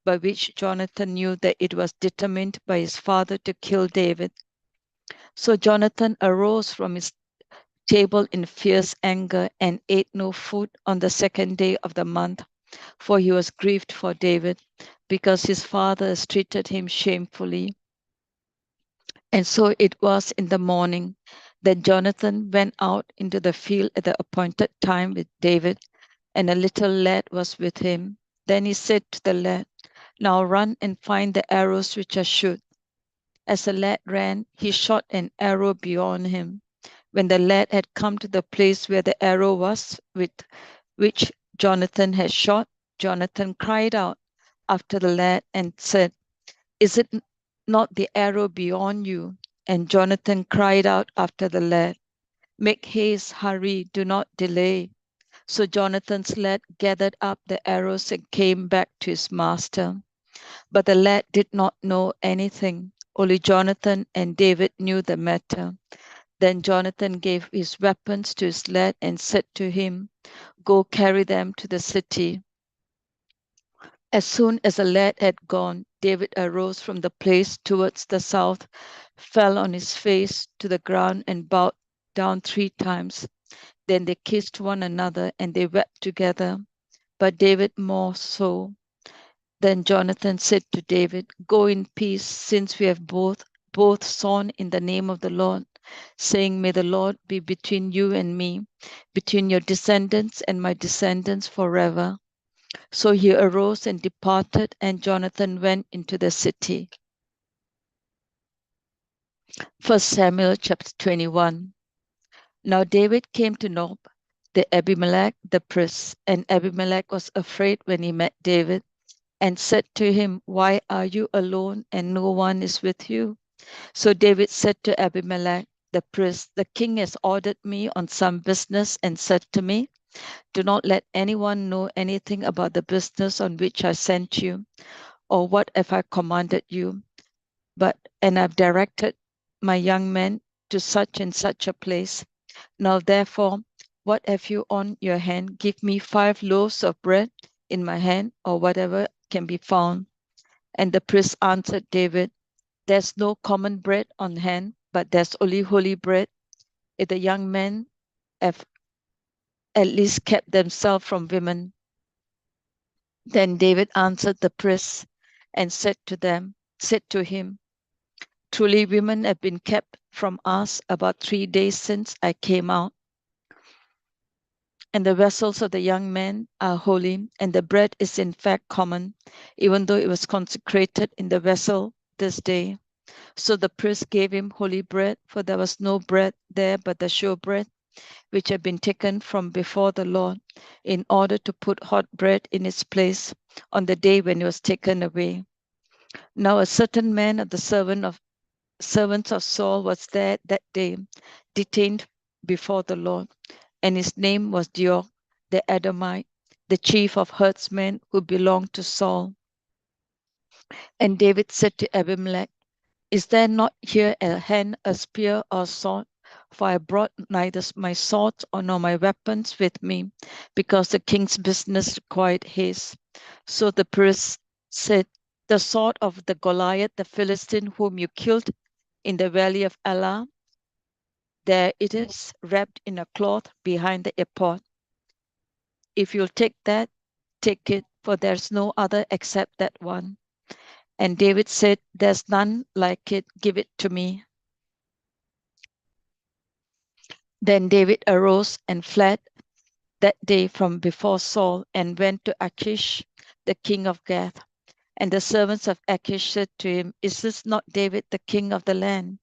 F: by which Jonathan knew that it was determined by his father to kill David. So Jonathan arose from his table in fierce anger and ate no food on the second day of the month, for he was grieved for David, because his father has treated him shamefully. And so it was in the morning that Jonathan went out into the field at the appointed time with David, and a little lad was with him. Then he said to the lad, "Now run and find the arrows which I shoot." As the lad ran, he shot an arrow beyond him. When the lad had come to the place where the arrow was, with which Jonathan had shot, Jonathan cried out after the lad and said, "Is it not the arrow beyond you?" And Jonathan cried out after the lad, "Make haste, hurry, do not delay." So Jonathan's lad gathered up the arrows and came back to his master. But the lad did not know anything. Only Jonathan and David knew the matter. Then Jonathan gave his weapons to his lad and said to him, "Go carry them to the city." As soon as the lad had gone, David arose from the place towards the south, fell on his face to the ground, and bowed down 3 times. Then they kissed one another, and they wept together, but David more so. Then Jonathan said to David, "Go in peace, since we have both sworn in the name of the Lord, saying, 'May the Lord be between you and me, between your descendants and my descendants forever.'" So he arose and departed, and Jonathan went into the city. 1 Samuel chapter 21. Now David came to Nob, the Abimelech the priest, and Abimelech was afraid when he met David, and said to him, "Why are you alone and no one is with you?" So David said to Abimelech the priest, "The king has ordered me on some business and said to me, 'Do not let anyone know anything about the business on which I sent you, or what have I commanded you. And I've directed my young men to such and such a place. Now therefore, what have you on your hand? Give me 5 loaves of bread in my hand, or whatever can be found." And the priest answered David, "There's no common bread on hand, but there's only holy bread. If the young men have at least kept themselves from women." Then David answered the priest and said to him, "Truly women have been kept from us about 3 days since I came out. And the vessels of the young men are holy, and the bread is in fact common, even though it was consecrated in the vessel this day." So the priest gave him holy bread, for there was no bread there but the showbread, which had been taken from before the Lord, in order to put hot bread in its place on the day when it was taken away. Now a certain man of the servants of Saul was there that day, detained before the Lord, and his name was Doeg the Edomite, the chief of herdsmen who belonged to Saul. And David said to Abimelech, "Is there not here at hand a spear or sword for I brought neither my sword nor my weapons with me, because the king's business required haste. So the priest said, the sword of the Goliath, the Philistine, whom you killed in the valley of Elah, there it is, wrapped in a cloth behind the ephod. If you'll take that, take it, for there's no other except that one. And David said, there's none like it, give it to me. Then David arose and fled that day from before Saul and went to Achish, the king of Gath. And the servants of Achish said to him, is this not David, the king of the land?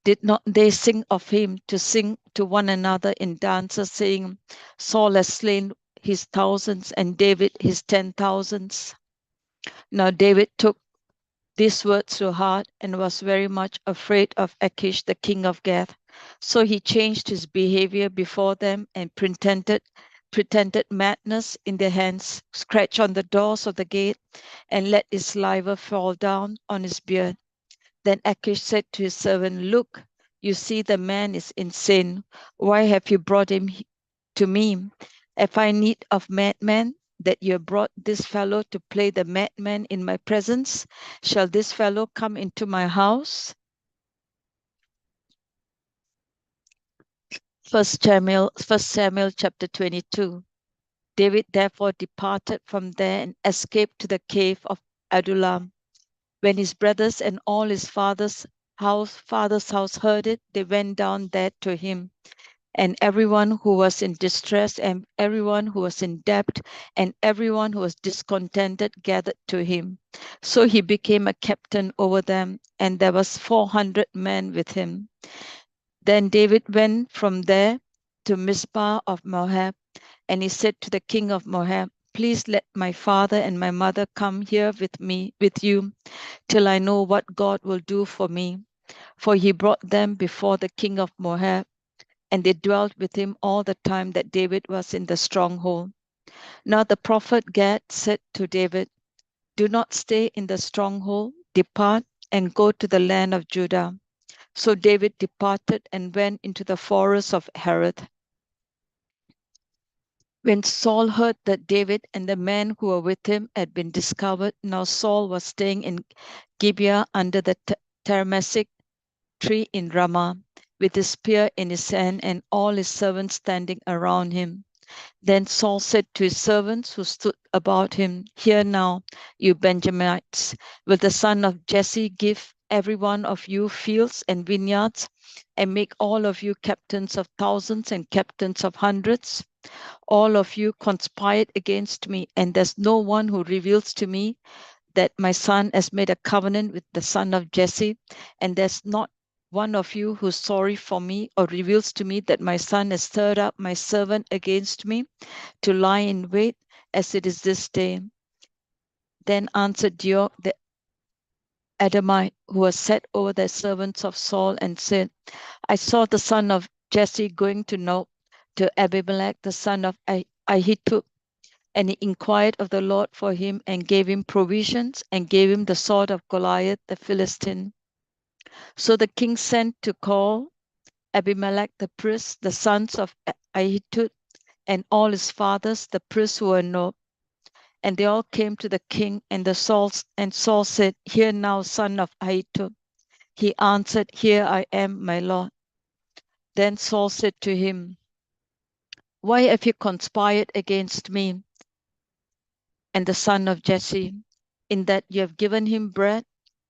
F: Did not they sing of him to sing to one another in dances, saying, Saul has slain his thousands and David his 10,000s? Now David took these words to heart and was very much afraid of Achish, the king of Gath. So he changed his behavior before them and pretended madness in their hands, scratched on the doors of the gate, and let his saliva fall down on his beard. Then Achish said to his servant, look, you see the man is insane. Why have you brought him to me? Have I need of madmen, that you have brought this fellow to play the madman in my presence? Shall this fellow come into my house? 1 Samuel chapter 22. David therefore departed from there and escaped to the cave of Adullam. When his brothers and all his father's house heard it, they went down there to him. And everyone who was in distress, and everyone who was in debt, and everyone who was discontented gathered to him. So he became a captain over them, and there was 400 men with him. Then David went from there to Mizpah of Moab, and he said to the king of Moab, please let my father and my mother come here with you, till I know what God will do for me. For he brought them before the king of Moab, and they dwelt with him all the time that David was in the stronghold. Now the prophet Gad said to David, do not stay in the stronghold, depart and go to the land of Judah. So David departed and went into the forest of Hereth. When Saul heard that David and the men who were with him had been discovered, now Saul was staying in Gibeah under the Taramasic tree in Ramah, with his spear in his hand and all his servants standing around him. Then Saul said to his servants who stood about him, hear now, you Benjamites, will the son of Jesse give every one of you fields and vineyards, and make all of you captains of thousands and captains of hundreds? All of you conspired against me, and there's no one who reveals to me that my son has made a covenant with the son of Jesse, and there's not one of you who's sorry for me or reveals to me that my son has stirred up my servant against me to lie in wait as it is this day. Then answered Doeg the Edomite, who was set over the servants of Saul, and said, I saw the son of Jesse going to Nob, to Abimelech, the son of Ahitub, and he inquired of the Lord for him and gave him provisions and gave him the sword of Goliath the Philistine. So the king sent to call Abimelech the priest, the sons of Ahitub, and all his fathers, the priests who were Nob. And they all came to the king, and Saul said, hear now, son of Ahitub. He answered, here I am, my lord. Then Saul said to him, why have you conspired against me and the son of Jesse, in that you have given him bread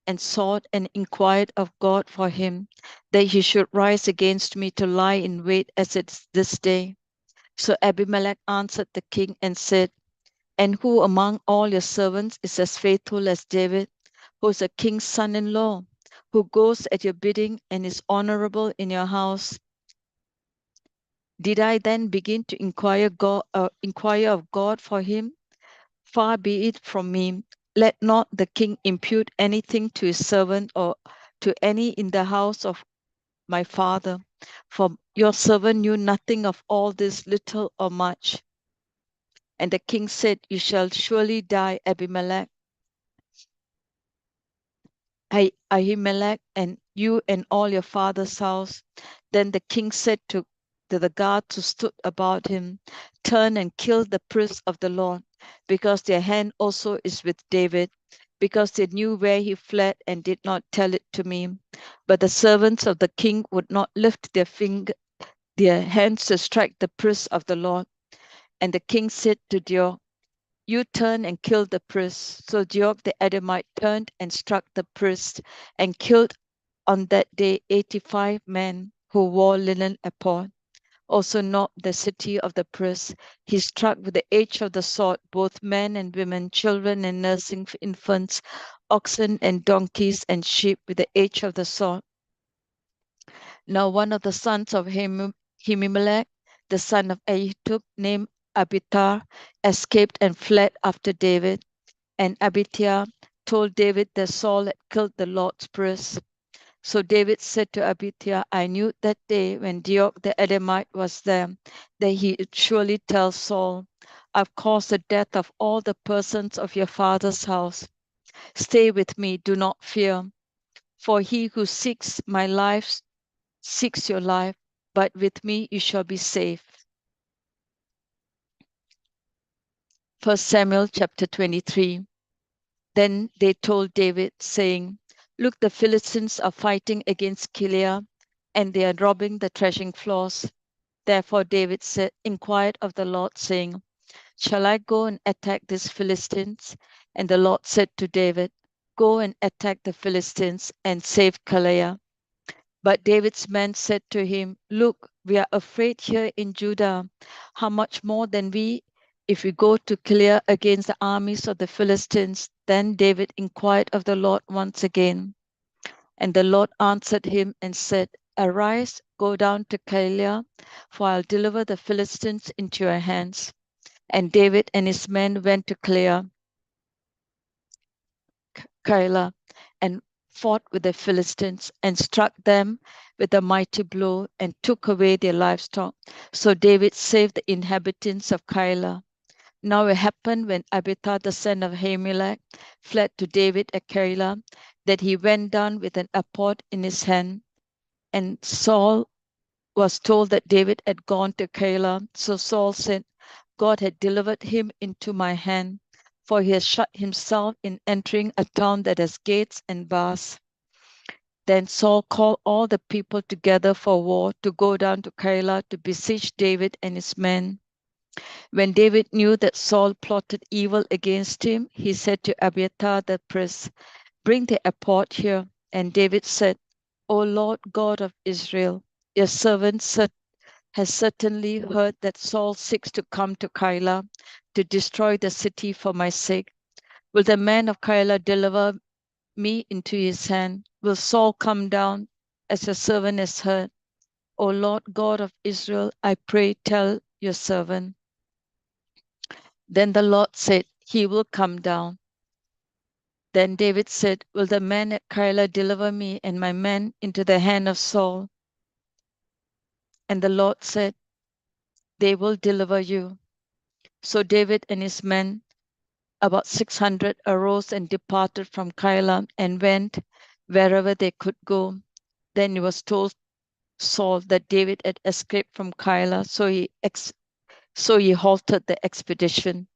F: and sought and inquired of God for him, that he should rise against me to lie in wait as it's this day? So Abimelech answered the king and said, and who among all your servants is as faithful as David, who is a king's son-in-law, who goes at your bidding and is honorable in your house? Did I then begin to inquire of God for him? Far be it from me. Let not the king impute anything to his servant or to any in the house of my father, for your servant knew nothing of all this, little or much. And the king said, you shall surely die, Abimelech, Ahimelech, and you and all your father's house. Then the king said to the guards who stood about him, "Turn and kill the priest of the Lord, because their hand also is with David, because they knew where he fled and did not tell it to me." But the servants of the king would not lift their hands to strike the priest of the Lord. And the king said to Joiak, "You turn and kill the priest." So Joiak the Edomite turned and struck the priest and killed on that day 85 men who wore linen ephod. Also Nob, the city of the priests, he struck with the edge of the sword both men and women, children and nursing infants, oxen and donkeys and sheep with the edge of the sword. Now one of the sons of Ahimelech, the son of Ahitub, named Abiathar, escaped and fled after David. And Abiathar told David that Saul had killed the Lord's priest. So David said to Abiathar, "I knew that day when Joiak the Edomite was there, that he would surely tell Saul, 'I've caused the death of all the persons of your father's house. Stay with me, do not fear. For he who seeks my life seeks your life, but with me you shall be safe.'" 1 Samuel chapter 23. Then they told David, saying, "Look, the Philistines are fighting against Keilah, and they are robbing the threshing floors." Therefore David inquired of the Lord, saying, "Shall I go and attack these Philistines?" And the Lord said to David, "Go and attack the Philistines and save Keilah." But David's men said to him, "Look, we are afraid here in Judah. How much more than we if we go to Keilah against the armies of the Philistines?" Then David inquired of the Lord once again. And the Lord answered him and said, "Arise, go down to Keilah, for I'll deliver the Philistines into your hands." And David and his men went to Keilah and fought with the Philistines and struck them with a mighty blow and took away their livestock. So David saved the inhabitants of Keilah. Now it happened when Abiathar the son of Ahimelech fled to David at Keilah, that he went down with an ephod in his hand. And Saul was told that David had gone to Keilah. So Saul said, "God had delivered him into my hand, for he has shut himself in entering a town that has gates and bars." Then Saul called all the people together for war to go down to Keilah to besiege David and his men. When David knew that Saul plotted evil against him, he said to Abiathar the priest, "Bring the ephod here." And David said, "O Lord God of Israel, your servant has certainly heard that Saul seeks to come to Keilah to destroy the city for my sake. Will the men of Keilah deliver me into his hand? Will Saul come down as your servant has heard? O Lord God of Israel, I pray tell your servant." Then the Lord said, "He will come down." Then David said, "Will the men at Keilah deliver me and my men into the hand of Saul?" And the Lord said, "They will deliver you." So David and his men, about 600, arose and departed from Keilah and went wherever they could go. Then it was told Saul that David had escaped from Keilah, so he halted the expedition.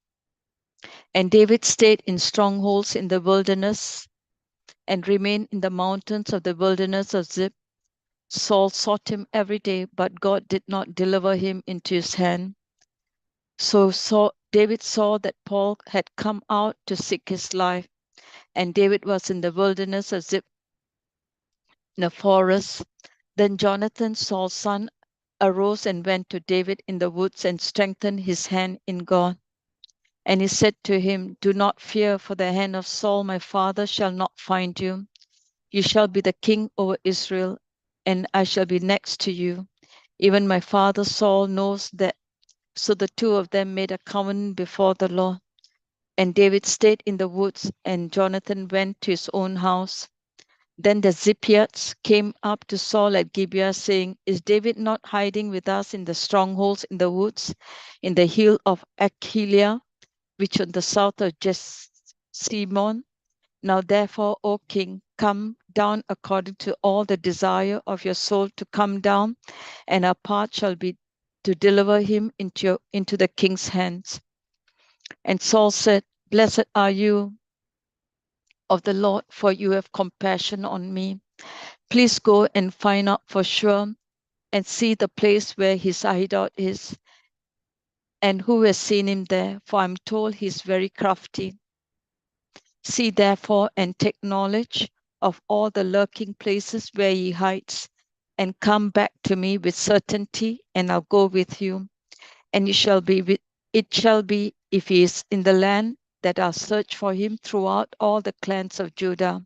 F: And David stayed in strongholds in the wilderness and remained in the mountains of the wilderness of Ziph. Saul sought him every day, but God did not deliver him into his hand. So David saw that Paul had come out to seek his life, and David was in the wilderness of Ziph in a forest. Then Jonathan, Saul's son, arose and went to David in the woods and strengthened his hand in God. And he said to him, "Do not fear, for the hand of Saul my father shall not find you. You shall be the king over Israel, and I shall be next to you. Even my father Saul knows that." So the two of them made a covenant before the Lord. And David stayed in the woods, and Jonathan went to his own house. Then the Ziphites came up to Saul at Gibeah, saying, "Is David not hiding with us in the strongholds in the woods, in the hill of Achilia, which on the south of Jeshimon?" Now therefore, O king, come down according to all the desire of your soul to come down, and our part shall be to deliver him into the king's hands. And Saul said, Blessed are you of the Lord, for you have compassion on me. Please go and find out for sure and see the place where his hideout is, and who has seen him there, for I'm told he's very crafty. See therefore and take knowledge of all the lurking places where he hides, and come back to me with certainty, and I'll go with you. And it shall be if he is in the land, that I'll search for him throughout all the clans of Judah.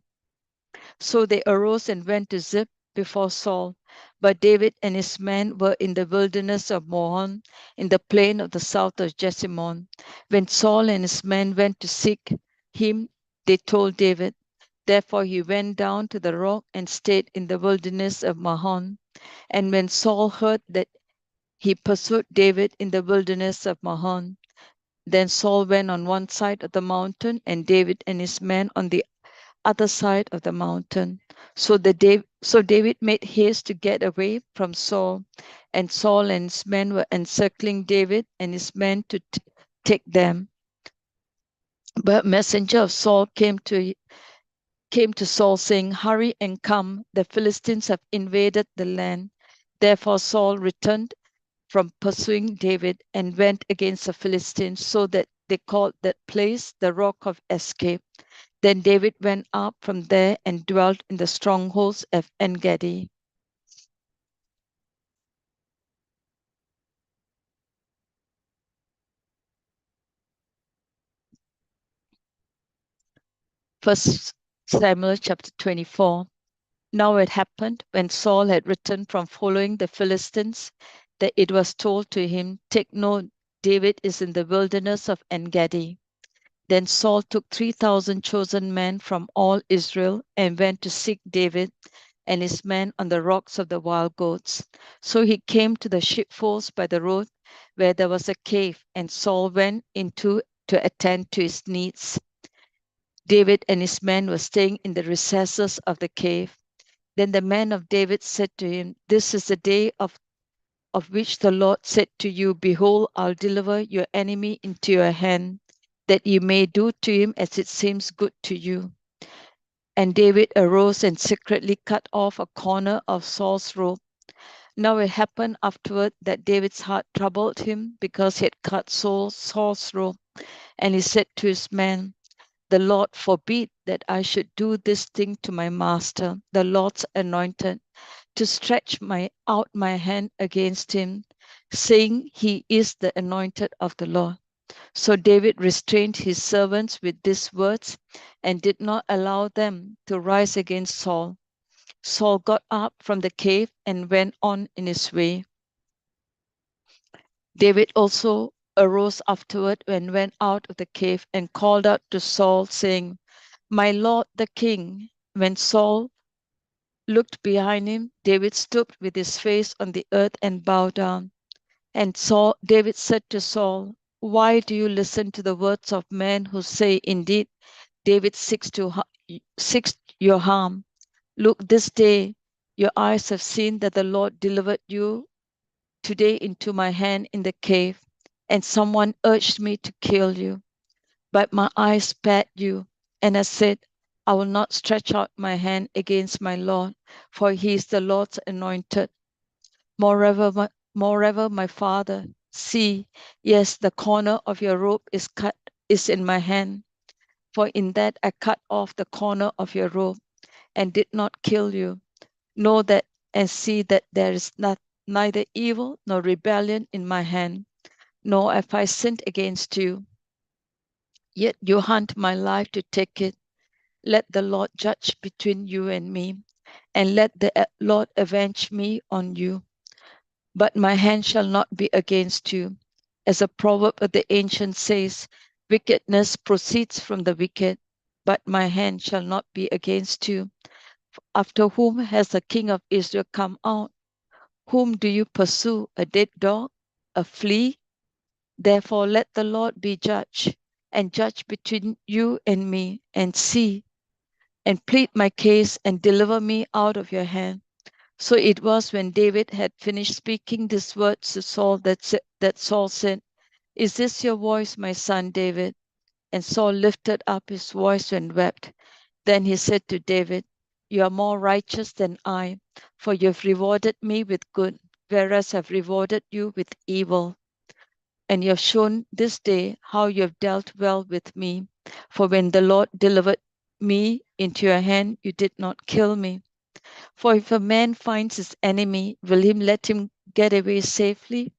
F: So they arose and went to Ziph before Saul. But David and his men were in the wilderness of Mohon, in the plain of the south of Jeshimon. When Saul and his men went to seek him, they told David. Therefore he went down to the rock and stayed in the wilderness of Mahon. And when Saul heard that he pursued David in the wilderness of Mahon, then Saul went on one side of the mountain, and David and his men on the other side of the mountain. So David made haste to get away from Saul, and Saul and his men were encircling David and his men to take them. But a messenger of Saul came to Saul, saying, Hurry and come, the Philistines have invaded the land. Therefore Saul returned from pursuing David and went against the Philistines, so that they called that place the Rock of Escape. Then David went up from there and dwelt in the strongholds of En-gedi. First Samuel chapter 24. Now it happened when Saul had returned from following the Philistines that it was told to him, Take note, David is in the wilderness of En-gedi. Then Saul took 3,000 chosen men from all Israel and went to seek David and his men on the rocks of the wild goats. So he came to the sheepfolds by the road where there was a cave, and Saul went into to attend to his needs. David and his men were staying in the recesses of the cave. Then the men of David said to him, This is the day of which the Lord said to you, Behold, I'll deliver your enemy into your hand, that you may do to him as it seems good to you. And David arose and secretly cut off a corner of Saul's robe. Now it happened afterward that David's heart troubled him because he had cut Saul's robe. And he said to his men, The Lord forbid that I should do this thing to my master, the Lord's anointed, to stretch out my hand against him, saying, He is the anointed of the Lord. So David restrained his servants with these words and did not allow them to rise against Saul. Saul got up from the cave and went on in his way. David also arose afterward and went out of the cave and called out to Saul, saying, My lord the king. When Saul looked behind him, David stooped with his face on the earth and bowed down. And David said to Saul, Why do you listen to the words of men who say, Indeed, David seeks your harm? Look, this day your eyes have seen that the Lord delivered you today into my hand in the cave, and someone urged me to kill you. But my eyes spared you, and I said, I will not stretch out my hand against my Lord, for he is the Lord's anointed. Moreover, my father, see, yes, the corner of your robe is in my hand. For in that I cut off the corner of your robe and did not kill you. Know that and see that there is neither evil nor rebellion in my hand, nor have I sinned against you. Yet you hunt my life to take it. Let the Lord judge between you and me, and let the Lord avenge me on you. But my hand shall not be against you. As a proverb of the ancient says, wickedness proceeds from the wicked, but my hand shall not be against you. After whom has the king of Israel come out? Whom do you pursue? A dead dog? A flea? Therefore let the Lord be judge, and judge between you and me, and see, and plead my case and deliver me out of your hand. So it was when David had finished speaking these words to Saul that Saul said, Is this your voice, my son David? And Saul lifted up his voice and wept. Then he said to David, You are more righteous than I, for you have rewarded me with good, whereas I have rewarded you with evil. And you have shown this day how you have dealt well with me. For when the Lord delivered me into your hand, you did not kill me. For if a man finds his enemy, will he let him get away safely?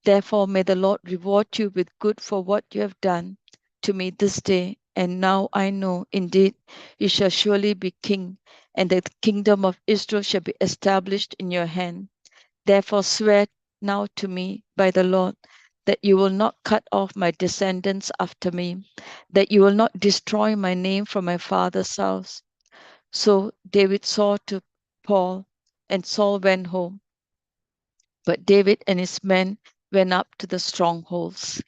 F: Therefore, may the Lord reward you with good for what you have done to me this day. And now I know, indeed, you shall surely be king, and the kingdom of Israel shall be established in your hand. Therefore, swear now to me by the Lord that you will not cut off my descendants after me, that you will not destroy my name from my father's house. So David saw to Paul, and Saul went home. But David and his men went up to the strongholds.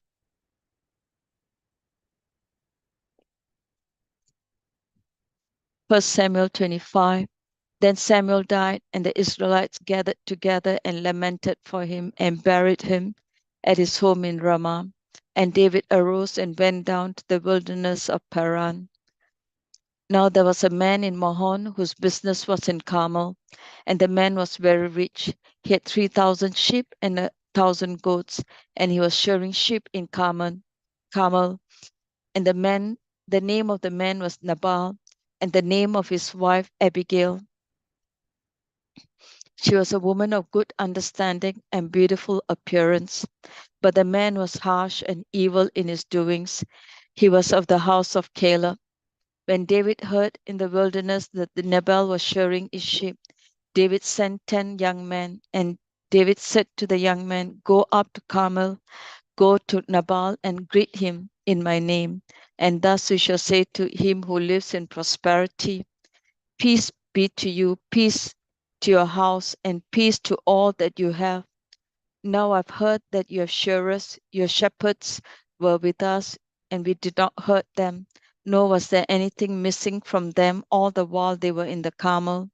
F: First Samuel 25. Then Samuel died, and the Israelites gathered together and lamented for him and buried him at his home in Ramah. And David arose and went down to the wilderness of Paran. Now there was a man in Mahon whose business was in Carmel, and the man was very rich. He had 3,000 sheep and 1,000 goats, and he was shearing sheep in Carmel. And the name of the man was Nabal, and the name of his wife Abigail. She was a woman of good understanding and beautiful appearance. But the man was harsh and evil in his doings. He was of the house of Caleb. When David heard in the wilderness that the Nabal was shearing his sheep, David sent 10 young men, and David said to the young men, Go up to Carmel, go to Nabal and greet him in my name. And thus you shall say to him who lives in prosperity, Peace be to you, peace to your house, and peace to all that you have. Now I've heard that your shearers, your shepherds were with us, and we did not hurt them, nor was there anything missing from them all the while they were in Carmel.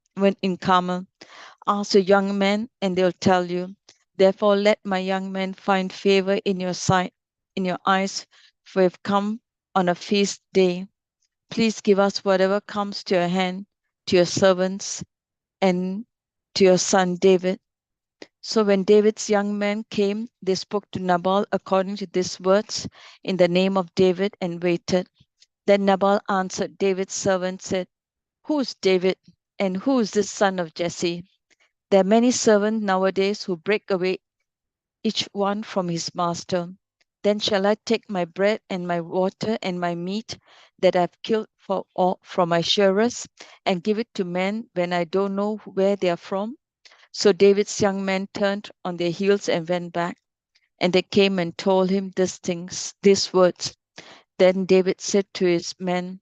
F: Ask the young men, and they'll tell you. Therefore, let my young men find favor in your sight, in your eyes, for we've come on a feast day. Please give us whatever comes to your hand, to your servants, and to your son David. So when David's young men came, they spoke to Nabal according to these words in the name of David and waited. Then Nabal answered David's servant, said, Who is David, and who is this son of Jesse? There are many servants nowadays who break away each one from his master. Then shall I take my bread and my water and my meat that I've killed from my shearers and give it to men when I don't know where they are from? So David's young men turned on their heels and went back. And they came and told him these words. Then David said to his men,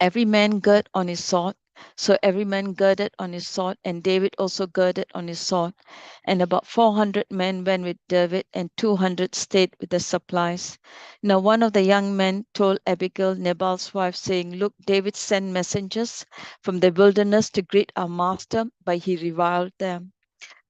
F: Every man gird on his sword. So every man girded on his sword, and David also girded on his sword. And about 400 men went with David, and 200 stayed with the supplies. Now one of the young men told Abigail, Nabal's wife, saying, Look, David sent messengers from the wilderness to greet our master, but he reviled them.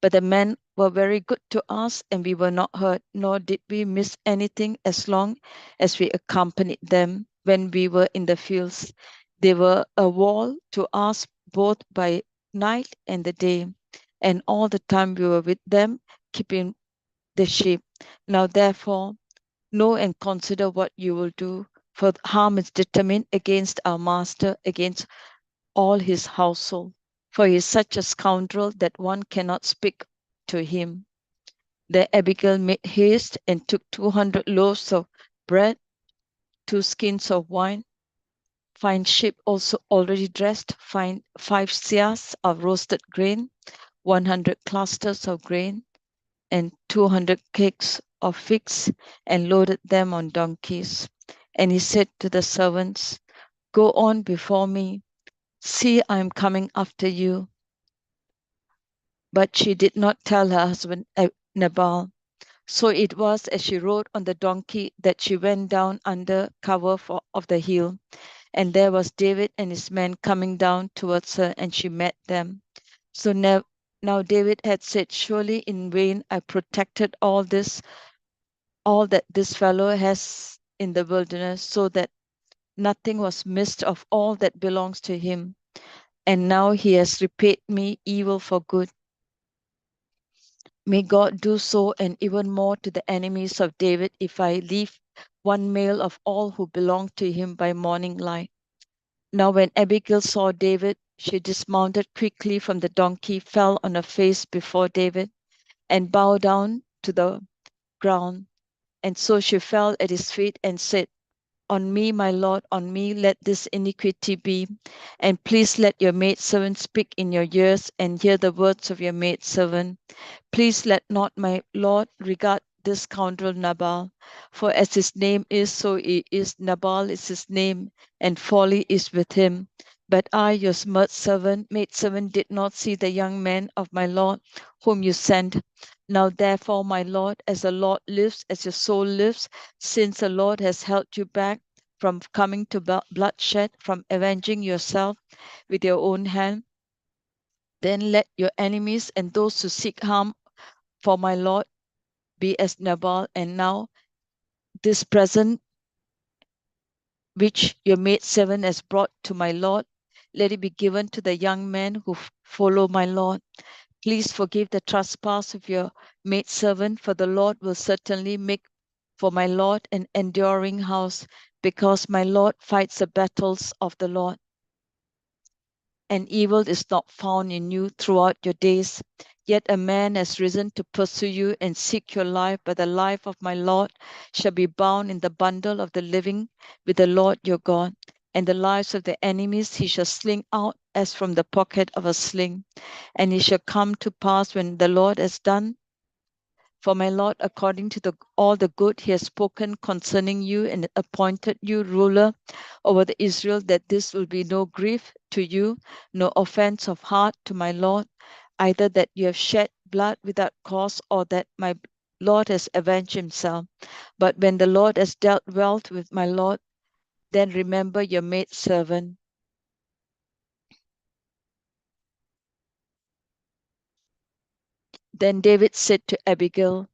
F: But the men were very good to us, and we were not hurt, nor did we miss anything as long as we accompanied them when we were in the fields. They were a wall to us both by night and the day, and all the time we were with them, keeping the sheep. Now therefore, know and consider what you will do, for harm is determined against our master, against all his household. For he is such a scoundrel that one cannot speak to him. Then Abigail made haste and took 200 loaves of bread, 2 skins of wine, fine sheep also already dressed, 5 seahs of roasted grain, 100 clusters of grain, and 200 cakes of figs, and loaded them on donkeys. And he said to the servants, Go on before me. See, I am coming after you. But she did not tell her husband Nabal. So it was as she rode on the donkey that she went down under cover of the hill. And there was David and his men coming down towards her, and she met them. So now David had said, surely in vain I protected all that this fellow has in the wilderness, so that nothing was missed of all that belongs to him. And now he has repaid me evil for good. May God do so and even more to the enemies of David if I leave one male of all who belong to him by morning light. Now when Abigail saw David, she dismounted quickly from the donkey, fell on her face before David, and bowed down to the ground. And so she fell at his feet and said, on me, my Lord, on me let this iniquity be. And please let your maidservant speak in your ears and hear the words of your maidservant. Please let not my Lord regard this scoundrel Nabal, for as his name is, so he is. Nabal is his name, and folly is with him. But I, your maidservant, did not see the young man of my Lord, whom you sent. Now therefore, my Lord, as the Lord lives, as your soul lives, since the Lord has held you back from coming to bloodshed, from avenging yourself with your own hand, then let your enemies and those who seek harm for my Lord be as Nabal. And now this present which your maidservant has brought to my Lord, let it be given to the young men who follow my Lord. Please forgive the trespass of your maidservant, for the Lord will certainly make for my Lord an enduring house, because my Lord fights the battles of the Lord. And evil is not found in you throughout your days. Yet a man has risen to pursue you and seek your life, but the life of my Lord shall be bound in the bundle of the living with the Lord your God. And the lives of the enemies he shall sling out as from the pocket of a sling. And it shall come to pass when the Lord has done for my Lord, according to all the good he has spoken concerning you and appointed you ruler over the Israel, that this will be no grief to you, no offense of heart to my Lord, either that you have shed blood without cause, or that my Lord has avenged himself. But when the Lord has dealt well with my Lord, then remember your maidservant. Then David said to Abigail,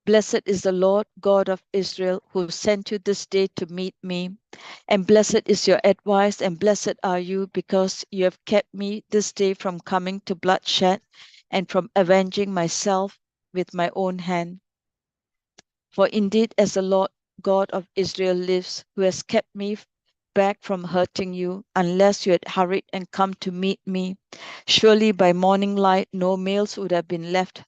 F: blessed is the Lord God of Israel, who sent you this day to meet me. And blessed is your advice, and blessed are you, because you have kept me this day from coming to bloodshed and from avenging myself with my own hand. For indeed, as the Lord God of Israel lives, who has kept me back from hurting you, unless you had hurried and come to meet me, surely by morning light no males would have been left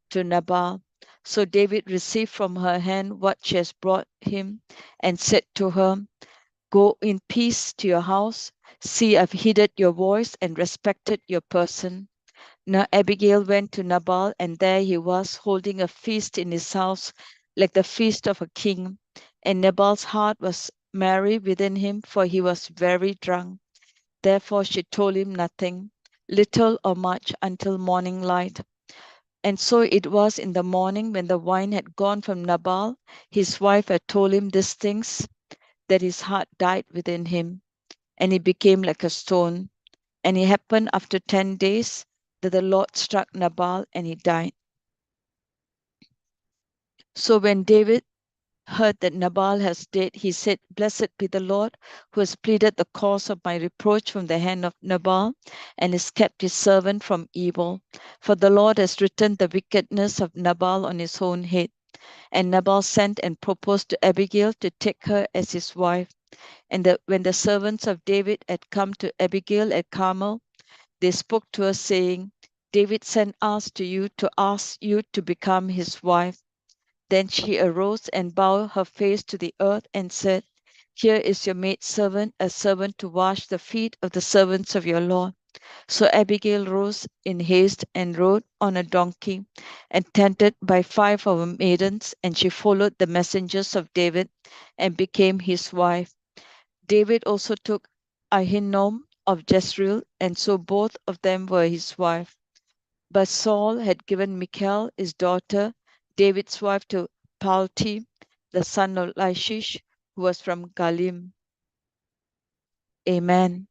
F: to Nabal. So David received from her hand what she has brought him, and said to her, go in peace to your house. See, I've heeded your voice and respected your person. Now Abigail went to Nabal, and there he was, holding a feast in his house, like the feast of a king. And Nabal's heart was merry within him, for he was very drunk. Therefore she told him nothing, little or much, until morning light. And so it was in the morning, when the wine had gone from Nabal, his wife had told him these things, that his heart died within him, and he became like a stone. And it happened after 10 days that the Lord struck Nabal, and he died. So when David heard that Nabal has dead, he said, blessed be the Lord, who has pleaded the cause of my reproach from the hand of Nabal, and has kept his servant from evil. For the Lord has written the wickedness of Nabal on his own head. And Nabal sent and proposed to Abigail to take her as his wife. And when the servants of David had come to Abigail at Carmel, they spoke to her, saying, David sent us to you to ask you to become his wife. Then she arose and bowed her face to the earth and said, here is your maidservant, a servant to wash the feet of the servants of your Lord. So Abigail rose in haste and rode on a donkey, attended by 5 of her maidens, and she followed the messengers of David and became his wife. David also took Ahinoam of Jezreel, and so both of them were his wife. But Saul had given Michal, his daughter, David's wife, to Palti, the son of Lachish, who was from Galim. Amen.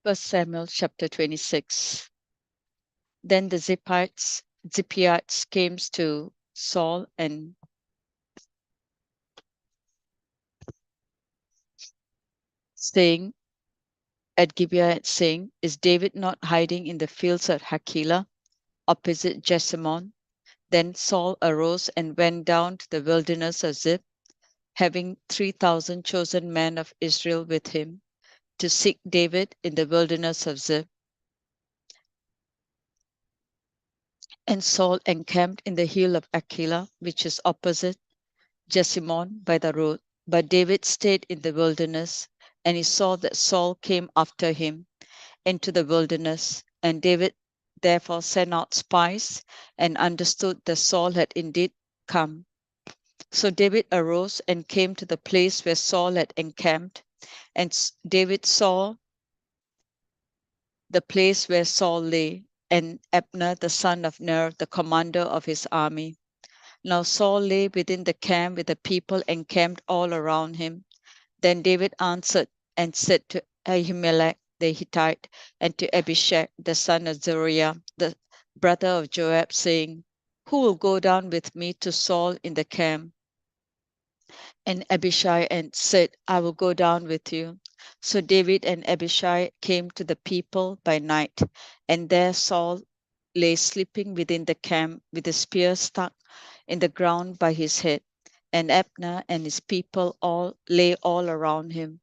F: 1 Samuel chapter 26. Then the Ziphites came to Saul and saying at Gibeah, saying, "Is David not hiding in the fields at Hakilah, opposite Jessamon?" Then Saul arose and went down to the wilderness of Ziph, having 3,000 chosen men of Israel with him, to seek David in the wilderness of Ziph. And Saul encamped in the hill of Hakilah, which is opposite Jessamon by the road. But David stayed in the wilderness, and he saw that Saul came after him into the wilderness. And David therefore sent out spies and understood that Saul had indeed come. So David arose and came to the place where Saul had encamped. And David saw the place where Saul lay, and Abner the son of Ner, the commander of his army. Now Saul lay within the camp with the people encamped all around him. Then David answered and said to Ahimelech the Hittite and to Abishai the son of Zeruiah, the brother of Joab, saying, "Who will go down with me to Saul in the camp?" And Abishai said, "I will go down with you." So David and Abishai came to the people by night, and there Saul lay sleeping within the camp with a spear stuck in the ground by his head, and Abner and his people all lay all around him.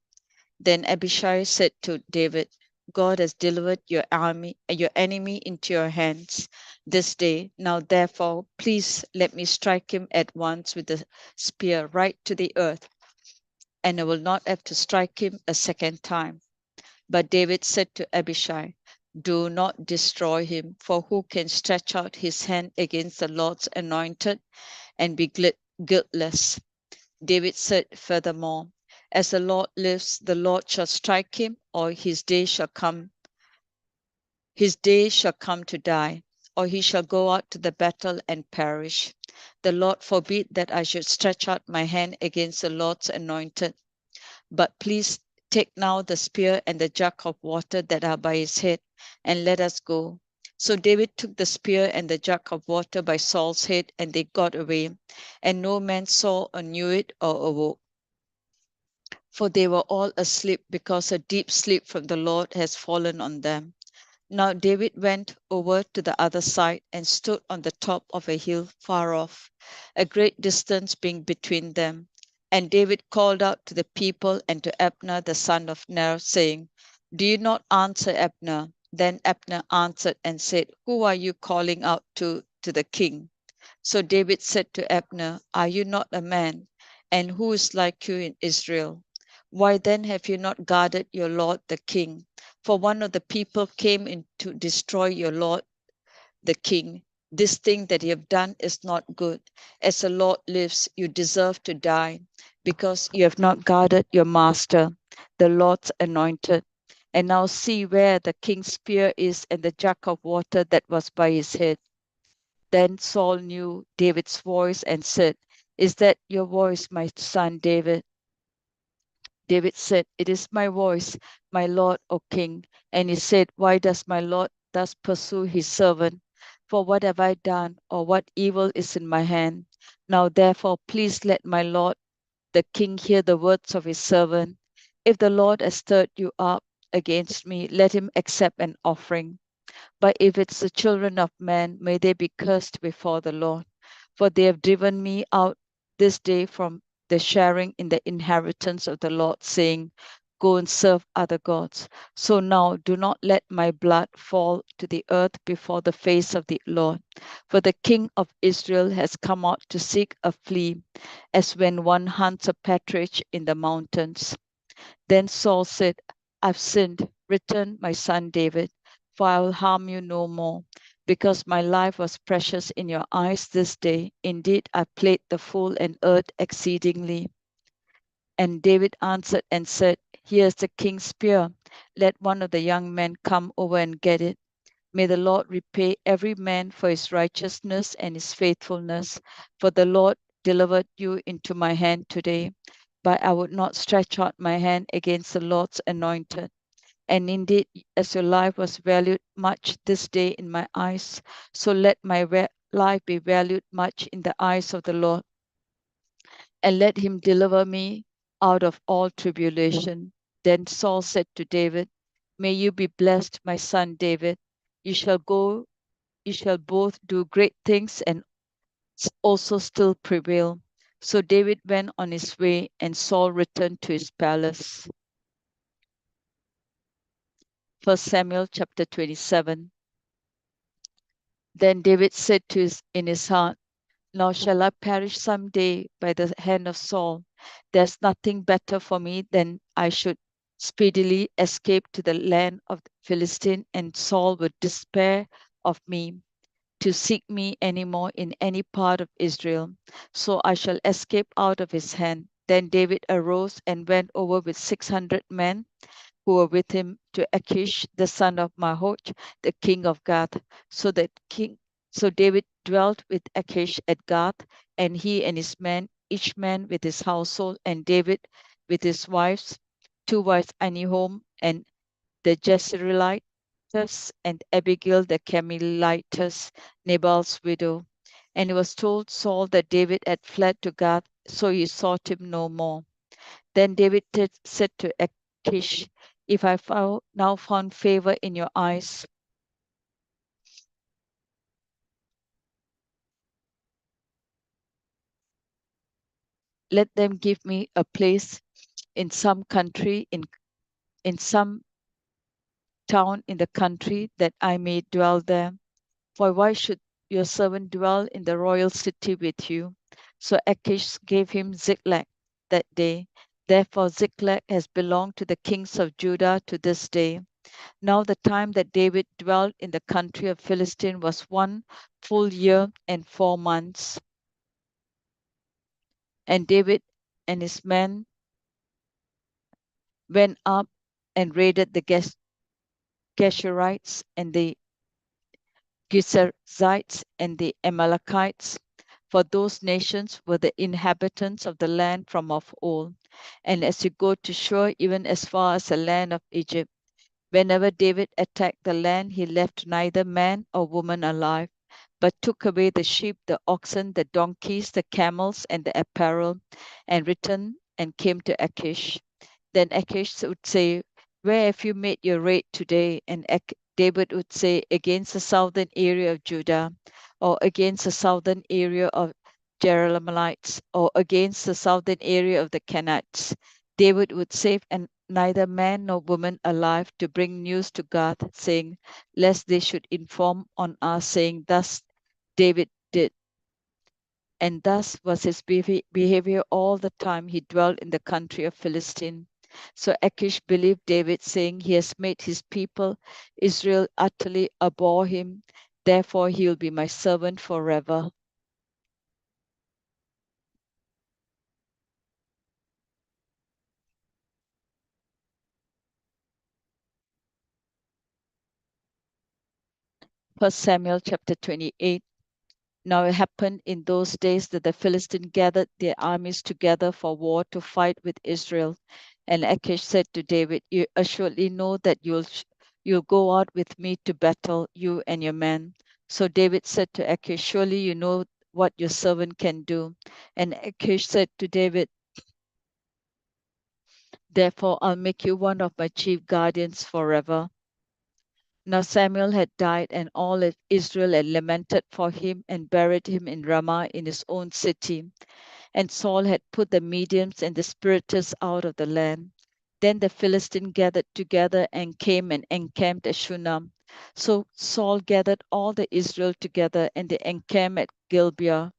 F: Then Abishai said to David, "God has delivered your enemy into your hands this day. Now therefore, please let me strike him at once with the spear right to the earth, and I will not have to strike him a second time." But David said to Abishai, "Do not destroy him, for who can stretch out his hand against the Lord's anointed and be guiltless?" David said furthermore, "As the Lord lives, the Lord shall strike him, or his day shall come to die, or he shall go out to the battle and perish. The Lord forbid that I should stretch out my hand against the Lord's anointed. But please take now the spear and the jug of water that are by his head, and let us go." So David took the spear and the jug of water by Saul's head, and they got away, and no man saw or knew it or awoke. For they were all asleep, because a deep sleep from the Lord has fallen on them. Now David went over to the other side and stood on the top of a hill far off, a great distance being between them. And David called out to the people and to Abner the son of Ner, saying, "Do you not answer, Abner?" Then Abner answered and said, "Who are you calling out to the king?" So David said to Abner, "Are you not a man? And who is like you in Israel? Why then have you not guarded your lord the king? For one of the people came in to destroy your lord the king. This thing that you have done is not good. As the Lord lives, you deserve to die, because you have not guarded your master, the Lord's anointed. And now see where the king's spear is and the jug of water that was by his head." Then Saul knew David's voice and said, "Is that your voice, my son David?" David said, "It is my voice, my lord, O king." And he said, "Why does my lord thus pursue his servant? For what have I done, or what evil is in my hand? Now therefore, please let my lord the king hear the words of his servant. If the Lord has stirred you up against me, let him accept an offering. But if it's the children of men, may they be cursed before the Lord. For they have driven me out this day from the sharing in the inheritance of the Lord, saying, 'Go and serve other gods.' So now do not let my blood fall to the earth before the face of the Lord. For the king of Israel has come out to seek a flea, as when one hunts a partridge in the mountains." Then Saul said, "I've sinned. Return, my son David, for I will harm you no more, because my life was precious in your eyes this day. Indeed, I played the fool and erred exceedingly." And David answered and said, "Here's the king's spear. Let one of the young men come over and get it. May the Lord repay every man for his righteousness and his faithfulness, for the Lord delivered you into my hand today. But I would not stretch out my hand against the Lord's anointed." And indeed, as your life was valued much this day in my eyes, so let my life be valued much in the eyes of the Lord. And let him deliver me out of all tribulation. Then Saul said to David, May you be blessed, my son David. You shall both do great things and also still prevail. So David went on his way, and Saul returned to his palace. 1 Samuel chapter 27. Then David said in his heart, Now shall I perish some day by the hand of Saul. There's nothing better for me than I should speedily escape to the land of the Philistine, and Saul would despair of me to seek me any more in any part of Israel. So I shall escape out of his hand. Then David arose and went over with 600 men who were with him to Achish, the son of Mahoch, the king of Gath. So David dwelt with Achish at Gath, and he and his men, each man with his household, and David with his wives, 2 wives, Ahinoam and the Jezreelitess, and Abigail the Carmelitess, Nabal's widow. And it was told Saul that David had fled to Gath, so he sought him no more. Then David said to Achish, If I now found favor in your eyes, let them give me a place in some country, in some town in the country, that I may dwell there. For why should your servant dwell in the royal city with you? So Achish gave him Ziklag that day. Therefore Ziklag has belonged to the kings of Judah to this day. Now the time that David dwelt in the country of Philistine was 1 full year and 4 months. And David and his men went up and raided the Geshurites and the Girzites and the Amalekites, for those nations were the inhabitants of the land from of old. And as you go to shore, even as far as the land of Egypt, whenever David attacked the land, he left neither man or woman alive, but took away the sheep, the oxen, the donkeys, the camels, and the apparel, and returned and came to Achish. Then Achish would say, Where have you made your raid today? And David would say, Against the southern area of Judah, or against the southern area of Jerahmeelites, or against the southern area of the Canaanites. David would save neither man nor woman alive to bring news to God, saying, Lest they should inform on us, saying, Thus David did. And thus was his behavior all the time he dwelt in the country of Philistine. So Achish believed David, saying, He has made his people Israel utterly abhor him, therefore he will be my servant forever. First Samuel chapter 28. Now it happened in those days that the Philistines gathered their armies together for war to fight with Israel. And Achish said to David, You assuredly know that you'll go out with me to battle, you and your men. So David said to Achish, Surely you know what your servant can do. And Achish said to David, Therefore I'll make you one of my chief guardians forever. Now Samuel had died, and all of Israel had lamented for him and buried him in Ramah in his own city. And Saul had put the mediums and the spiriters out of the land. Then the Philistines gathered together and came and encamped at Shunem. So Saul gathered all the Israel together, and they encamped at Gibeah.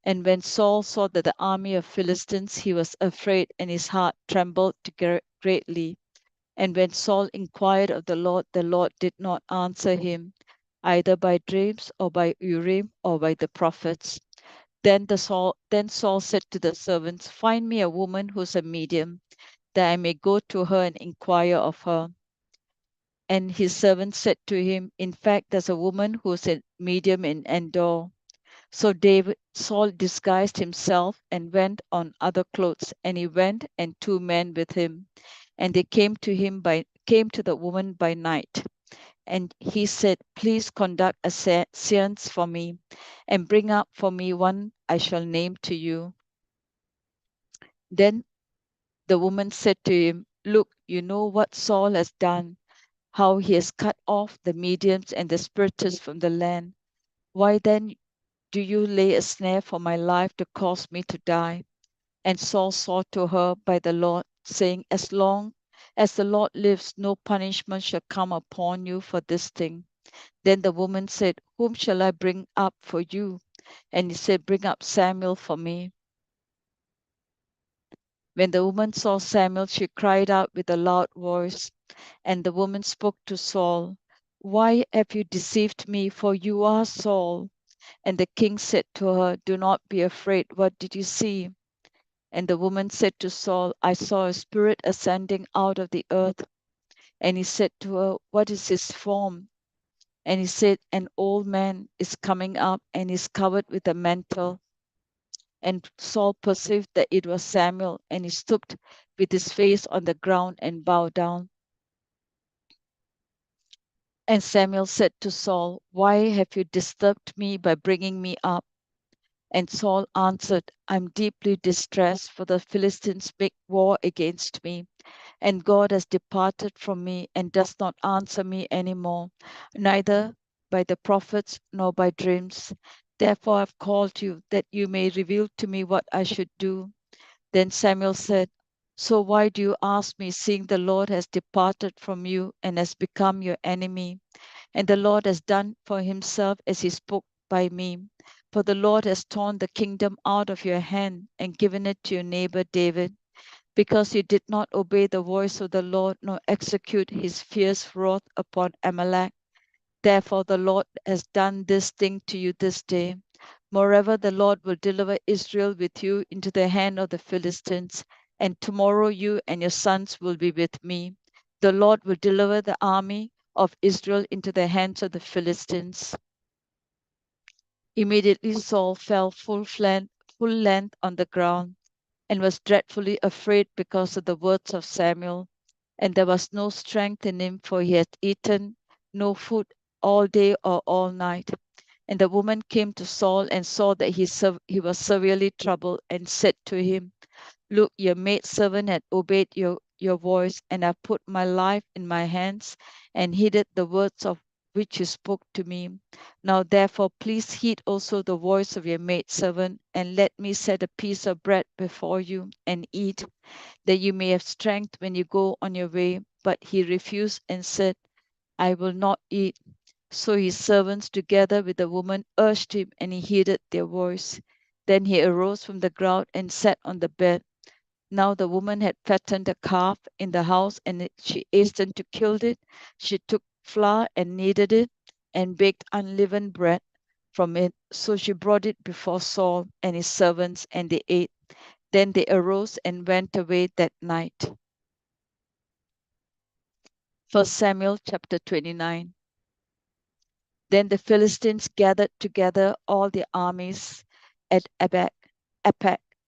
F: And when Saul saw that the army of Philistines, he was afraid, and his heart trembled greatly. And when Saul inquired of the Lord did not answer him, either by dreams or by Urim or by the prophets. Then Saul said to the servants, Find me a woman who's a medium, that I may go to her and inquire of her. And his servant said to him, In fact, there's a woman who's a medium in Endor. So Saul disguised himself and went on other clothes, and he went and 2 men with him. And they came to him by came to the woman by night. And he said, please conduct a seance for me and bring up for me one I shall name to you. Then the woman said to him, look, you know what Saul has done, how he has cut off the mediums and the spiritists from the land. Why then do you lay a snare for my life to cause me to die? And Saul swore to her by the Lord, saying, as long as the Lord lives, no punishment shall come upon you for this thing. Then the woman said, whom shall I bring up for you? And he said, bring up Samuel for me. When the woman saw Samuel, she cried out with a loud voice. And the woman spoke to Saul, why have you deceived me? For you are Saul. And the king said to her, do not be afraid. What did you see? And the woman said to Saul, I saw a spirit ascending out of the earth. And he said to her, what is his form? And he said, an old man is coming up and is covered with a mantle. And Saul perceived that it was Samuel, and he stooped with his face on the ground and bowed down. And Samuel said to Saul, why have you disturbed me by bringing me up? And Saul answered, I'm deeply distressed, for the Philistines make war against me, and God has departed from me and does not answer me anymore, neither by the prophets nor by dreams. Therefore I've called you, that you may reveal to me what I should do. Then Samuel said, so why do you ask me, seeing the Lord has departed from you and has become your enemy? And the Lord has done for himself as he spoke by me. For the Lord has torn the kingdom out of your hand and given it to your neighbor David, because you did not obey the voice of the Lord, nor execute his fierce wrath upon Amalek. Therefore the Lord has done this thing to you this day. Moreover, the Lord will deliver Israel with you into the hand of the Philistines, and tomorrow you and your sons will be with me. The Lord will deliver the army of Israel into the hands of the Philistines. Immediately Saul fell full length on the ground and was dreadfully afraid because of the words of Samuel. And there was no strength in him, for he had eaten no food all day or all night. And the woman came to Saul and saw that he was severely troubled, and said to him, look, your maidservant had obeyed your voice, and I put my life in my hands and heeded the words of which you spoke to me. Now therefore please heed also the voice of your maidservant, and let me set a piece of bread before you and eat, that you may have strength when you go on your way. But he refused and said, I will not eat. So his servants, together with the woman, urged him, and he heeded their voice. Then he arose from the ground and sat on the bed. Now the woman had fattened a calf in the house, and she hastened to kill it. She took flour and kneaded it, and baked unleavened bread from it. So she brought it before Saul and his servants, and they ate. Then they arose and went away that night. 1 Samuel chapter 29. Then the Philistines gathered together all their armies at Aphek,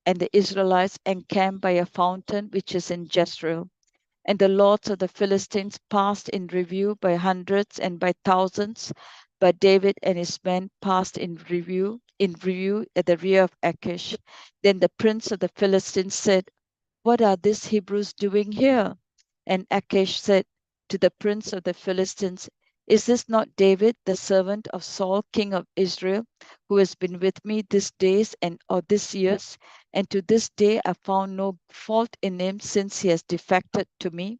F: and the Israelites encamped by a fountain which is in Jezreel. And the lords of the Philistines passed in review by hundreds and by thousands, but David and his men passed in review at the rear of Achish. Then the prince of the Philistines said, what are these Hebrews doing here? And Achish said to the prince of the Philistines, is this not David, the servant of Saul, king of Israel, who has been with me these days or these years? And to this day I found no fault in him, since he has defected to me.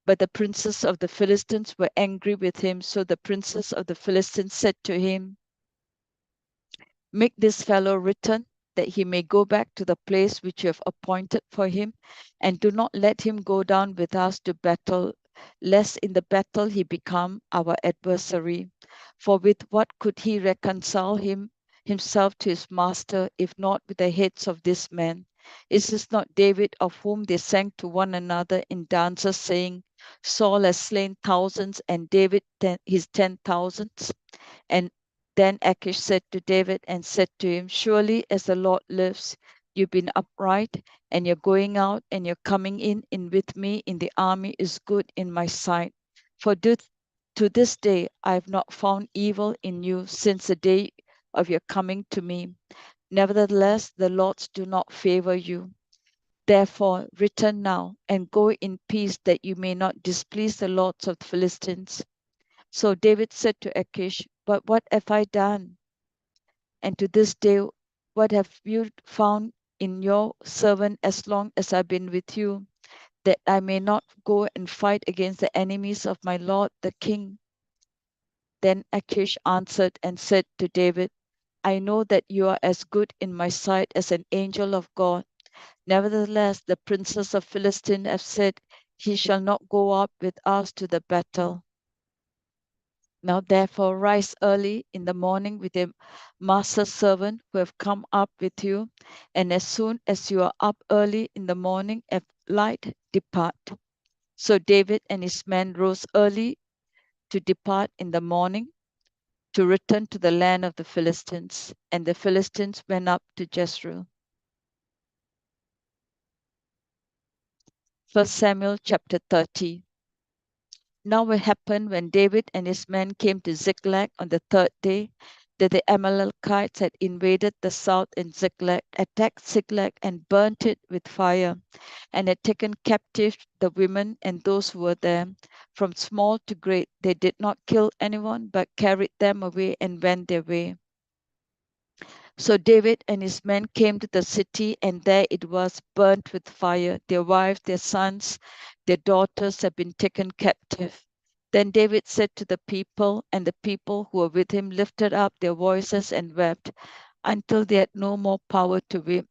F: But the princes of the Philistines were angry with him. So the princes of the Philistines said to him, make this fellow return, that he may go back to the place which you have appointed for him, and do not let him go down with us to battle, lest in the battle he become our adversary. For with what could he reconcile himself to his master, if not with the heads of this men? Is this not David, of whom they sang to one another in dances, saying, Saul has slain thousands, and David his 10,000s? And then Achish said to David and said to him, surely as the Lord lives, you've been upright, and your going out and your coming in with me in the army is good in my sight. For to this day I have not found evil in you since the day of your coming to me. Nevertheless, the Lords do not favor you. Therefore, return now and go in peace, that you may not displease the lords of the Philistines. So David said to Achish, But what have I done? And to this day, what have you found in your servant as long as I've been with you, that I may not go and fight against the enemies of my lord the king? Then Achish answered and said to David, I know that you are as good in my sight as an angel of God. Nevertheless, the princes of Philistine have said, He shall not go up with us to the battle. Now therefore rise early in the morning with your master's servant who have come up with you, and as soon as you are up early in the morning at light, depart. So David and his men rose early to depart in the morning, to return to the land of the Philistines, and the Philistines went up to Jezreel. 1 Samuel chapter 30. Now it happened when David and his men came to Ziklag on the third day, that the Amalekites had invaded the south in Ziklag, attacked Ziklag and burnt it with fire, and had taken captive the women and those who were there, from small to great. They did not kill anyone, but carried them away and went their way. So David and his men came to the city, and there it was burnt with fire. Their wives, their sons, their daughters had been taken captive. Then David said to the people, and the people who were with him lifted up their voices and wept until they had no more power to weep.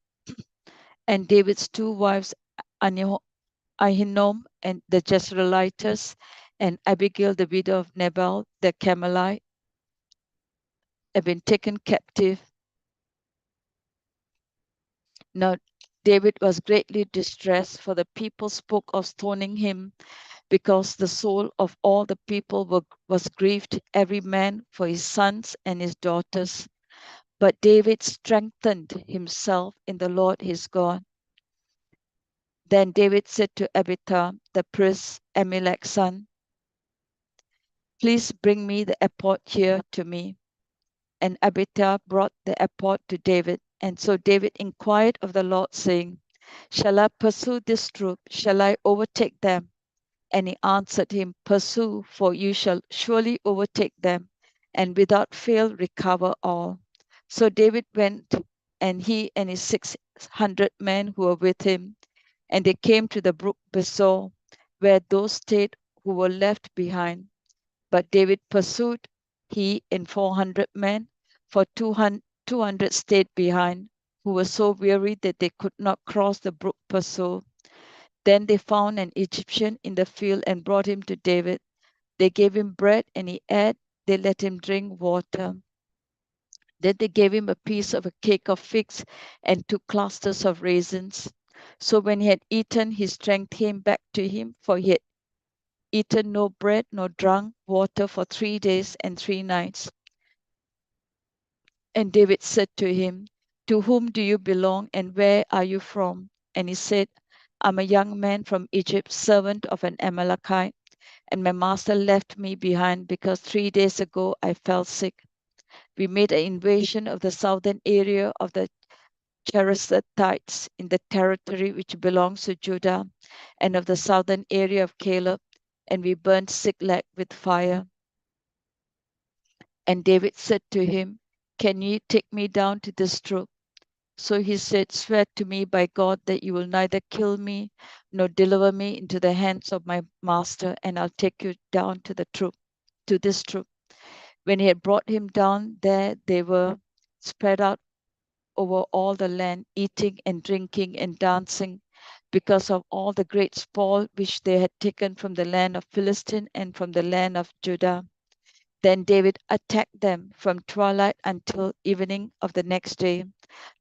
F: And David's two wives, Ahinoam and the Jezreelitess, and Abigail, the widow of Nabal, the Carmelite, had been taken captive. Now David was greatly distressed, for the people spoke of stoning him, because the soul of all the people was grieved, every man for his sons and his daughters. But David strengthened himself in the Lord his God. Then David said to Abiathar, the priest, Ahimelech's son, Please bring me the ephod here to me. And Abiathar brought the ephod to David. And so David inquired of the Lord, saying, Shall I pursue this troop? Shall I overtake them? And he answered him, Pursue, for you shall surely overtake them, and without fail recover all. So David went, and he and his 600 men who were with him, and they came to the brook Besor, where those stayed who were left behind. But David pursued, he and 400 men, for 200 stayed behind, who were so weary that they could not cross the brook Besor. Then they found an Egyptian in the field and brought him to David. They gave him bread and he ate. They let him drink water. Then they gave him a piece of a cake of figs and 2 clusters of raisins. So when he had eaten, his strength came back to him, for he had eaten no bread nor drunk water for 3 days and 3 nights. And David said to him, To whom do you belong, and where are you from? And he said, I'm a young man from Egypt, servant of an Amalekite, and my master left me behind because 3 days ago I fell sick. We made an invasion of the southern area of the Cherethites in the territory which belongs to Judah, and of the southern area of Caleb, and we burned Ziklag with fire. And David said to him, Can you take me down to this troop? So he said, Swear to me by God that you will neither kill me nor deliver me into the hands of my master, and I'll take you down to this troop. When he had brought him down there, they were spread out over all the land, eating and drinking and dancing, because of all the great spoil which they had taken from the land of Philistine and from the land of Judah. Then David attacked them from twilight until evening of the next day.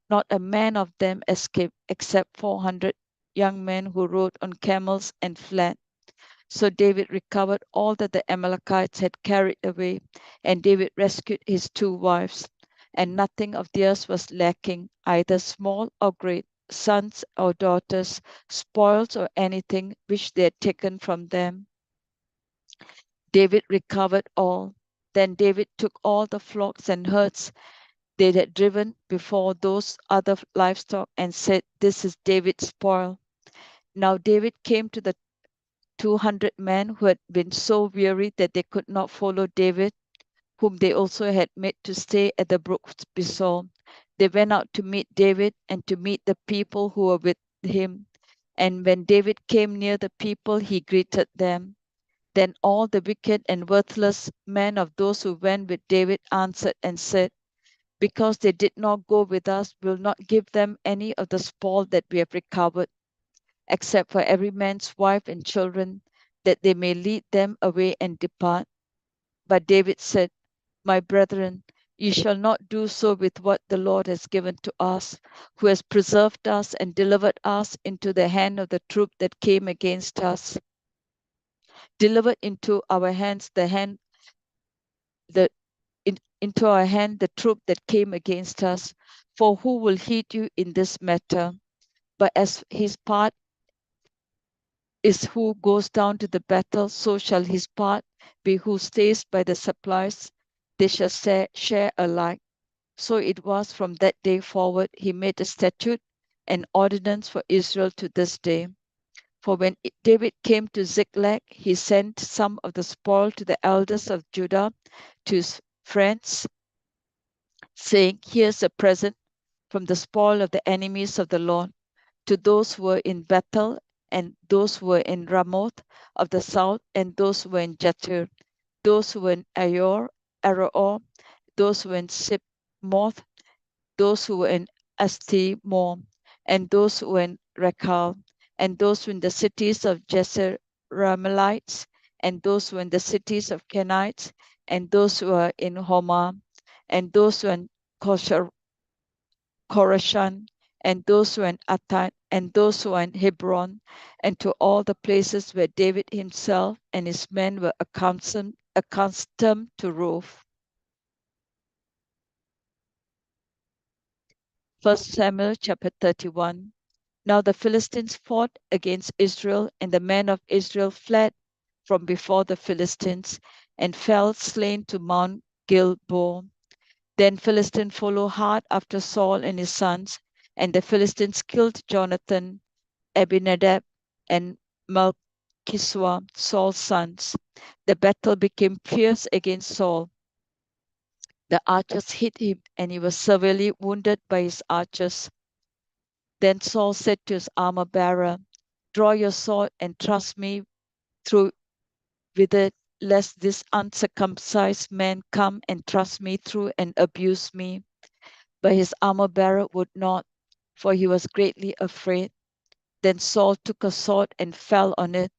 F: Not a man of them escaped, except 400 young men who rode on camels and fled. So David recovered all that the Amalekites had carried away, and David rescued his 2 wives, and nothing of theirs was lacking, either small or great. sons or daughters, spoils or anything which they had taken from them. David recovered all. Then David took all the flocks and herds they had driven before those other livestock and said, "This is David's spoil." Now David came to the 200 men who had been so weary that they could not follow David, whom they also had made to stay at the brook Besor. They went out to meet David and to meet the people who were with him. And when David came near the people, he greeted them. Then all the wicked and worthless men of those who went with David answered and said, "Because they did not go with us, we will not give them any of the spoil that we have recovered, except for every man's wife and children, that they may lead them away and depart." But David said, "My brethren, you shall not do so with what the Lord has given to us, who has preserved us and delivered us into the hand of the troop that came against us. Delivered into our hands into our hand the troop that came against us. For who will heed you in this matter? But as his part is who goes down to the battle, so shall his part be who stays by the supplies. They shall share alike." So it was from that day forward he made a statute and ordinance for Israel to this day. For when David came to Ziklag, he sent some of the spoil to the elders of Judah, to his friends, saying, "Here's a present from the spoil of the enemies of the Lord, to those who were in Bethel, and those who were in Ramoth of the south, and those who were in Jatir, those who were in Aroer, those who were in Sipmoth, those who were in Astimor, and those who were in Rekal, and those who were in the cities of Jezreelites, and those who were in the cities of Kenites, and those who were in Homa, and those who were in Korashan, and those who were in Attan, and those who were in Hebron, and to all the places where David himself and his men were accustomed to rove. 1 Samuel chapter 31. Now the Philistines fought against Israel, and the men of Israel fled from before the Philistines and fell slain to Mount Gilboa. Then Philistines followed hard after Saul and his sons, and the Philistines killed Jonathan, Abinadab, and Malchishua, Saul's sons. The battle became fierce against Saul. The archers hit him, and he was severely wounded by his archers. Then Saul said to his armor bearer, "Draw your sword and thrust me through with it, lest this uncircumcised man come and thrust me through and abuse me." But his armor bearer would not, for he was greatly afraid. Then Saul took a sword and fell on it.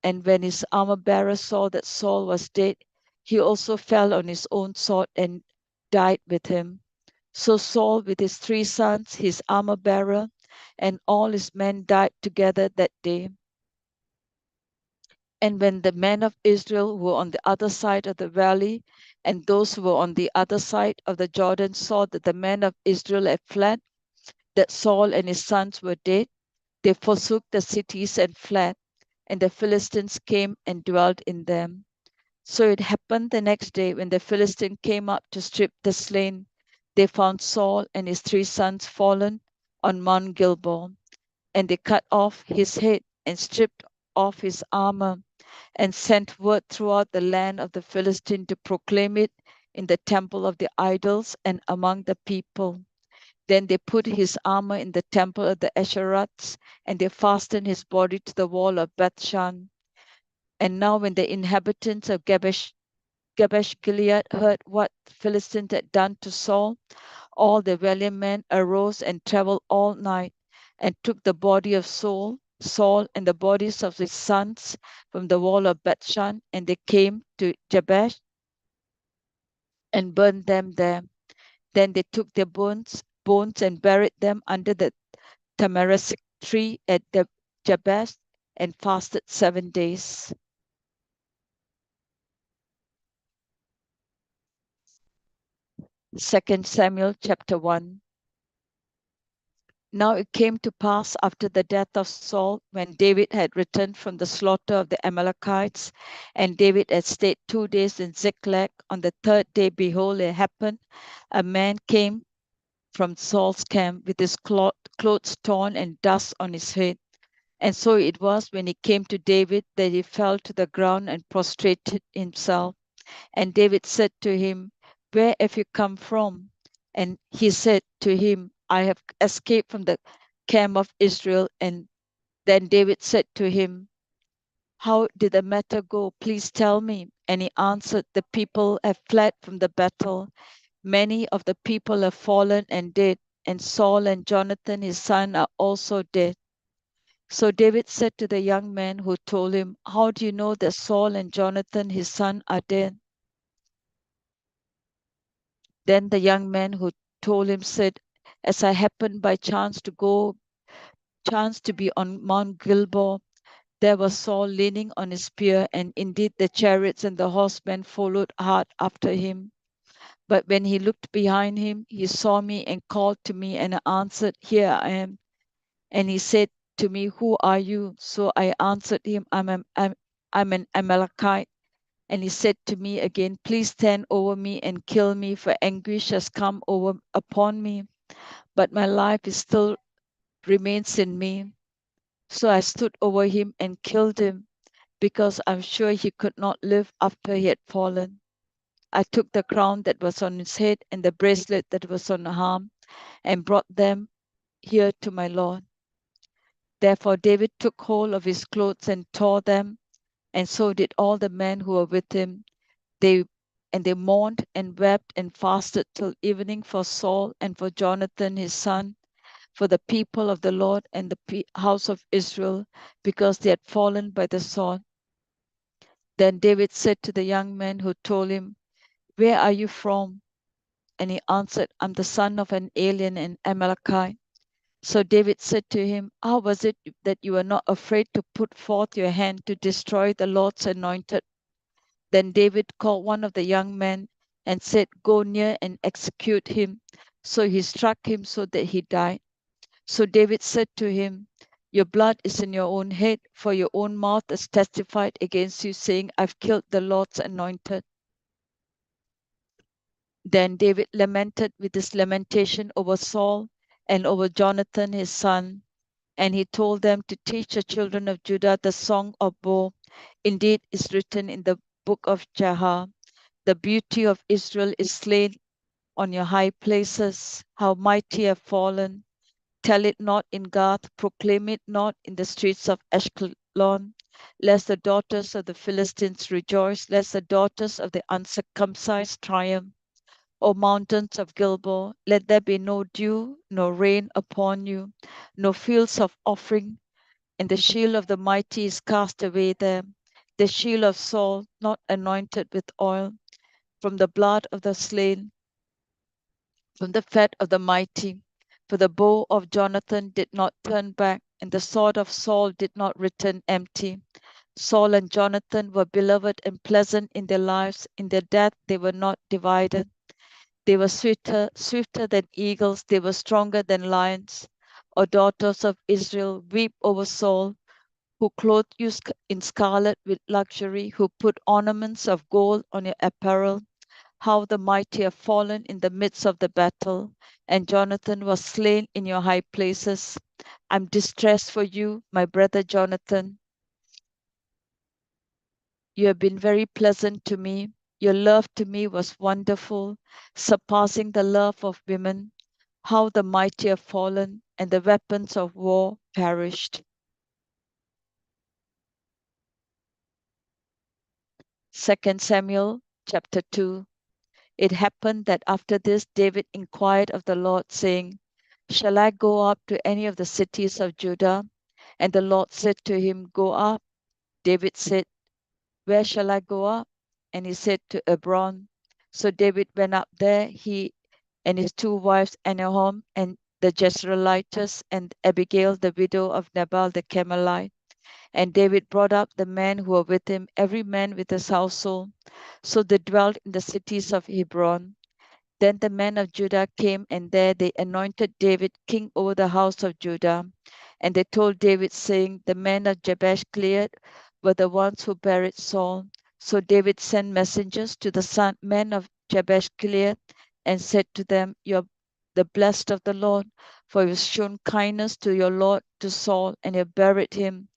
F: And when his armor bearer saw that Saul was dead, he also fell on his own sword and died with him. So Saul with his 3 sons, his armor bearer, and all his men died together that day. And when the men of Israel who were on the other side of the valley and those who were on the other side of the Jordan saw that the men of Israel had fled, that Saul and his sons were dead, they forsook the cities and fled, and the Philistines came and dwelt in them. So it happened the next day when the Philistines came up to strip the slain, they found Saul and his 3 sons fallen on Mount Gilboa, and they cut off his head and stripped off his armor, and sent word throughout the land of the Philistine to proclaim it in the temple of the idols and among the people. Then they put his armor in the temple of the Asherats, and they fastened his body to the wall of Bethshan. And now when the inhabitants of Jabesh Gilead heard what the Philistines had done to Saul, all the valiant men arose and traveled all night, and took the body of Saul, and the bodies of his sons from the wall of Bethshan, and they came to Jabesh and burned them there. Then they took their bones and buried them under the tamarisk tree at the Jabesh, and fasted 7 days. Second Samuel chapter 1. Now it came to pass after the death of Saul, when David had returned from the slaughter of the Amalekites, and David had stayed 2 days in Ziklag. On the 3rd day, behold, it happened, a man came from Saul's camp with his clothes torn and dust on his head. And so it was, when he came to David, that he fell to the ground and prostrated himself. And David said to him, Where have you come from? And he said to him, I have escaped from the camp of Israel. And then David said to him, How did the matter go? Please tell me. And he answered, The people have fled from the battle. Many of the people have fallen and dead, and Saul and Jonathan his son are also dead. So David said to the young man who told him, How do you know that Saul and Jonathan his son are dead? Then the young man who told him said, As I happened by chance to be on Mount Gilboa, there was Saul leaning on his spear, and indeed the chariots and the horsemen followed hard after him. But when he looked behind him, he saw me and called to me, and I answered, Here I am. And he said to me, Who are you? So I answered him, I'm an Amalekite. And he said to me again, Please stand over me and kill me, for anguish has come upon me, but my life is still remains in me. So I stood over him and killed him, because I'm sure he could not live after he had fallen. I took the crown that was on his head and the bracelet that was on the arm, and brought them here to my Lord. Therefore David took hold of his clothes and tore them, and so did all the men who were with him. They mourned and wept and fasted till evening for Saul and for Jonathan his son, for the people of the Lord and the house of Israel, because they had fallen by the sword. Then David said to the young man who told him, Where are you from? And he answered, I'm the son of an alien in Amalekite. So David said to him, How was it that you were not afraid to put forth your hand to destroy the Lord's anointed? Then David called one of the young men and said, Go near and execute him. So he struck him so that he died. So David said to him, Your blood is in your own head, for your own mouth has testified against you, saying, I've killed the Lord's anointed. Then David lamented with this lamentation over Saul and over Jonathan his son. And he told them to teach the children of Judah the song of Bo. Indeed, is written in the book of Jah. The beauty of Israel is slain on your high places. How mighty have fallen. Tell it not in Gath, proclaim it not in the streets of Ashkelon, lest the daughters of the Philistines rejoice, lest the daughters of the uncircumcised triumph. O mountains of Gilboa, let there be no dew, no rain upon you, no fields of offering, and the shield of the mighty is cast away there, the shield of Saul, not anointed with oil, from the blood of the slain, from the fat of the mighty. For the bow of Jonathan did not turn back, and the sword of Saul did not return empty. Saul and Jonathan were beloved and pleasant in their lives. In their death they were not divided. They were swifter than eagles. They were stronger than lions. O daughters of Israel, weep over Saul, who clothed you in scarlet with luxury, who put ornaments of gold on your apparel. How the mighty have fallen in the midst of the battle, and Jonathan was slain in your high places. I'm distressed for you, my brother Jonathan. You have been very pleasant to me. Your love to me was wonderful, surpassing the love of women. How the mighty have fallen, and the weapons of war perished. 2 Samuel chapter 2. It happened that after this, David inquired of the Lord, saying, Shall I go up to any of the cities of Judah? And the Lord said to him, Go up. David said, Where shall I go up? And he said, To Hebron. So David went up there, he and his 2 wives, Ahinoam and the Jezreelitess, and Abigail, the widow of Nabal the Carmelite. And David brought up the men who were with him, every man with his household. So they dwelt in the cities of Hebron. Then the men of Judah came, and there they anointed David king over the house of Judah. And they told David, saying, The men of Jabesh Gilead were the ones who buried Saul. So David sent messengers to the men of Jabesh Gilead and said to them, You are the blessed of the Lord, for you have shown kindness to your Lord to Saul, and you have buried him.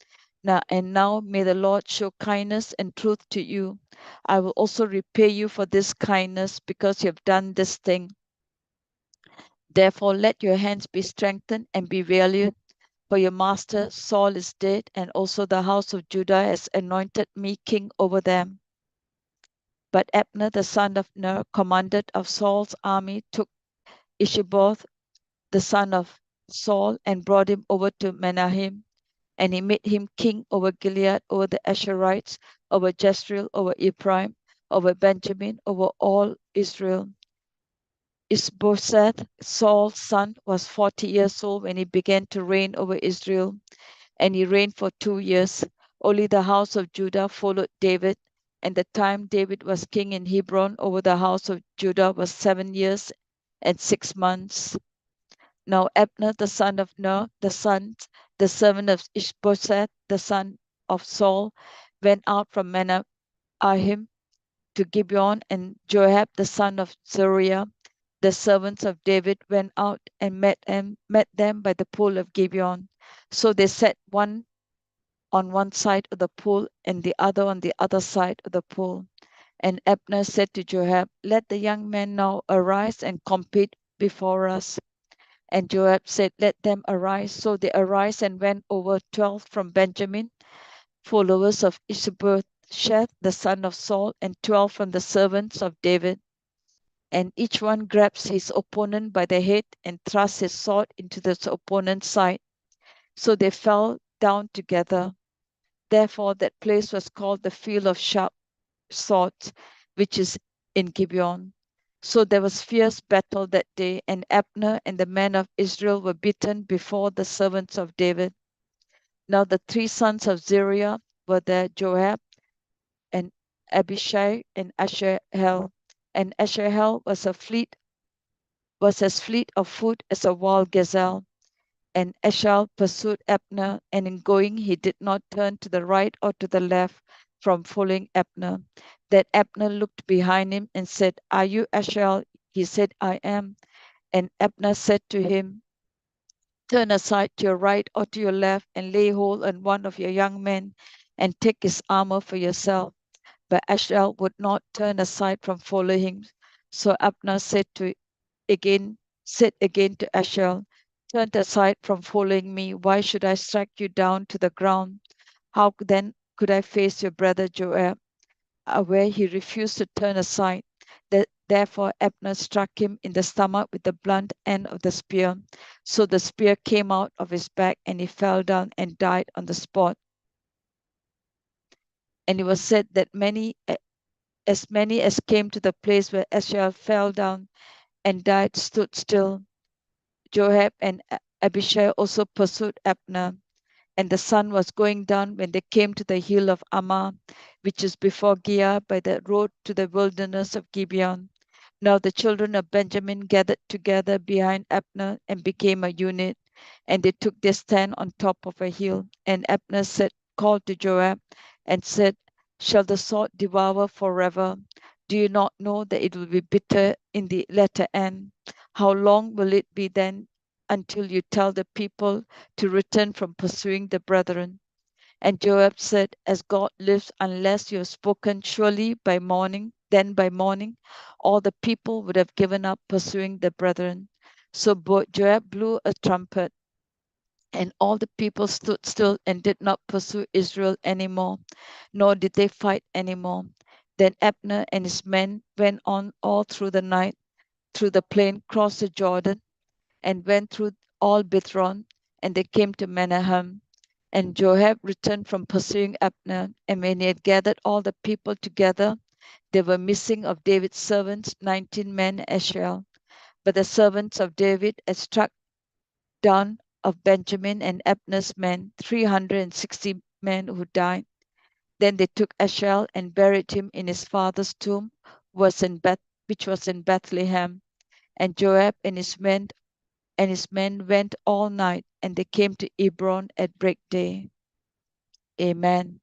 F: Now may the Lord show kindness and truth to you. I will also repay you for this kindness, because you have done this thing. Therefore let your hands be strengthened and be valiant, for your master Saul is dead, and also the house of Judah has anointed me king over them. But Abner the son of Ner, commander of Saul's army, took Ishiboth the son of Saul and brought him over to Menahem, and he made him king over Gilead, over the Asherites, over Jezreel, over Ephraim, over Benjamin, over all Israel. Ishbosheth, Saul's son, was 40 years old when he began to reign over Israel, and he reigned for 2 years. Only the house of Judah followed David, and the time David was king in Hebron over the house of Judah was 7 years and 6 months. Now Abner the son of Ner, the servant of Ishbosheth, the son of Saul, went out from Menahem to Gibeon, and Joab the son of Zeruiah, the servants of David, went out and met them by the pool of Gibeon. So they sat one on one side of the pool and the other on the other side of the pool. And Abner said to Joab, Let the young men now arise and compete before us. And Joab said, Let them arise. So they arose and went over 12 from Benjamin, followers of Ishbosheth, the son of Saul, and 12 from the servants of David. And each one grabs his opponent by the head and thrusts his sword into the opponent's side. So they fell down together. Therefore that place was called the field of sharp swords, which is in Gibeon. So there was fierce battle that day, and Abner and the men of Israel were beaten before the servants of David. Now the 3 sons of Zeruiah were there, Joab and Abishai and Asahel. And Asahel was as fleet of foot as a wild gazelle. And Eshal pursued Abner, and in going he did not turn to the right or to the left from following Abner. Then Abner looked behind him and said, Are you Eshal? He said, I am. And Abner said to him, Turn aside to your right or to your left, and lay hold on one of your young men, and take his armor for yourself. But Eshal would not turn aside from following him. So Abner said again to Eshal, Turn aside from following me. Why should I strike you down to the ground? How then could I face your brother Joab? Where he refused to turn aside. Therefore Abner struck him in the stomach with the blunt end of the spear. So the spear came out of his back, and he fell down and died on the spot. And it was said that many as came to the place where Eshal fell down and died stood still. Joab and Abishai also pursued Abner. And the sun was going down when they came to the hill of Ammah, which is before Giah by the road to the wilderness of Gibeon. Now the children of Benjamin gathered together behind Abner and became a unit, and they took their stand on top of a hill. And Abner called to Joab and said, Shall the sword devour forever? Do you not know that it will be bitter in the latter end? How long will it be then until you tell the people to return from pursuing the brethren? And Joab said, As God lives, unless you have spoken surely by morning, then by morning, all the people would have given up pursuing the brethren. So Joab blew a trumpet, and all the people stood still and did not pursue Israel anymore, nor did they fight anymore. Then Abner and his men went on all through the night, through the plain, crossed the Jordan, and went through all Bithron, and they came to Menahem. And Joab returned from pursuing Abner, and when he had gathered all the people together, they were missing of David's servants 19 men as well. But the servants of David had struck down of Benjamin and Abner's men 360 men who died. Then they took Ashel and buried him in his father's tomb, which was in Bethlehem. And Joab and his men went all night, and they came to Hebron at breakday. Amen.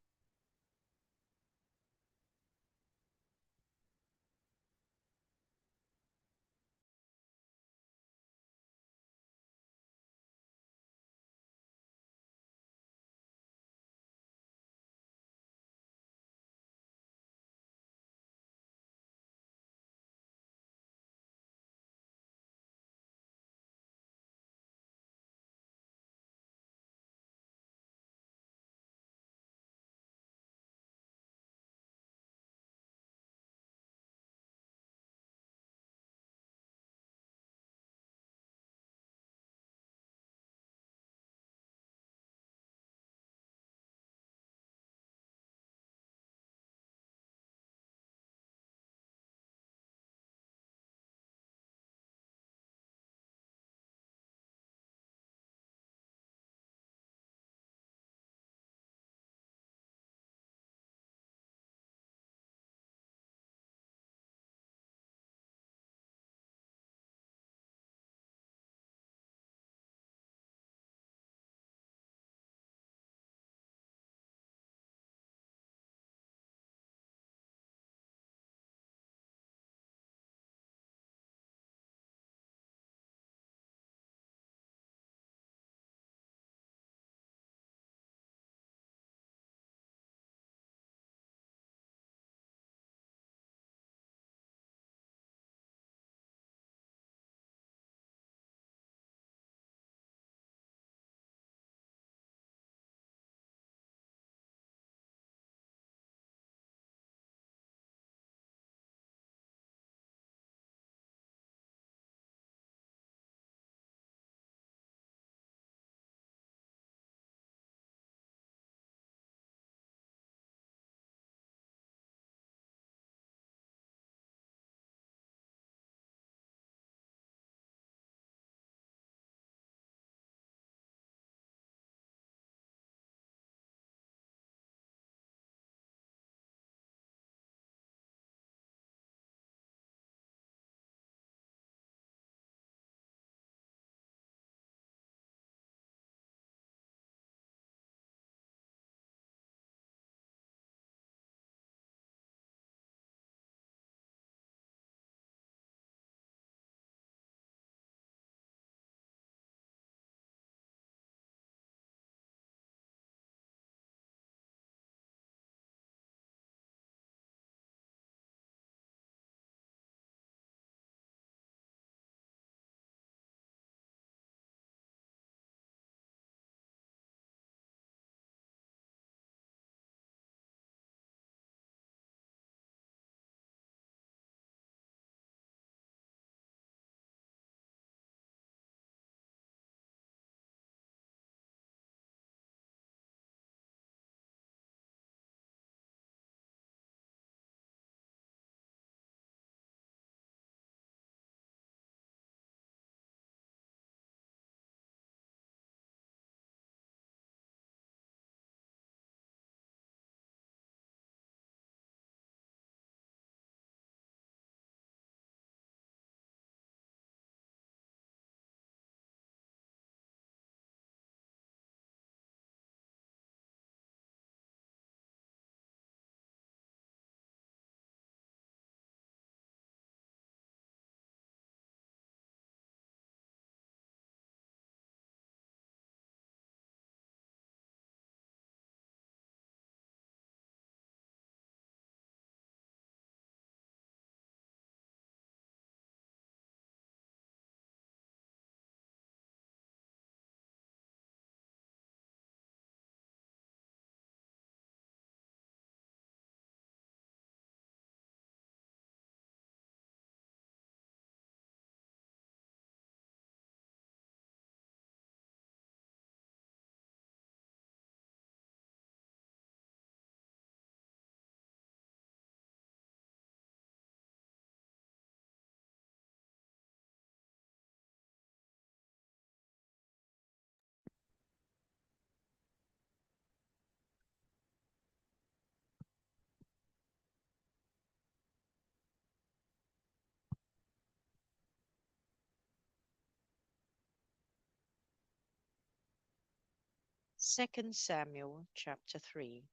G: 2 Samuel chapter 3.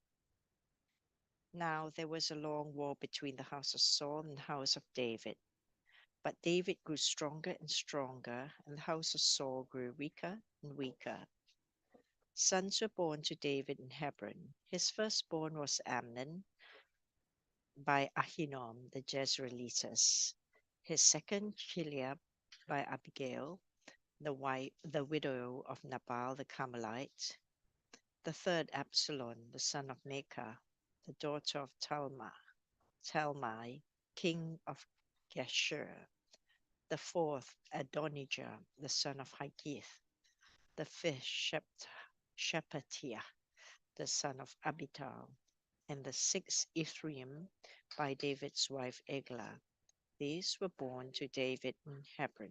G: Now there was a long war between the house of Saul and the house of David. But David grew stronger and stronger, and the house of Saul grew weaker and weaker. Sons were born to David in Hebron. His firstborn was Amnon by Ahinoam the Jezreelitess. His second, Chileab by Abigail, the widow of Nabal the Carmelite. The third, Absalom, the son of Maacah, the daughter of Talmai, king of Geshur. The fourth, Adonijah, the son of Haggith. The fifth, Shephatiah, the son of Abital. And the sixth, Ephraim, by David's wife Eglah. These were born to David in Hebron.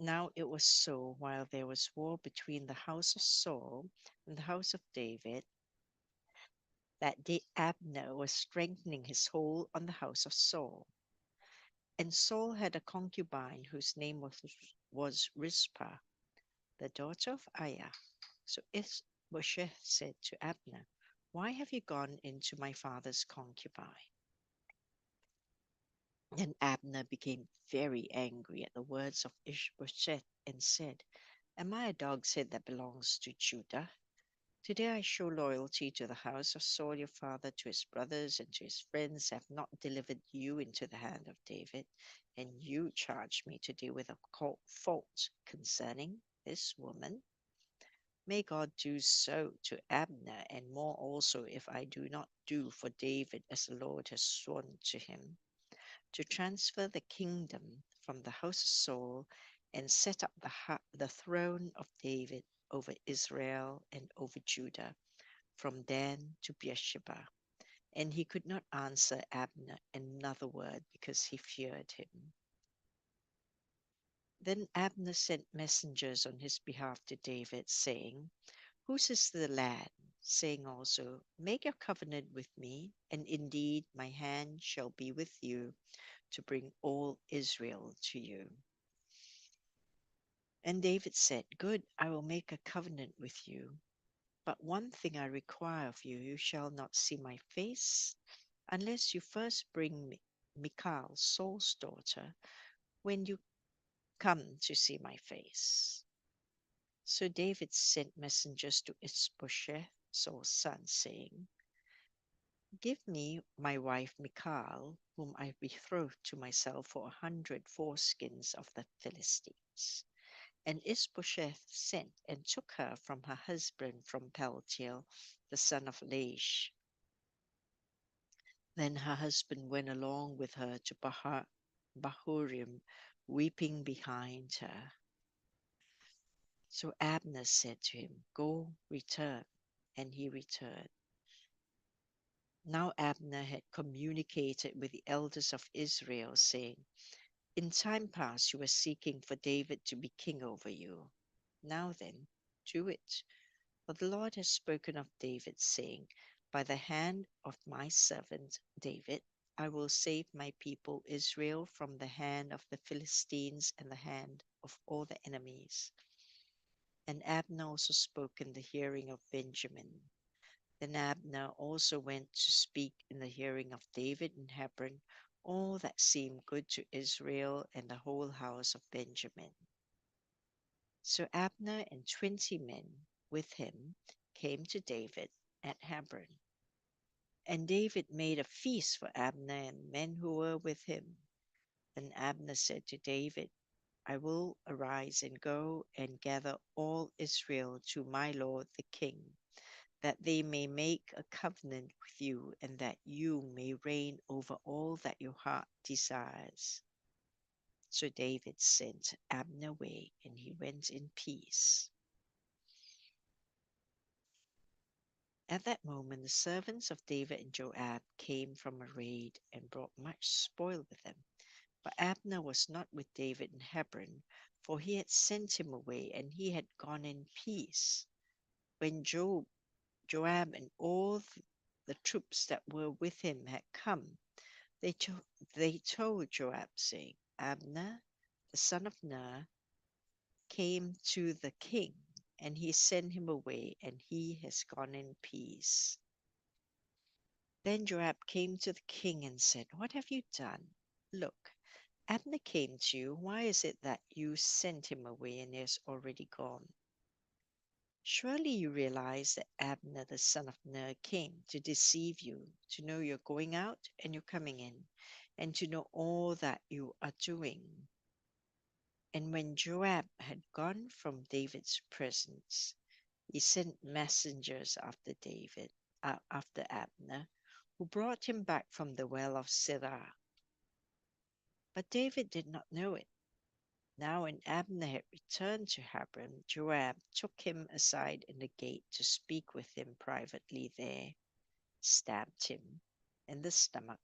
G: Now it was so, while there was war between the house of Saul and the house of David, that Abner was strengthening his hold on the house of Saul. And Saul had a concubine whose name was Rizpah, the daughter of Aiah. So Ishbosheth said to Abner, "Why have you gone into my father's concubine?" Then Abner became very angry at the words of Ishbosheth and said, "Am I a dog's head that belongs to Judah? Today I show loyalty to the house of Saul your father, to his brothers and to his friends, have not delivered you into the hand of David, and you charge me to deal with a fault concerning this woman. May God do so to Abner, and more also, if I do not do for David as the Lord has sworn to him, to transfer the kingdom from the house of Saul and set up the throne of David over Israel and over Judah, from Dan to Beersheba." And he could not answer Abner another word, because he feared him. Then Abner sent messengers on his behalf to David, saying, "Whose is the lad?" saying also, "Make your covenant with me, and indeed my hand shall be with you to bring all Israel to you." And David said, "Good, I will make a covenant with you. But one thing I require of you, you shall not see my face, unless you first bring Michal, Saul's daughter, when you come to see my face." So David sent messengers to Ishbosheth, Saul's son, saying, "Give me my wife Michal, whom I betrothed to myself for 100 foreskins of the Philistines." And Ishbosheth sent and took her from her husband from Paltiel, the son of Laish. Then her husband went along with her to Bahurim, weeping behind her. So Abner said to him, "Go, return." And he returned. Now Abner had communicated with the elders of Israel, saying, "In time past you were seeking for David to be king over you. Now then, do it. For the Lord has spoken of David, saying, By the hand of my servant David, I will save my people Israel from the hand of the Philistines and the hand of all the enemies." And Abner also spoke in the hearing of Benjamin. Then Abner also went to speak in the hearing of David in Hebron all that seemed good to Israel and the whole house of Benjamin. So Abner and 20 men with him came to David at Hebron. And David made a feast for Abner and the men who were with him. Then Abner said to David, "I will arise and go and gather all Israel to my lord the king, that they may make a covenant with you, and that you may reign over all that your heart desires." So David sent Abner away, and he went in peace. At that moment the servants of David and Joab came from a raid and brought much spoil with them. But Abner was not with David in Hebron, for he had sent him away, and he had gone in peace. When Joab and all the troops that were with him had come, they told Joab, saying, "Abner, the son of Ner, came to the king." and he sent him away, and he has gone in peace. Then Joab came to the king and said, "What have you done? Look, Abner came to you. Why is it that you sent him away and he has already gone? Surely you realize that Abner, the son of Ner, came to deceive you, to know you're going out and you're coming in, and to know all that you are doing." And when Joab had gone from David's presence, he sent messengers after Abner, who brought him back from the well of Sirah. But David did not know it. Now when Abner had returned to Hebron, Joab took him aside in the gate to speak with him privately there, stabbed him in the stomach,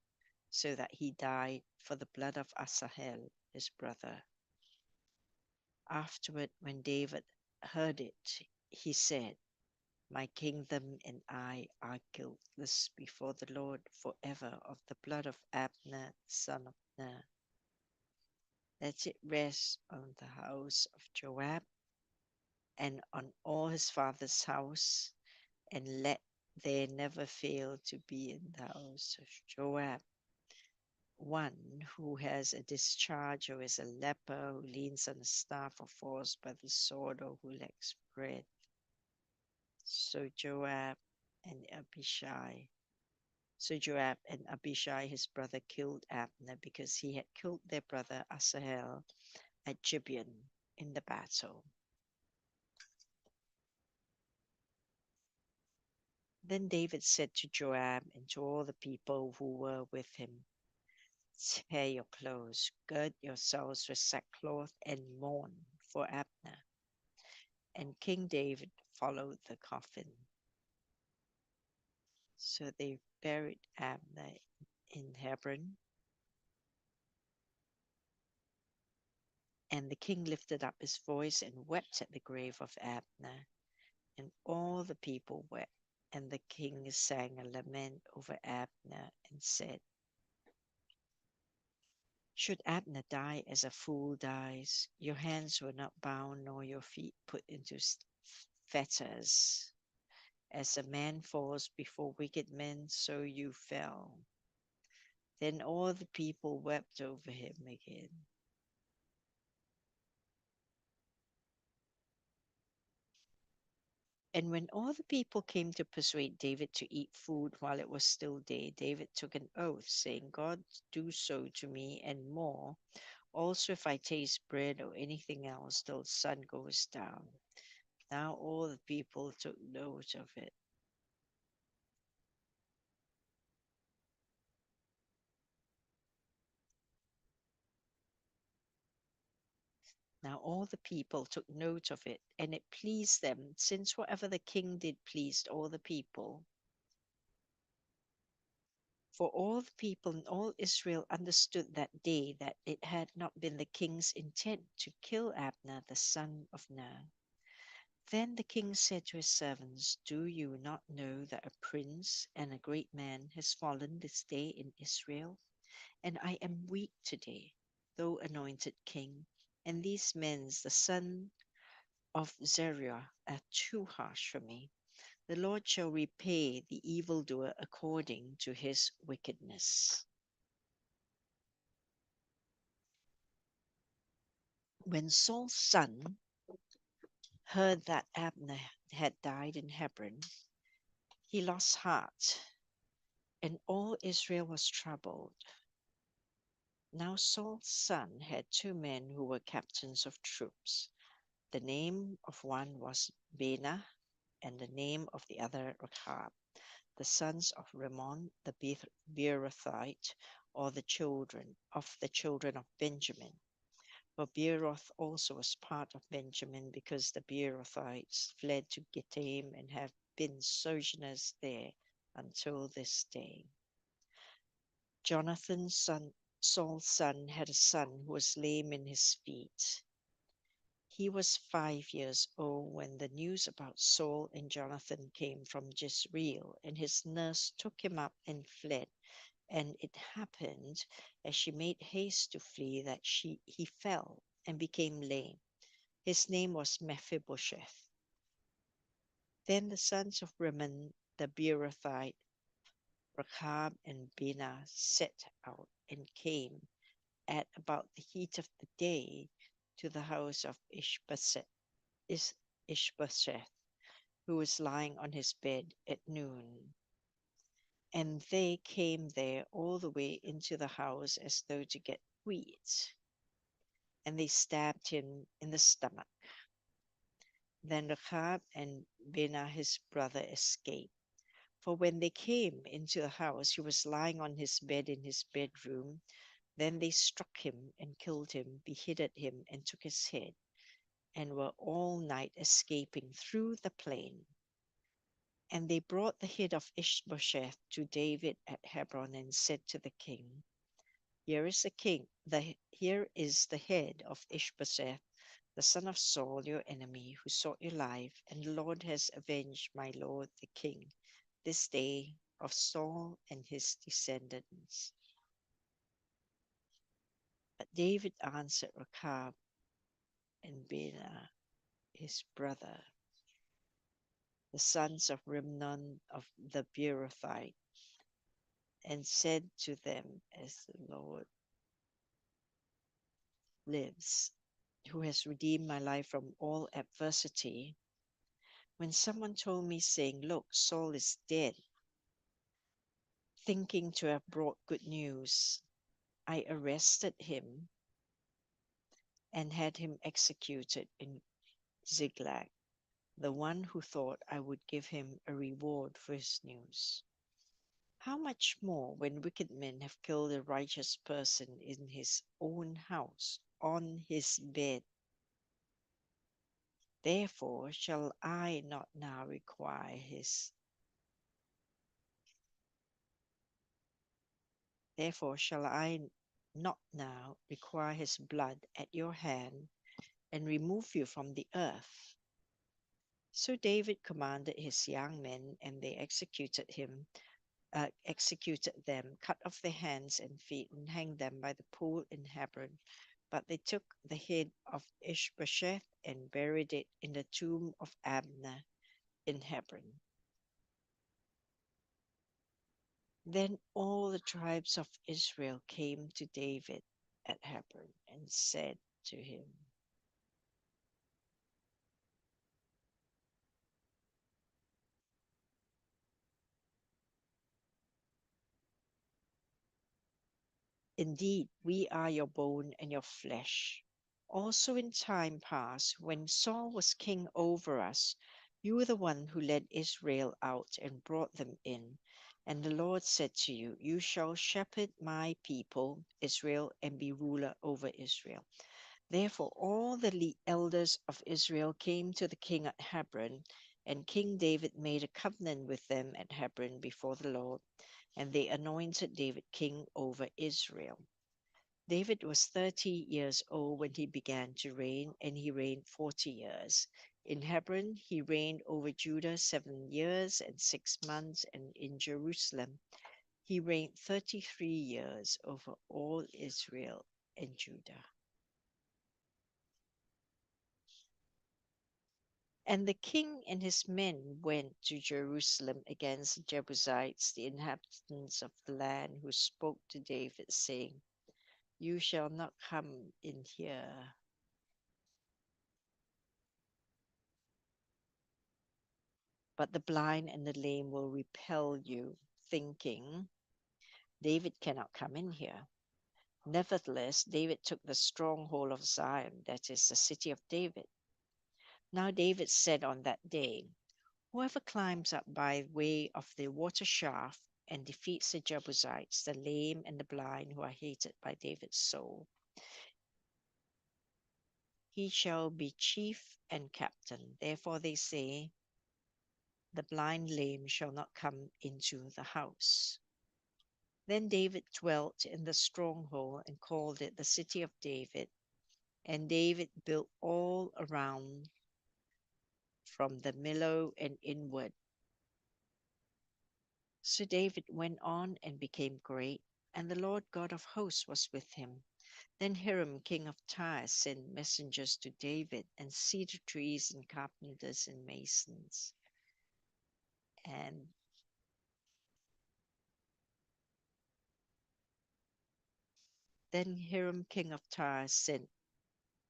G: so that he died for the blood of Asahel, his brother. Afterward, when David heard it, he said, "My kingdom and I are guiltless before the Lord forever of the blood of Abner, son of Ner. Let it rest on the house of Joab and on all his father's house, and let there never fail to be in the house of Joab one who has a discharge, or is a leper, who leans on a staff, or falls by the sword, or who lacks bread." So Joab and Abishai his brother killed Abner, because he had killed their brother Asahel at Gibeon in the battle. Then David said to Joab and to all the people who were with him, "Tear your clothes, gird yourselves with sackcloth, and mourn for Abner." And King David followed the coffin. So they buried Abner in Hebron. And the king lifted up his voice and wept at the grave of Abner. And all the people wept. And the king sang a lament over Abner and said, "Should Abner die as a fool dies? Your hands were not bound, nor your feet put into fetters. As a man falls before wicked men, so you fell." Then all the people wept over him again. And when all the people came to persuade David to eat food while it was still day, David took an oath, saying, "God do so to me and more, also if I taste bread or anything else till the sun goes down." Now all the people took note of it. Now all the people took note of it, and it pleased them, since whatever the king did pleased all the people. For all the people and all Israel understood that day that it had not been the king's intent to kill Abner, the son of Ner. Then the king said to his servants, "Do you not know that a prince and a great man has fallen this day in Israel? And I am weak today, though anointed king. And these men, the son of Zeruiah, are too harsh for me. The Lord shall repay the evildoer according to his wickedness." When Saul's son heard that Abner had died in Hebron, he lost heart, and all Israel was troubled. Now Saul's son had two men who were captains of troops. The name of one was Benah, and the name of the other Rechab, the sons of Rimmon the Beerothite, or the children of Benjamin. For Beeroth also was part of Benjamin, because the Beerothites fled to Gittaim and have been sojourners there until this day. Jonathan, Saul's son, had a son who was lame in his feet. He was 5 years old when the news about Saul and Jonathan came from Jezreel, and his nurse took him up and fled. And it happened, as she made haste to flee, that he fell and became lame. His name was Mephibosheth. Then the sons of Rimmon the Beerothite, Rechab and Bina, set out and came at about the heat of the day to the house of Ishbosheth, who was lying on his bed at noon. And they came there all the way into the house as though to get wheat, and they stabbed him in the stomach. Then Rechab and Bina his brother escaped. For when they came into the house, he was lying on his bed in his bedroom. Then they struck him and killed him, beheaded him, and took his head, and were all night escaping through the plain. And they brought the head of Ishbosheth to David at Hebron and said to the king, Here is the head of Ishbosheth, the son of Saul, your enemy, who sought your life, and the Lord has avenged my lord the king this day of Saul and his descendants. But David answered Rechab and Bina, his brother, the sons of Rimmon of the Beerothite, and said to them, As the Lord lives, who has redeemed my life from all adversity, when someone told me, saying, Look, Saul is dead, thinking to have brought good news, I arrested him and had him executed in Ziklag, the one who thought I would give him a reward for his news. How much more when wicked men have killed a righteous person in his own house, on his bed? Therefore shall I not now require his Therefore shall I not now require his blood at your hand and remove you from the earth. So David commanded his young men, and they executed them, cut off their hands and feet, and hanged them by the pool in Hebron. But they took the head of Ishbosheth and buried it in the tomb of Abner in Hebron. Then all the tribes of Israel came to David at Hebron and said to him, Indeed, we are your bone and your flesh. Also in time past, when Saul was king over us, you were the one who led Israel out and brought them in. And the Lord said to you, You shall shepherd my people, Israel, and be ruler over Israel. Therefore all the elders of Israel came to the king at Hebron, and King David made a covenant with them at Hebron before the Lord, and they anointed David king over Israel. David was 30 years old when he began to reign, and he reigned 40 years. In Hebron, he reigned over Judah 7 years and 6 months, and in Jerusalem, he reigned 33 years over all Israel and Judah. And the king and his men went to Jerusalem against the Jebusites, the inhabitants of the land, who spoke to David, saying, You shall not come in here. But the blind and the lame will repel you, thinking, David cannot come in here. Nevertheless, David took the stronghold of Zion, that is, the city of David. Now David said on that day, Whoever climbs up by way of the water shaft and defeats the Jebusites, the lame and the blind who are hated by David's soul, he shall be chief and captain. Therefore they say, The blind lame shall not come into the house. Then David dwelt in the stronghold and called it the city of David. And David built all around from the Millo and inward. So David went on and became great, and the Lord God of hosts was with him. Then Hiram, king of Tyre, sent messengers to David, and cedar trees and carpenters and masons. And then Hiram, king of Tyre, sent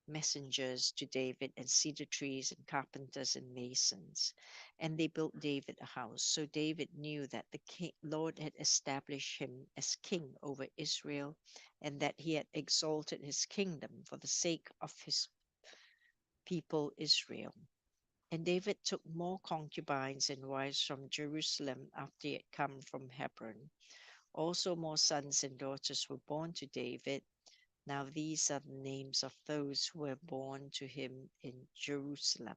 G: messengers to David and cedar trees and carpenters and masons, and they built David a house. So David knew that the Lord had established him as king over Israel, and that he had exalted his kingdom for the sake of his people Israel. And David took more concubines and wives from Jerusalem after he had come from Hebron. Also, more sons and daughters were born to David. Now, these are the names of those who were born to him in Jerusalem: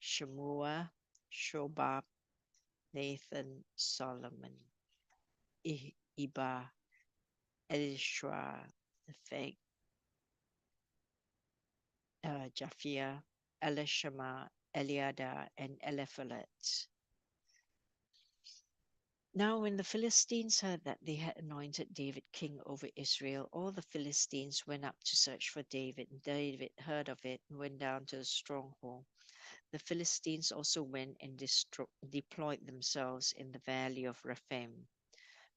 G: Shemua, Shobab, Nathan, Solomon, Iba, Elishua, Nepheg, Japhia, Elishama, Eliada, and Eliphalet. Now, when the Philistines heard that they had anointed David king over Israel, all the Philistines went up to search for David. And David heard of it and went down to the stronghold. The Philistines also went and deployed themselves in the valley of Rephaim.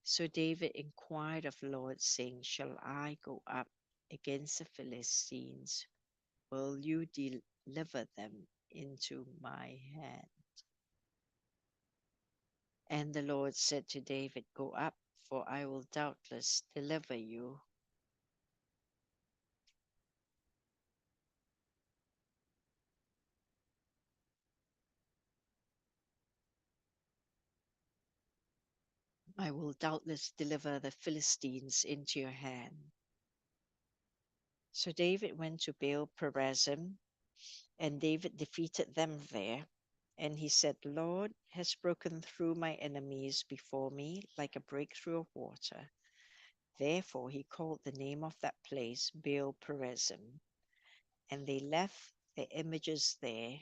G: So David inquired of the Lord, saying, "Shall I go up against the Philistines? Will you deliver them into my hand?" And the Lord said to David, "Go up, for I will doubtless deliver you." I will doubtless deliver the Philistines into your hand. So David went to Baal Perazim, and David defeated them there. And he said, "The Lord has broken through my enemies before me like a breakthrough of water." Therefore he called the name of that place Baal Perazim. And they left their images there,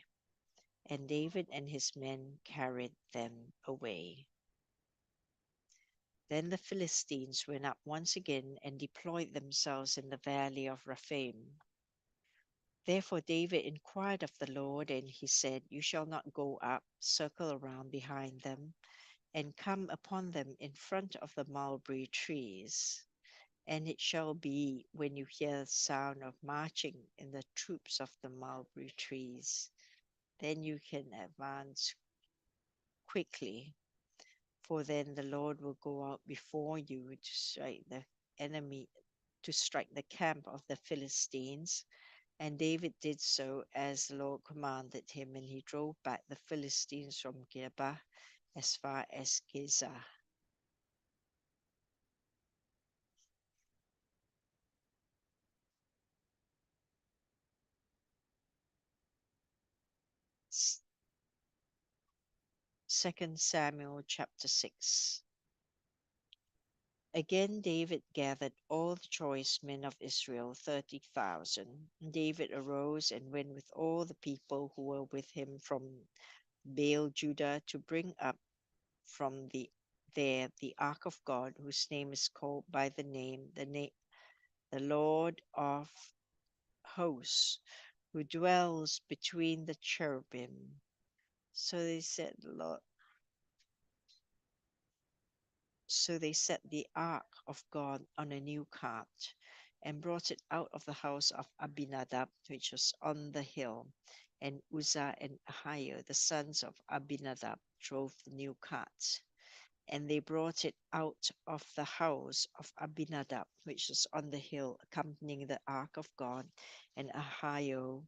G: and David and his men carried them away. Then the Philistines went up once again and deployed themselves in the valley of Rephaim. Therefore David inquired of the Lord, and he said, "You shall not go up, circle around behind them, and come upon them in front of the mulberry trees. And it shall be, when you hear the sound of marching in the troops of the mulberry trees, then you can advance quickly. For then the Lord will go out before you to strike the enemy, to strike the camp of the Philistines." And David did so as the Lord commanded him, and he drove back the Philistines from Geba as far as Gaza. Second Samuel chapter 6. Again David gathered all the choice men of Israel, 30,000. David arose and went with all the people who were with him from Baal Judah to bring up from there the ark of God, whose name is called by the Lord of hosts, who dwells between the cherubim. So they set the ark of God on a new cart and brought it out of the house of Abinadab, which was on the hill. And Uzzah and Ahio, the sons of Abinadab, drove the new cart. And they brought it out of the house of Abinadab, which was on the hill, accompanying the ark of God. And Ahio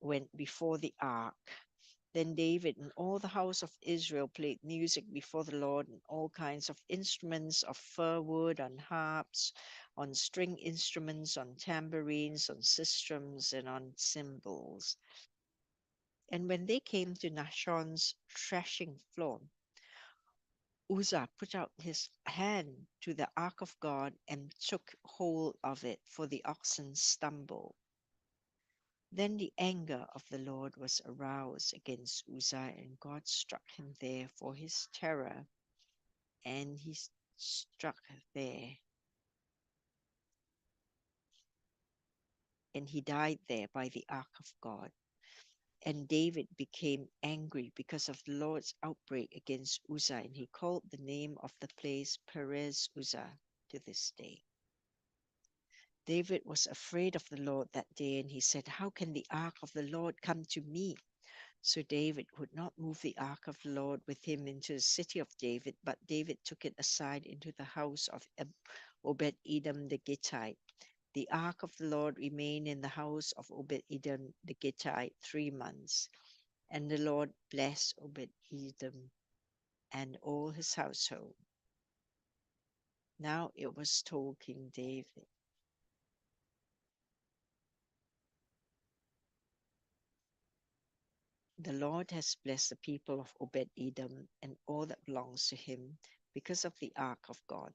G: went before the ark. Then David and all the house of Israel played music before the Lord, and all kinds of instruments of fir wood, on harps, on string instruments, on tambourines, on sistrums, and on cymbals. And when they came to Nashon's threshing floor, Uzzah put out his hand to the ark of God and took hold of it, for the oxen stumbled. Then the anger of the Lord was aroused against Uzzah, and God struck him there for his terror, and he struck there, and he died there by the ark of God. And David became angry because of the Lord's outbreak against Uzzah, and he called the name of the place Perez Uzzah to this day. David was afraid of the Lord that day, and he said, "How can the ark of the Lord come to me?" So David would not move the ark of the Lord with him into the city of David, but David took it aside into the house of Obed-Edom the Gittite. The ark of the Lord remained in the house of Obed-Edom the Gittite 3 months. And the Lord blessed Obed-Edom and all his household. Now it was told King David, "The Lord has blessed the people of Obed-Edom and all that belongs to him because of the ark of God."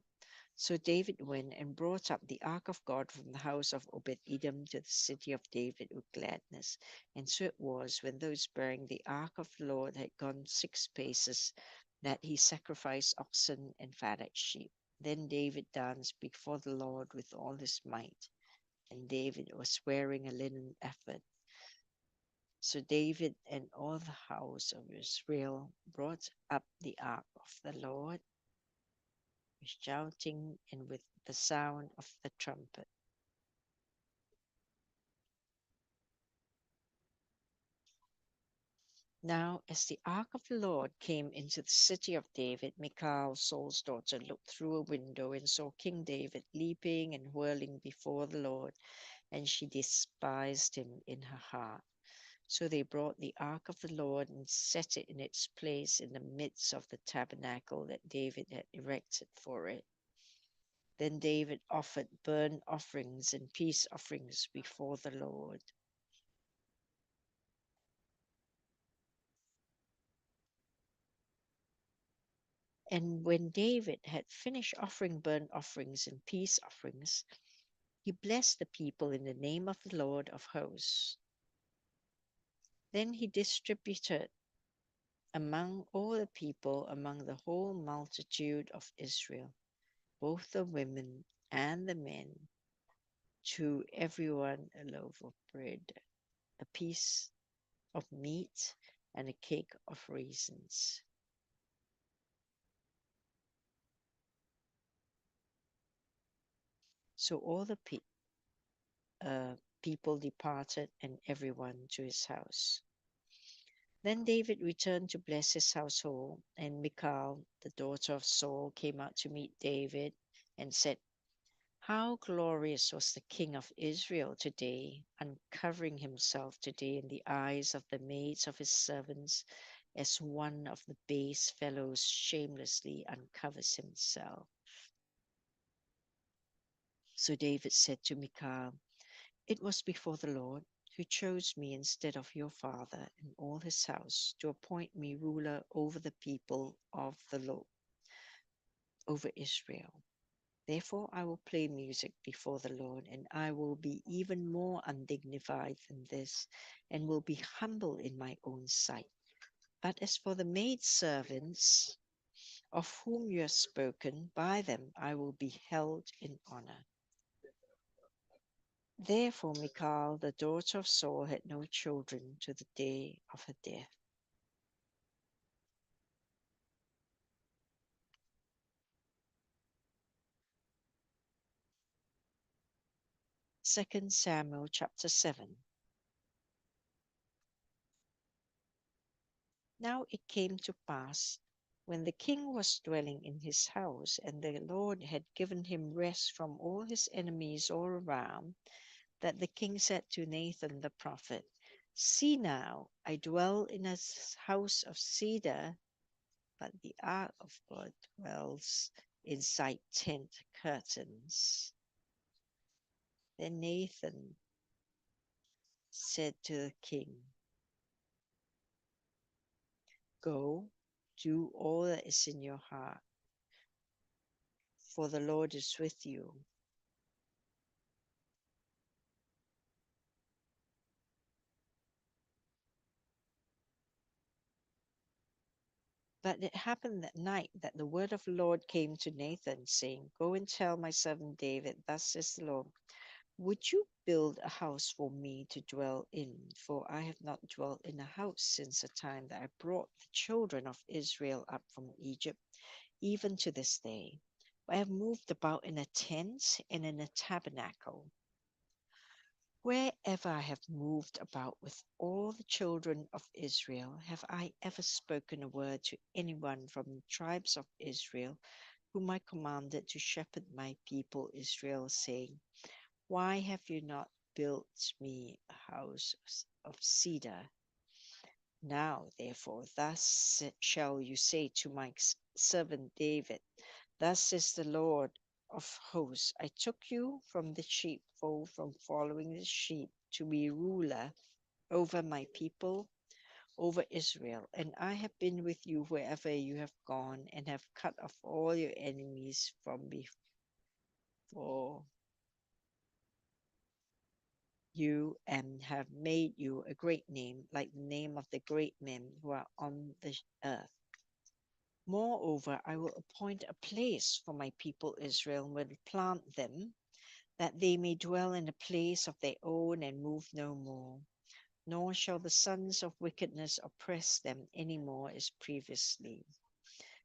G: So David went and brought up the ark of God from the house of Obed-Edom to the city of David with gladness. And so it was, when those bearing the ark of the Lord had gone 6 paces, that he sacrificed oxen and fatted sheep. Then David danced before the Lord with all his might, and David was wearing a linen ephod. So David and all the house of Israel brought up the ark of the Lord with shouting and with the sound of the trumpet. Now, as the ark of the Lord came into the city of David, Michal, Saul's daughter, looked through a window and saw King David leaping and whirling before the Lord, and she despised him in her heart. So they brought the ark of the Lord and set it in its place in the midst of the tabernacle that David had erected for it. Then David offered burnt offerings and peace offerings before the Lord. And when David had finished offering burnt offerings and peace offerings, he blessed the people in the name of the Lord of hosts. Then he distributed among all the people, among the whole multitude of Israel, both the women and the men, to everyone a loaf of bread, a piece of meat, and a cake of raisins. So all the people departed, and everyone to his house. Then David returned to bless his household, and Michal, the daughter of Saul, came out to meet David and said, "How glorious was the king of Israel today, uncovering himself today in the eyes of the maids of his servants, as one of the base fellows shamelessly uncovers himself." So David said to Michal, "It was before the Lord who chose me instead of your father and all his house to appoint me ruler over the people of the Lord, over Israel. Therefore I will play music before the Lord, and I will be even more undignified than this, and will be humble in my own sight. But as for the maidservants of whom you have spoken, by them I will be held in honor." Therefore Michal, the daughter of Saul, had no children to the day of her death. Second Samuel chapter 7. Now it came to pass, when the king was dwelling in his house, and the Lord had given him rest from all his enemies all around, that the king said to Nathan the prophet, "See now, I dwell in a house of cedar, but the ark of God dwells inside tent curtains." Then Nathan said to the king, "Go, do all that is in your heart, for the Lord is with you." But it happened that night that the word of the Lord came to Nathan, saying, "Go and tell my servant David, thus says the Lord, Would you build a house for me to dwell in? For I have not dwelt in a house since the time that I brought the children of Israel up from Egypt, even to this day. I have moved about in a tent and in a tabernacle. Wherever I have moved about with all the children of Israel, have I ever spoken a word to anyone from the tribes of Israel, whom I commanded to shepherd my people Israel, saying, why have you not built me a house of cedar? Now, therefore, thus shall you say to my servant David, thus is the Lord of hosts, I took you from the sheepfold, from following the sheep, to be ruler over my people, over Israel. And I have been with you wherever you have gone, and have cut off all your enemies from before you, and have made you a great name, like the name of the great men who are on the earth. Moreover, I will appoint a place for my people Israel, and will plant them, that they may dwell in a place of their own and move no more. Nor shall the sons of wickedness oppress them any more as previously,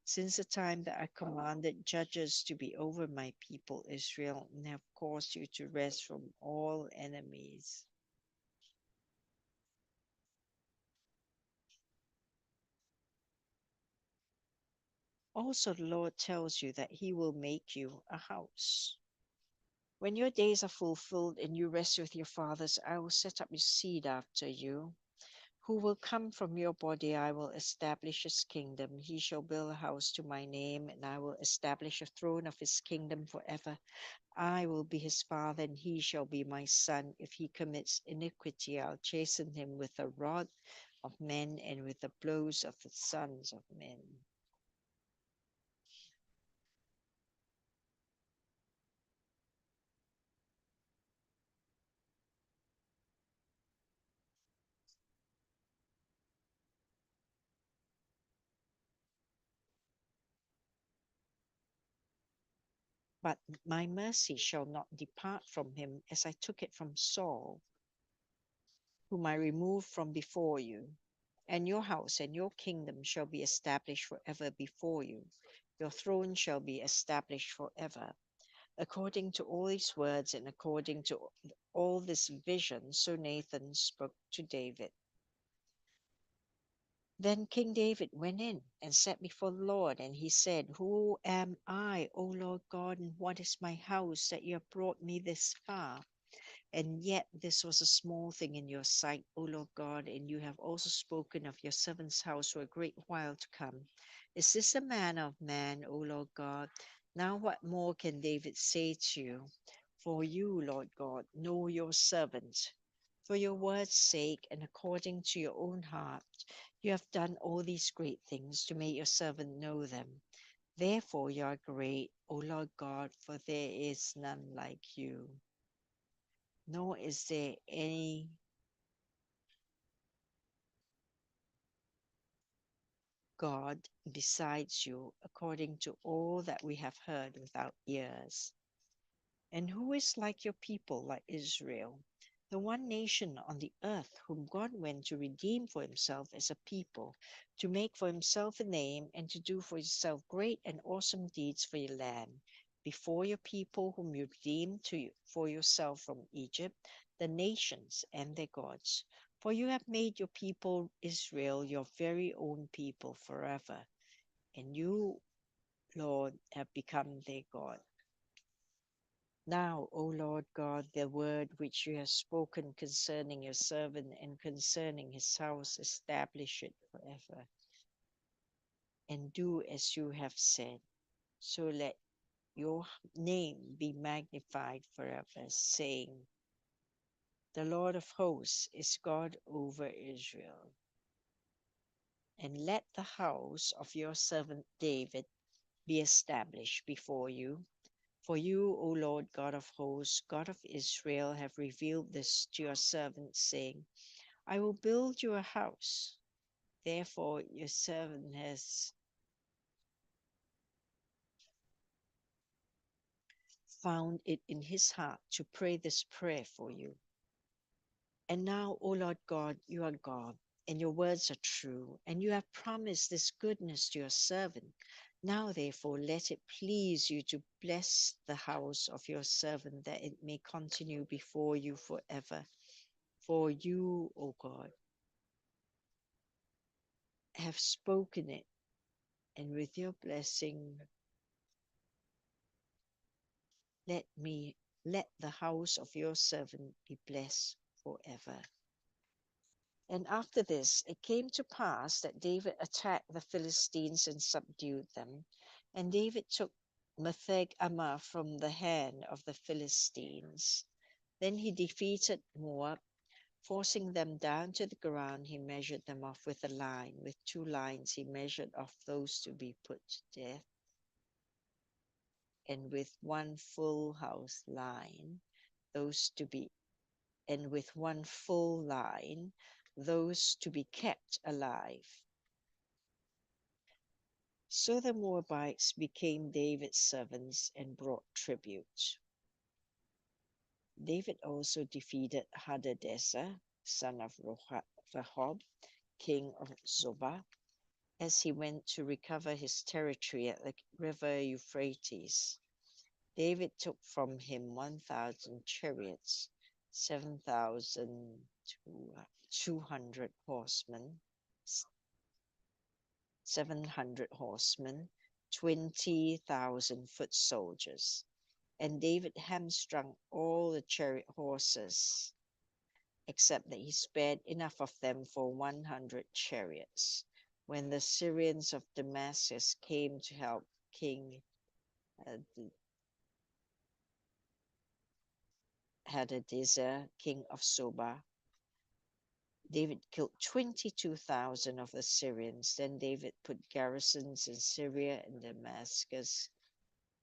G: since the time that I commanded judges to be over my people Israel, and have caused you to rest from all enemies. Also, the Lord tells you that he will make you a house. When your days are fulfilled and you rest with your fathers, I will set up your seed after you, who will come from your body. I will establish his kingdom. He shall build a house to my name, and I will establish a throne of his kingdom forever. I will be his father, and he shall be my son. If he commits iniquity, I'll chasten him with the rod of men and with the blows of the sons of men. But my mercy shall not depart from him, as I took it from Saul, whom I removed from before you. And your house and your kingdom shall be established forever before you. Your throne shall be established forever. According to all these words and according to all this vision, so Nathan spoke to David. Then King David went in and sat before the Lord, and he said, who am I, O Lord God, and what is my house that you have brought me this far? And yet this was a small thing in your sight, O Lord God, and you have also spoken of your servant's house for a great while to come. Is this a manner of man, O Lord God? Now what more can David say to you? For you, Lord God, know your servant. For your word's sake and according to your own heart, you have done all these great things to make your servant know them. Therefore you are great, O Lord God, for there is none like you, nor is there any God besides you, according to all that we have heard with our ears. And who is like your people, like Israel, the one nation on the earth whom God went to redeem for himself as a people, to make for himself a name, and to do for himself great and awesome deeds for your land, before your people whom you redeemed for yourself from Egypt, the nations and their gods. For you have made your people Israel your very own people forever, and you, Lord, have become their God. Now, O Lord God, the word which you have spoken concerning your servant and concerning his house, establish it forever. And do as you have said. So let your name be magnified forever, saying, the Lord of hosts is God over Israel. And let the house of your servant David be established before you. For you, O Lord God of hosts, God of Israel, have revealed this to your servant, saying, I will build you a house. Therefore your servant has found it in his heart to pray this prayer for you. And now, O Lord God, you are God, and your words are true, and you have promised this goodness to your servant. Now, therefore, let it please you to bless the house of your servant, that it may continue before you forever. For you, O God, have spoken it, and with your blessing, let the house of your servant be blessed forever. And after this, it came to pass that David attacked the Philistines and subdued them. And David took Metheg Ammah from the hand of the Philistines. Then he defeated Moab, forcing them down to the ground. He measured them off with a line. With 2 lines, he measured off those to be put to death. And with 1 full house line, those to be, and with 1 full line, those to be kept alive. So the Moabites became David's servants and brought tribute. David also defeated Hadadezer, son of Rehob, king of Zobah, as he went to recover his territory at the river Euphrates. David took from him 1,000 chariots, 7,200 horsemen, 700 horsemen, 20,000 foot soldiers. And David hamstrung all the chariot horses, except that he spared enough of them for 100 chariots. When the Syrians of Damascus came to help King Hadadezer, king of Zobah, David killed 22,000 of the Syrians. Then David put garrisons in Syria and Damascus,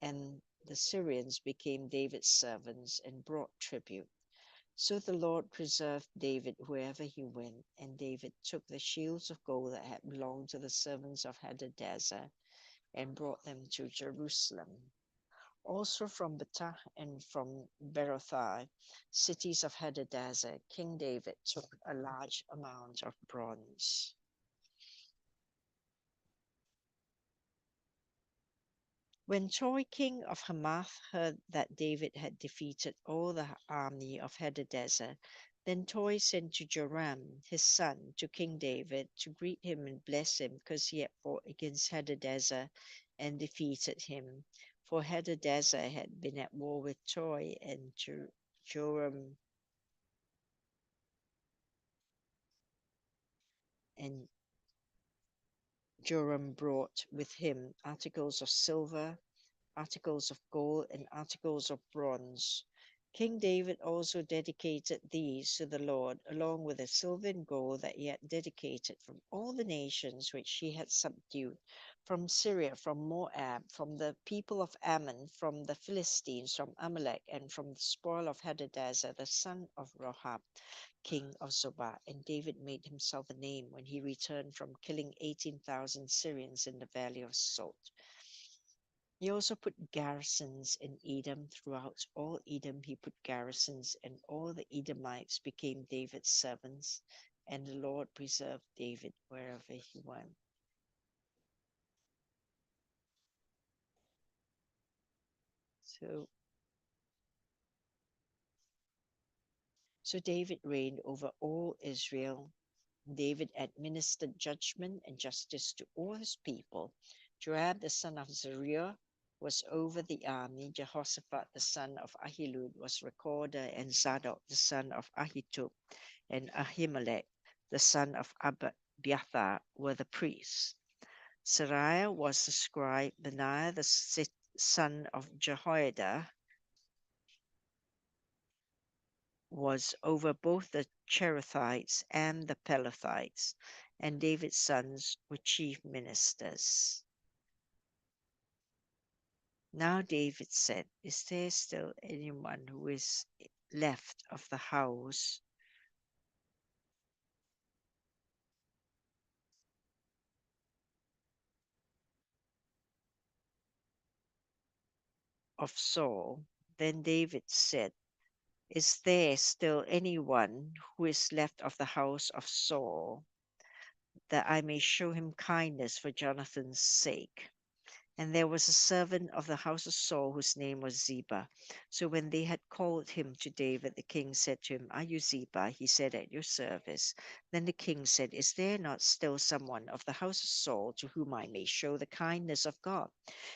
G: and the Syrians became David's servants and brought tribute. So the Lord preserved David wherever he went, and David took the shields of gold that had belonged to the servants of Hadadezer and brought them to Jerusalem. Also from Betah and from Berothai, cities of Hadadezer, King David took a large amount of bronze. When Toi, king of Hamath, heard that David had defeated all the army of Hadadezer, then Toi sent to Joram, his son, to King David to greet him and bless him, because he had fought against Hadadezer and defeated him. For Hadadezer had been at war with Toi, and Joram and Joram brought with him articles of silver, articles of gold, and articles of bronze. King David also dedicated these to the Lord, along with the silver and gold that he had dedicated from all the nations which he had subdued, from Syria, from Moab, from the people of Ammon, from the Philistines, from Amalek, and from the spoil of Hadadezer, the son of Rehob, king of Zobah. And David made himself a name when he returned from killing 18,000 Syrians in the valley of Salt. He also put garrisons in Edom. Throughout all Edom he put garrisons, and all the Edomites became David's servants, and the Lord preserved David wherever he went. So David reigned over all Israel. David administered judgment and justice to all his people. Joab the son of Zeruiah was over the army. Jehoshaphat the son of Ahilud was recorder, and Zadok the son of Ahitub and Ahimelech the son of Abiathar were the priests. Seraiah was the scribe. Benaiah the son of Jehoiada was over both the Cherethites and the Pelethites, and David's sons were chief ministers. Now David said, "Is there still anyone who is left of the house of Saul Then David said, "Is there still anyone who is left of the house of Saul, that I may show him kindness for Jonathan's sake?" And there was a servant of the house of Saul whose name was Ziba. So when they had called him to David, the king said to him, "Are you Ziba?" He said, "At your service." Then the king said, "Is there not still someone of the house of Saul to whom I may show the kindness of God?"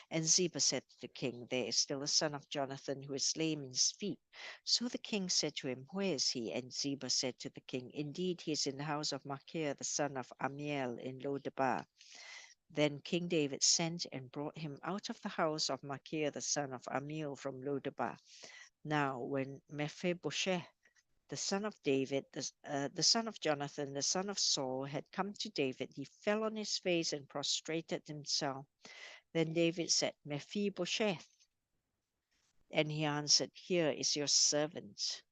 G: And Ziba said to the king, "There is still a son of Jonathan who is lame in his feet." So the king said to him, "Where is he?" And Ziba said to the king, "Indeed, he is in the house of Machir, the son of Amiel, in Lodebar." Then King David sent and brought him out of the house of Machir the son of Amiel from Lodebar. Now when Mephibosheth, the son of David, the son of Jonathan, the son of Saul, had come to David, he fell on his face and prostrated himself. Then David said, "Mephibosheth." And he answered, "Here is your servant."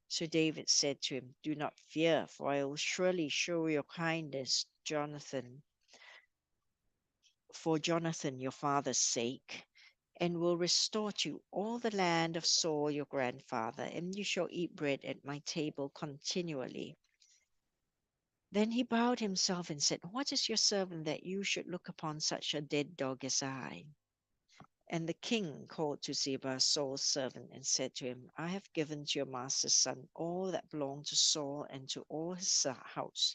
G: So David said to him, "Do not fear, for I will surely show your kindness, Jonathan, for Jonathan your father's sake, and will restore to you all the land of Saul your grandfather, and you shall eat bread at my table continually." Then he bowed himself and said, "What is your servant that you should look upon such a dead dog as I?" And the king called to Ziba, Saul's servant, and said to him, "I have given to your master's son all that belonged to Saul and to all his house.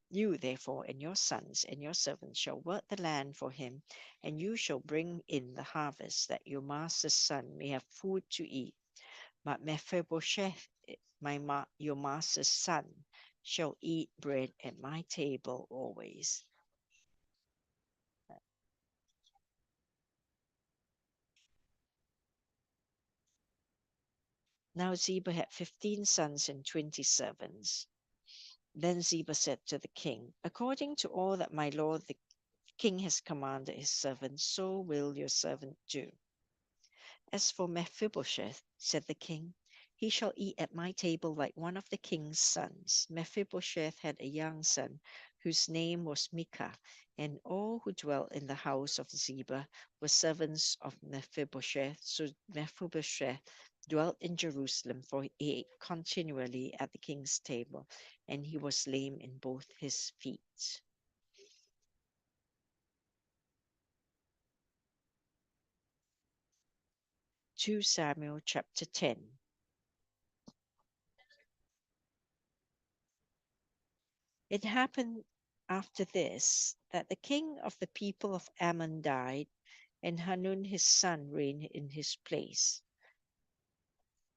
G: You, therefore, and your sons and your servants shall work the land for him, and you shall bring in the harvest, that your master's son may have food to eat. But Mephibosheth, your master's son, shall eat bread at my table always." Now Ziba had 15 sons and 20 servants. Then Ziba said to the king, "According to all that my lord the king has commanded his servant, so will your servant do." "As for Mephibosheth," said the king, "he shall eat at my table like one of the king's sons." Mephibosheth had a young son whose name was Micah, and all who dwelt in the house of Ziba were servants of Mephibosheth. So Mephibosheth dwelt in Jerusalem, for he ate continually at the king's table, and he was lame in both his feet. Two Samuel chapter 10. It happened after this that the king of the people of Ammon died, and Hanun his son reigned in his place.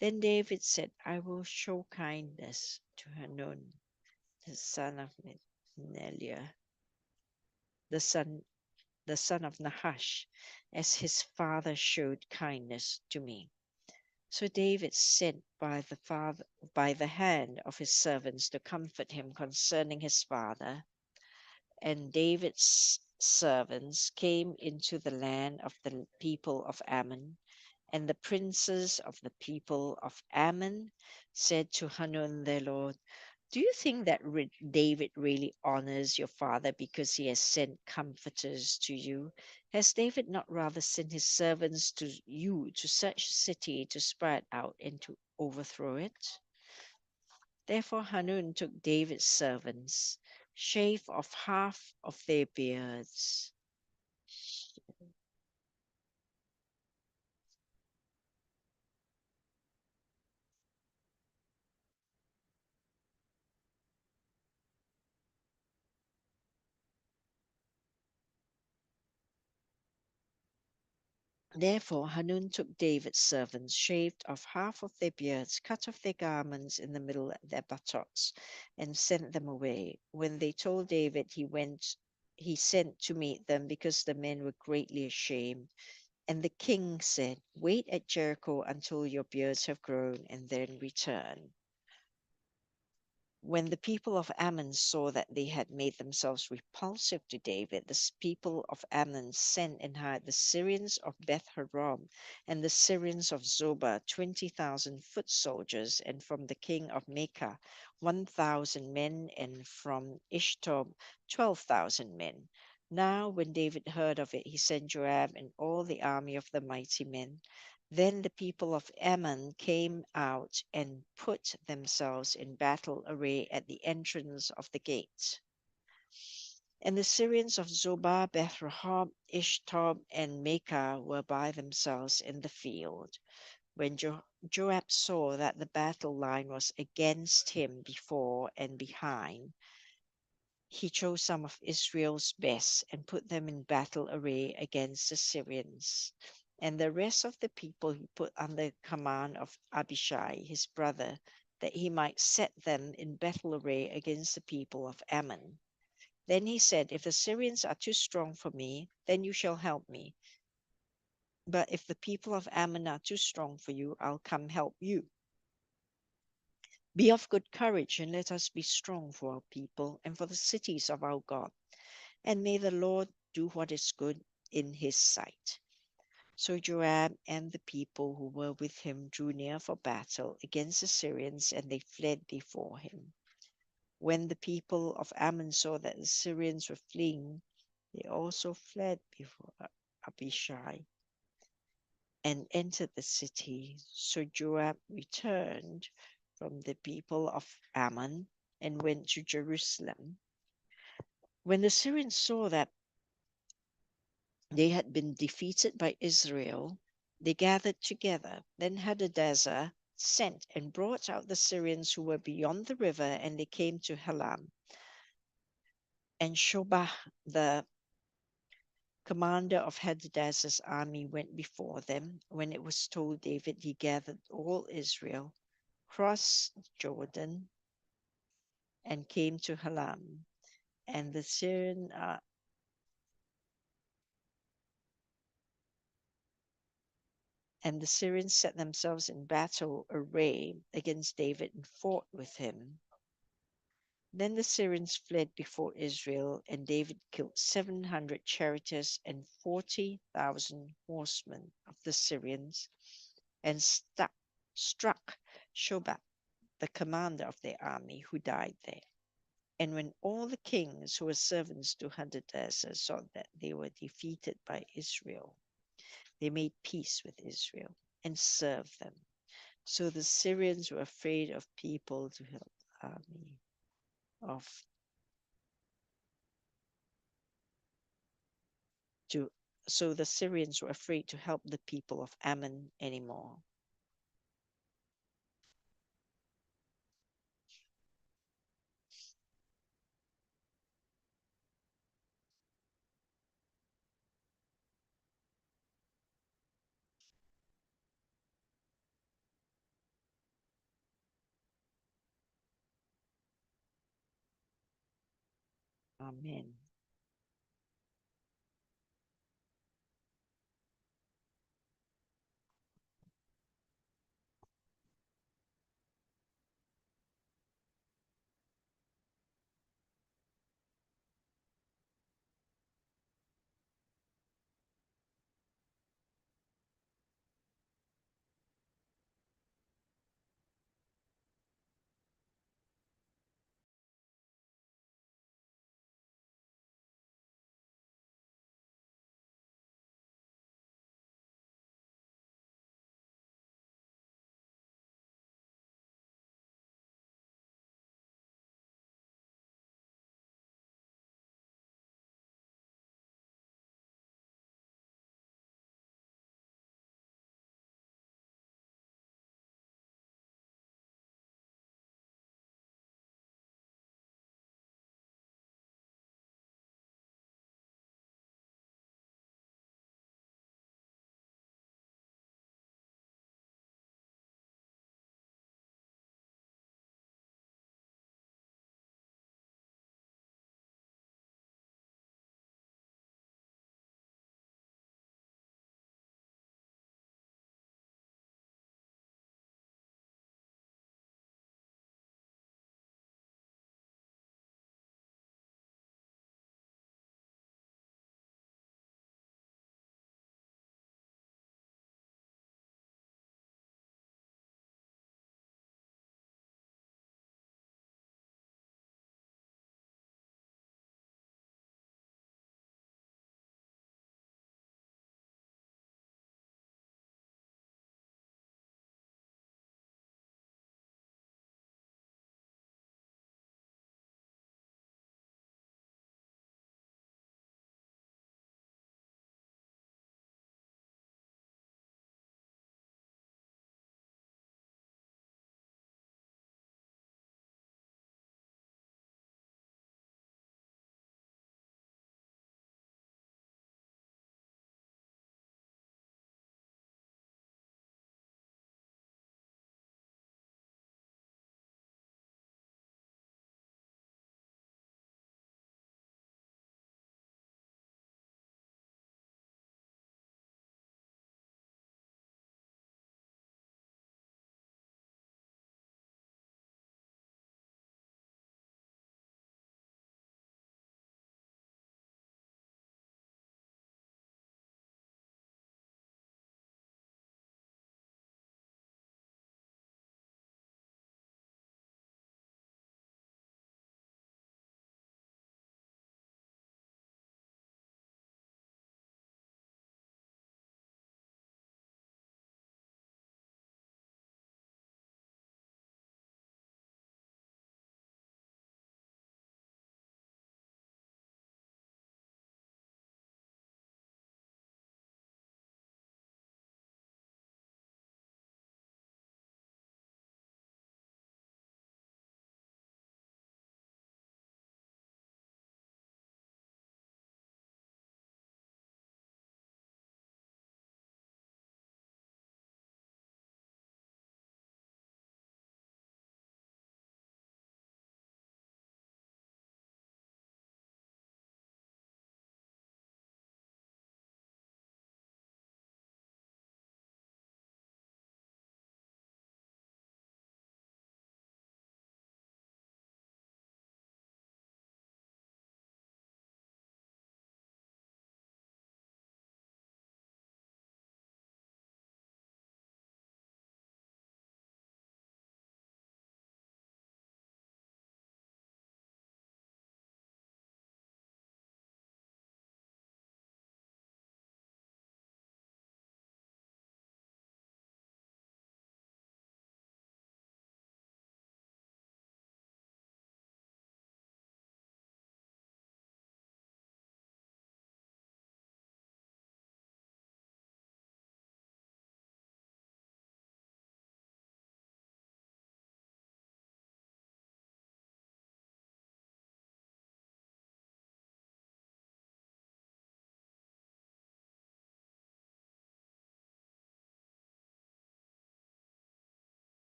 G: Then David said, "I will show kindness to Hanun, the son of Neliah, the son of Nahash, as his father showed kindness to me." So David sent by the hand of his servants to comfort him concerning his father. And David's servants came into the land of the people of Ammon, and the princes of the people of Ammon said to Hanun their lord, "Do you think that David really honors your father because he has sent comforters to you? Has David not rather sent his servants to you to such a city to spread out and to overthrow it?" Therefore Hanun took David's servants, shaved off half of their beards. Therefore Hanun took David's servants, shaved off half of their beards, cut off their garments in the middle of their buttocks, and sent them away. When they told David, he sent to meet them because the men were greatly ashamed. And the king said, "Wait at Jericho until your beards have grown, and then return." When the people of Ammon saw that they had made themselves repulsive to David, the people of Ammon sent and hired the Syrians of Beth Horon and the Syrians of Zobah 20,000 foot soldiers, and from the king of Maacah 1,000 men, and from Ishtob 12,000 men. Now when David heard of it, he sent Joab and all the army of the mighty men. Then the people of Ammon came out and put themselves in battle array at the entrance of the gate. And the Syrians of Zobah, Beth-rehob, Ishtob, and Makkah were by themselves in the field. When Joab saw that the battle line was against him before and behind, he chose some of Israel's best and put them in battle array against the Syrians. And the rest of the people he put under command of Abishai, his brother, that he might set them in battle array against the people of Ammon. Then he said, if the Syrians are too strong for me, then you shall help me. But if the people of Ammon are too strong for you, I'll come help you. Be of good courage, and let us be strong for our people and for the cities of our God. And may the Lord do what is good in his sight. So Joab and the people who were with him drew near for battle against the Syrians, and they fled before him. When the people of Ammon saw that the Syrians were fleeing, they also fled before Abishai and entered the city. So Joab returned from the people of Ammon and went to Jerusalem. When the Syrians saw that they had been defeated by Israel, they gathered together. Then Hadadezer sent and brought out the Syrians who were beyond the river, and they came to Halam. And Shobah, the commander of Hadadezer's army, went before them. When it was told David, he gathered all Israel, crossed Jordan, and came to Halam. And the Syrians set themselves in battle array against David and fought with him. Then the Syrians fled before Israel, and David killed 700 charioteers and 40,000 horsemen of the Syrians, and struck Shobach, the commander of their army, who died there. And when all the kings who were servants to Hadadezer saw that they were defeated by Israel, they made peace with Israel and served them. So the Syrians were afraid of people to help the army of to so the Syrians were afraid to help the people of Ammon anymore. Amen.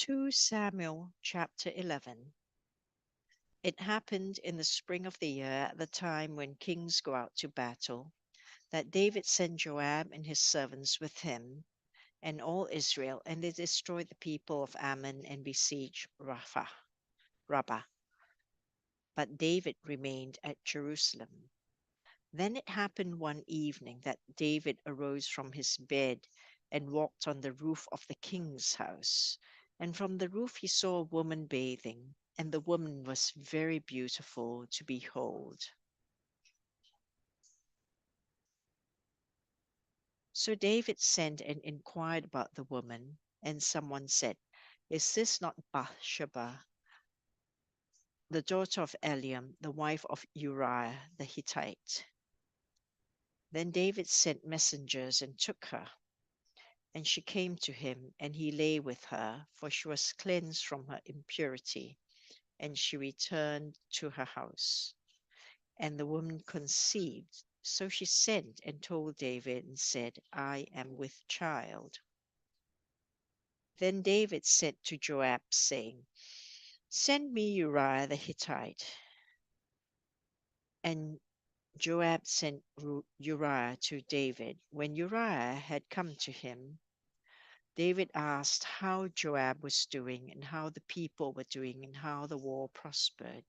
G: 2 Samuel chapter 11. It happened in the spring of the year, at the time when kings go out to battle, that David sent Joab and his servants with him and all Israel, and they destroyed the people of Ammon and besieged Rabbah. But David remained at Jerusalem. Then it happened one evening that David arose from his bed and walked on the roof of the king's house. And from the roof he saw a woman bathing, and the woman was very beautiful to behold. So David sent and inquired about the woman, and someone said, "Is this not Bathsheba, the daughter of Eliam, the wife of Uriah the Hittite?" Then David sent messengers and took her. And she came to him, and he lay with her, for she was cleansed from her impurity, and she returned to her house. And the woman conceived. So she sent and told David and said, "I am with child." Then David said to Joab, saying, "Send me Uriah the Hittite." And Joab sent Uriah to David. When Uriah had come to him, David asked how Joab was doing and how the people were doing and how the war prospered.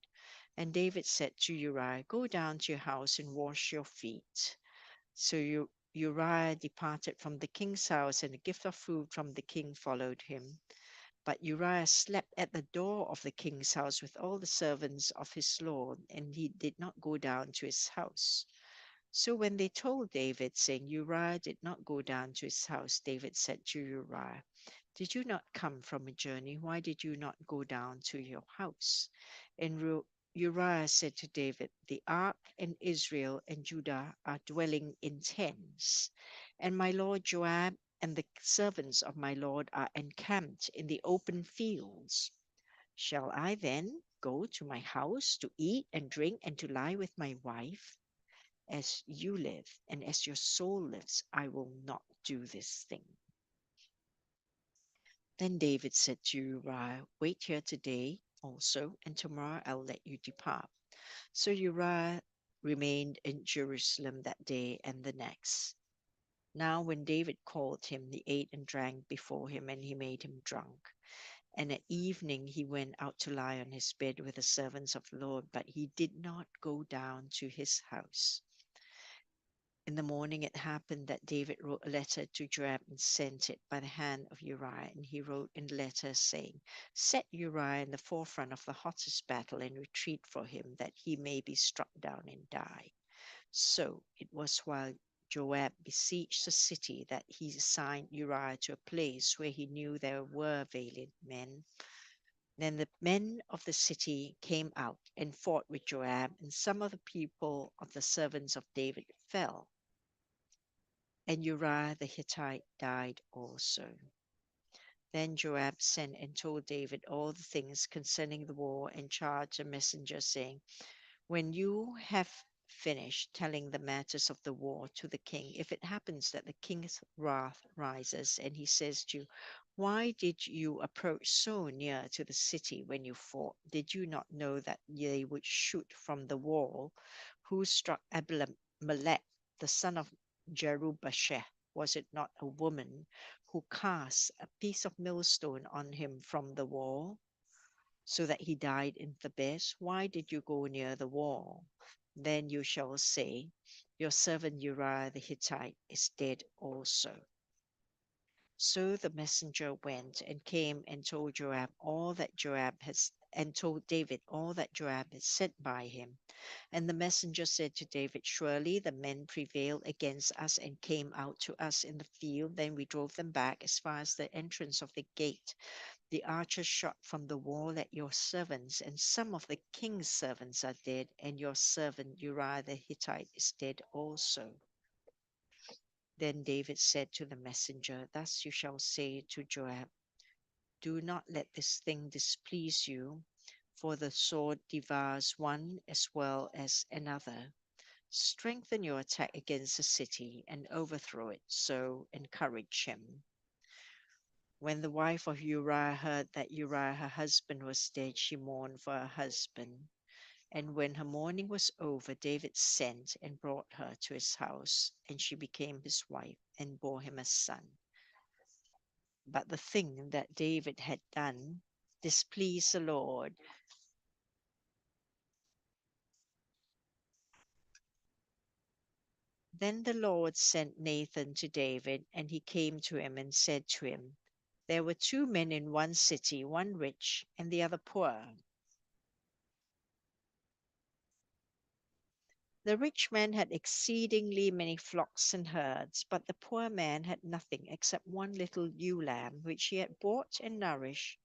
G: And David said to Uriah, "Go down to your house and wash your feet." So Uriah departed from the king's house, and a gift of food from the king followed him. But Uriah slept at the door of the king's house with all the servants of his lord, and he did not go down to his house. So when they told David, saying, "Uriah did not go down to his house," David said to Uriah, "Did you not come from a journey? Why did you not go down to your house?" And Uriah said to David, "The ark and Israel and Judah are dwelling in tents, and my lord Joab and the servants of my lord are encamped in the open fields. Shall I then go to my house to eat and drink and to lie with my wife? As you live and as your soul lives, I will not do this thing." Then David said to Uriah, "Wait here today also, and tomorrow I'll let you depart." So Uriah remained in Jerusalem that day and the next. Now when David called him, he ate and drank before him, and he made him drunk. And at evening he went out to lie on his bed with the servants of the Lord, but he did not go down to his house. In the morning it happened that David wrote a letter to Joab and sent it by the hand of Uriah. And he wrote in the letter, saying, "Set Uriah in the forefront of the hottest battle and retreat for him, that he may be struck down and die." So it was while Joab besieged the city that he assigned Uriah to a place where he knew there were valiant men. Then the men of the city came out and fought with Joab, and some of the people of the servants of David fell. And Uriah the Hittite died also. Then Joab sent and told David all the things concerning the war, and charged a messenger, saying, "When you have finished telling the matters of the war to the king, if it happens that the king's wrath rises, and he says to you, 'Why did you approach so near to the city when you fought? Did you not know that they would shoot from the wall? Who struck Abimelech, the son of Jerubasheth? Was it not a woman who cast a piece of millstone on him from the wall, so that he died in Thebes? Why did you go near the wall?' Then you shall say, 'Your servant Uriah the Hittite is dead also.'" So the messenger went and came and told Joab all that Joab has and told David all that Joab had sent by him. And the messenger said to David, "Surely the men prevailed against us and came out to us in the field. Then we drove them back as far as the entrance of the gate. The archers shot from the wall at your servants, and some of the king's servants are dead, and your servant Uriah the Hittite is dead also." Then David said to the messenger, "Thus you shall say to Joab, 'Do not let this thing displease you, for the sword devours one as well as another. Strengthen your attack against the city and overthrow it.'" So encourage him. When the wife of Uriah heard that Uriah, her husband, was dead, she mourned for her husband. And when her mourning was over, David sent and brought her to his house, and she became his wife and bore him a son. But the thing that David had done displeased the Lord. Then the Lord sent Nathan to David, and he came to him and said to him, There were two men in one city, one rich and the other poor. The rich man had exceedingly many flocks and herds, but the poor man had nothing except one little ewe lamb, which he had bought and nourished.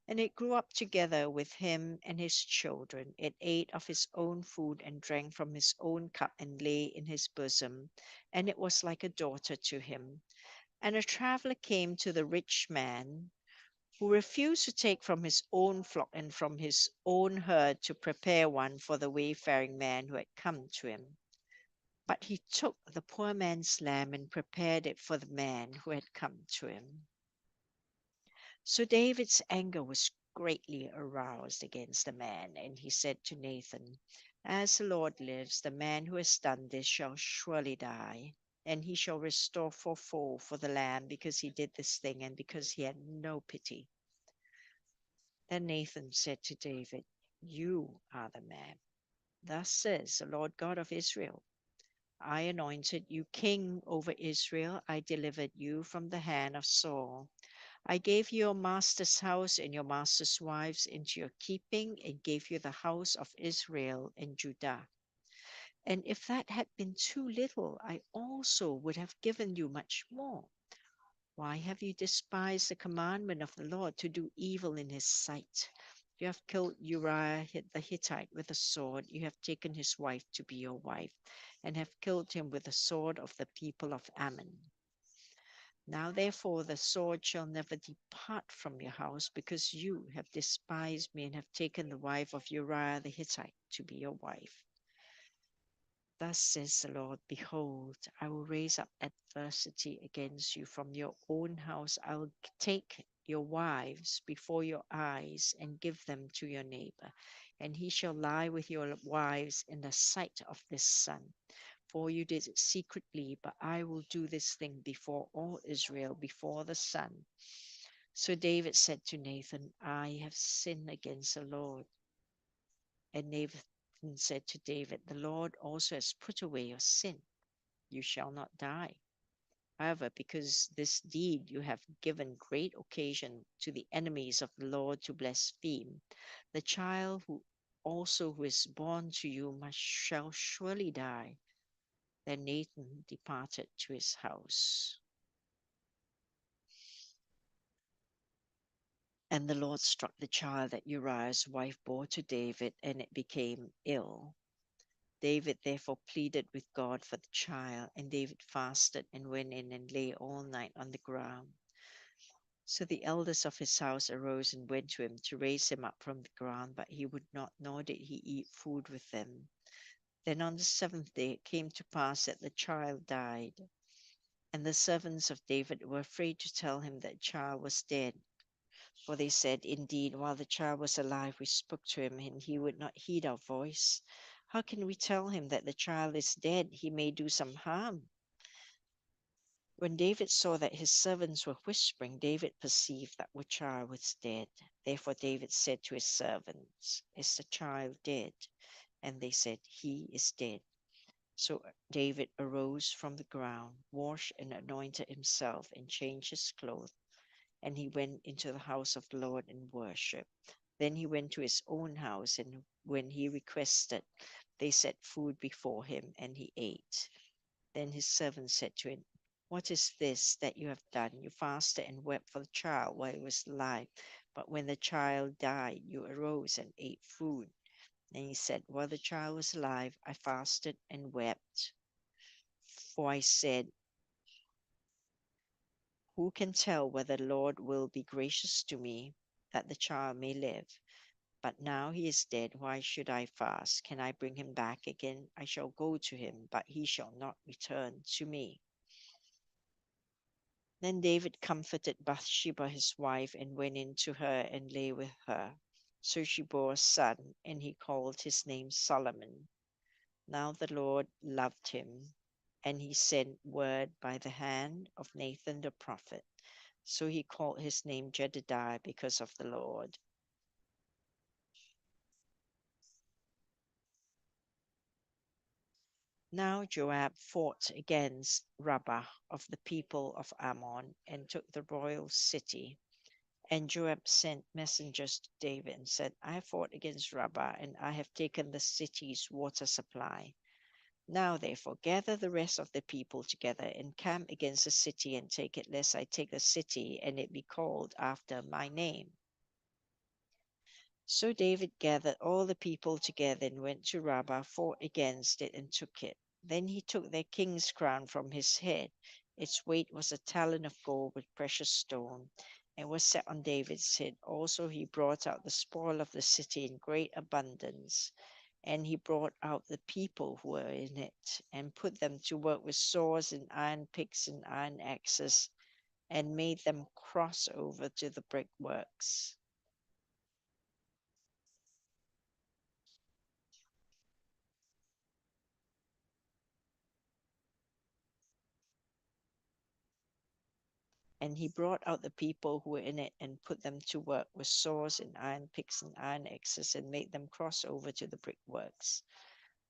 G: And it grew up together with him and his children. It ate of his own food and drank from his own cup and lay in his bosom, and it was like a daughter to him. And a traveler came to the rich man, who refused to take from his own flock and from his own herd to prepare one for the wayfaring man who had come to him. But he took the poor man's lamb and prepared it for the man who had come to him. So David's anger was greatly aroused against the man, and he said to Nathan, As the Lord lives, the man who has done this shall surely die, and he shall restore fourfold for the lamb, because he did this thing and because he had no pity. Then Nathan said to David, You are the man. Thus says the Lord God of Israel, I anointed you king over Israel. I delivered you from the hand of Saul. I gave you your master's house and your master's wives into your keeping, and gave you the house of Israel and Judah. And if that had been too little, I also would have given you much more. Why have you despised the commandment of the Lord to do evil in his sight? You have killed Uriah the Hittite with a sword. You have taken his wife to be your wife, and have killed him with the sword of the people of Ammon. Now, therefore, the sword shall never depart from your house, because you have despised me and have taken the wife of Uriah the Hittite to be your wife. Thus says the Lord, Behold, I will raise up adversity against you from your own house. I will take your wives before your eyes and give them to your neighbor, and he shall lie with your wives in the sight of this sun. For you did it secretly, but I will do this thing before all Israel, before the sun. So David said to Nathan, I have sinned against the Lord. And Nathan said to David, The Lord also has put away your sin. You shall not die. However, because this deed you have given great occasion to the enemies of the Lord to blaspheme, the child who is born to you shall surely die. Then Nathan departed to his house. And the Lord struck the child that Uriah's wife bore to David, and it became ill. David therefore pleaded with God for the child, and David fasted and went in and lay all night on the ground. So the elders of his house arose and went to him to raise him up from the ground, but he would not, nor did he eat food with them. Then on the seventh day it came to pass that the child died, and the servants of David were afraid to tell him that the child was dead. For they said, Indeed, while the child was alive, we spoke to him, and he would not heed our voice. How can we tell him that the child is dead? He may do some harm. When David saw that his servants were whispering, David perceived that the child was dead. Therefore David said to his servants, Is the child dead? And they said, He is dead. So David arose from the ground, washed and anointed himself, and changed his clothes. And he went into the house of the Lord and worshipped. Then he went to his own house, and when he requested, they set food before him, and he ate. Then his servant said to him, What is this that you have done? You fasted and wept for the child while he was alive, but when the child died, you arose and ate food. And he said, While the child was alive, I fasted and wept. For I said, Who can tell whether the Lord will be gracious to me, that the child may live? But now he is dead. Why should I fast? Can I bring him back again? I shall go to him, but he shall not return to me. Then David comforted Bathsheba his wife and went in to her and lay with her. So she bore a son, and he called his name Solomon. Now the Lord loved him, and he sent word by the hand of Nathan the prophet. So he called his name Jedediah because of the Lord. Now Joab fought against Rabbah of the people of Ammon and took the royal city. And Joab sent messengers to David and said, I have fought against Rabbah, and I have taken the city's water supply. Now, therefore, gather the rest of the people together and camp against the city and take it, lest I take the city and it be called after my name. So David gathered all the people together and went to Rabbah, fought against it, and took it. Then he took their king's crown from his head. Its weight was a talent of gold with precious stone, and was set on David's head. Also he brought out the spoil of the city in great abundance. And he brought out the people who were in it, and put them to work with saws and iron picks and iron axes, and made them cross over to the brickworks. And he brought out the people who were in it and put them to work with saws and iron picks and iron axes, and made them cross over to the brickworks.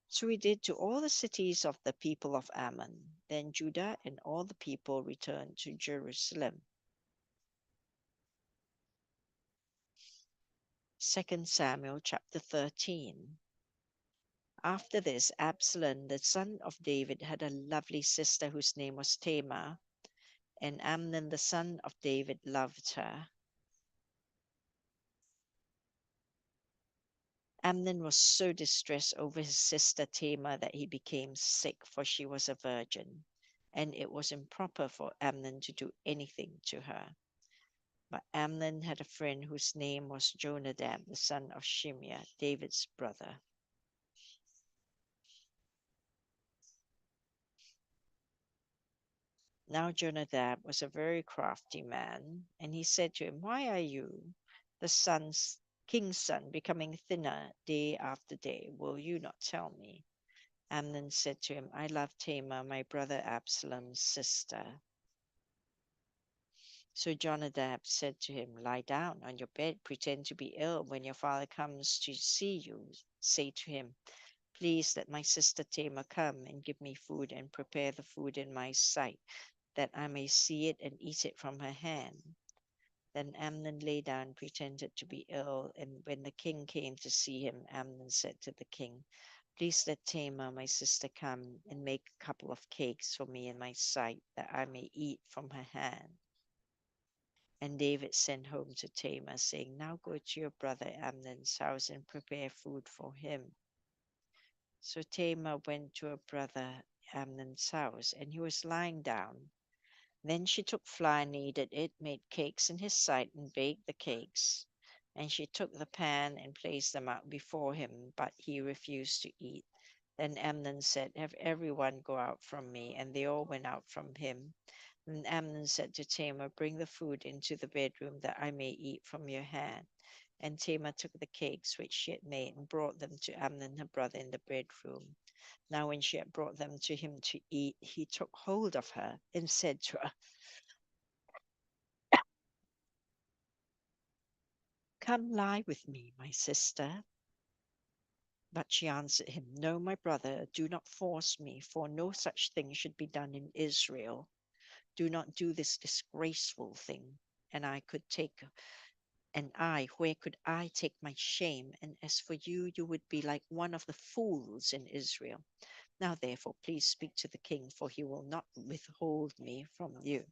G: So he did to all the cities of the people of Ammon. Then Judah and all the people returned to Jerusalem. 2 Samuel chapter 13. After this, Absalom, the son of David, had a lovely sister whose name was Tamar, and Amnon, the son of David, loved her. Amnon was so distressed over his sister Tamar that he became sick, for she was a virgin, and it was improper for Amnon to do anything to her. But Amnon had a friend whose name was Jonadab, the son of Shimeah, David's brother. Now Jonadab was a very crafty man, and he said to him, Why are you, the king's son, becoming thinner day after day? Will you not tell me? Amnon said to him, I love Tamar, my brother Absalom's sister. So Jonadab said to him, Lie down on your bed, pretend to be ill. When your father comes to see you, say to him, Please let my sister Tamar come and give me food, and prepare the food in my sight, that I may see it and eat it from her hand. Then Amnon lay down, pretended to be ill, and when the king came to see him, Amnon said to the king, Please let Tamar, my sister, come and make a couple of cakes for me in my sight, that I may eat from her hand. And David sent home to Tamar, saying, Now go to your brother Amnon's house and prepare food for him. So Tamar went to her brother Amnon's house, and he was lying down. Then she took flour, kneaded it, made cakes in his sight, and baked the cakes. And she took the pan and placed them out before him, but he refused to eat. Then Amnon said, Have everyone go out from me. And they all went out from him. Then Amnon said to Tamar, Bring the food into the bedroom, that I may eat from your hand. And Tamar took the cakes which she had made and brought them to Amnon her brother in the bedroom. Now when she had brought them to him to eat, he took hold of her and said to her, Come lie with me, my sister. But she answered him, No, my brother, do not force me, for no such thing should be done in Israel. Do not do this disgraceful thing. Where could I take my shame? And as for you, you would be like one of the fools in Israel. Now, therefore, please speak to the king, for he will not withhold me from you.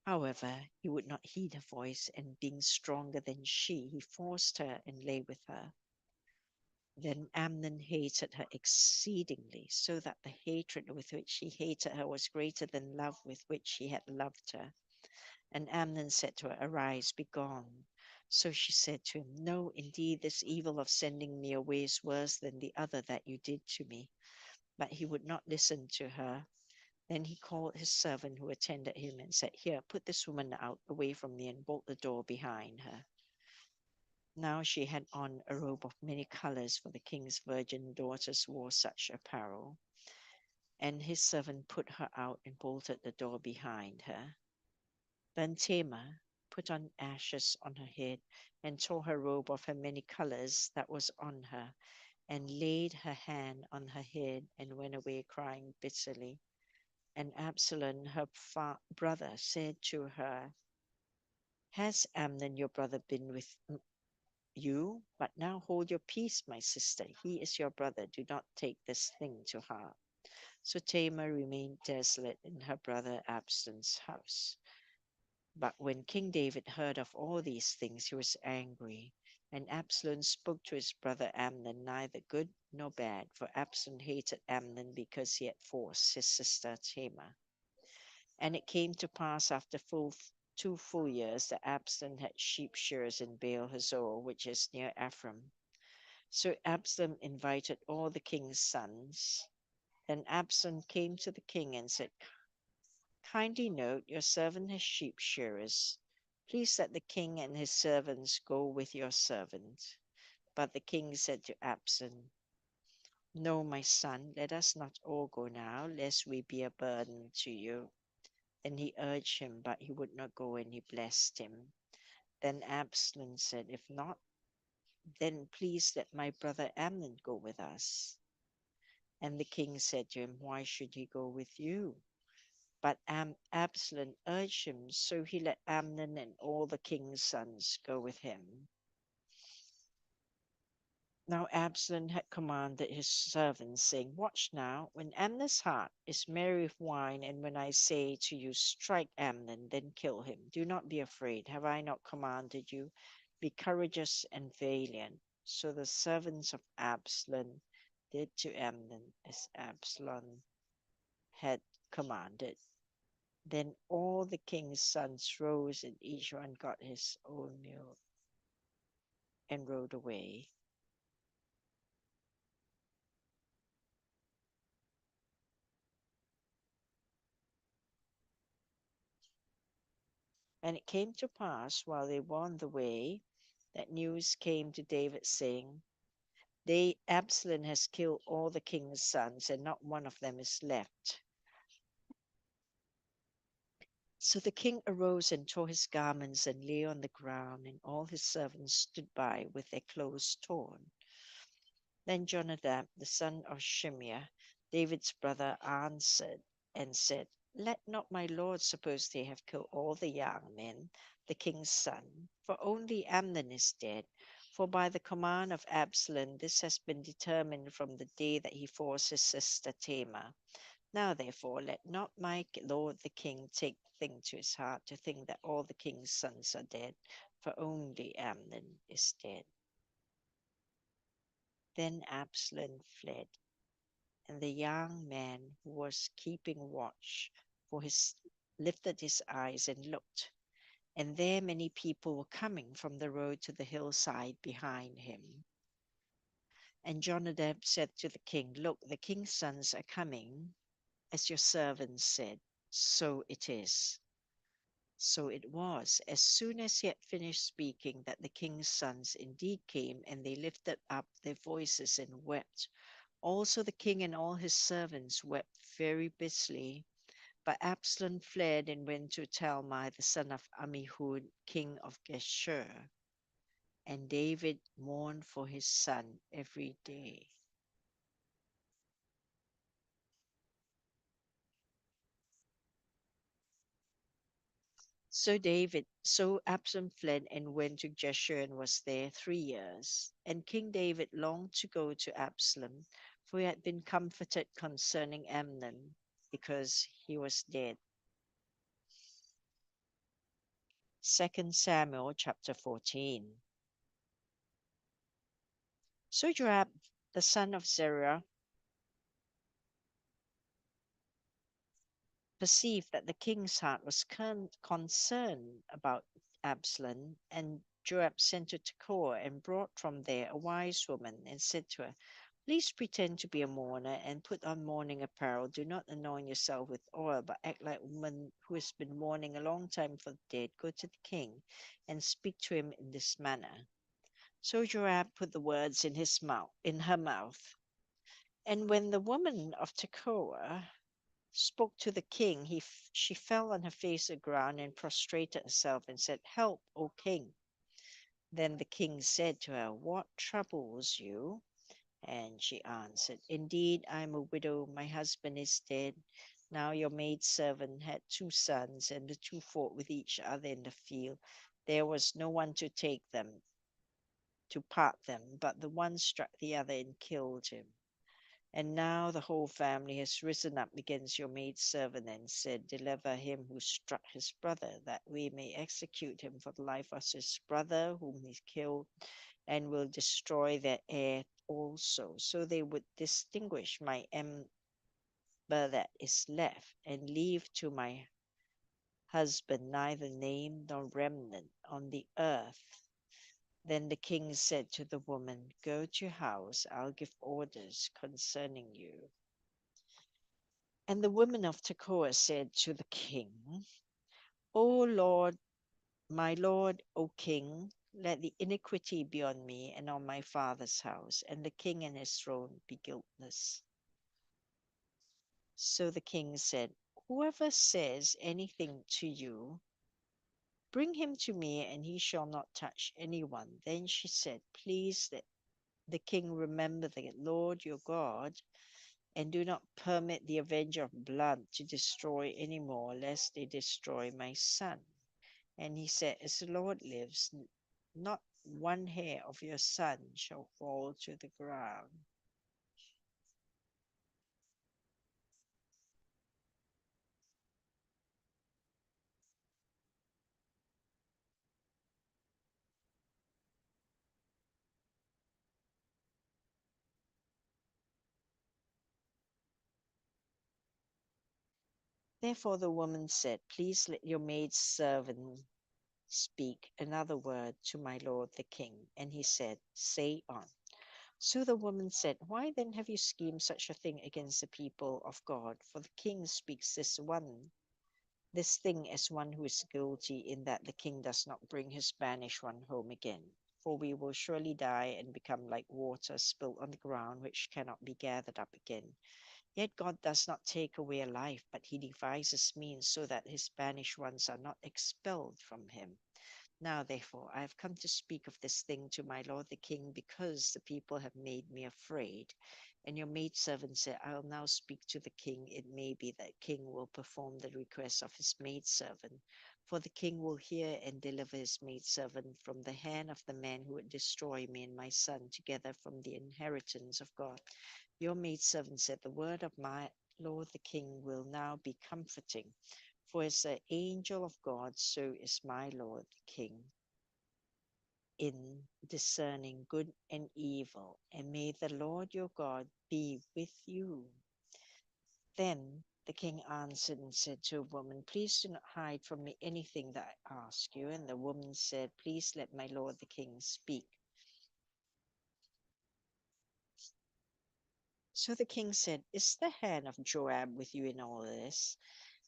G: However, he would not heed her voice, and being stronger than she, he forced her and lay with her. Then Amnon hated her exceedingly, so that the hatred with which he hated her was greater than love with which he had loved her. And Amnon said to her, Arise, be gone. So she said to him, No, indeed, this evil of sending me away is worse than the other that you did to me. But he would not listen to her. Then he called his servant who attended him and said, Here, put this woman out away from me and bolt the door behind her. Now she had on a robe of many colors, for the king's virgin daughters wore such apparel. And his servant put her out and bolted the door behind her. Then Tamar put on ashes on her head and tore her robe of her many colors that was on her, and laid her hand on her head and went away crying bitterly. And Absalom, her brother, said to her, Has Amnon your brother been with you? But now hold your peace, my sister. He is your brother. Do not take this thing to heart. So Tamar remained desolate in her brother Absalom's house. But when King David heard of all these things, he was angry. And Absalom spoke to his brother Amnon, neither good nor bad, for Absalom hated Amnon because he had forced his sister Tamar. And it came to pass after 2 full years that Absalom had sheep shearers in Baal Hazor, which is near Ephraim. So Absalom invited all the king's sons. Then Absalom came to the king and said, Kindly note, your servant has sheep shearers. Please let the king and his servants go with your servant. But the king said to Absalom, No, my son, let us not all go now, lest we be a burden to you. And he urged him, but he would not go, and he blessed him. Then Absalom said, If not, then please let my brother Amnon go with us. And the king said to him, Why should he go with you? But Absalom urged him, so he let Amnon and all the king's sons go with him. Now Absalom had commanded his servants, saying, Watch now, when Amnon's heart is merry with wine, and when I say to you, Strike Amnon, then kill him. Do not be afraid. Have I not commanded you? Be courageous and valiant. So the servants of Absalom did to Amnon as Absalom had commanded. Then all the king's sons rose, and each one got his own mule and rode away. And it came to pass, while they were on the way, that news came to David, saying, Absalom has killed all the king's sons, and not one of them is left. So the king arose and tore his garments and lay on the ground, and all his servants stood by with their clothes torn. Then Jonadab, the son of Shimeah, David's brother, answered and said, Let not my lord suppose they have killed all the young men, the king's son, for only Amnon is dead. For by the command of Absalom this has been determined from the day that he forced his sister Tamar. Now therefore let not my lord the king take the thing to his heart to think that all the king's sons are dead, for only Amnon is dead. Then Absalom fled, and the young man who was keeping watch lifted his eyes and looked, and there many people were coming from the road to the hillside behind him. And Jonadab said to the king, Look, the king's sons are coming, as your servant said. So it is. So it was, as soon as he had finished speaking, that the king's sons indeed came, and they lifted up their voices and wept. Also the king and all his servants wept very bitterly. But Absalom fled and went to Talmai, the son of Ammihud, king of Geshur. And David mourned for his son every day. So Absalom fled and went to Geshur and was there 3 years. And King David longed to go to Absalom, for he had been comforted concerning Amnon, because he was dead. 2 Samuel chapter 14. So Joab, the son of Zeruiah, perceived that the king's heart was concerned about Absalom, and Joab sent to Tekoa and brought from there a wise woman and said to her, Please pretend to be a mourner and put on mourning apparel. Do not anoint yourself with oil, but act like a woman who has been mourning a long time for the dead. Go to the king and speak to him in this manner." So Joab put the words in her mouth. And when the woman of Tekoa spoke to the king, she fell on her face to the ground and prostrated herself and said, "Help, O king." Then the king said to her, "What troubles you?" And she answered, "Indeed, I am a widow. My husband is dead. Now your maidservant had 2 sons, and the two fought with each other in the field. There was no one to take them, to part them, but the one struck the other and killed him. And now the whole family has risen up against your maidservant and said, 'Deliver him who struck his brother, that we may execute him for the life of his brother whom he killed, and will destroy their heir also.' So they would distinguish my ember that is left, and leave to my husband neither name nor remnant on the earth." Then the king said to the woman, "Go to your house. I'll give orders concerning you." And the woman of Tekoa said to the king, "O Lord, my lord, O king, let the iniquity be on me and on my father's house, and the king and his throne be guiltless." So the king said, "Whoever says anything to you, bring him to me, and he shall not touch anyone." Then she said, "Please let the king remember the Lord your God, and do not permit the avenger of blood to destroy any more, lest they destroy my son." And he said, "As the Lord lives, not one hair of your son shall fall to the ground." Therefore the woman said, "Please let your maidservant speak another word to my lord the king." And he said, "Say on." So the woman said, "Why then have you schemed such a thing against the people of God? For the king speaks this thing as one who is guilty, in that the king does not bring his banished one home again. For we will surely die and become like water spilled on the ground, which cannot be gathered up again. Yet God does not take away a life, but he devises means so that his banished ones are not expelled from him. Now, therefore, I have come to speak of this thing to my lord the king, because the people have made me afraid. And your maidservant said, I'll now speak to the king. It may be that king will perform the request of his maidservant. For the king will hear and deliver his maidservant from the hand of the man who would destroy me and my son together from the inheritance of God. Your maidservant said, The word of my lord the king will now be comforting. For as the angel of God, so is my lord the king in discerning good and evil. And may the Lord your God be with you. Then the king answered and said to a woman, Please do not hide from me anything that I ask you. And the woman said, Please let my lord the king speak. So the king said, Is the hand of Joab with you in all this?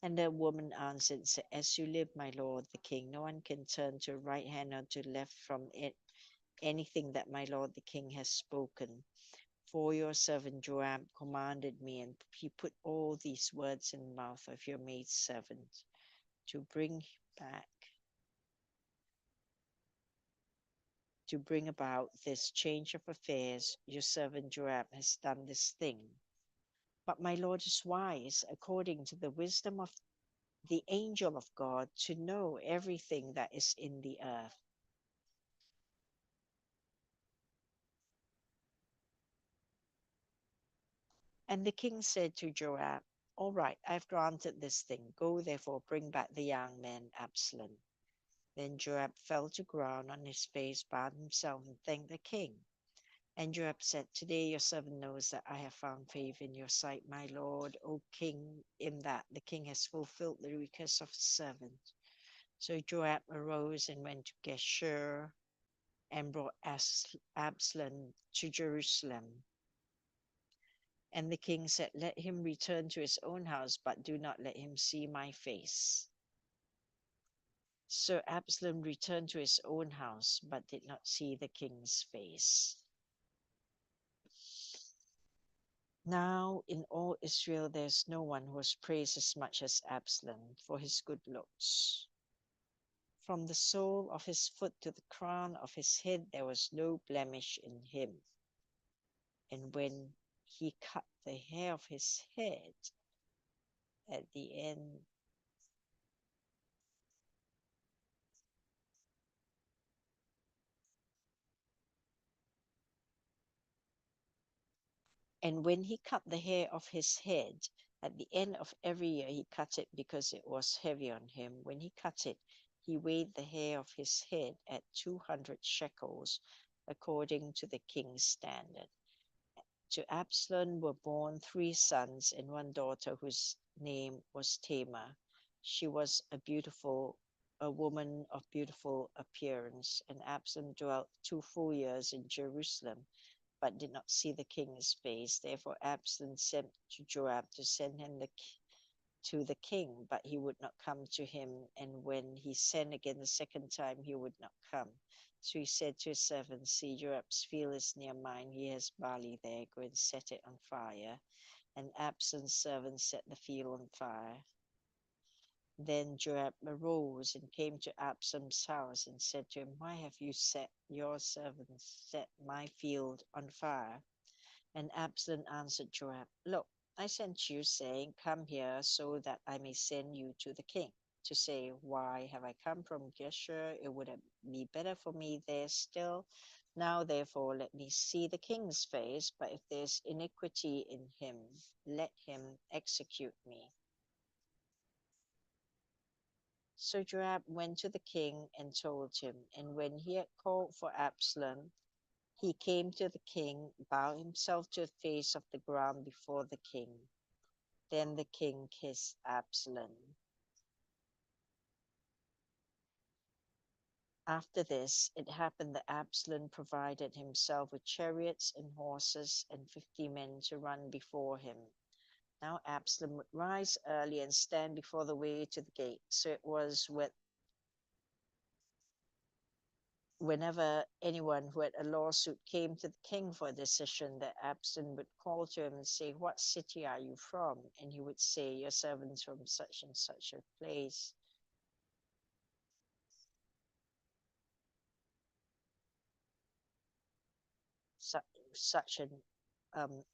G: And the woman answered, As you live, my lord the king, no one can turn to right hand or to left from it anything that my lord the king has spoken. For your servant Joab commanded me, and he put all these words in the mouth of your maidservant to bring about this change of affairs. Your servant Joab has done this thing. But my lord is wise, according to the wisdom of the angel of God, to know everything that is in the earth. And the king said to Joab, All right, I've granted this thing. Go therefore, bring back the young man Absalom. Then Joab fell to ground on his face, bowed himself, and thanked the king. And Joab said, Today your servant knows that I have found favor in your sight, my lord, O king, in that the king has fulfilled the request of his servant. So Joab arose and went to Geshur and brought Absalom to Jerusalem. And the king said, "Let him return to his own house, but do not let him see my face." So Absalom returned to his own house, but did not see the king's face. Now in all Israel there is no one who was praised as much as Absalom for his good looks. From the sole of his foot to the crown of his head there was no blemish in him. And when he cut the hair of his head at the end, and when he cut the hair of his head, at the end of every year he cut it because it was heavy on him. When he cut it, he weighed the hair of his head at 200 shekels, according to the king's standard. To Absalom were born 3 sons and 1 daughter, whose name was Tamar. She was a woman of beautiful appearance, and Absalom dwelt 2 full years in Jerusalem, but did not see the king's face. Therefore Absalom sent to Joab to send him to the king, but he would not come to him. And when he sent again the second time, he would not come. So he said to his servants, "See, Joab's field is near mine. He has barley there. Go and set it on fire." And Absalom's servants set the field on fire. Then Joab arose and came to Absalom's house and said to him, "Why have you set your servants set my field on fire?" And Absalom answered Joab, "Look, I sent you, saying, 'Come here, so that I may send you to the king,' to say, 'Why have I come from Geshur? It would be better for me there still. Now, therefore, let me see the king's face, but if there is iniquity in him, let him execute me.'" So Joab went to the king and told him. And when he had called for Absalom, he came to the king, bowed himself to the face of the ground before the king. Then the king kissed Absalom. After this, it happened that Absalom provided himself with chariots and horses and 50 men to run before him. Now Absalom would rise early and stand before the way to the gate. So it was whenever anyone who had a lawsuit came to the king for a decision, that Absalom would call to him and say, "What city are you from?" And he would say, "Your servants from such and such a place."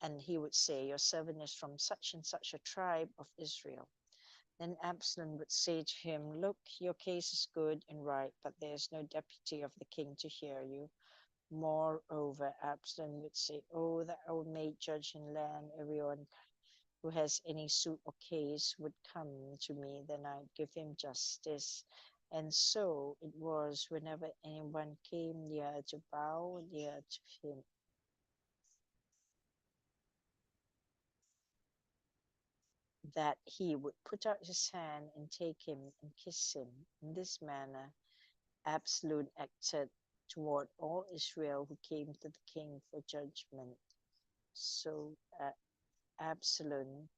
G: And he would say, "Your servant is from such and such a tribe of Israel." Then Absalom would say to him, "Look, your case is good and right, but there is no deputy of the king to hear you." Moreover, Absalom would say, "Oh, that I would make judge in land. Everyone who has any suit or case would come to me, then I'd give him justice." And so it was whenever anyone came near to bow near to him, that he would put out his hand and take him and kiss him. In this manner, Absalom acted toward all Israel who came to the king for judgment. So Absalom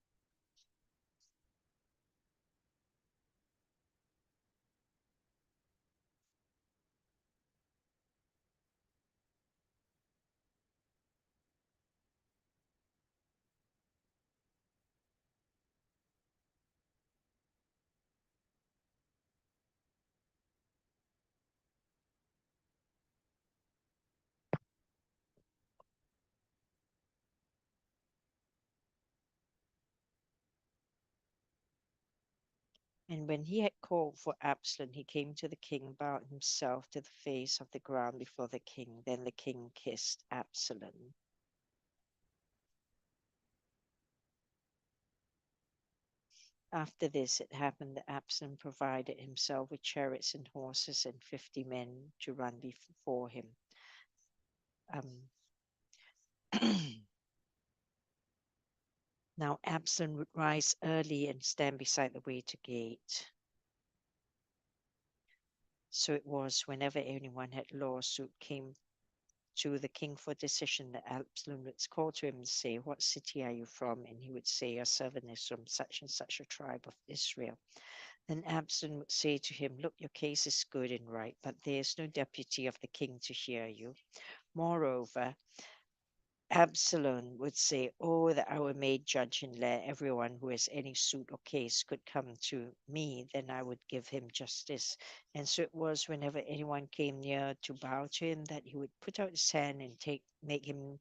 G: And when he had called for Absalom, he came to the king, bowed himself to the face of the ground before the king. Then the king kissed Absalom. After this, it happened that Absalom provided himself with chariots and horses and 50 men to run before him. Now Absalom would rise early and stand beside the way to gate. So it was whenever anyone had lawsuit came to the king for decision, that Absalom would call to him and say, "What city are you from?" And he would say, "Your servant is from such and such a tribe of Israel." Then Absalom would say to him, "Look, your case is good and right, but there is no deputy of the king to hear you. Moreover, Absalom would say, "Oh, that I were made judge and let everyone who has any suit or case could come to me, then I would give him justice." And so it was whenever anyone came near to bow to him that he would put out his hand and take him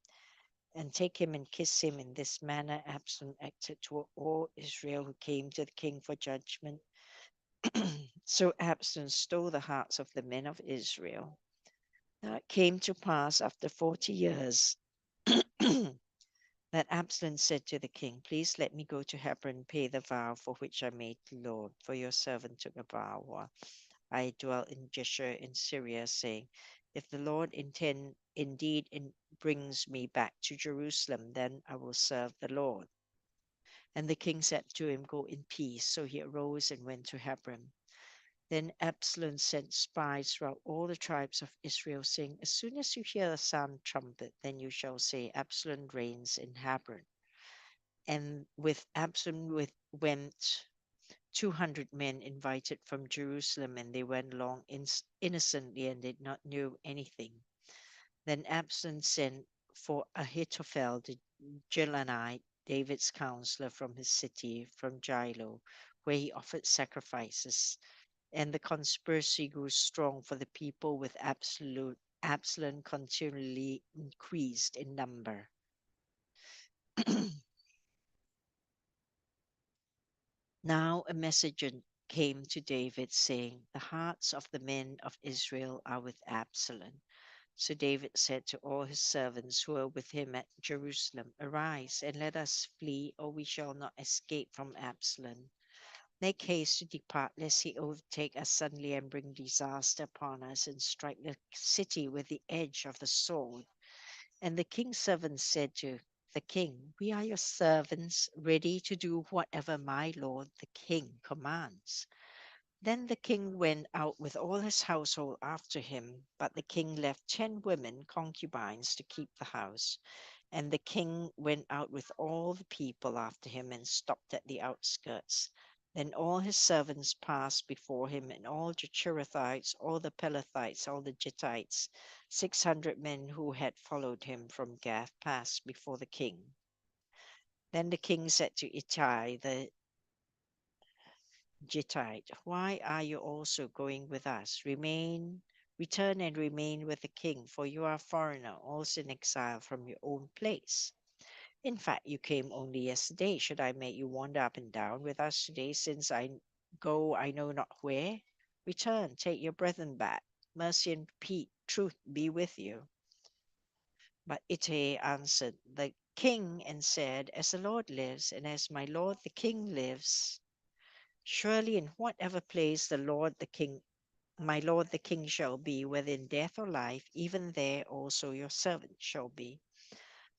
G: and kiss him. In this manner Absalom acted toward all Israel who came to the king for judgment. So Absalom stole the hearts of the men of Israel. Now it came to pass after 40 years that Absalom said to the king, "Please let me go to Hebron and pay the vow for which I made the Lord. For your servant took a vow while I dwelt in Jeshurun in Syria, saying, If the Lord indeed brings me back to Jerusalem, then I will serve the Lord." And the king said to him, "Go in peace." So he arose and went to Hebron. Then Absalom sent spies throughout all the tribes of Israel, saying, "As soon as you hear the sound trumpet, then you shall say, Absalom reigns in Hebron." And with Absalom went 200 men invited from Jerusalem, and they went along innocently and did not know anything. Then Absalom sent for Ahithophel the Gilonite, David's counselor, from his city, from Gilo, where he offered sacrifices. And the conspiracy grew strong, for the people with Absalom continually increased in number. Now a messenger came to David, saying, "The hearts of the men of Israel are with Absalom." So David said to all his servants who were with him at Jerusalem, "Arise and let us flee, or we shall not escape from Absalom. Make haste to depart, lest he overtake us suddenly and bring disaster upon us, and strike the city with the edge of the sword." And the king's servants said to the king, "We are your servants, ready to do whatever my lord the king commands." Then the king went out with all his household after him, but the king left 10 women concubines to keep the house. And the king went out with all the people after him and stopped at the outskirts. Then all his servants passed before him, and all the Cherethites, all the Pelethites, all the Gittites, 600 men who had followed him from Gath, passed before the king. Then the king said to Ittai the Gittite, "Why are you also going with us? Return and remain with the king, for you are a foreigner, also in exile from your own place. In fact, you came only yesterday. Should I make you wander up and down with us today, since I go I know not where? Return, take your brethren back. Mercy and truth be with you." But Ittai answered the king and said, "As the Lord lives, and as my lord the king lives, surely in whatever place my lord the king shall be, whether in death or life, even there also your servant shall be."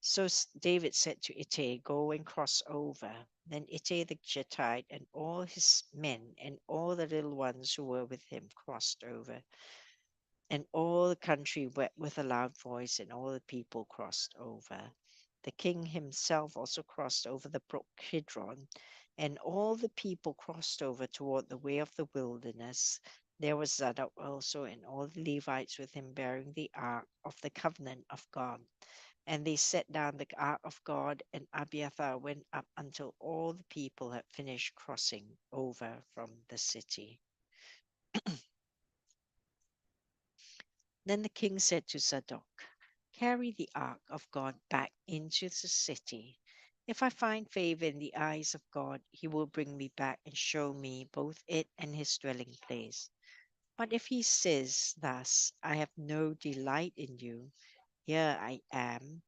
G: So David said to Ittai, "Go and cross over." Then Ittai the Gittite and all his men and all the little ones who were with him crossed over. And all the country wept with a loud voice, and all the people crossed over. The king himself also crossed over the brook Kidron, and all the people crossed over toward the way of the wilderness. There was Zadok also, and all the Levites with him, bearing the ark of the covenant of God. And they set down the ark of God, and Abiathar went up until all the people had finished crossing over from the city. Then the king said to Zadok, "Carry the ark of God back into the city. If I find favor in the eyes of God, he will bring me back and show me both it and his dwelling place. But if he says thus, I have no delight in you, here I am,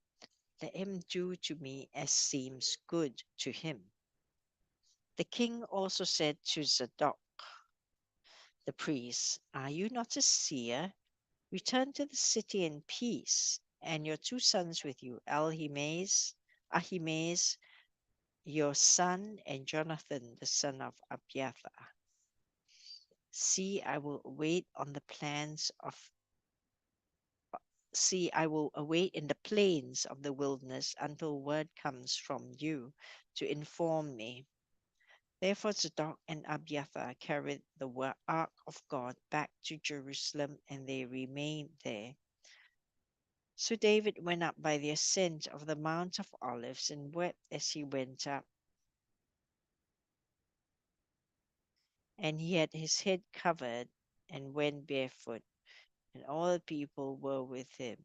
G: let him do to me as seems good to him." The king also said to Zadok the priest, "Are you not a seer? Return to the city in peace, and your 2 sons with you, Ahimaaz, your son, and Jonathan, the son of Abiathar. See, I will wait on the plans See, I will await in the plains of the wilderness until word comes from you to inform me. Therefore Zadok and Abiathar carried the ark of God back to Jerusalem, and they remained there. So David went up by the ascent of the Mount of Olives and wept as he went up. And he had his head covered and went barefoot, and all the people were with him.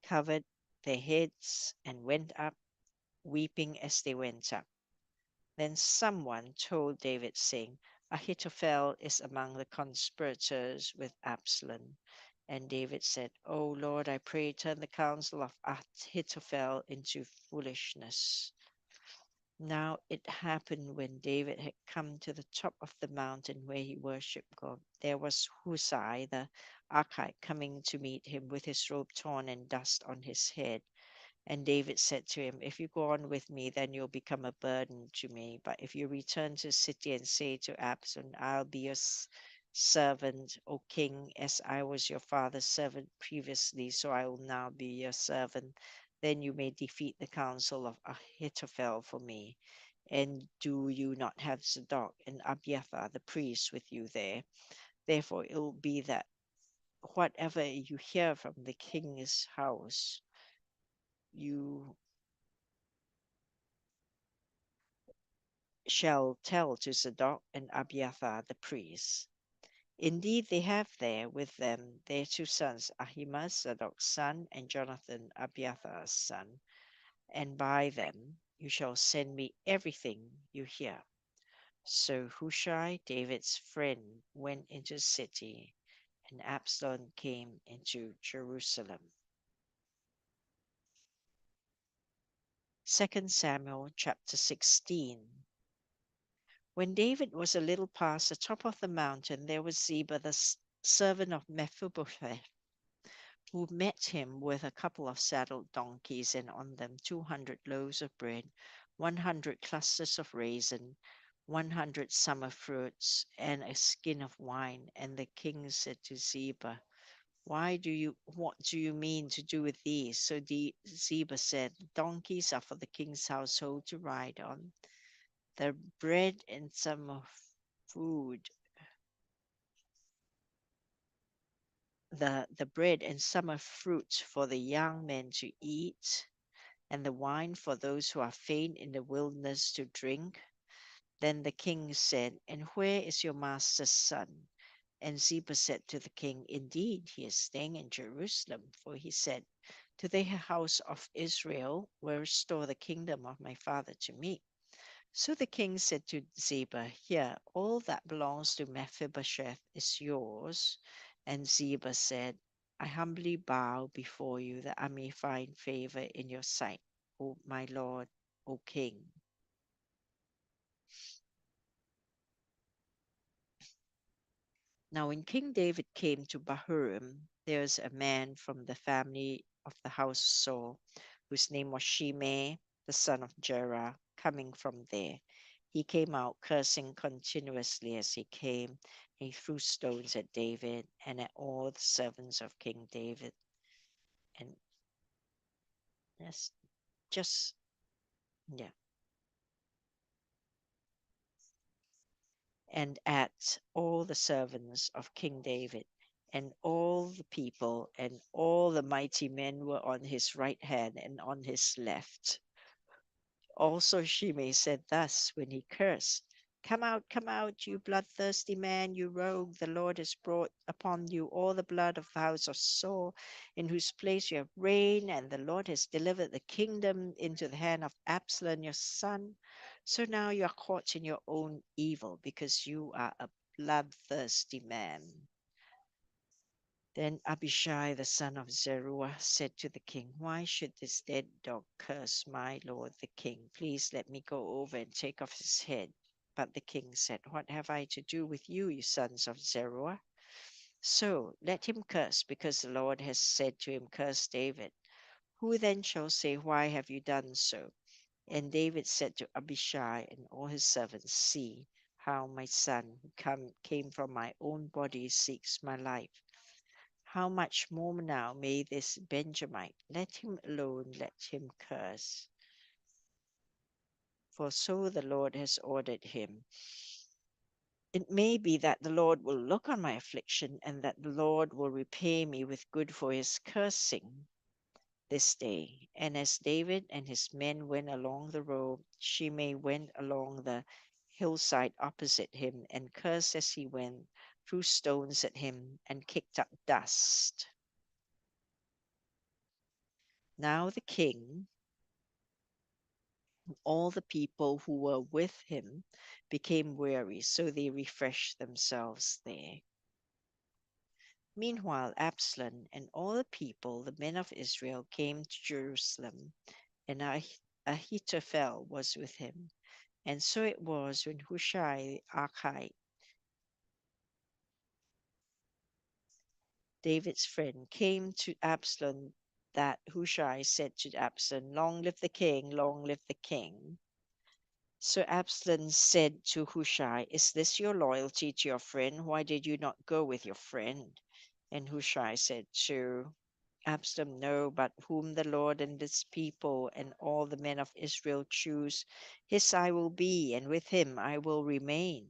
G: Covered their heads and went up, weeping as they went up. Then someone told David, saying, Ahithophel is among the conspirators with Absalom. And David said, O Lord, I pray, turn the counsel of Ahithophel into foolishness. Now it happened when David had come to the top of the mountain where he worshipped God, there was Hushai the Archite coming to meet him with his robe torn and dust on his head. And David said to him, If you go on with me, then you'll become a burden to me. But if you return to the city and say to Absalom, I'll be your servant, O king, as I was your father's servant previously, so I will now be your servant, then you may defeat the counsel of Ahithophel for me. And do you not have Zadok and Abiathar the priests with you there? Therefore it will be that whatever you hear from the king's house, you shall tell to Zadok and Abiathar the priests. Indeed, they have there with them their two sons, Ahimaaz, Zadok's son, and Jonathan, Abiathar's son, and by them you shall send me everything you hear. So Hushai, David's friend, went into the city, and Absalom came into Jerusalem. 2 Samuel chapter 16. When David was a little past the top of the mountain, there was Ziba, the servant of Mephibosheth, who met him with a couple of saddled donkeys, and on them 200 loaves of bread, 100 clusters of raisin, 100 summer fruits, and a skin of wine. And the king said to Ziba, what do you mean to do with these? So Ziba said, the donkeys are for the king's household to ride on. The bread and summer food, the bread and summer fruit for the young men to eat, and the wine for those who are faint in the wilderness to drink. Then the king said, And where is your master's son? And Ziba said to the king, Indeed, he is staying in Jerusalem, for he said, To the house of Israel will restore the kingdom of my father to me. So the king said to Ziba, Here, all that belongs to Mephibosheth is yours. And Ziba said, I humbly bow before you that I may find favor in your sight, O my lord, O king. Now when King David came to Bahurim, there was a man from the family of the house of Saul, whose name was Shimei, the son of Jerah, coming from there. He came out cursing continuously as he came. He threw stones at David and at all the servants of King David. And that's just, yeah. And at all the servants of King David. And all the people and all the mighty men were on his right hand and on his left. Also Shimei said thus when he cursed, come out, you bloodthirsty man, you rogue. The Lord has brought upon you all the blood of the house of Saul, in whose place you have reigned, and the Lord has delivered the kingdom into the hand of Absalom your son. So now you are caught in your own evil, because you are a bloodthirsty man. Then Abishai the son of Zeruiah said to the king, Why should this dead dog curse my lord the king? Please let me go over and take off his head. But the king said, What have I to do with you, you sons of Zeruiah? So let him curse, because the Lord has said to him, Curse David. Who then shall say, Why have you done so? And David said to Abishai and all his servants, See, how my son who came from my own body seeks my life. How much more now may this Benjamite, let him alone, let him curse. For so the Lord has ordered him. It may be that the Lord will look on my affliction, and that the Lord will repay me with good for his cursing this day. And as David and his men went along the road, Shimei went along the hillside opposite him and cursed as he went, threw stones at him, and kicked up dust. Now the king and all the people who were with him became weary, so they refreshed themselves there. Meanwhile, Absalom and all the people, the men of Israel, came to Jerusalem, and Ahithophel was with him. And so it was when Hushai the Archite, David's friend, came to Absalom, that Hushai said to Absalom, "Long live the king, long live the king." So Absalom said to Hushai, "Is this your loyalty to your friend? Why did you not go with your friend?" And Hushai said to Absalom, "No, but whom the Lord and his people and all the men of Israel choose, his I will be, and with him I will remain.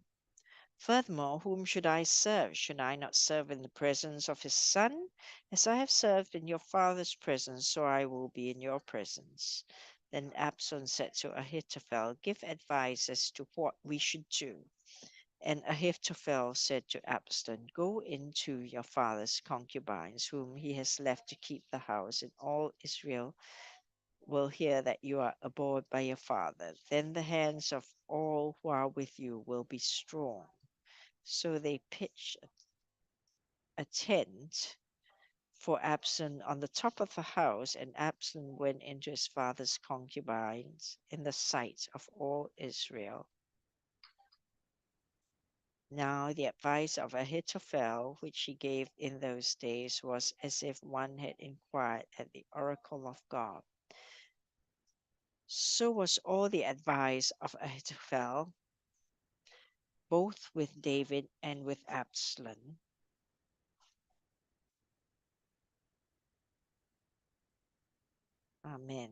G: Furthermore, whom should I serve? Should I not serve in the presence of his son? As I have served in your father's presence, so I will be in your presence." Then Absalom said to Ahithophel, "Give advice as to what we should do." And Ahithophel said to Absalom, "Go into your father's concubines, whom he has left to keep the house, and all Israel will hear that you are abhorred by your father. Then the hands of all who are with you will be strong." So they pitched a tent for Absalom on the top of the house, and Absalom went into his father's concubines in the sight of all Israel. Now the advice of Ahithophel, which he gave in those days, was as if one had inquired at the oracle of God. So was all the advice of Ahithophel, both with David and with Absalom. Amen.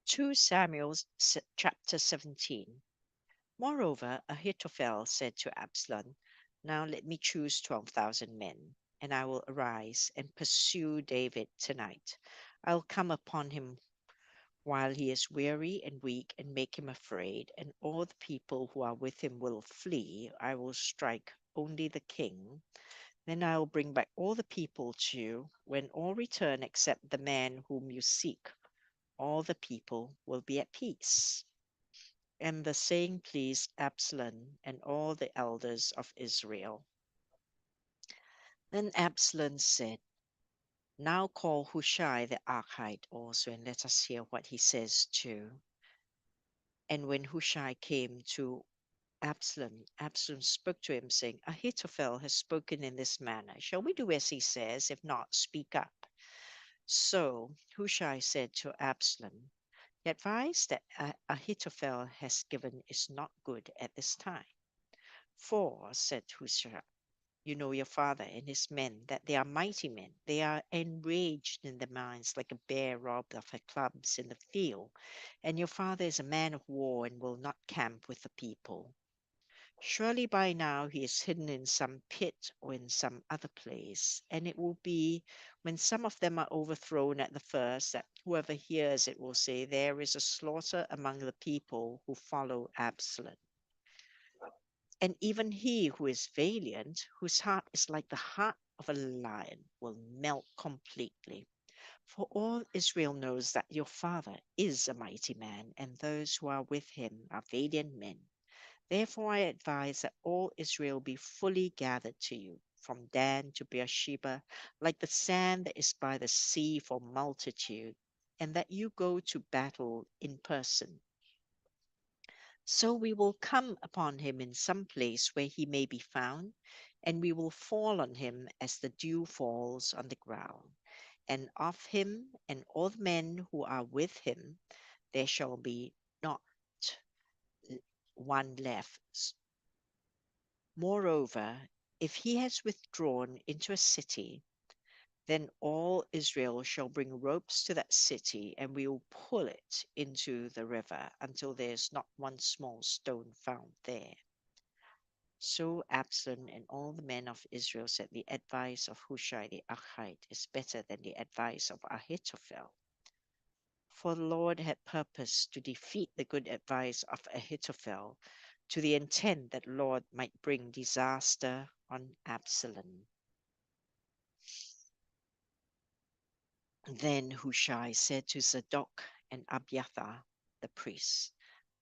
G: 2 Samuel chapter 17. Moreover, Ahithophel said to Absalom, Now let me choose 12,000 men, and I will arise and pursue David tonight. I will come upon him while he is weary and weak and make him afraid, and all the people who are with him will flee. I will strike only the king. Then I will bring back all the people to you. When all return except the man whom you seek, all the people will be at peace. And the saying pleased Absalom and all the elders of Israel. Then Absalom said, Now call Hushai the Archite also, and let us hear what he says too. And when Hushai came to Absalom, Absalom spoke to him, saying, Ahithophel has spoken in this manner. Shall we do as he says? If not, speak up. So Hushai said to Absalom, The advice that Ahithophel has given is not good at this time. For, said Hushai, you know your father and his men, that they are mighty men. They are enraged in their minds like a bear robbed of her cubs in the field. And your father is a man of war and will not camp with the people. Surely by now he is hidden in some pit or in some other place. And it will be when some of them are overthrown at the first that whoever hears it will say, There is a slaughter among the people who follow Absalom. And even he who is valiant, whose heart is like the heart of a lion, will melt completely. For all Israel knows that your father is a mighty man, and those who are with him are valiant men. Therefore I advise that all Israel be fully gathered to you, from Dan to Beersheba, like the sand that is by the sea for multitude, and that you go to battle in person. So we will come upon him in some place where he may be found, and we will fall on him as the dew falls on the ground. And of him and all the men who are with him, there shall be not one left. Moreover, if he has withdrawn into a city, then all Israel shall bring ropes to that city, and we will pull it into the river until there is not one small stone found there. So Absalom and all the men of Israel said, The advice of Hushai the Archite is better than the advice of Ahithophel. For the Lord had purposed to defeat the good advice of Ahithophel, to the intent that the Lord might bring disaster on Absalom. Then Hushai said to Zadok and Abiathar the priests,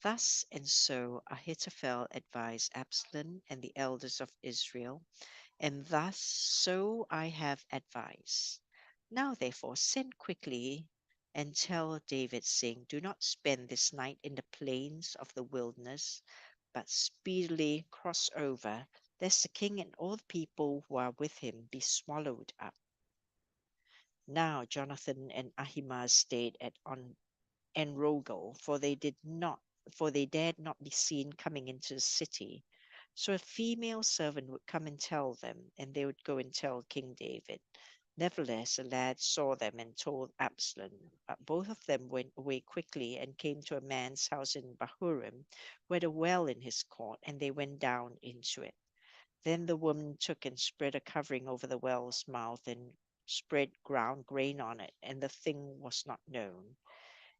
G: Thus and so Ahithophel advised Absalom and the elders of Israel, and thus so I have advised. Now therefore send quickly and tell David, saying, Do not spend this night in the plains of the wilderness, but speedily cross over, lest the king and all the people who are with him be swallowed up. Now Jonathan and Ahimaaz stayed at Enrogel, for they dared not be seen coming into the city. So a female servant would come and tell them, and they would go and tell King David. Nevertheless, a lad saw them and told Absalom. But both of them went away quickly and came to a man's house in Bahurim, who had a well in his court, and they went down into it. Then the woman took and spread a covering over the well's mouth and spread ground grain on it, and the thing was not known.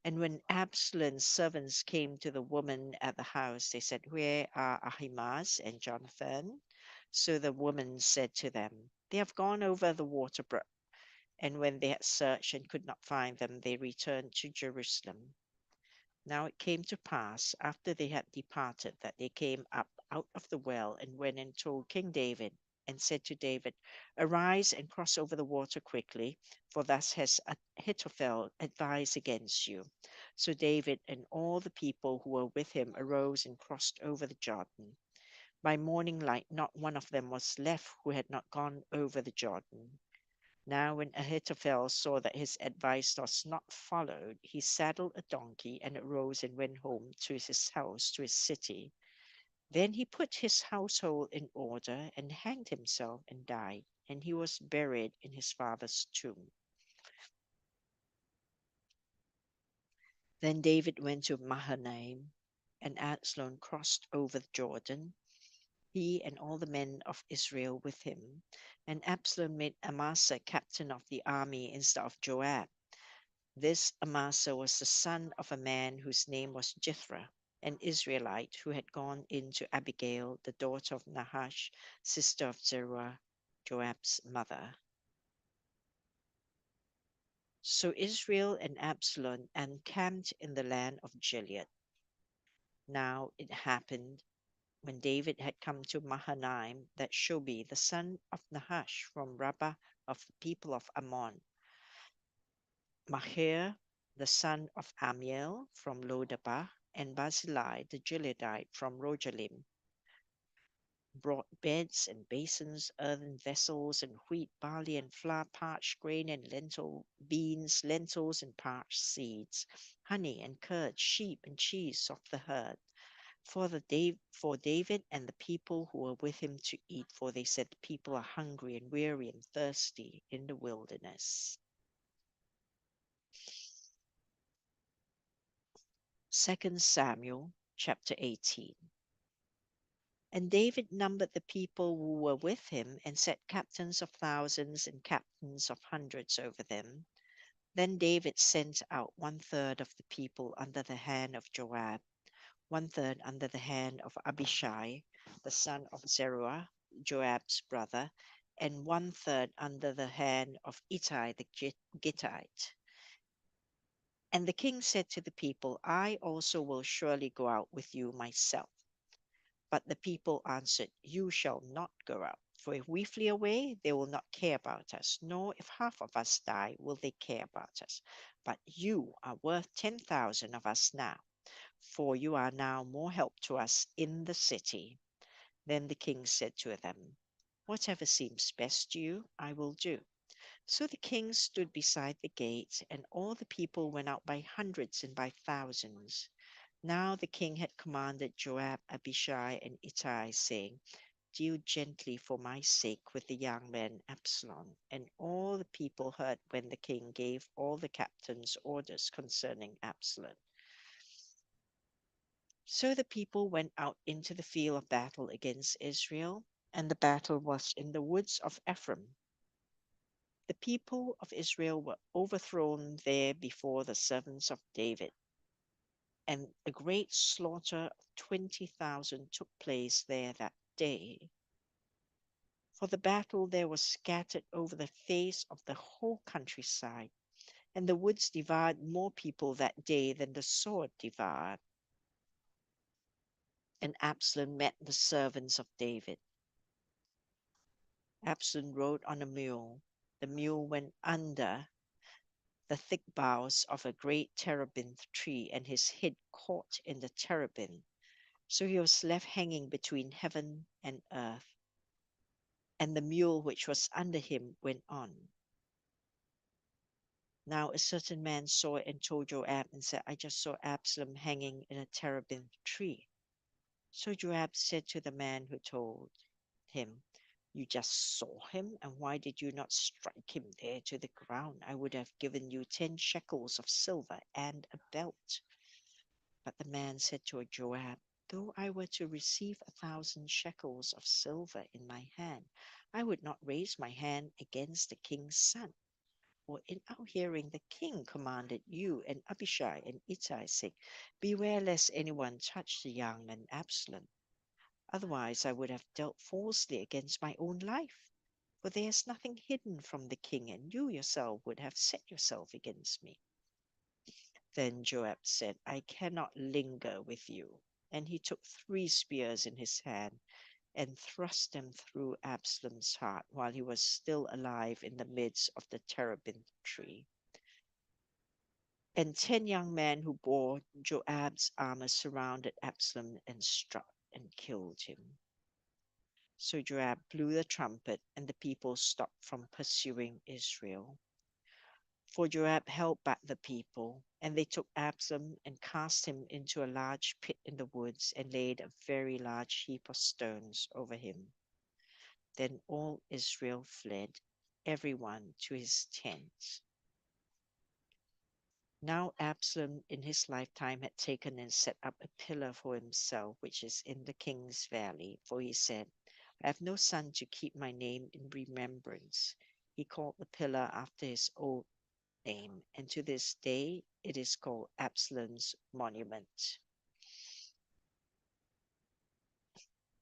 G: And when Absalom's servants came to the woman at the house, they said, Where are Ahimaaz and Jonathan? So the woman said to them, They have gone over the water brook. And when they had searched and could not find them, they returned to Jerusalem. Now it came to pass, after they had departed, that they came up out of the well and went and told King David, and said to David, Arise and cross over the water quickly, for thus has Ahithophel advised against you. So David and all the people who were with him arose and crossed over the Jordan. By morning light, not one of them was left who had not gone over the Jordan. Now, when Ahithophel saw that his advice was not followed, he saddled a donkey and arose and went home to his house, to his city. Then he put his household in order and hanged himself and died, and he was buried in his father's tomb. Then David went to Mahanaim, and Absalom crossed over the Jordan, he and all the men of Israel with him. And Absalom made Amasa captain of the army instead of Joab. This Amasa was the son of a man whose name was Jithra, an Israelite who had gone in to Abigail, the daughter of Nahash, sister of Zeruiah, Joab's mother. So Israel and Absalom encamped in the land of Gilead. Now it happened when David had come to Mahanaim that Shobi, the son of Nahash from Rabbah of the people of Ammon, Mahir, the son of Amiel from Lodabar, and Barzillai the Gileadite from Rogelim, brought beds and basins, earthen vessels, and wheat, barley, and flour, parched grain, and beans, lentils, and parched seeds, honey and curd, sheep and cheese of the herd, for David and the people who were with him to eat, for they said, the people are hungry and weary and thirsty in the wilderness. 2 Samuel chapter 18. And David numbered the people who were with him and set captains of thousands and captains of hundreds over them. Then David sent out 1/3 of the people under the hand of Joab, 1/3 under the hand of Abishai, the son of Zeruiah, Joab's brother, and 1/3 under the hand of Ittai the Gittite. And the king said to the people, I also will surely go out with you myself. But the people answered, You shall not go out, for if we flee away, they will not care about us, nor if half of us die, will they care about us. But you are worth 10,000 of us now, for you are now more help to us in the city. Then the king said to them, Whatever seems best to you, I will do. So the king stood beside the gate, and all the people went out by hundreds and by thousands. Now the king had commanded Joab, Abishai, and Ittai, saying, Deal gently for my sake with the young man Absalom. And all the people heard when the king gave all the captains orders concerning Absalom. So the people went out into the field of battle against Israel, and the battle was in the woods of Ephraim. The people of Israel were overthrown there before the servants of David, and a great slaughter of 20,000 took place there that day. For the battle there was scattered over the face of the whole countryside, and the woods devoured more people that day than the sword devoured. And Absalom met the servants of David. Absalom rode on a mule. The mule went under the thick boughs of a great terebinth tree, and his head caught in the terebinth. So he was left hanging between heaven and earth. And the mule which was under him went on. Now a certain man saw it and told Joab and said, I just saw Absalom hanging in a terebinth tree. So Joab said to the man who told him, You just saw him, and why did you not strike him there to the ground? I would have given you 10 shekels of silver and a belt. But the man said to Joab, Though I were to receive 1,000 shekels of silver in my hand, I would not raise my hand against the king's son. For in our hearing the king commanded you and Abishai and Ittai, saying, Beware lest anyone touch the young man Absalom. Otherwise I would have dealt falsely against my own life. For there is nothing hidden from the king, and you yourself would have set yourself against me. Then Joab said, I cannot linger with you. And he took 3 spears in his hand and thrust them through Absalom's heart while he was still alive in the midst of the terebinth tree. And 10 young men who bore Joab's armor surrounded Absalom and struck and killed him. So Joab blew the trumpet, and the people stopped from pursuing Israel. For Joab held back the people, and they took Absalom and cast him into a large pit in the woods and laid a very large heap of stones over him. Then all Israel fled, every one to his tent. Now Absalom in his lifetime had taken and set up a pillar for himself, which is in the king's valley. For he said, I have no son to keep my name in remembrance. He called the pillar after his old name, and to this day it is called Absalom's monument.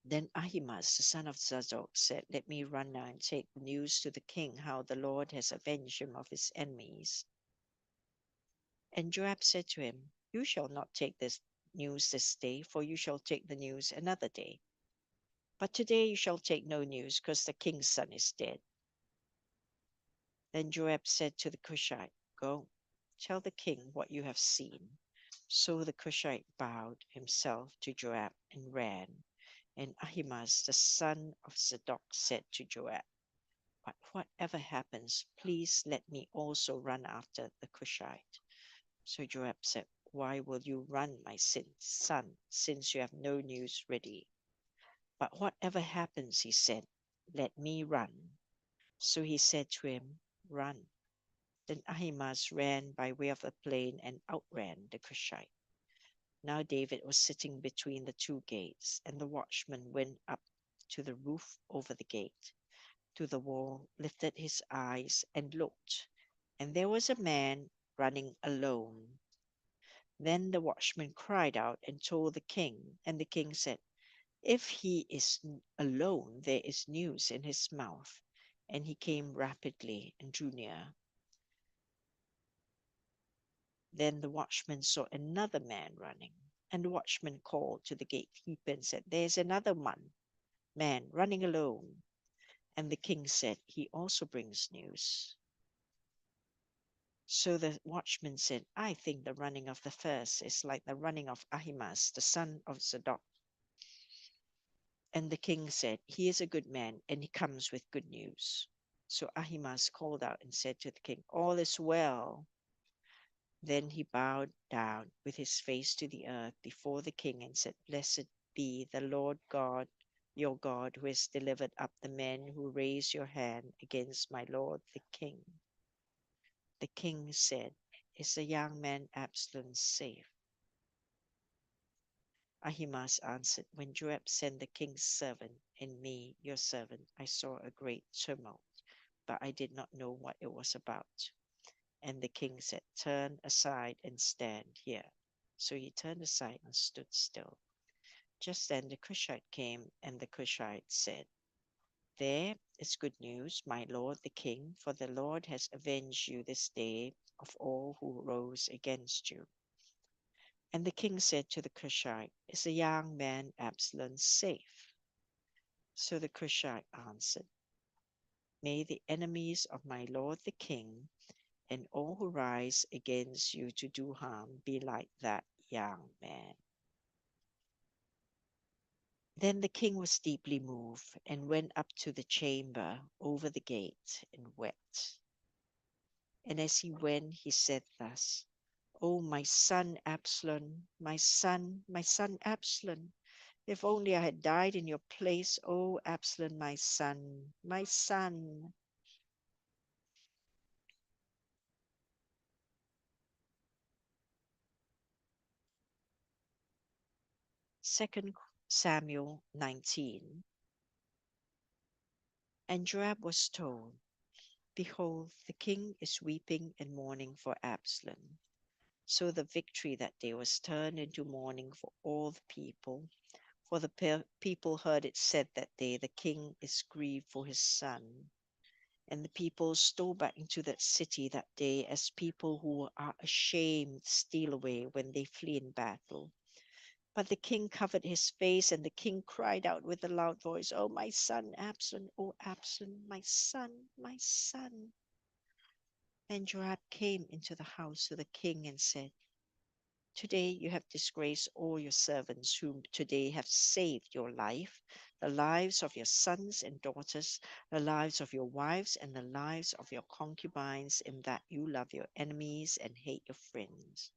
G: Then Ahimaaz, the son of Zadok, said, Let me run now and take news to the king how the Lord has avenged him of his enemies. And Joab said to him, You shall not take this news this day, for you shall take the news another day. But today you shall take no news, because the king's son is dead. Then Joab said to the Cushite, Go, tell the king what you have seen. So the Cushite bowed himself to Joab and ran. And Ahimaaz, the son of Zadok, said to Joab, But whatever happens, please let me also run after the Cushite. So Joab said, Why will you run, my son, since you have no news ready? But whatever happens, he said, let me run. So he said to him, Run. Then Ahimaaz ran by way of the plain and outran the Cushite. Now David was sitting between the two gates, and the watchman went up to the roof over the gate, to the wall, lifted his eyes, and looked, and there was a man running alone. Then the watchman cried out and told the king, and the king said, If he is alone, there is news in his mouth. And he came rapidly and drew near. Then the watchman saw another man running, and the watchman called to the gatekeeper and said, There's another man running alone. And the king said, He also brings news. So the watchman said, I think the running of the first is like the running of Ahimaaz, the son of Zadok. And the king said, He is a good man, and he comes with good news. So Ahimaaz called out and said to the king, All is well. Then he bowed down with his face to the earth before the king and said, Blessed be the Lord God, your God, who has delivered up the men who raised your hand against my lord the king. The king said, Is the young man Absalom safe? Ahimaaz answered, When Joab sent the king's servant and me, your servant, I saw a great tumult, but I did not know what it was about. And the king said, Turn aside and stand here. So he turned aside and stood still. Just then the Cushite came, and the Cushite said, There is good news, my lord the king, for the Lord has avenged you this day of all who rose against you. And the king said to the Cushite, Is the young man Absalom safe? So the Cushite answered, May the enemies of my lord the king and all who rise against you to do harm be like that young man. Then the king was deeply moved and went up to the chamber over the gate and wept. And as he went, he said thus, O my son Absalom, my son Absalom, if only I had died in your place, O Absalom, my son, my son. Second Samuel 19. And Joab was told, Behold, the king is weeping and mourning for Absalom. So the victory that day was turned into mourning for all the people. For the people heard it said that day, The king is grieved for his son. And the people stole back into that city that day as people who are ashamed steal away when they flee in battle. But the king covered his face, and the king cried out with a loud voice, Oh, my son Absalom, O Absalom, my son, my son. And Joab came into the house of the king and said, Today you have disgraced all your servants whom today have saved your life, the lives of your sons and daughters, the lives of your wives, and the lives of your concubines, in that you love your enemies and hate your friends.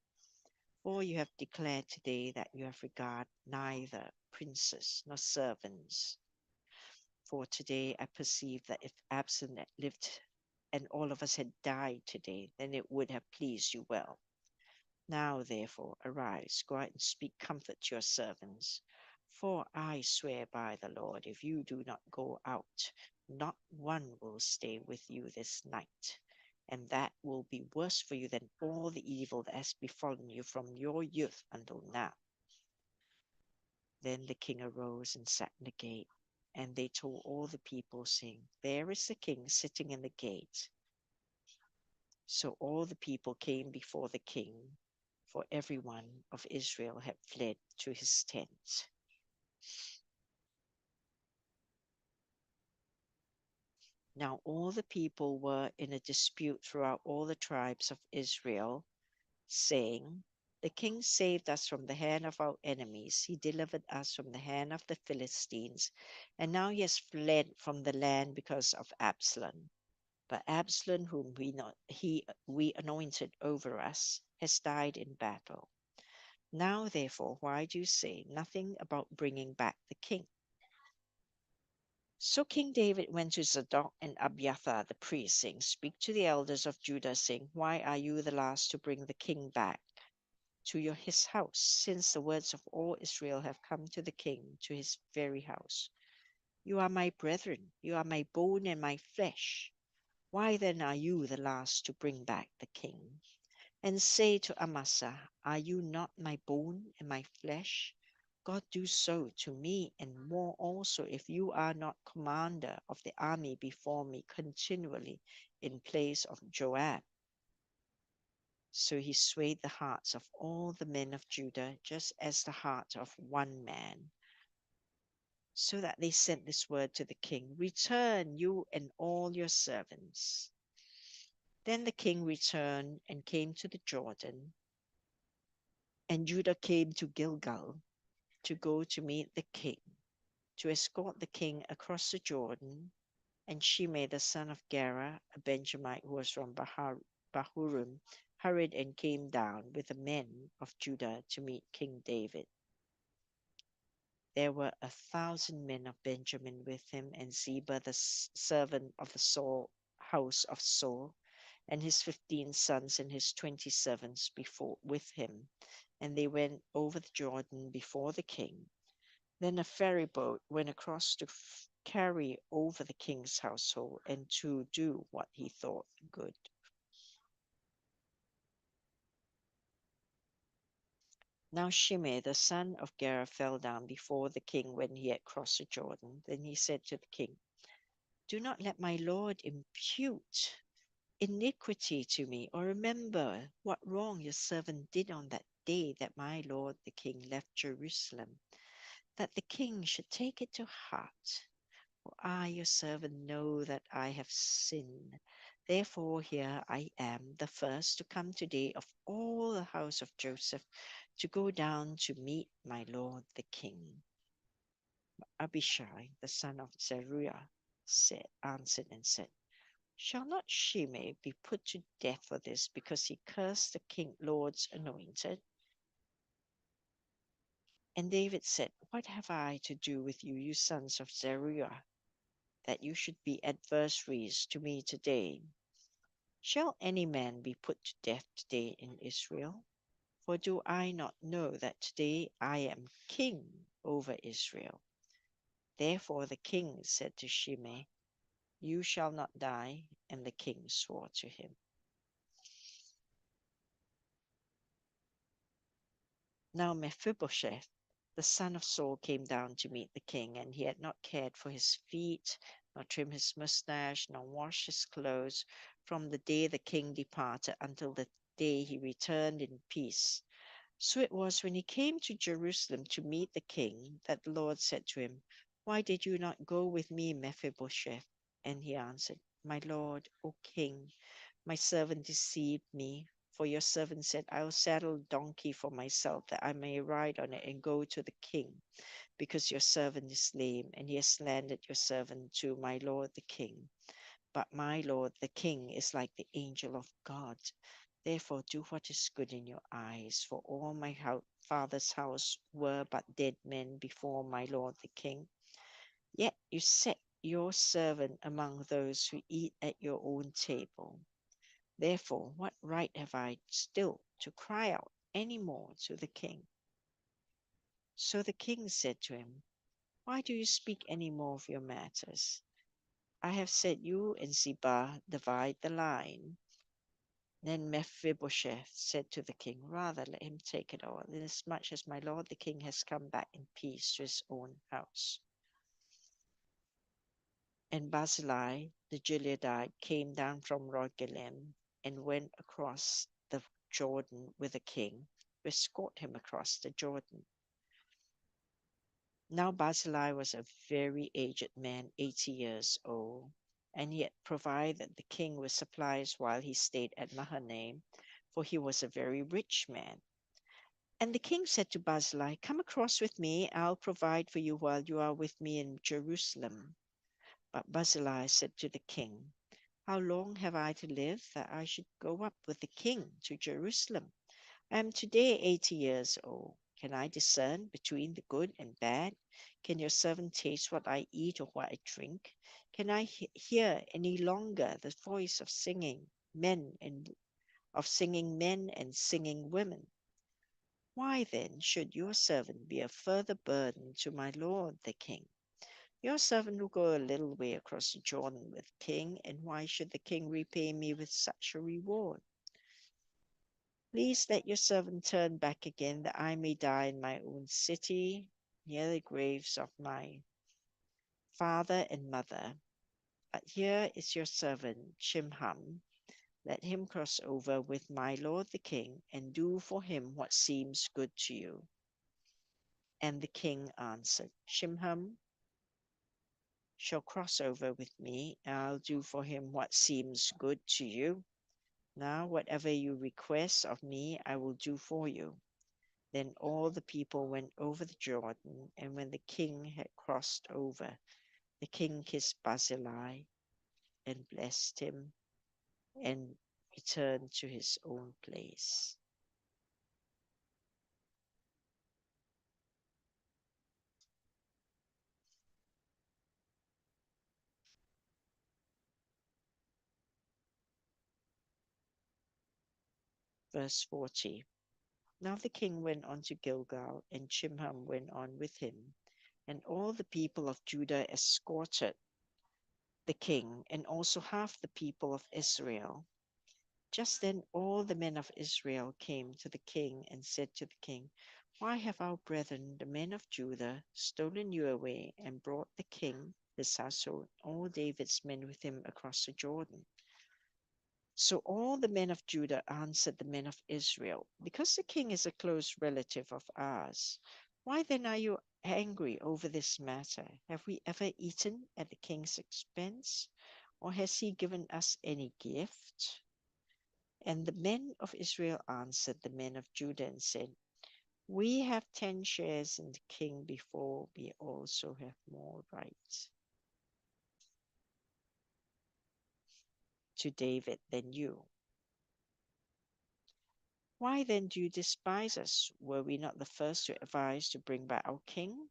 G: For you have declared today that you have regard neither princes nor servants. For today I perceive that if Absalom had lived and all of us had died today, then it would have pleased you well. Now, therefore, arise, go out and speak comfort to your servants. For I swear by the Lord, if you do not go out, not one will stay with you this night. And that will be worse for you than all the evil that has befallen you from your youth until now. Then the king arose and sat in the gate, and they told all the people, saying, There is the king sitting in the gate. So all the people came before the king, for everyone of Israel had fled to his tent. Now all the people were in a dispute throughout all the tribes of Israel, saying, The king saved us from the hand of our enemies. He delivered us from the hand of the Philistines. And now he has fled from the land because of Absalom. But Absalom, whom we anointed over us, has died in battle. Now, therefore, why do you say nothing about bringing back the king? So King David went to Zadok and Abiathar the priests, saying, Speak to the elders of Judah, saying, Why are you the last to bring the king back to his house, since the words of all Israel have come to the king, to his very house? You are my brethren, you are my bone and my flesh. Why then are you the last to bring back the king? And say to Amasa, Are you not my bone and my flesh? God do so to me, and more also, if you are not commander of the army before me continually in place of Joab. So he swayed the hearts of all the men of Judah, just as the heart of one man, so that they sent this word to the king, Return, you and all your servants. Then the king returned and came to the Jordan, and Judah came to Gilgal to go to meet the king, to escort the king across the Jordan. And Shimei, the son of Gera, a Benjamite who was from Bahurim, hurried and came down with the men of Judah to meet King David. There were 1,000 men of Benjamin with him, and Ziba, the servant of the house of Saul, and his 15 sons and his 20 servants with him. And they went over the Jordan before the king. Then a ferry boat went across to carry over the king's household and to do what he thought good. Now Shimei, the son of Gera, fell down before the king when he had crossed the Jordan. Then he said to the king, Do not let my lord impute iniquity to me, or remember what wrong your servant did on that day that my lord the king left Jerusalem, that the king should take it to heart. For I, your servant, know that I have sinned. Therefore here I am, the first to come today of all the house of Joseph, to go down to meet my lord the king. Abishai, the son of Zeruiah, answered and said, Shall not Shimei be put to death for this, because he cursed the king Lord's anointed? And David said, What have I to do with you, you sons of Zeruiah, that you should be adversaries to me today? Shall any man be put to death today in Israel? For do I not know that today I am king over Israel? Therefore the king said to Shimei, You shall not die. And the king swore to him. Now Mephibosheth, the son of Saul, came down to meet the king, and he had not cared for his feet, nor trimmed his mustache, nor washed his clothes, from the day the king departed until the day he returned in peace. So it was when he came to Jerusalem to meet the king that the Lord said to him, Why did you not go with me, Mephibosheth? And he answered, My lord, O king, my servant deceived me. For your servant said, I will saddle a donkey for myself, that I may ride on it and go to the king, because your servant is lame, and he has slandered your servant to my lord the king. But my lord the king is like the angel of God. Therefore do what is good in your eyes, for all my father's house were but dead men before my lord the king. Yet you set your servant among those who eat at your own table. Therefore, what right have I still to cry out any more to the king. So the king said to him, Why do you speak any more of your matters? I have said you and Ziba divide the line. Then Mephibosheth said to the king, Rather let him take it all, inasmuch as my lord the king has come back in peace to his own house. And Barzillai the Gileadite came down from Rogelim and went across the Jordan with the king, to escort him across the Jordan. Now Barzillai was a very aged man, 80 years old, and yet provided the king with supplies while he stayed at Mahanaim, for he was a very rich man. And the king said to Barzillai, Come across with me, I'll provide for you while you are with me in Jerusalem. But Barzillai said to the king, How long have I to live that I should go up with the king to Jerusalem? I am today 80 years old. Can I discern between the good and bad? Can your servant taste what I eat or what I drink? Can I hear any longer the voice of singing men and singing women? Why then should your servant be a further burden to my lord the king? Your servant will go a little way across the Jordan with the king, and why should the king repay me with such a reward? Please let your servant turn back again, that I may die in my own city, near the graves of my father and mother. But here is your servant Chimham. Let him cross over with my lord the king, and do for him what seems good to you. And the king answered, Chimham shall cross over with me, and I'll do for him what seems good to you. Now, whatever you request of me, I will do for you. Then all the people went over the Jordan, and when the king had crossed over, the king kissed Barzillai and blessed him, and returned to his own place. Verse 40. Now the king went on to Gilgal, and Chimham went on with him, and all the people of Judah escorted the king, and also half the people of Israel. Just then all the men of Israel came to the king and said to the king, Why have our brethren, the men of Judah, stolen you away and brought the king, his household, all David's men with him across the Jordan? So all the men of Judah answered the men of Israel, Because the king is a close relative of ours. Why then are you angry over this matter? Have we ever eaten at the king's expense? Or has he given us any gift? And the men of Israel answered the men of Judah and said, We have 10 shares in the king before we also have more rights to David than you. Why then do you despise us? Were we not the first to advise to bring back our king?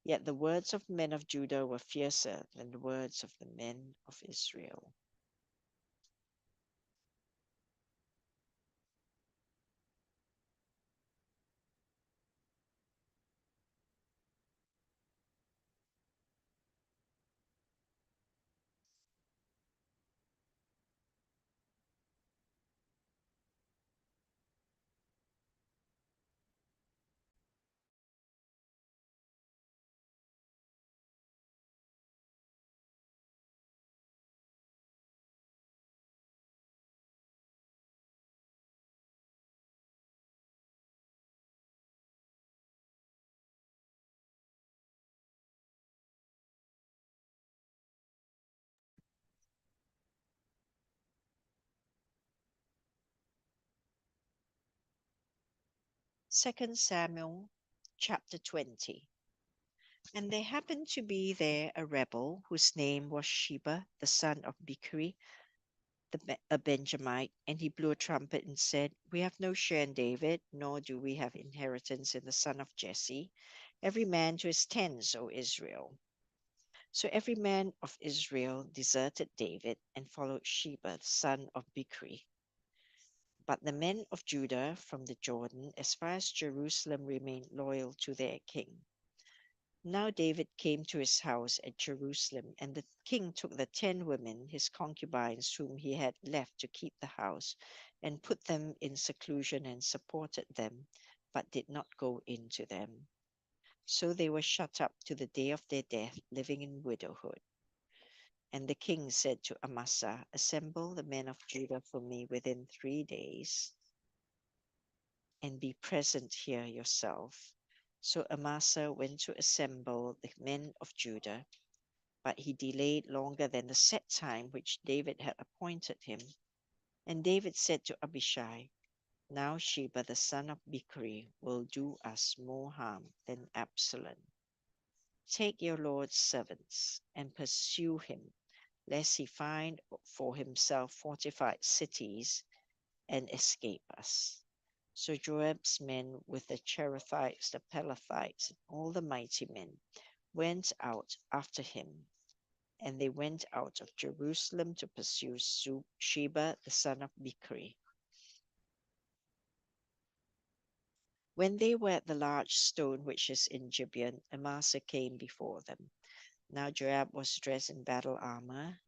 G: Yet the words of men of Judah were fiercer than the words of the men of Israel. Second Samuel chapter 20. And there happened to be there a rebel whose name was Sheba, the son of Bichri, a Benjamite, and he blew a trumpet and said, We have no share in David, nor do we have inheritance in the son of Jesse. Every man to his tents, O Israel. So every man of Israel deserted David and followed Sheba, the son of Bichri. But the men of Judah from the Jordan, as far as Jerusalem, remained loyal to their king. Now David came to his house at Jerusalem, and the king took the 10 women, his concubines, whom he had left to keep the house, and put them in seclusion and supported them, but did not go into them. So they were shut up to the day of their death, living in widowhood. And the king said to Amasa, "Assemble the men of Judah for me within 3 days, and be present here yourself." So Amasa went to assemble the men of Judah, but he delayed longer than the set time which David had appointed him. And David said to Abishai, "Now Sheba the son of Bichri will do us more harm than Absalom. Take your Lord's servants and pursue him, lest he find for himself fortified cities and escape us." So Joab's men with the Cherethites, the Pelethites, and all the mighty men went out after him. And they went out of Jerusalem to pursue Sheba the son of Bichri. When they were at the large stone which is in Gibeon, Amasa came before them. Now Joab was dressed in battle armor.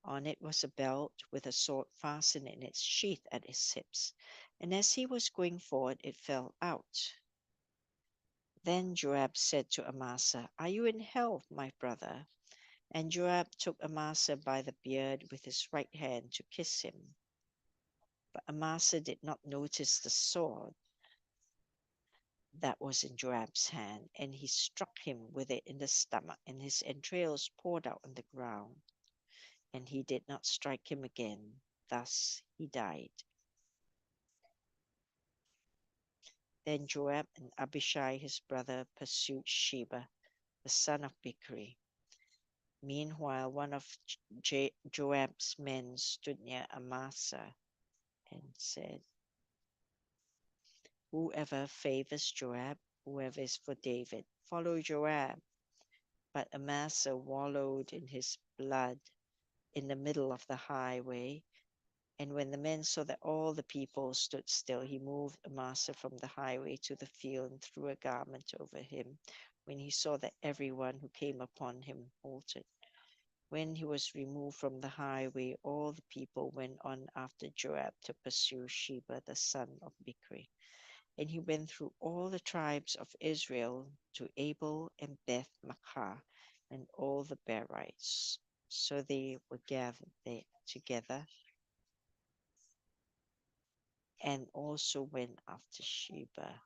G: On it was a belt with a sword fastened in its sheath at his hips, and as he was going forward, it fell out. Then Joab said to Amasa, "Are you in health, my brother?" And Joab took Amasa by the beard with his right hand to kiss him. But Amasa did not notice the sword that was in Joab's hand, and he struck him with it in the stomach, and his entrails poured out on the ground. And he did not strike him again. Thus he died. Then Joab and Abishai his brother pursued Sheba, the son of Bichri. Meanwhile, one of Joab's men stood near Amasa and said, "Whoever favors Joab, whoever is for David, follow Joab." But Amasa wallowed in his blood in the middle of the highway. And when the men saw that all the people stood still, he moved Amasa from the highway to the field and threw a garment over him. When he saw that everyone who came upon him halted. When he was removed from the highway, all the people went on after Joab to pursue Sheba the son of Bichri. And he went through all the tribes of Israel to Abel and Beth Maachah and all the Berites. So they were gathered there together, and also went after Sheba.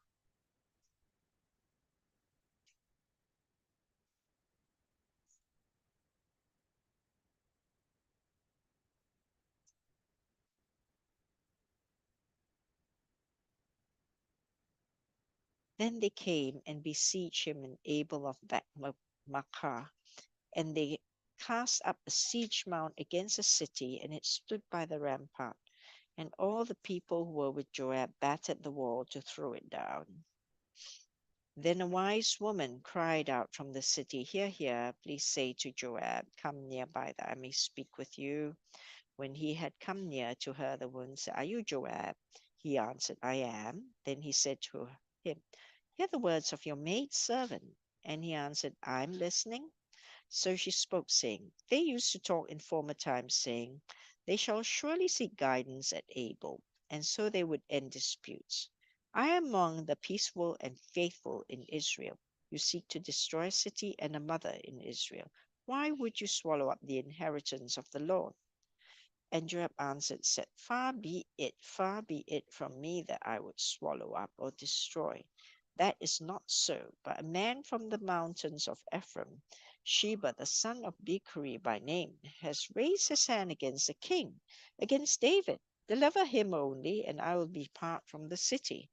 G: Then they came and besieged him in Abel of Beth Maachah, and they cast up a siege mount against the city, and it stood by the rampart. And all the people who were with Joab battered the wall to throw it down. Then a wise woman cried out from the city, "Hear, hear, please say to Joab, come nearby that I may speak with you." When he had come near to her, the woman said, "Are you Joab?" He answered, "I am." Then he said to him, "Hear the words of your maidservant." And he answered, "I'm listening." So she spoke, saying, "They used to talk in former times, saying, they shall surely seek guidance at Abel, and so they would end disputes. I am among the peaceful and faithful in Israel. You seek to destroy a city and a mother in Israel. Why would you swallow up the inheritance of the Lord?" And Joab answered, said, far be it from me that I would swallow up or destroy. That is not so, but a man from the mountains of Ephraim, Sheba the son of Bichri by name, has raised his hand against the king, against David. Deliver him only, and I will depart from the city.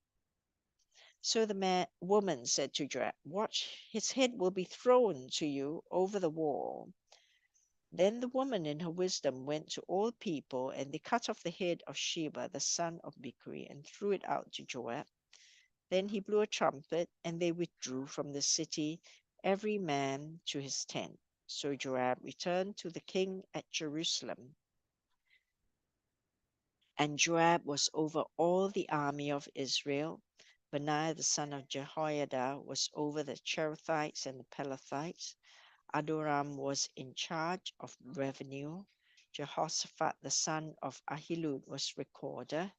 G: So the woman said to Joab, watch, his head will be thrown to you over the wall. Then the woman in her wisdom went to all people, and they cut off the head of Sheba the son of Bichri and threw it out to Joab. Then he blew a trumpet, and they withdrew from the city, every man to his tent. So Joab returned to the king at Jerusalem. And Joab was over all the army of Israel. Benaiah the son of Jehoiada was over the Cherethites and the Pelethites. Adoram was in charge of revenue. Jehoshaphat the son of Ahilud was recorder.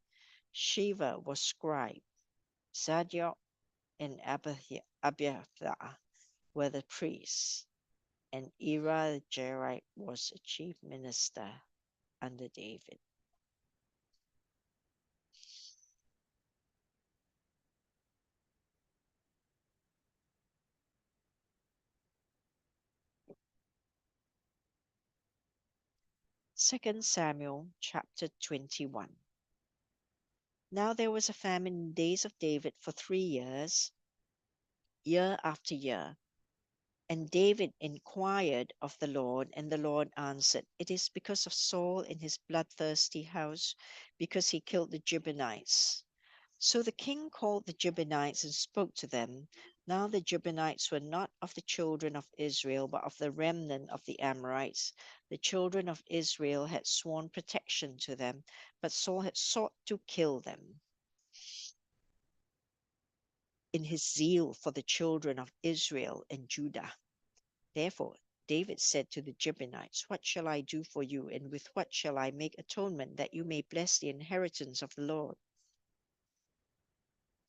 G: Sheva was scribe. Zadok and Abiathar were the priests. And Ira the Jairite was a chief minister under David. Second Samuel chapter 21. Now there was a famine in the days of David for 3 years, year after year. And David inquired of the Lord, and the Lord answered, It is because of Saul and his bloodthirsty house, because he killed the Gibeonites. So the king called the Gibeonites and spoke to them. Now the Gibeonites were not of the children of Israel, but of the remnant of the Amorites. The children of Israel had sworn protection to them, but Saul had sought to kill them. In his zeal for the children of Israel and Judah. Therefore, David said to the Gibeonites, What shall I do for you, and with what shall I make atonement, that you may bless the inheritance of the Lord?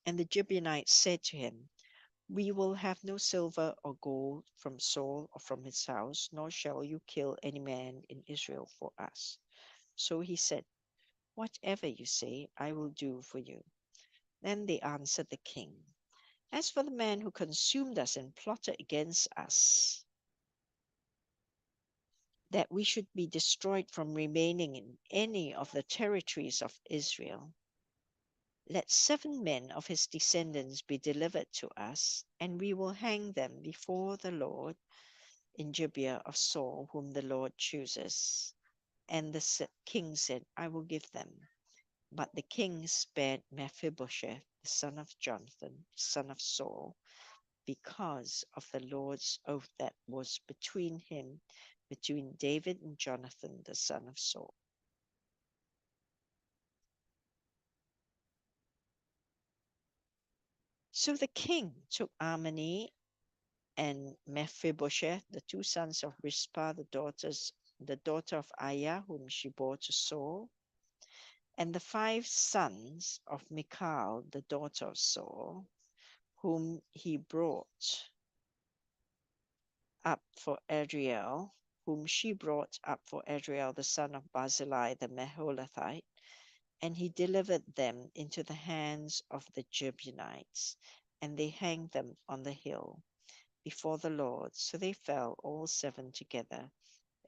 G: And the Gibeonites said to him, We will have no silver or gold from Saul or from his house, nor shall you kill any man in Israel for us. So he said, Whatever you say, I will do for you. Then they answered the king, As for the man who consumed us and plotted against us, that we should be destroyed from remaining in any of the territories of Israel, let 7 men of his descendants be delivered to us, and we will hang them before the Lord in Gibeah of Saul, whom the Lord chooses. And the king said, I will give them. But the king spared Mephibosheth, the son of Jonathan, son of Saul, because of the Lord's oath that was between David and Jonathan, the son of Saul. So the king took Amani and Mephibosheth, the 2 sons of Rizpah, the daughter of Aiah, whom she bore to Saul, and the 5 sons of Michal, the daughter of Saul, whom he brought up for Adriel, whom she brought up for Adriel, the son of Barzillai, the Meholathite, and he delivered them into the hands of the Gibeonites, and they hanged them on the hill before the Lord. So they fell all 7 together,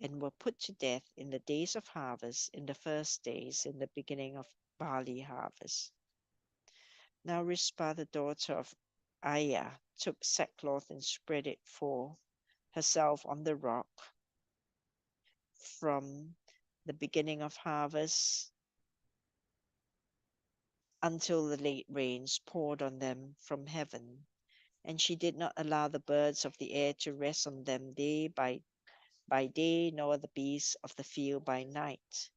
G: and were put to death in the days of harvest, in the first days, in the beginning of barley harvest. Now Rizpah, the daughter of Aiah, took sackcloth and spread it for herself on the rock from the beginning of harvest until the late rains poured on them from heaven. And she did not allow the birds of the air to rest on them by day, nor the beasts of the field by night.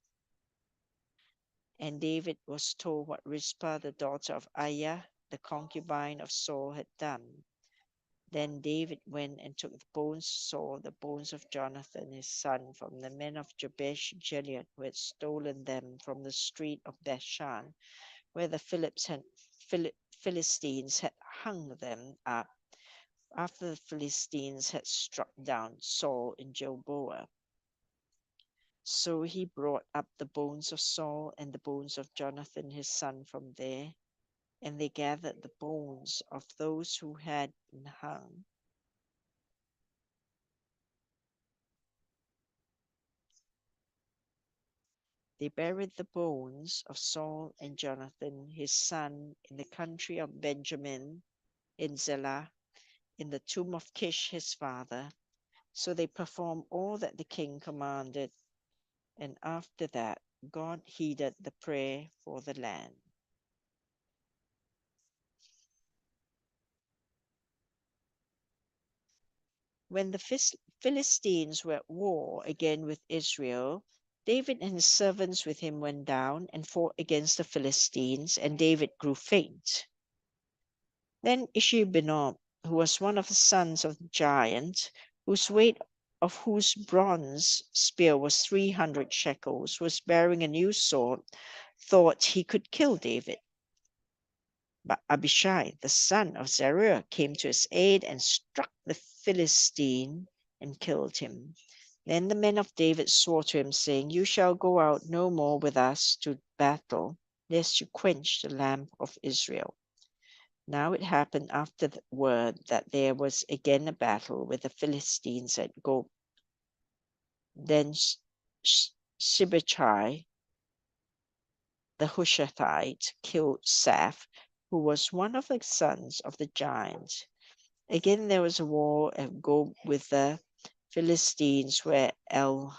G: And David was told what Rizpah, the daughter of Aiah, the concubine of Saul, had done. Then David went and took the bones of Saul, the bones of Jonathan his son, from the men of Jabesh Gilead, who had stolen them from the street of Bethshan, where the Philistines had hung them up, after the Philistines had struck down Saul in Gilboa. So he brought up the bones of Saul and the bones of Jonathan his son from there, and they gathered the bones of those who had been hung. They buried the bones of Saul and Jonathan his son in the country of Benjamin, in Zelah, in the tomb of Kish his father. So they performed all that the king commanded, and after that God heeded the prayer for the land. When the Philistines were at war again with Israel, David and his servants with him went down and fought against the Philistines, and David grew faint. Then Ishbi-benob, who was one of the sons of the giant, whose weight of whose bronze spear was 300 shekels, was bearing a new sword, thought he could kill David. But Abishai, the son of Zeruiah, came to his aid and struck the Philistine and killed him. Then the men of David swore to him, saying, You shall go out no more with us to battle, lest you quench the lamp of Israel. Now it happened afterward that there was again a battle with the Philistines at Gob. Then Sibbechai, the Hushathite, killed Saph, who was one of the sons of the giant. Again there was a war at Gob with the Philistines, where Elhanan,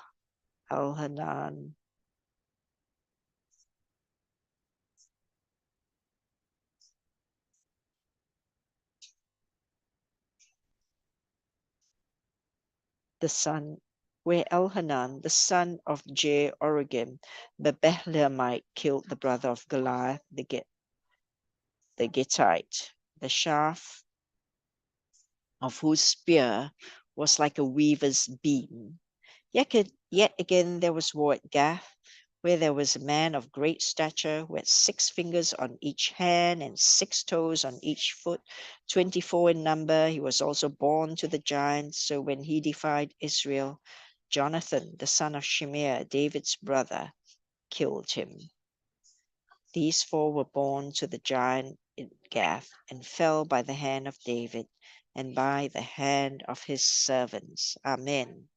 G: the son of Jehoiakim, the Bethlehemite, killed the brother of Goliath, the Gittite, the shaft of whose spear was like a weaver's beam. Yet again there was war at Gath, where there was a man of great stature who had 6 fingers on each hand and 6 toes on each foot, 24 in number. He was also born to the giants. So when he defied Israel, Jonathan, the son of Shimeah, David's brother, killed him. These 4 were born to the giant in Gath and fell by the hand of David and by the hand of his servants. Amen.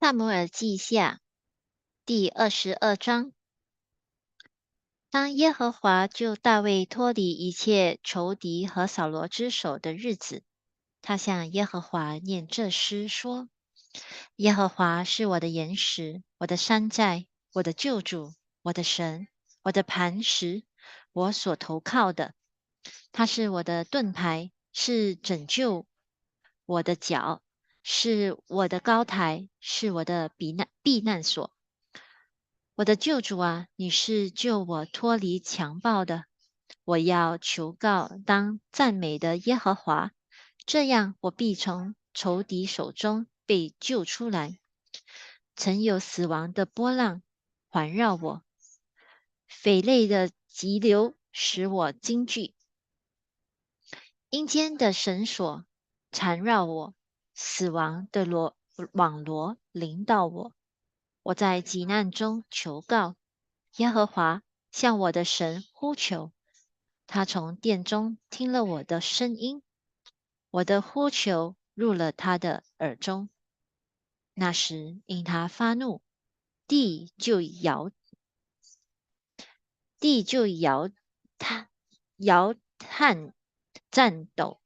E: 萨姆尔记下第22章。当耶和华救大卫脱离一切仇敌和扫罗之手的日子，他向耶和华念这诗说：耶和华是我的岩石，我的山寨，我的救主，我的神，我的磐石，我所投靠的。他是我的盾牌，是拯救我的脚，是我的高台，是我的避难所。我的救主啊，你是救我脱离强暴的。我要求告当赞美的耶和华，这样我必从仇敌手中被救出来。曾有死亡的波浪环绕我，匪类的急流使我惊惧。阴间的绳索缠绕我，死亡的网罗临到我。我在急难中求告耶和华，向我的神呼求。他从殿中听了我的声音，我的呼求入了他的耳中。那时因他发怒，地就摇撼颤抖，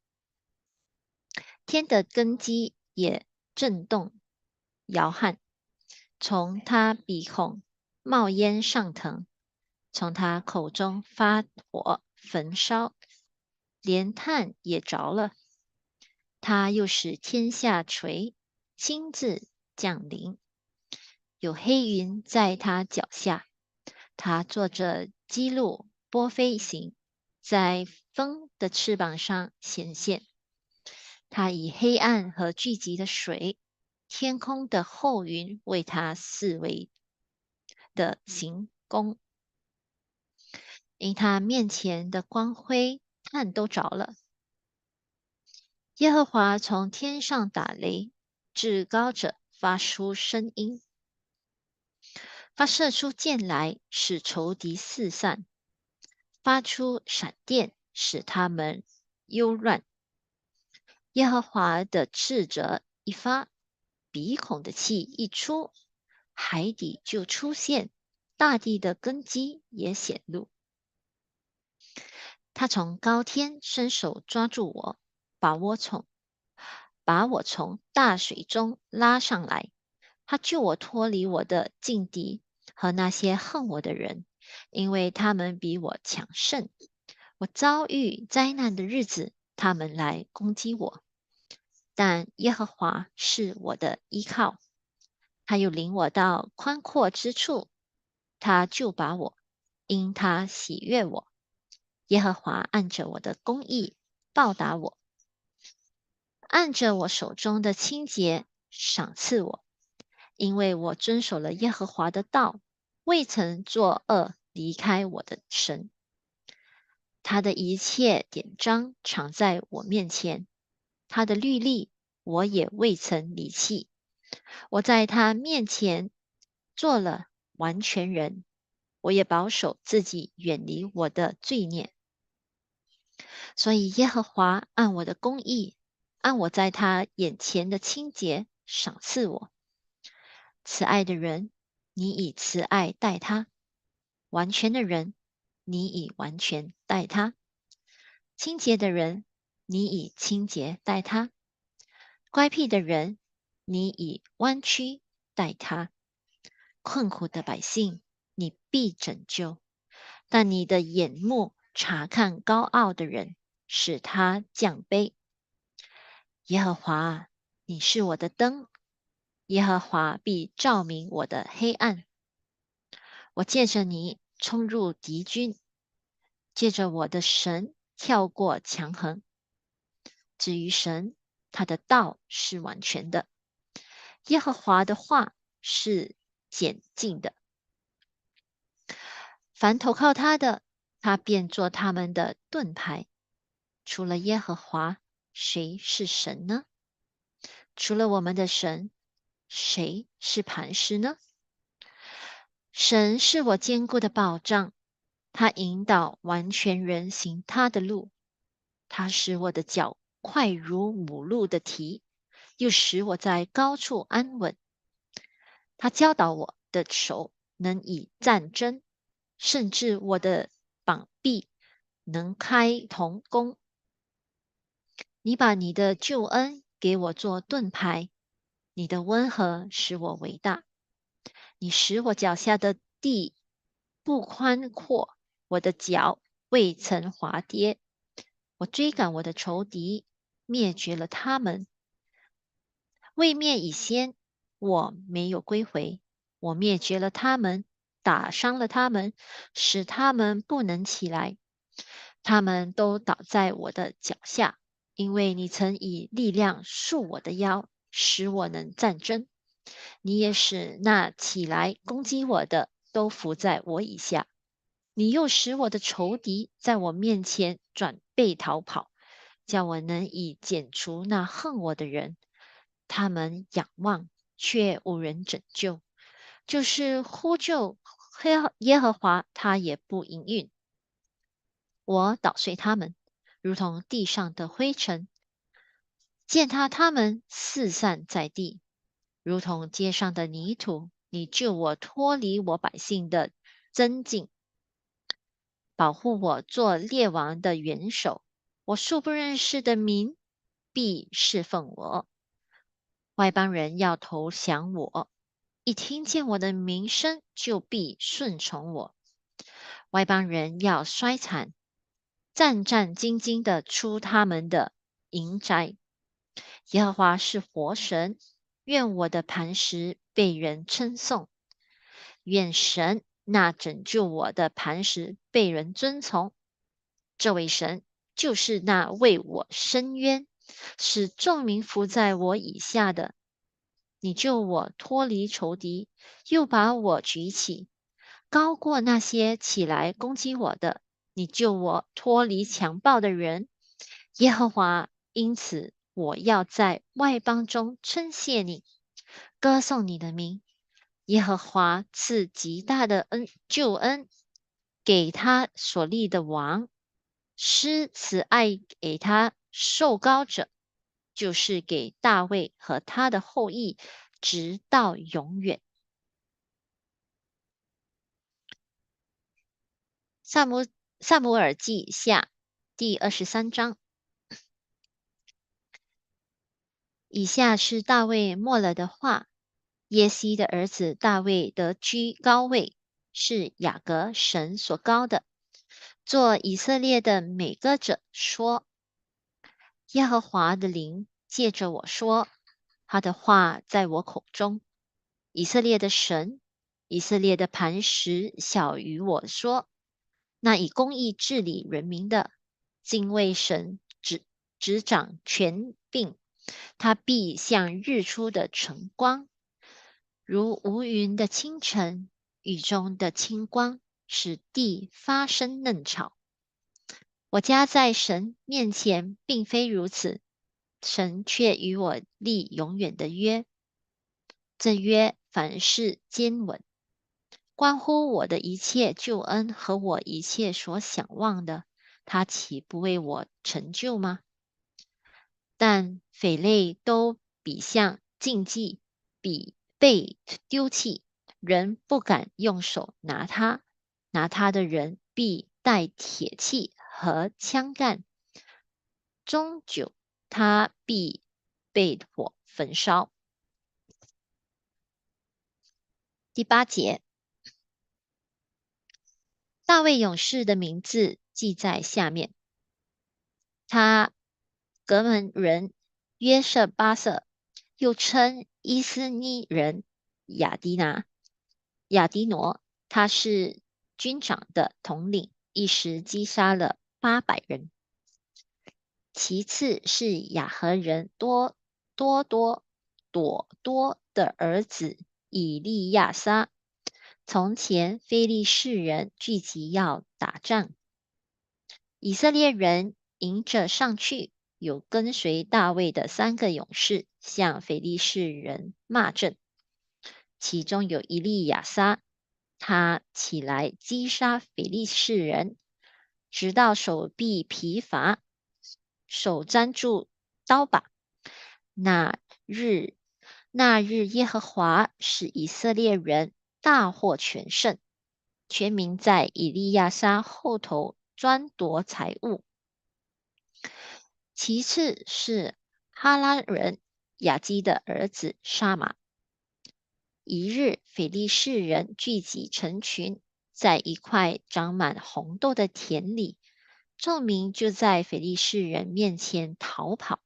E: 天的根基也震动摇撼。从他鼻孔冒烟上腾，从他口中发火焚烧，连炭也着了。他又使天下垂，亲自降临，有黑云在他脚下。他坐着基路波飞行，在风的翅膀上显现。他以黑暗和聚集的水，天空的厚云为他四围的行宫。因他面前的光辉，炭都着了。耶和华从天上打雷，至高者发出声音，发射出箭来，使仇敌四散，发出闪电，使他们忧乱。耶和华的斥责一发，鼻孔的气一出，海底就出现，大地的根基也显露。他从高天伸手抓住我，把我从大水中拉上来。他救我脱离我的劲敌和那些恨我的人，因为他们比我强盛。我遭遇灾难的日子，他们来攻击我，但耶和华是我的依靠。他又领我到宽阔之处，他就把我，因他喜悦我。耶和华按着我的公义报答我，按着我手中的清洁赏赐我，因为我遵守了耶和华的道，未曾作恶离开我的神。他的一切典章常在我面前，他的律例我也未曾离弃。我在他面前做了完全人，我也保守自己远离我的罪孽。所以耶和华按我的公义，按我在他眼前的清洁赏赐我。慈爱的人，你以慈爱待他；完全的人，你以完全待他；清洁的人，你以清洁待他；乖僻的人，你以弯曲待他；困苦的百姓，你必拯救。但你的眼目察看高傲的人，使他降卑。耶和华啊，你是我的灯，耶和华必照明我的黑暗。我借着你冲入敌军，借着我的神跳过墙横。至于神，他的道是完全的，耶和华的话是简净的。凡投靠他的，他便做他们的盾牌。除了耶和华，谁是神呢？除了我们的神，谁是磐石呢？神是我坚固的保障，他引导完全人行他的路。他使我的脚快如母鹿的蹄，又使我在高处安稳。他教导我的手能以战争，甚至我的膀臂能开铜弓。你把你的救恩给我做盾牌，你的温和使我伟大。你使我脚下的地不宽阔，我的脚未曾滑跌。我追赶我的仇敌，灭绝了他们。未灭以先，我没有归回。我灭绝了他们，打伤了他们，使他们不能起来。他们都倒在我的脚下，因为你曾以力量束我的腰，使我能战争。你也使那起来攻击我的都伏在我以下。你又使我的仇敌在我面前转背逃跑，叫我能以剪除那恨我的人。他们仰望，却无人拯救；就是呼救耶和华，他也不应允。我捣碎他们，如同地上的灰尘；践踏他们，四散在地，如同街上的泥土。你救我脱离我百姓的增进，保护我做列王的元首。我素不认识的民必侍奉我，外邦人要投降我，一听见我的名声就必顺从我。外邦人要衰残，战战兢兢地出他们的营寨。耶和华是活神，愿我的磐石被人称颂，愿神那拯救我的磐石被人尊崇。这位神就是那为我伸冤，使众民伏在我以下的。你救我脱离仇敌，又把我举起，高过那些起来攻击我的。你救我脱离强暴的人，耶和华。因此，我要在外邦中称谢你，歌颂你的名。耶和华赐极大的救恩给他所立的王，施慈爱给他受膏者，就是给大卫和他的后裔，直到永远。萨姆萨姆尔记下第23章。以下是大卫末了的话。耶西的儿子大卫得居高位，是雅各神所高的。做以色列的美歌者说：耶和华的灵借着我说，他的话在我口中。以色列的神，以色列的磐石小于我说，那以公义治理人民的，敬畏神执掌权柄，他必像日出的晨光，如无云的清晨，雨中的清光，使地发生嫩草。我家在神面前并非如此，神却与我立永远的约。这约凡事坚稳，关乎我的一切救恩和我一切所想望的，他岂不为我成就吗？但匪类都比像竞技，比被丢弃，人不敢用手拿它，拿它的人必带铁器和枪干，终久他必被火焚烧。第8节，大卫勇士的名字记在下面。他革门人约瑟巴瑟，又称伊斯尼人亚迪挪，他是军长的统领，一时击杀了800人。其次是亚何人朵多的儿子以利亚撒。从前非利士人聚集要打仗，以色列人迎着上去，有跟随大卫的3个勇士向非利士人骂阵，其中有以利亚撒，他起来击杀非利士人，直到手臂疲乏，手沾住刀把。那日那日耶和华使以色列人大获全胜，全民在以利亚撒后头专夺财物。其次是哈拉人雅基的儿子沙马。一日，非利士人聚集成群，在一块长满红豆的田里，众民就在非利士人面前逃跑。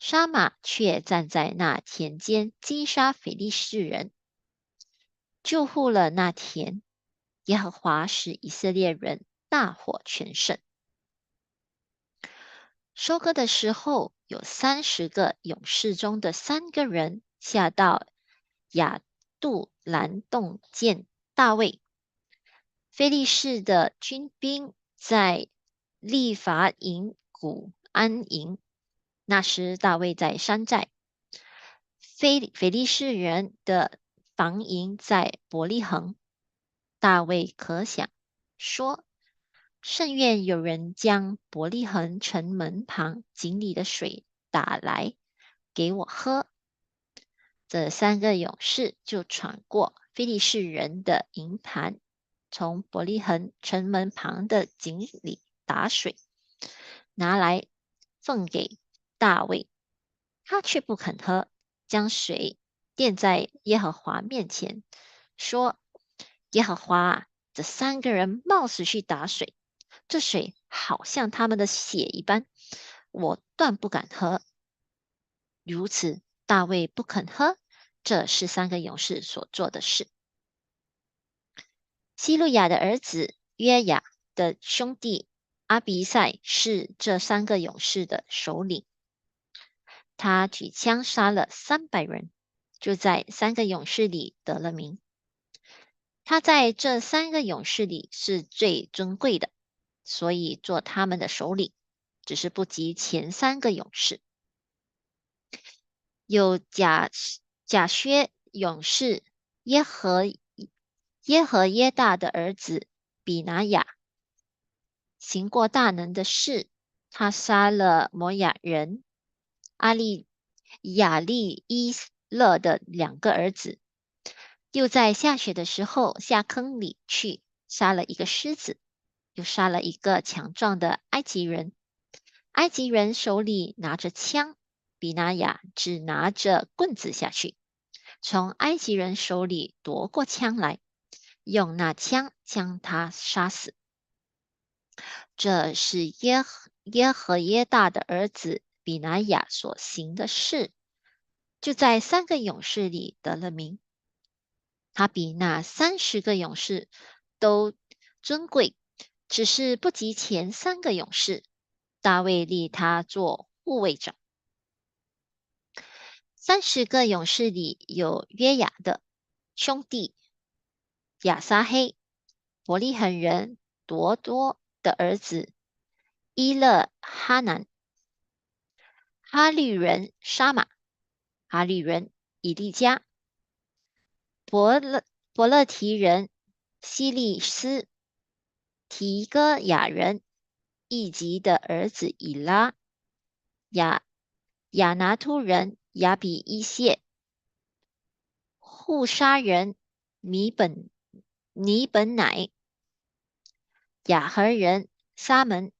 E: 沙马却站在那田间击杀非利士人，救护了那田。耶和华使以色列人大获全胜。收割的时候，有30个勇士中的3个人下到亚杜兰洞见大卫。非利士的军兵在利伐营谷安营，那时大卫在山寨。非利士人的防营在伯利恒。大卫可想说，甚愿有人将伯利恒城门旁井里的水打来给我喝。这3个勇士就闯过非利士人的营盘，从伯利恒城门旁的井里打水，拿来奉给大卫。他却不肯喝，将水垫在耶和华面前，说：耶和华啊，这3个人冒死去打水，这水好像他们的血一般，我断不敢喝。如此，大卫不肯喝，这是3个勇士所做的事。希路亚的儿子约雅的兄弟阿比赛是这3个勇士的首领。他举枪杀了300人，就在3个勇士里得了名。他在这3个勇士里是最尊贵的，所以做他们的首领，只是不及前3个勇士。有假薛勇士耶和耶大的儿子比拿雅，行过大能的事，他杀了摩亚人亚利伊勒的2个儿子，又在下雪的时候下坑里去杀了一个狮子，又杀了一个强壮的埃及人。埃及人手里拿着枪，比拿雅只拿着棍子下去，从埃及人手里夺过枪来，用那枪将他杀死。这是耶大的儿子比拿雅所行的事，就在3个勇士里得了名。他比那30个勇士都尊贵，只是不及前3个勇士。大卫立他做护卫长。30个勇士里有约雅的兄弟亚撒黑、伯利恒人多多的儿子伊勒哈南、哈律人沙马、哈律人以利加、伯勒提人希利斯、提哥亚人以及的儿子以拉、亚拿突人亚比伊谢、户沙人尼本乃、亚何人沙门、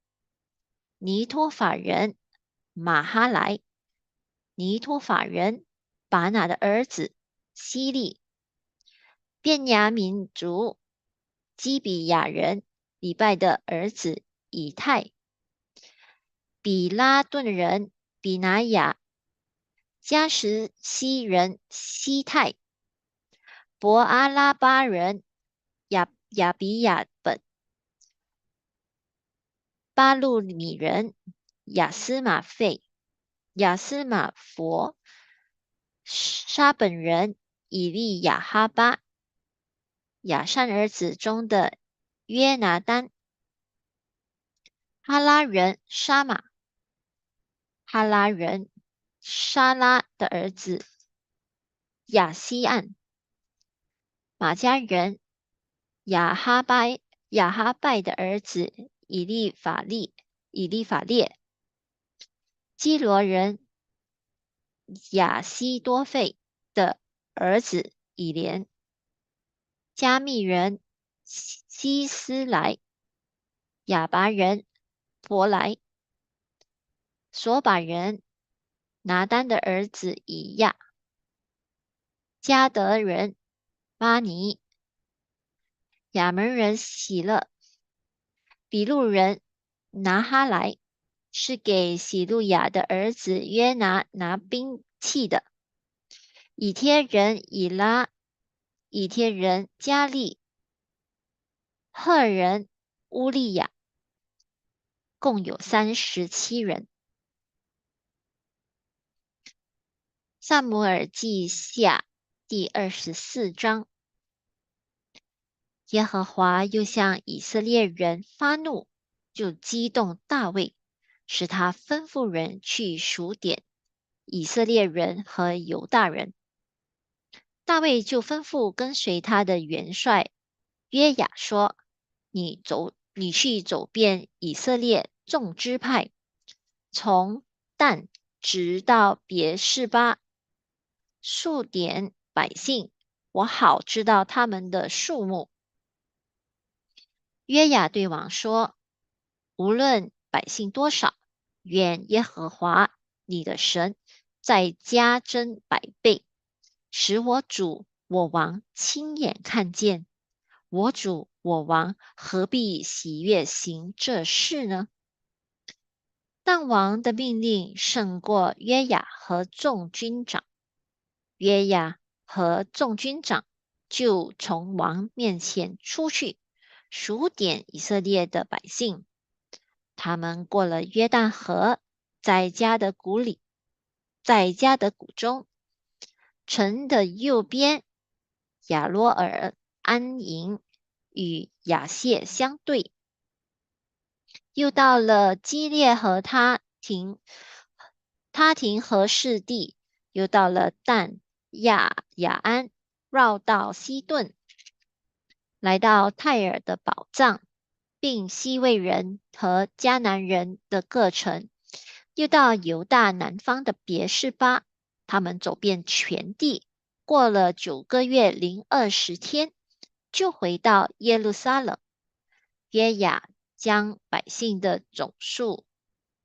E: 尼托法人马哈莱、尼托法人巴拿的儿子希利、便雅民族基比亚人礼拜的儿子以太、比拉顿人比拿雅、加什西人西泰、伯阿拉巴人亚比亚本、巴路米人亚斯马费、亚斯马佛、沙本人以利亚哈巴、亚善儿子中的约拿丹、哈拉人沙马、哈拉人沙拉的儿子亚西岸、马家人亚哈拜的儿子以利法列、基罗人亚西多费、儿子以连、加密人希斯莱、亚拔人伯来、索把人拿单的儿子以亚、加德人巴尼、亚门人喜乐、比路人拿哈莱，是给喜路亚的儿子约拿兵器的。以帖人以拉、以帖人加利、赫尔人乌利亚，共有37人。萨姆尔记下第24章。耶和华又向以色列人发怒，就激动大卫，使他吩咐人去数点以色列人和犹大人。大卫就吩咐跟随他的元帅约雅说：“你去走遍以色列众支派，从但直到别是巴，数点百姓，我好知道他们的数目。”约雅对王说：无论百姓多少，愿耶和华你的神再加增100倍，使我主我王亲眼看见。我主我王何必喜悦行这事呢？但王的命令胜过约雅和众军长。约雅和众军长就从王面前出去，数点以色列的百姓。他们过了约旦河，在加的谷中，城的右边，亚罗尔安营与亚谢相对，又到了基列和他廷和士地，又到了但雅安，绕道西顿，来到泰尔的宝藏，并西魏人和迦南人的各城，又到犹大南方的别是巴。他们走遍全地，过了9个月零20天，就回到耶路撒冷。约雅将百姓的总数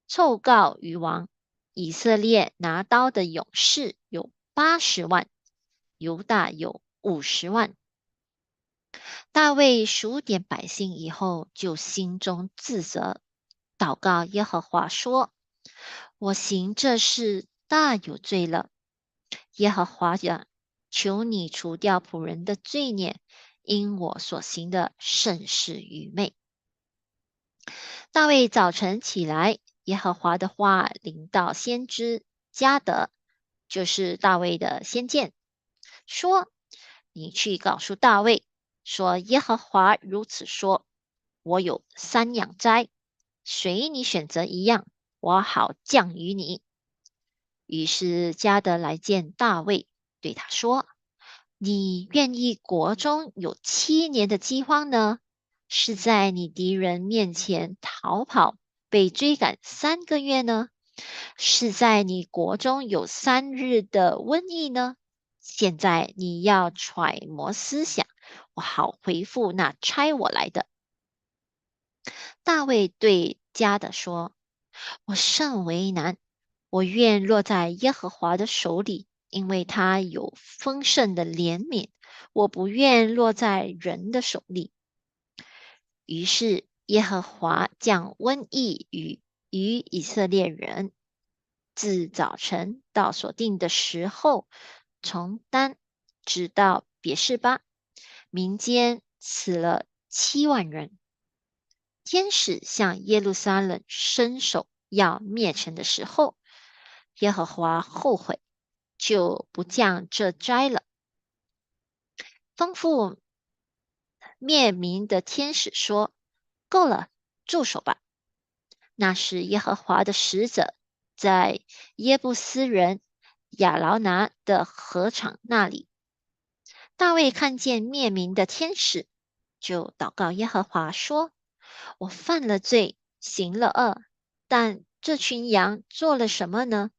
E: 奏告于王。以色列拿刀的勇士有80万，犹大有50万。大卫数点百姓以后，就心中自责，祷告耶和华说：我行这事大有罪了。耶和华呀，求你除掉仆人的罪孽，因我所行的甚是愚昧。大卫早晨起来，耶和华的话临到先知加得，就是大卫的先见，说：你去告诉大卫，说耶和华如此说：我有3样斋，随你选择一样，我好降于你。于是加得来见大卫，对他说：你愿意国中有7年的饥荒呢，是在你敌人面前逃跑，被追赶3个月呢，是在你国中有3日的瘟疫呢？现在你要揣摩思想，我好回复那差我来的。大卫对加得说：我甚为难，我愿落在耶和华的手里，因为他有丰盛的怜悯，我不愿落在人的手里。于是耶和华降瘟疫于以色列人，自早晨到所定的时候，从丹直到别是巴，民间死了7万人。天使向耶路撒冷伸手要灭城的时候，耶和华后悔，就不降这灾了。吩咐灭民的天使说：够了，住手吧。那是耶和华的使者在耶布斯人亚劳拿的禾场那里。大卫看见灭民的天使，就祷告耶和华说：我犯了罪，行了恶，但这群羊做了什么呢？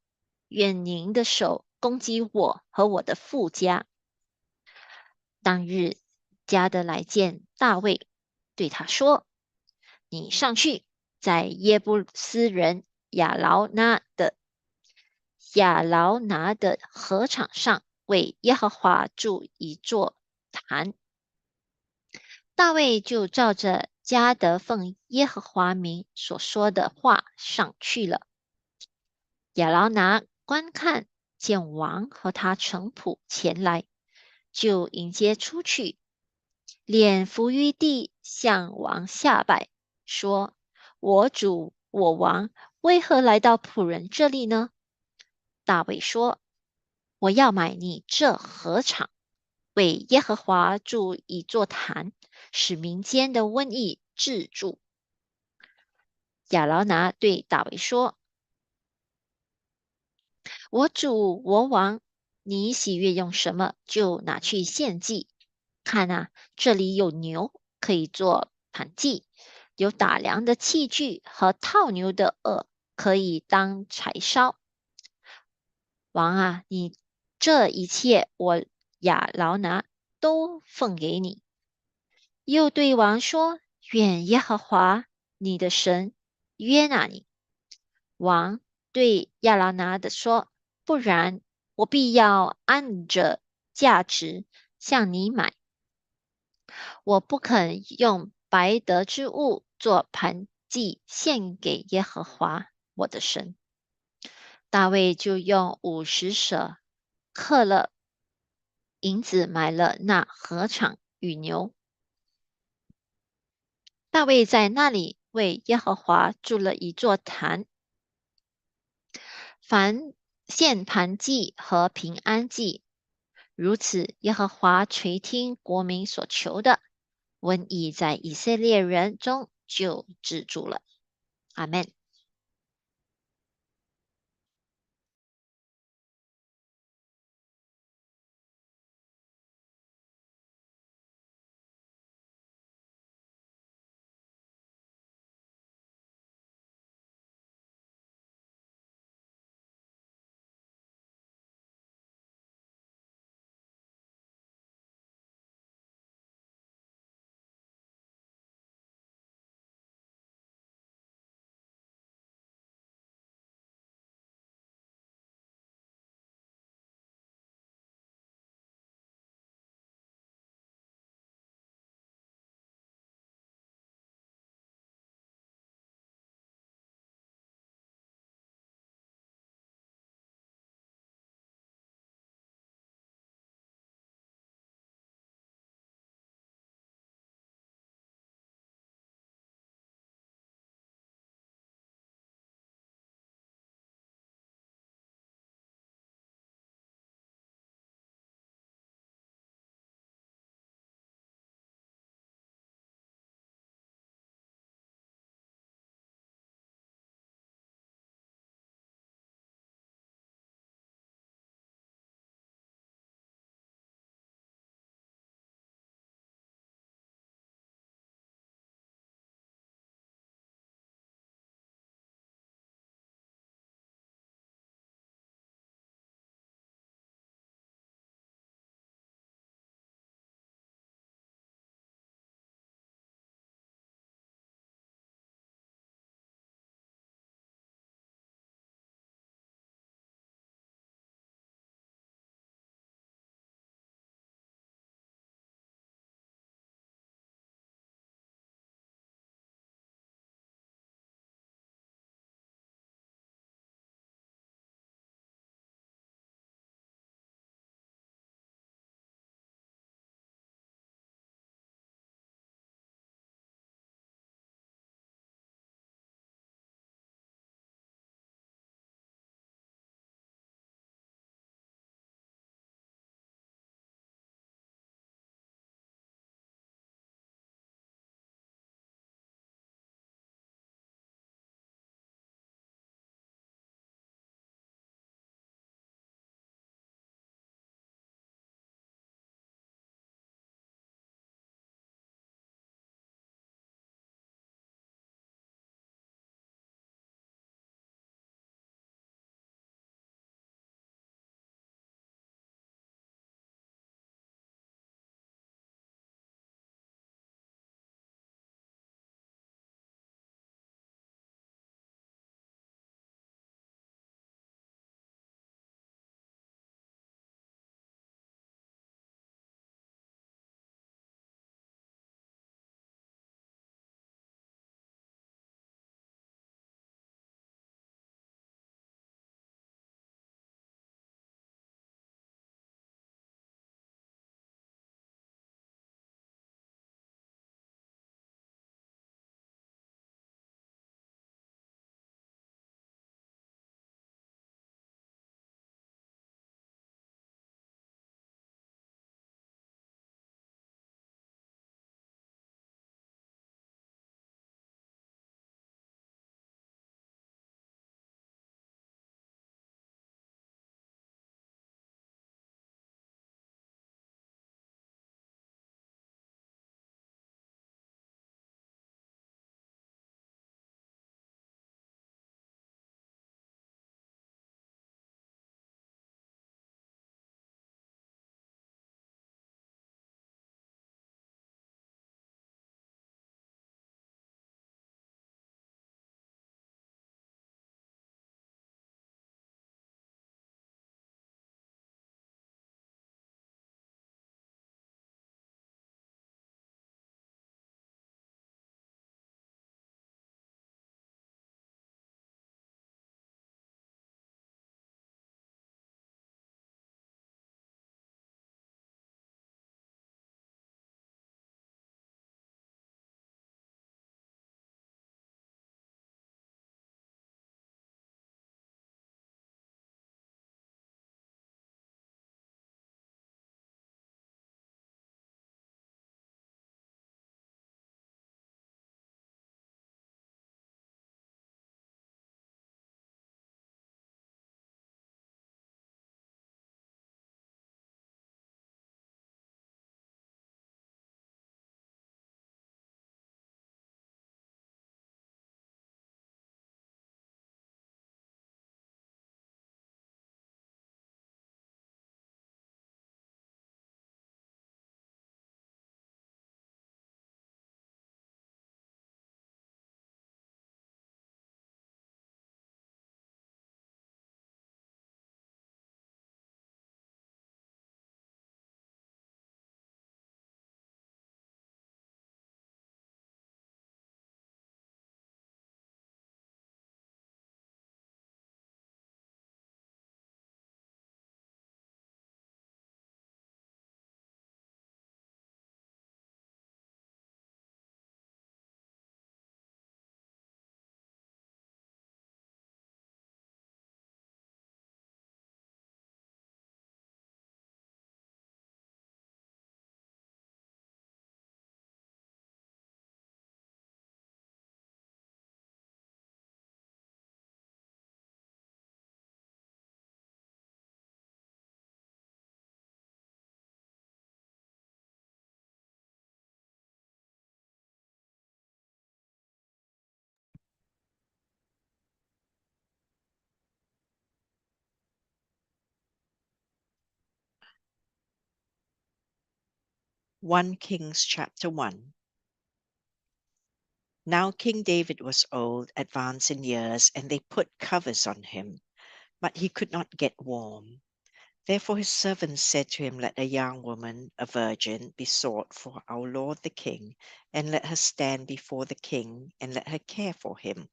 E: 愿您的手攻击我和我的父家。当日，加得来见大卫，对他说：“你上去，在耶布斯人亚劳拿的禾场上为耶和华筑一座坛。”大卫就照着加得奉耶和华名所说的话上去了。亚劳拿观看，见王和他臣仆前来，就迎接出去，脸伏于地，向王下拜，说：“我主，我王，为何来到仆人这里呢？”大卫说：“我要买你这禾场，为耶和华筑一座坛，使民间的瘟疫治住。”亚劳拿对大卫说：“我主我王，你喜悦用什么，就拿去献祭。看啊，这里有牛可以做燔祭，有打粮的器具和套牛的轭可以当柴烧。王啊，你这一切我亚劳拿都奉给你。”又对王说：“愿耶和华你的神约纳你。”王对亚劳拿的说：“不然，我必要按着价值向你买。我不肯用白得之物做燔祭献给耶和华我的神。”大卫就用50舍克勒银子买了那禾场与牛。大卫在那里为耶和华筑了一座坛，凡献燔祭和平安祭。如此，耶和华垂听国民所求的，瘟疫在以色列人中就止住了。阿门。
G: 1 Kings chapter 1. Now King David was old, advanced in years, and they put covers on him, but he could not get warm. Therefore his servants said to him, Let a young woman, a virgin, be sought for our lord the king, and let her stand before the king, and let her care for him,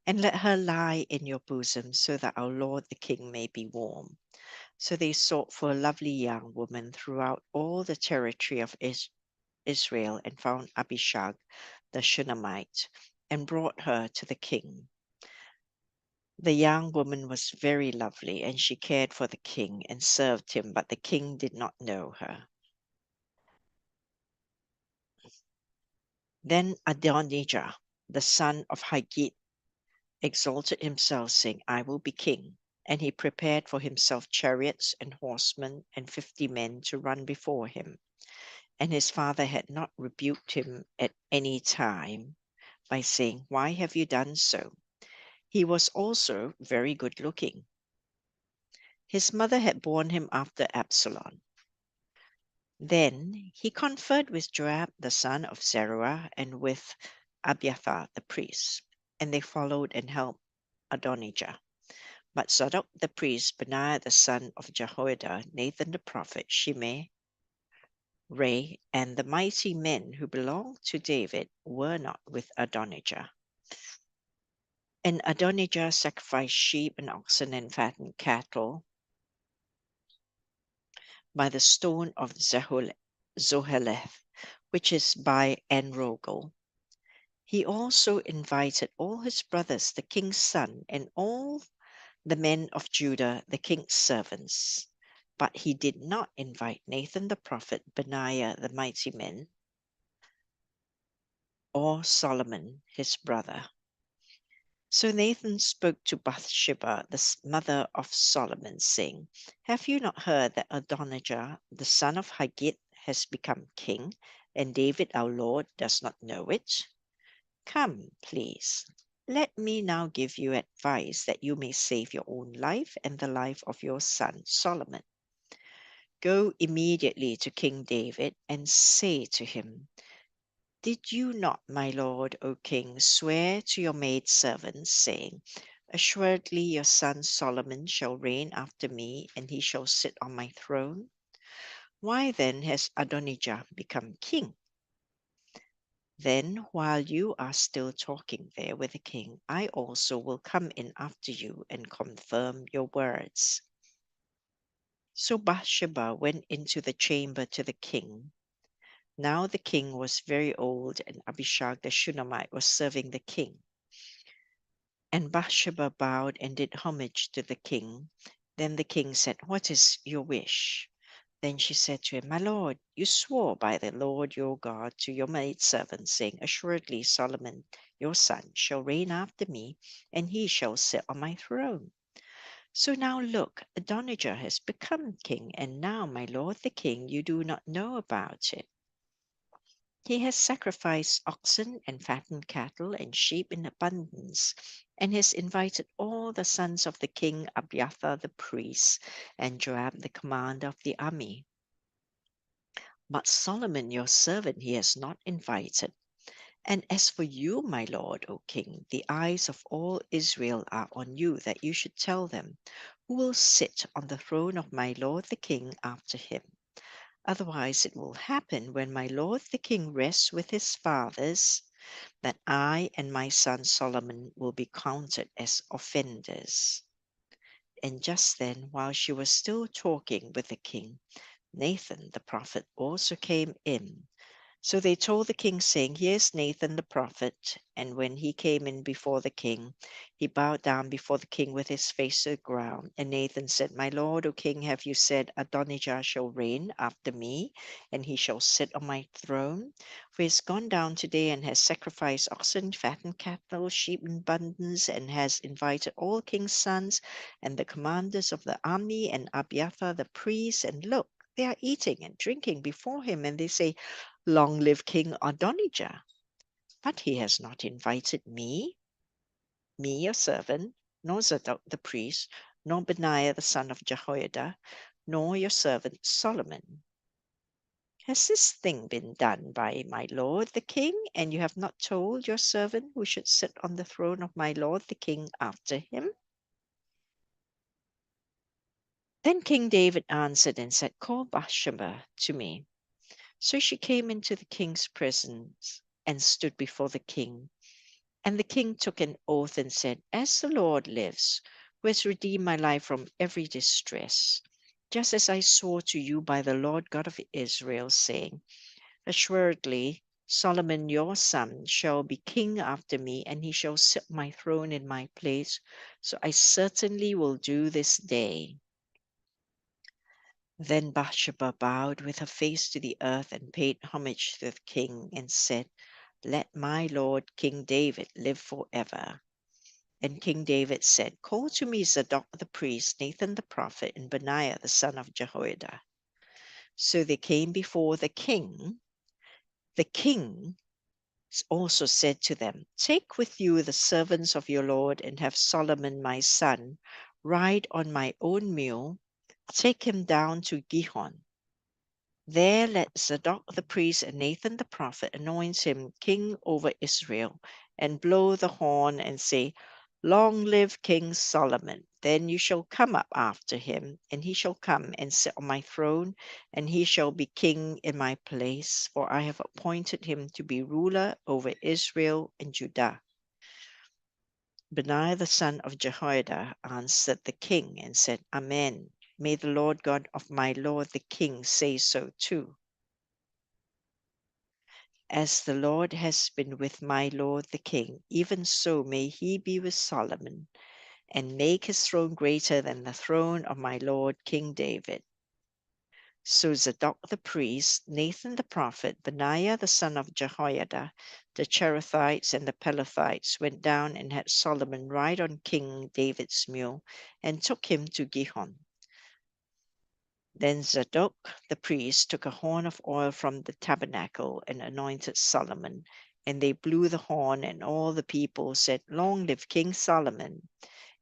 G: and let her lie in your bosom, so that our lord the king may be warm. So they sought for a lovely young woman throughout all the territory of Israel, and found Abishag the Shunammite, and brought her to the king. The young woman was very lovely, and she cared for the king and served him, but the king did not know her. Then Adonijah, the son of Haggith, exalted himself, saying, I will be king. And he prepared for himself chariots and horsemen and 50 men to run before him. And his father had not rebuked him at any time by saying, Why have you done so? He was also very good looking. His mother had borne him after Absalom. Then he conferred with Joab the son of Zeruiah and with Abiathar the priest, and they followed and helped Adonijah. But Zadok the priest, Benaiah the son of Jehoiada, Nathan the prophet, Shimei, Ray, and the mighty men who belonged to David were not with Adonijah. And Adonijah sacrificed sheep and oxen and fattened cattle by the stone of Zoheleth, which is by En-rogel. He also invited all his brothers, the king's son, and all the men of Judah, the king's servants. But he did not invite Nathan the prophet, Benaiah the mighty men, or Solomon his brother. So Nathan spoke to Bathsheba, the mother of Solomon, saying, Have you not heard that Adonijah, the son of Haggith, has become king, and David our Lord does not know it? Come, please, let me now give you advice that you may save your own life and the life of your son Solomon. Go immediately to King David and say to him, Did you not, my lord, O king, swear to your maidservants, saying, Assuredly your son Solomon shall reign after me, and he shall sit on my throne? Why then has Adonijah become king? Then, while you are still talking there with the king, I also will come in after you and confirm your words. So Bathsheba went into the chamber to the king. Now the king was very old, and Abishag the Shunammite was serving the king. And Bathsheba bowed and did homage to the king. Then the king said, What is your wish? Then she said to him, My lord, you swore by the Lord your God to your maidservant, saying, Assuredly Solomon your son shall reign after me, and he shall sit on my throne. So now look, Adonijah has become king, and now, my lord the king, you do not know about it. He has sacrificed oxen and fattened cattle and sheep in abundance, and has invited all the sons of the king, Abiathar the priest, and Joab the commander of the army. But Solomon your servant he has not invited. And as for you, my lord, O king, the eyes of all Israel are on you, that you should tell them who will sit on the throne of my lord the king after him. Otherwise it will happen when my lord the king rests with his fathers, that I and my son Solomon will be counted as offenders. And just then, while she was still talking with the king, Nathan the prophet also came in. So they told the king, saying, Here's Nathan the prophet. And when he came in before the king, he bowed down before the king with his face to the ground. And Nathan said, My lord, O king, have you said, Adonijah shall reign after me, and he shall sit on my throne? For he has gone down today and has sacrificed oxen, fattened cattle, sheep in abundance, and has invited all king's sons and the commanders of the army and Abiathar the priest. And look, they are eating and drinking before him, and they say, Long live King Adonijah. But he has not invited me, your servant, nor Zadok the priest, nor Benaiah the son of Jehoiada, nor your servant Solomon. Has this thing been done by my lord the king, and you have not told your servant who should sit on the throne of my lord the king after him? Then King David answered and said, Call Bathsheba to me. So she came into the king's presence and stood before the king. And the king took an oath and said, As the Lord lives, who has redeemed my life from every distress, just as I swore to you by the Lord God of Israel, saying, Assuredly, Solomon your son shall be king after me, and he shall sit on my throne in my place. So I certainly will do this day. Then Bathsheba bowed with her face to the earth and paid homage to the king and said, Let my lord King David live forever. And King David said, Call to me Zadok the priest, Nathan the prophet, and Benaiah the son of Jehoiada. So they came before the king. The king also said to them, Take with you the servants of your lord, and have Solomon my son ride on my own mule. Take him down to Gihon. There let Zadok the priest and Nathan the prophet anoint him king over Israel, and blow the horn and say, Long live King Solomon. Then you shall come up after him, and he shall come and sit on my throne, and he shall be king in my place, for I have appointed him to be ruler over Israel and Judah. Benaiah the son of Jehoiada answered the king and said, Amen. May the Lord God of my lord the king say so too. As the Lord has been with my lord the king, even so may he be with Solomon, and make his throne greater than the throne of my lord King David. So Zadok the priest, Nathan the prophet, Benaiah the son of Jehoiada, the Cherethites and the Pelethites went down and had Solomon ride on King David's mule, and took him to Gihon. Then Zadok the priest took a horn of oil from the tabernacle and anointed Solomon. And they blew the horn, and all the people said, Long live King Solomon.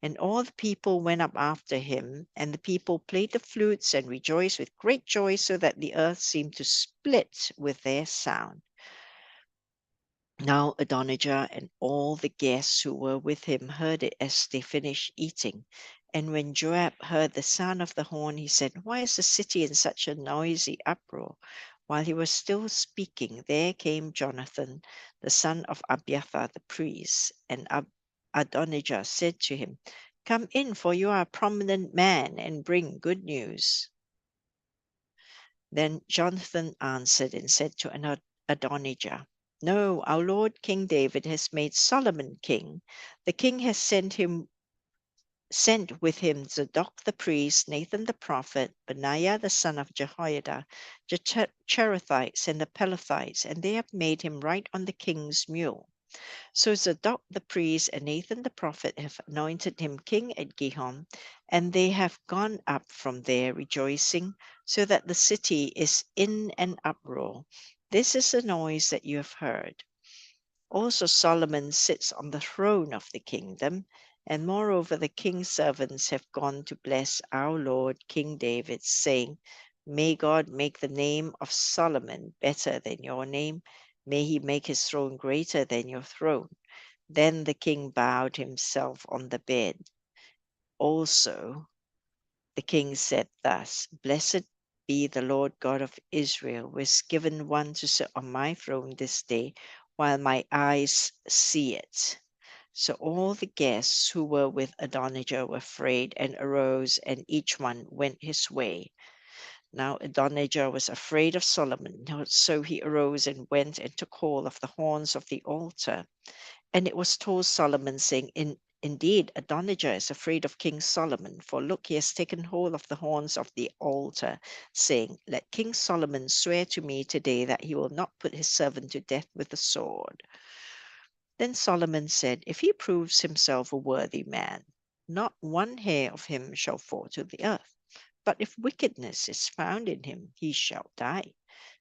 G: And all the people went up after him, and the people played the flutes and rejoiced with great joy, so that the earth seemed to split with their sound. Now Adonijah and all the guests who were with him heard it as they finished eating. And when Joab heard the sound of the horn, he said, Why is the city in such a noisy uproar? While he was still speaking, there came Jonathan, the son of Abiathar the priest, and Adonijah said to him, Come in, for you are a prominent man, and bring good news. Then Jonathan answered and said to Adonijah, No, our Lord King David has made Solomon king. The king has sent with him Zadok the priest, Nathan the prophet, Benaiah the son of Jehoiada, the Cherethites and the Pelethites, and they have made him ride on the king's mule. So Zadok the priest and Nathan the prophet have anointed him king at Gihon, and they have gone up from there rejoicing, so that the city is in an uproar. This is the noise that you have heard. Also Solomon sits on the throne of the kingdom, and moreover the king's servants have gone to bless our Lord King David, saying, May God make the name of Solomon better than your name. May he make his throne greater than your throne. Then the king bowed himself on the bed. Also, the king said thus, Blessed be the Lord God of Israel, who has given one to sit on my throne this day, while my eyes see it. So all the guests who were with Adonijah were afraid and arose, and each one went his way. Now Adonijah was afraid of Solomon, so he arose and went and took hold of the horns of the altar. And it was told Solomon, saying, Indeed, Adonijah is afraid of King Solomon, for look, he has taken hold of the horns of the altar, saying, Let King Solomon swear to me today that he will not put his servant to death with the sword. Then Solomon said, If he proves himself a worthy man, not one hair of him shall fall to the earth. But if wickedness is found in him, he shall die.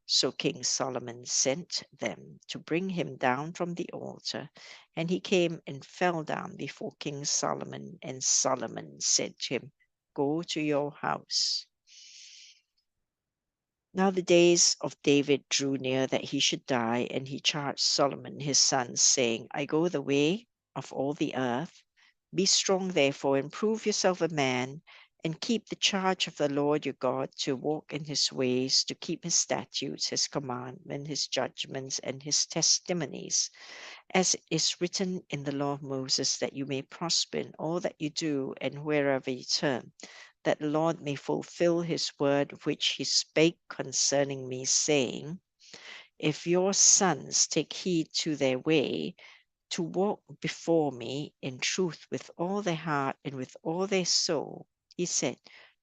G: So King Solomon sent them to bring him down from the altar, and he came and fell down before King Solomon, and Solomon said to him, Go to your house. Now the days of David drew near that he should die, and he charged Solomon his son, saying, I go the way of all the earth. Be strong, therefore, and prove yourself a man, and keep the charge of the Lord your God, to walk in his ways, to keep his statutes, his commandments, his judgments, and his testimonies, as is written in the law of Moses, that you may prosper in all that you do and wherever you turn, that the Lord may fulfill his word which he spake concerning me, saying, if your sons take heed to their way, to walk before me in truth with all their heart and with all their soul, he said,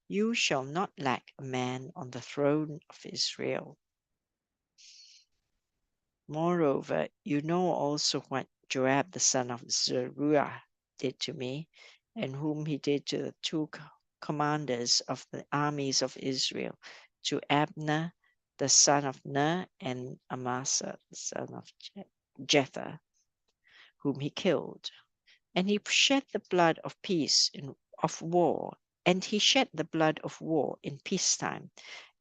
G: you shall not lack a man on the throne of Israel. Moreover, you know also what Joab the son of Zeruiah did to me, and whom he did to the two commanders of the armies of Israel, to Abner the son of Ner, and Amasa the son of Jether, whom he killed. And he shed the blood of peace of war, and he shed the blood of war in peacetime,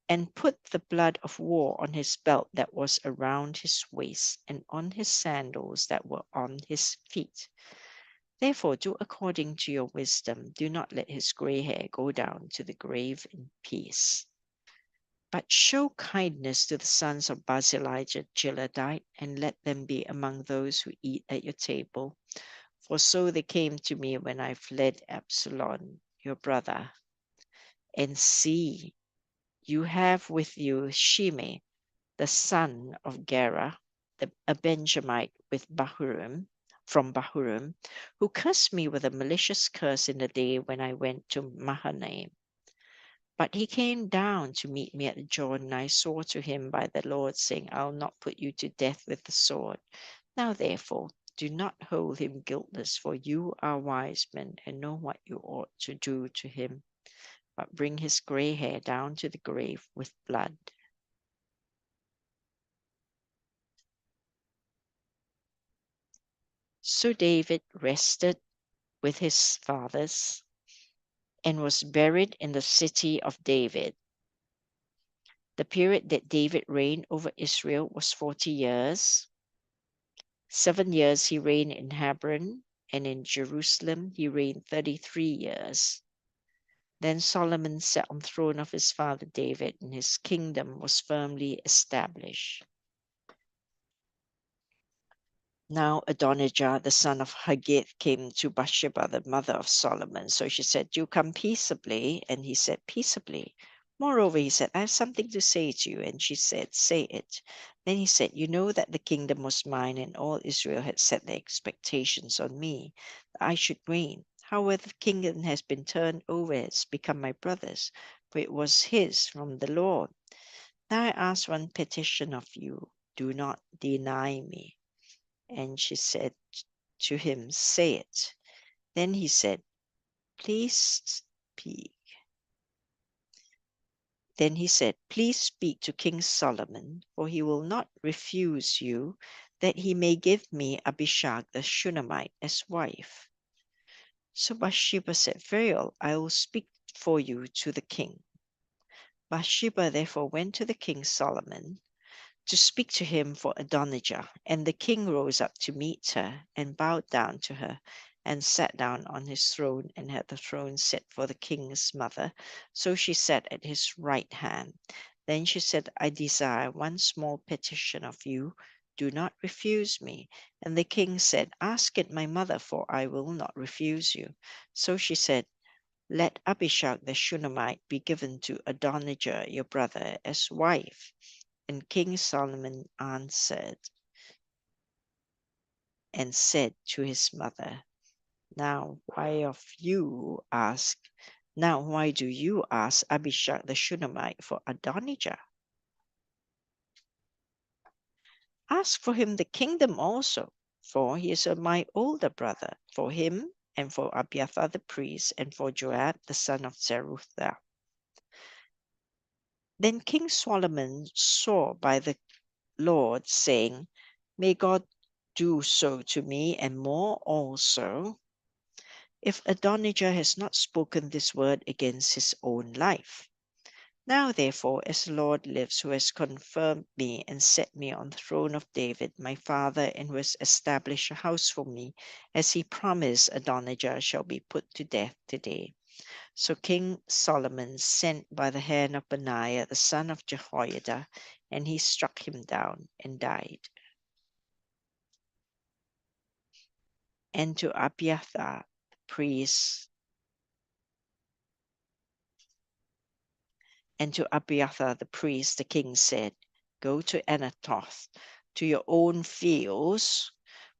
G: and put the blood of war on his belt that was around his waist, and on his sandals that were on his feet. Therefore do according to your wisdom. Do not let his gray hair go down to the grave in peace. But show kindness to the sons of Barzillai the Gileadite, and let them be among those who eat at your table. For so they came to me when I fled Absalom, your brother. And see, you have with you Shimei, the son of Gera, a Benjamite from Bahurim, who cursed me with a malicious curse in the day when I went to Mahanaim. But he came down to meet me at the Jordan, and I swore to him by the Lord, saying, I'll not put you to death with the sword. Now therefore, do not hold him guiltless, for you are wise men and know what you ought to do to him, but bring his gray hair down to the grave with blood. So David rested with his fathers and was buried in the city of David. The period that David reigned over Israel was 40 years. 7 years he reigned in Hebron, and in Jerusalem he reigned 33 years. Then Solomon sat on the throne of his father David, and his kingdom was firmly established. Now Adonijah, the son of Haggith, came to Bathsheba, the mother of Solomon. So she said, do you come peaceably? And he said, peaceably. Moreover, he said, I have something to say to you. And she said, say it. Then he said, you know that the kingdom was mine, and all Israel had set their expectations on me, that I should reign. However, the kingdom has been turned over, it's become my brother's, for it was his from the Lord. Now I ask one petition of you, do not deny me. And she said to him, say it. Then he said, please speak. Then he said, please speak to King Solomon, for he will not refuse you, that he may give me Abishag the Shunammite as wife. So Bathsheba said, very well, I will speak for you to the king. Bathsheba therefore went to the king Solomon to speak to him for Adonijah. And the king rose up to meet her and bowed down to her and sat down on his throne, and had the throne set for the king's mother. So she sat at his right hand. Then she said, I desire one small petition of you. Do not refuse me. And the king said, ask it, my mother, for I will not refuse you. So she said, let Abishag the Shunammite be given to Adonijah your brother as wife. And King Solomon answered and said to his mother, Now why do you ask Abishag the Shunammite for Adonijah? Ask for him the kingdom also, for he is my older brother, for him and for Abiathar the priest, and for Joab the son of Zeruiah. Then King Solomon swore by the Lord, saying, May God do so to me, and more also, if Adonijah has not spoken this word against his own life. Now, therefore, as the Lord lives, who has confirmed me and set me on the throne of David, my father, and who has established a house for me, as he promised, Adonijah shall be put to death today. So King Solomon sent by the hand of Benaiah, the son of Jehoiada, and he struck him down and died. And to Abiathar, the priest, the king said, Go to Anathoth, to your own fields,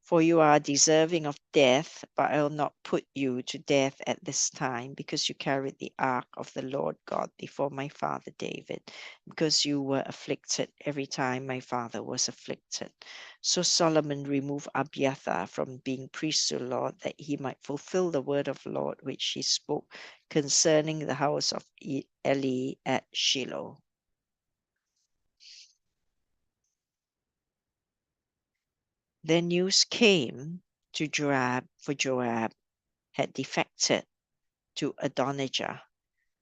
G: for you are deserving of death, but I will not put you to death at this time, because you carried the ark of the Lord God before my father David, because you were afflicted every time my father was afflicted. So Solomon removed Abiathar from being priest to the Lord, that he might fulfill the word of the Lord which he spoke concerning the house of Eli at Shiloh. Then news came to Joab, for Joab had defected to Adonijah,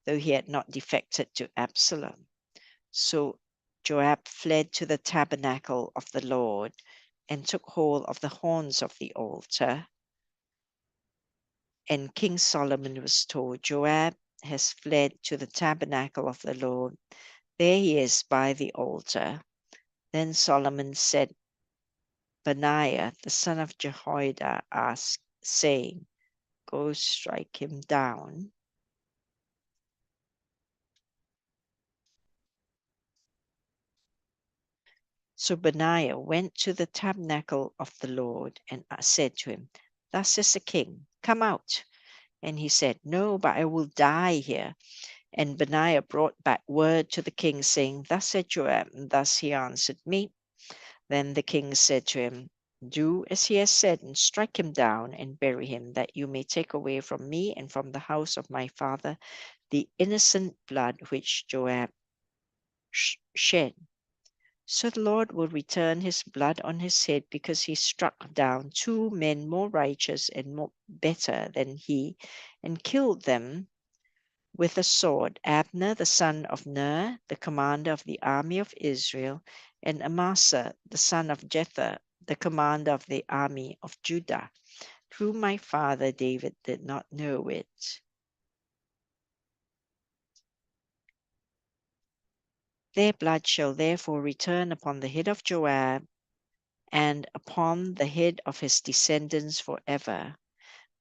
G: though he had not defected to Absalom. So Joab fled to the tabernacle of the Lord and took hold of the horns of the altar. And King Solomon was told, Joab has fled to the tabernacle of the Lord. There he is by the altar. Then Solomon said, Benaiah, the son of Jehoiada, asked, saying, Go strike him down. So Benaiah went to the tabernacle of the Lord and said to him, Thus says the king, come out. And he said, No, but I will die here. And Benaiah brought back word to the king, saying, Thus said Joab, and thus he answered me. Then the king said to him, Do as he has said, and strike him down and bury him, that you may take away from me and from the house of my father the innocent blood which Joab shed. So the Lord will return his blood on his head, because he struck down 2 men more righteous and more better than he, and killed them with a sword, Abner the son of Ner, the commander of the army of Israel, and Amasa the son of Jether, the commander of the army of Judah. Through my father David did not know it. Their blood shall therefore return upon the head of Joab and upon the head of his descendants forever.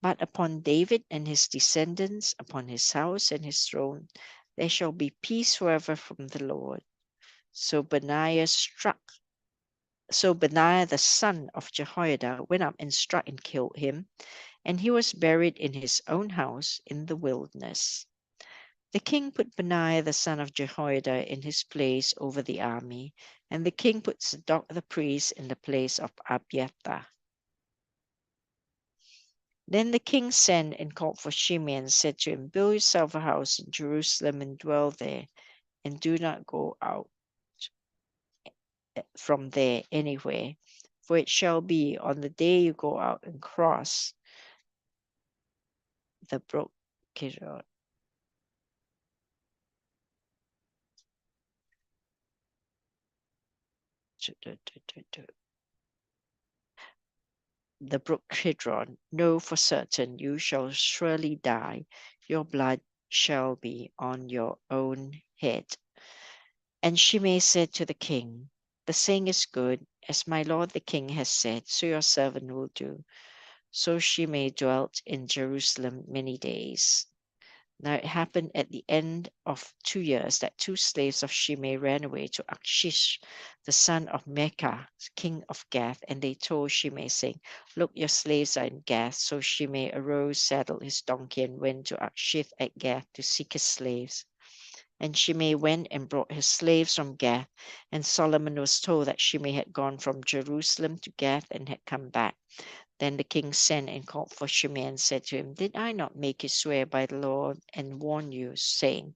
G: But upon David and his descendants, upon his house and his throne, there shall be peace forever from the Lord. So Benaiah the son of Jehoiada went up and struck and killed him, and he was buried in his own house in the wilderness. The king put Benaiah the son of Jehoiada in his place over the army, and the king put Zadok the priest in the place of Abiathar. Then the king sent and called for Shimei and said to him, Build yourself a house in Jerusalem and dwell there, and do not go out from there anywhere. For it shall be on the day you go out and cross the brook Kidron, know for certain you shall surely die. Your blood shall be on your own head. And Shimei said to the king, The saying is good, as my lord the king has said, so your servant will do. So Shimei dwelt in Jerusalem many days. Now it happened at the end of 2 years that 2 slaves of Shimei ran away to Achish, the son of Mecah, king of Gath, and they told Shimei, saying, Look, your slaves are in Gath. So Shimei arose, saddled his donkey, and went to Achish at Gath to seek his slaves. And Shimei went and brought his slaves from Gath, and Solomon was told that Shimei had gone from Jerusalem to Gath and had come back. Then the king sent and called for Shimei and said to him, Did I not make you swear by the Lord and warn you, saying,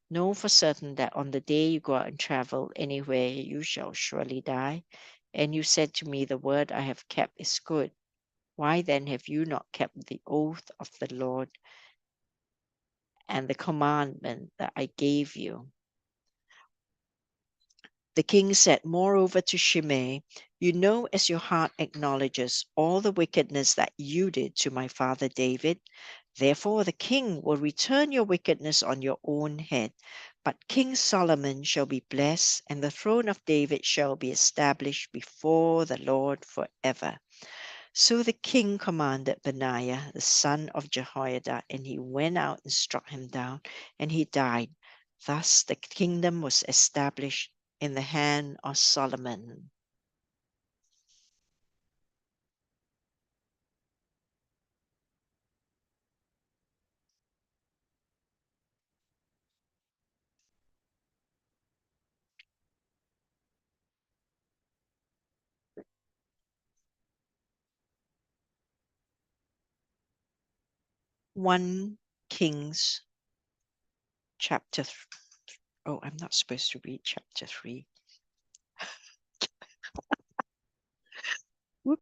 G: Know for certain that on the day you go out and travel anywhere, you shall surely die? And you said to me, The word I have kept is good. Why then have you not kept the oath of the Lord and the commandment that I gave you? The king said moreover to Shimei, "You know, as your heart acknowledges, all the wickedness that you did to my father David. Therefore the king will return your wickedness on your own head. But King Solomon shall be blessed, and the throne of David shall be established before the Lord forever." So the king commanded Benaiah, the son of Jehoiada, and he went out and struck him down, and he died. Thus the kingdom was established in the hand of Solomon. One Kings chapter. Oh, I'm not supposed to read chapter 3. Whoop.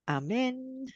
G: Amen.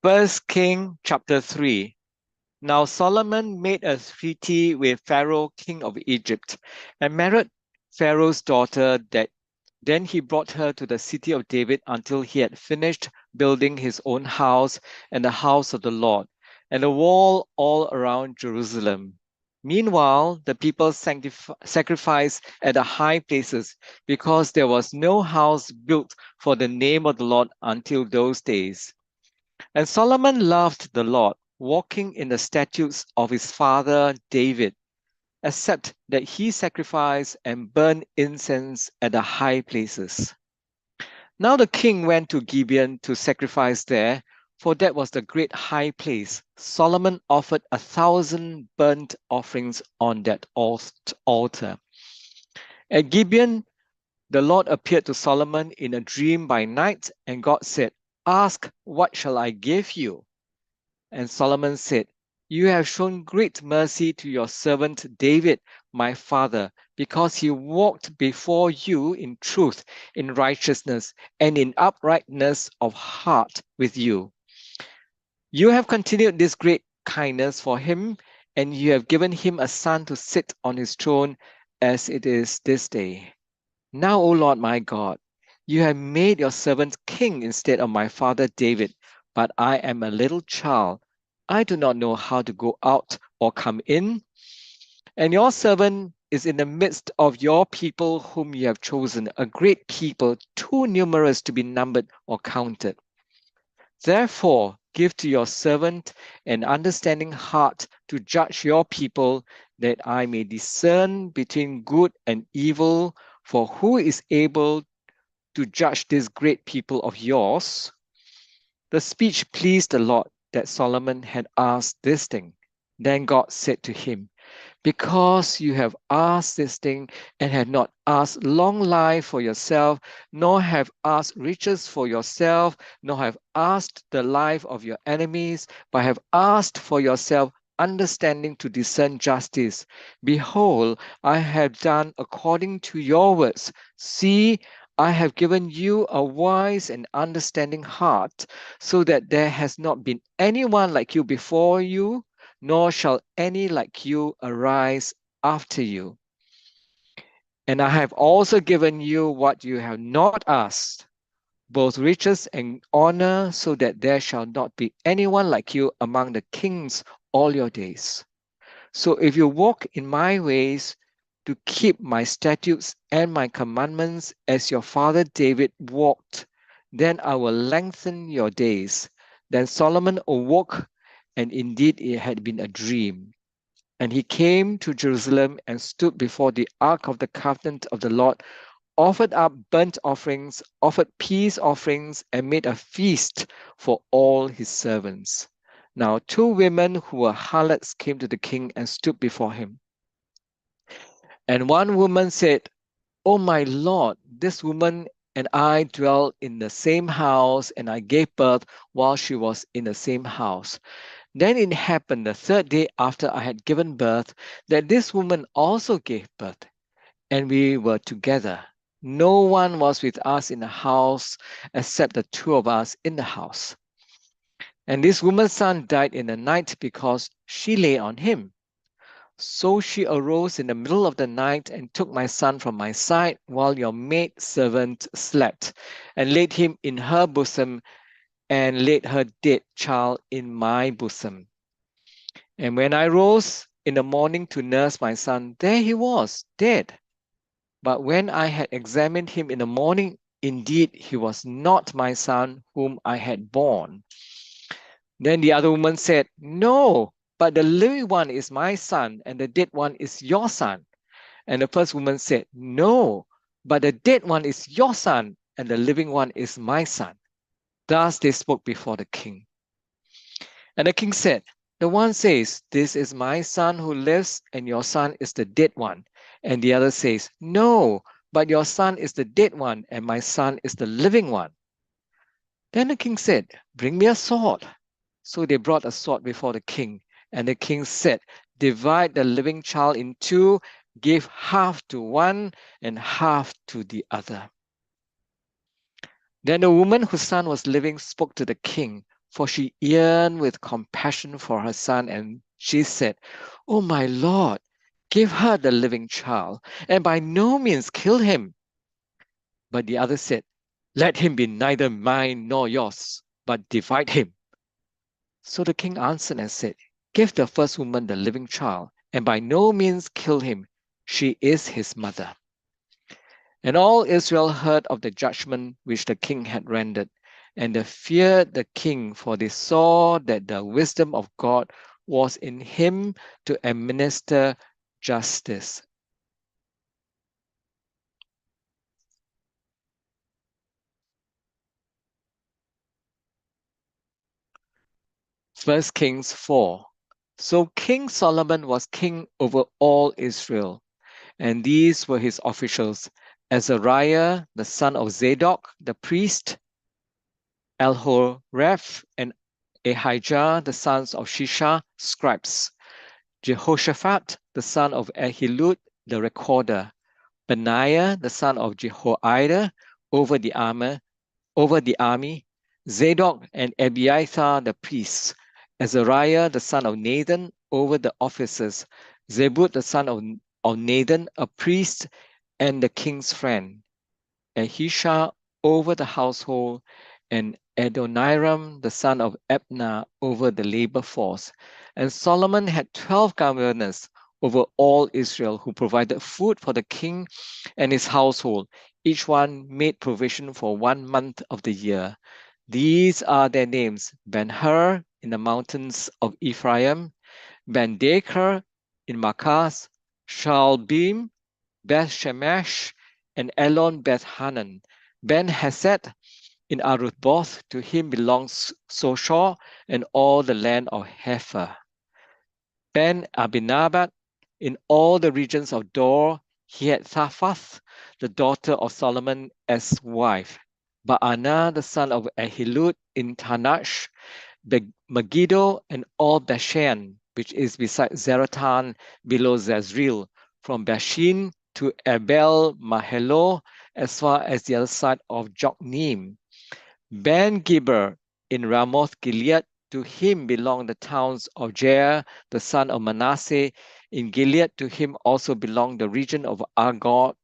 H: First King chapter 3. Now Solomon made a treaty with Pharaoh, king of Egypt, and married Pharaoh's daughter. Then he brought her to the city of David until he had finished building his own house and the house of the Lord, and the wall all around Jerusalem. Meanwhile, the people sacrificed at the high places, because there was no house built for the name of the Lord until those days. And Solomon loved the Lord, walking in the statutes of his father David, except that he sacrificed and burned incense at the high places. Now the king went to Gibeon to sacrifice there, for that was the great high place. Solomon offered 1,000 burnt offerings on that altar. At Gibeon, the Lord appeared to Solomon in a dream by night, and God said, "Ask, what shall I give you?" And Solomon said, "You have shown great mercy to your servant David, my father, because he walked before you in truth, in righteousness, and in uprightness of heart with you. You have continued this great kindness for him, and you have given him a son to sit on his throne as it is this day. Now, O Lord my God, you have made your servant king instead of my father David, but I am a little child. I do not know how to go out or come in. And your servant is in the midst of your people whom you have chosen, a great people, too numerous to be numbered or counted. Therefore, give to your servant an understanding heart to judge your people, that I may discern between good and evil. For who is able to judge this great people of yours?" The speech pleased the Lord that Solomon had asked this thing. Then God said to him, "Because you have asked this thing, and have not asked long life for yourself, nor have asked riches for yourself, nor have asked the life of your enemies, but have asked for yourself understanding to discern justice. Behold, I have done according to your words. See, I have given you a wise and understanding heart, so that there has not been anyone like you before you, nor shall any like you arise after you. And I have also given you what you have not asked, both riches and honor, so that there shall not be anyone like you among the kings all your days. So if you walk in my ways, to keep my statutes and my commandments as your father David walked, then I will lengthen your days." Then Solomon awoke, and indeed it had been a dream. And he came to Jerusalem and stood before the ark of the covenant of the Lord, offered up burnt offerings, offered peace offerings, and made a feast for all his servants. Now 2 women who were harlots came to the king and stood before him. And one woman said, "O my lord, this woman and I dwell in the same house, and I gave birth while she was in the same house. Then it happened the 3rd day after I had given birth, that this woman also gave birth, and we were together. No one was with us in the house except the 2 of us in the house. And this woman's son died in the night because she lay on him. So she arose in the middle of the night and took my son from my side while your maid servant slept, and laid him in her bosom, and laid her dead child in my bosom. And when I rose in the morning to nurse my son, there he was, dead. But when I had examined him in the morning, indeed he was not my son whom I had born." Then the other woman said, "No, but the living one is my son, and the dead one is your son." And the first woman said, "No, but the dead one is your son, and the living one is my son." Thus they spoke before the king. And the king said, "The one says, 'This is my son who lives, and your son is the dead one.' And the other says, 'No, but your son is the dead one, and my son is the living one.' Then the king said, 'Bring me a sword.' So they brought a sword before the king. And the king said, 'Divide the living child in 2, give half to one and half to the other.' Then the woman whose son was living spoke to the king, for she yearned with compassion for her son, and she said, "Oh, my Lord, give her the living child, and by no means kill him." But the other said, "Let him be neither mine nor yours, but divide him." So the king answered and said, "Give the first woman the living child, and by no means kill him. She is his mother." And all Israel heard of the judgment which the king had rendered, and they feared the king, for they saw that the wisdom of God was in him to administer justice. First Kings 4. So King Solomon was king over all Israel, and these were his officials: Azariah, the son of Zadok, the priest; Elhoreph and Ahijah, the sons of Shisha, scribes; Jehoshaphat, the son of Ahilud, the recorder; Benaiah, the son of Jehoiada, over the army; Zadok and Abiathar, the priests; Azariah, the son of Nathan, over the officers; Zebud, the son of Nathan, a priest and the king's friend; Ahisha, over the household; and Adoniram, the son of Abna, over the labor force. And Solomon had 12 governors over all Israel, who provided food for the king and his household. Each one made provision for 1 month of the year. These are their names: Ben-Hur in the mountains of Ephraim, Ben-Deker in Makas, Shaalbim, Beth-Shemesh, and Elon Beth-Hanan; Ben-Hesed in Aruboth; to him belongs Soshor and all the land of Hepher; Ben-Abinadab in all the regions of Dor; he had Thaphath, the daughter of Solomon, as wife; Baana, the son of Ahilud, in Tanach; Megiddo and all Bashan, which is beside Zaratan, below Zazril; from Bashin to Abel Mahelo, as far as the other side of Jokneam; Ben-Geber in Ramoth Gilead; to him belong the towns of Jair, the son of Manasseh, in Gilead; to him also belong the region of Argob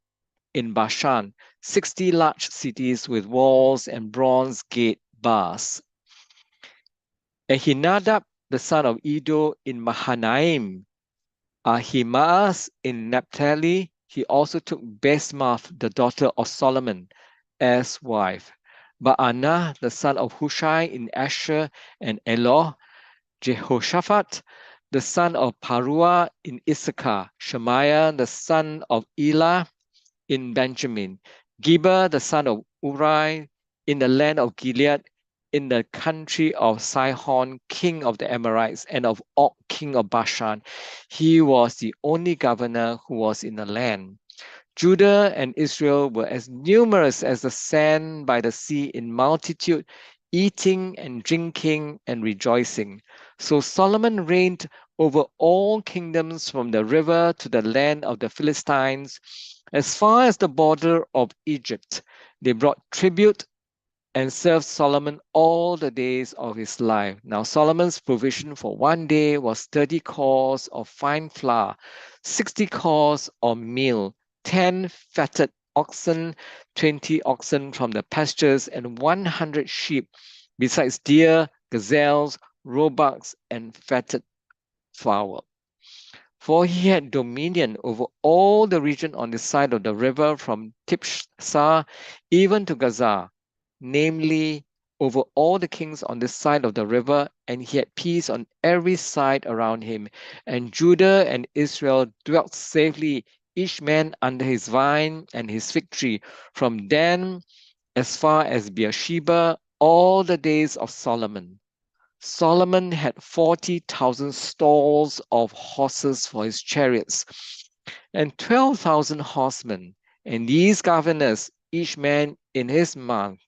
H: in Bashan, 60 large cities with walls and bronze gate bars; Ahinadab, the son of Edo, in Mahanaim; Ahimaaz in Naphtali; he also took Basemath, the daughter of Solomon, as wife; Baana, the son of Hushai, in Asher and Eloh; Jehoshaphat, the son of Paruah, in Issachar; Shemaiah, the son of Elah, in Benjamin; Geber, the son of Uri, in the land of Gilead, in the country of Sihon, king of the Amorites, and of Og, king of Bashan. He was the only governor who was in the land. Judah and Israel were as numerous as the sand by the sea in multitude, eating and drinking and rejoicing. So Solomon reigned over all kingdoms from the river to the land of the Philistines, as far as the border of Egypt. They brought tribute and served Solomon all the days of his life. Now Solomon's provision for 1 day was 30 cors of fine flour, 60 cors of meal, 10 fatted oxen, 20 oxen from the pastures, and 100 sheep, besides deer, gazelles, roebucks, and fatted fowl. For he had dominion over all the region on the side of the river from Tiphsah even to Gaza, namely over all the kings on this side of the river, and he had peace on every side around him. And Judah and Israel dwelt safely, each man under his vine and his fig tree, from Dan as far as Beersheba, all the days of Solomon. Solomon had 40,000 stalls of horses for his chariots, and 12,000 horsemen. And these governors, each man in his month,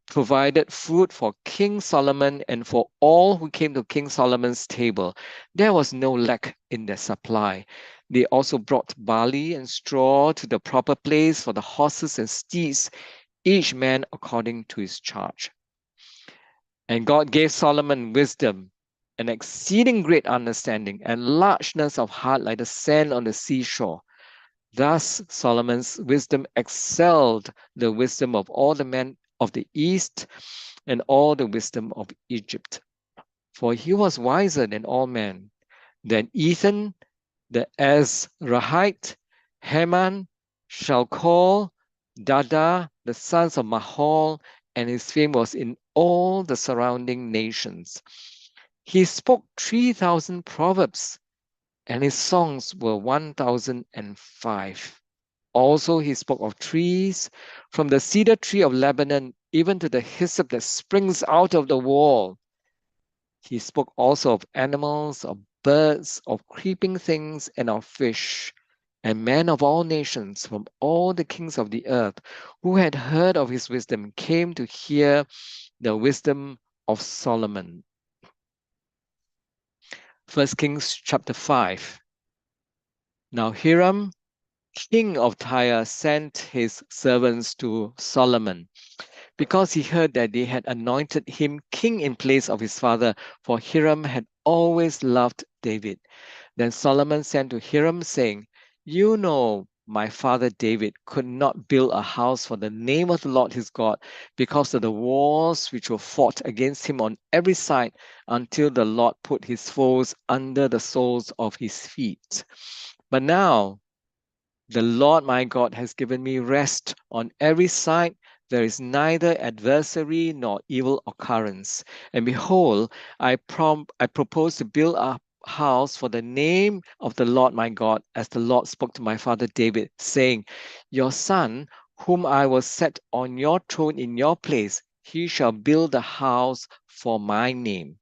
H: provided food for King Solomon and for all who came to King Solomon's table. There was no lack in their supply. They also brought barley and straw to the proper place for the horses and steeds, each man according to his charge. And God gave Solomon wisdom, an exceeding great understanding, and largeness of heart like the sand on the seashore. Thus Solomon's wisdom excelled the wisdom of all the men of the East and all the wisdom of Egypt. For he was wiser than all men, than Ethan the Ezrahite, Heman, Shalcol, Dada, the sons of Mahol, and his fame was in all the surrounding nations. He spoke 3,000 proverbs, and his songs were 1,005. Also, he spoke of trees, from the cedar tree of Lebanon, even to the hyssop that springs out of the wall. He spoke also of animals, of birds, of creeping things, and of fish. And men of all nations, from all the kings of the earth, who had heard of his wisdom, came to hear the wisdom of Solomon. 1 Kings chapter 5. Now Hiram, king of Tyre, sent his servants to Solomon, because he heard that they had anointed him king in place of his father, for Hiram had always loved David. Then Solomon sent to Hiram, saying, You know, my father David could not build a house for the name of the Lord his God because of the wars which were fought against him on every side, until the Lord put his foes under the soles of his feet. But now the Lord my God has given me rest on every side. There is neither adversary nor evil occurrence. And behold, I propose to build a house for the name of the Lord my God, as the Lord spoke to my father David, saying, Your son, whom I will set on your throne in your place, he shall build a house for my name.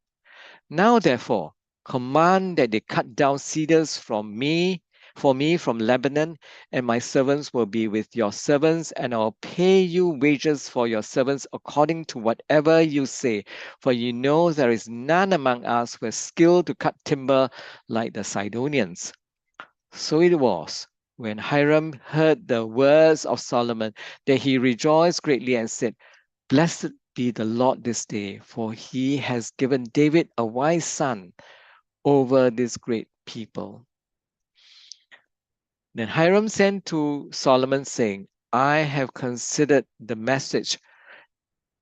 H: Now therefore, command that they cut down cedars for me from Lebanon, and my servants will be with your servants, and I will pay you wages for your servants according to whatever you say. For you know there is none among us who is skilled to cut timber like the Sidonians. So it was, when Hiram heard the words of Solomon, that he rejoiced greatly and said, Blessed be the Lord this day, for he has given David a wise son over this great people. Then Hiram sent to Solomon, saying, I have considered the message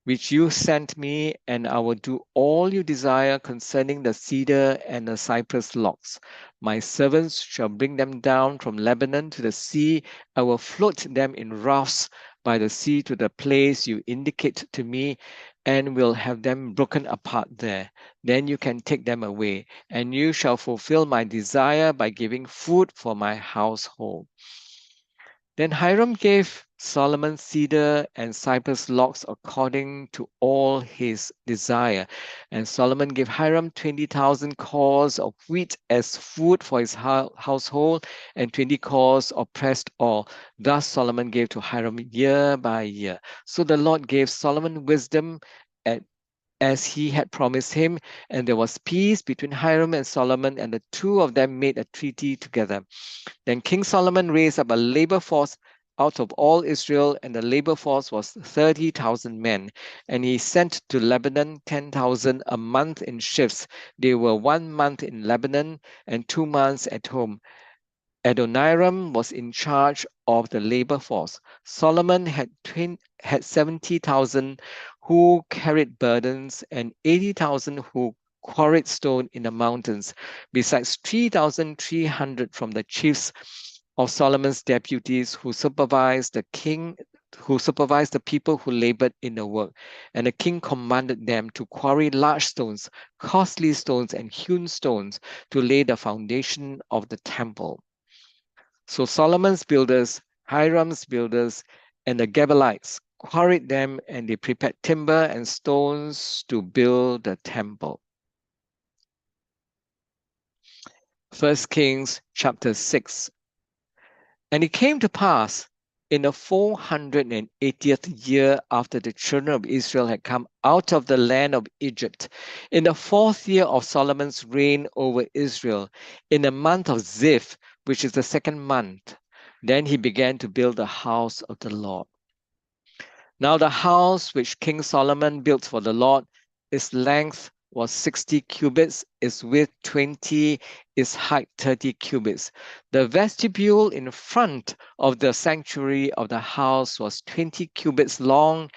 H: which you sent me, and I will do all you desire concerning the cedar and the cypress logs. My servants shall bring them down from Lebanon to the sea. I will float them in rafts by the sea to the place you indicate to me, and will have them broken apart there. Then you can take them away, and you shall fulfill my desire by giving food for my household. Then Hiram gave Solomon cedar and cypress logs according to all his desire. And Solomon gave Hiram 20,000 cors of wheat as food for his household, and 20 cors of pressed oil. Thus Solomon gave to Hiram year by year. So the Lord gave Solomon wisdom as he had promised him, and there was peace between Hiram and Solomon, and the two of them made a treaty together. Then King Solomon raised up a labor force out of all Israel, and the labor force was 30,000 men. And he sent to Lebanon 10,000 a month in shifts. They were 1 month in Lebanon and 2 months at home. Adoniram was in charge of the labor force. Solomon had 70,000 who carried burdens, and 80,000 who quarried stone in the mountains, besides 3,300 from the chiefs of Solomon's deputies who supervised the people who labored in the work. And the king commanded them to quarry large stones, costly stones, and hewn stones to lay the foundation of the temple. So Solomon's builders, Hiram's builders, and the Gebalites quarried them, and they prepared timber and stones to build the temple. 1 Kings chapter 6. And it came to pass in the 480th year after the children of Israel had come out of the land of Egypt, in the 4th year of Solomon's reign over Israel, in the month of Ziph, which is the 2nd month, then he began to build the house of the Lord. Now the house which King Solomon built for the Lord Its length was 60 cubits, its width 20, its height 30 cubits. The vestibule in front of the sanctuary of the house was 20 cubits long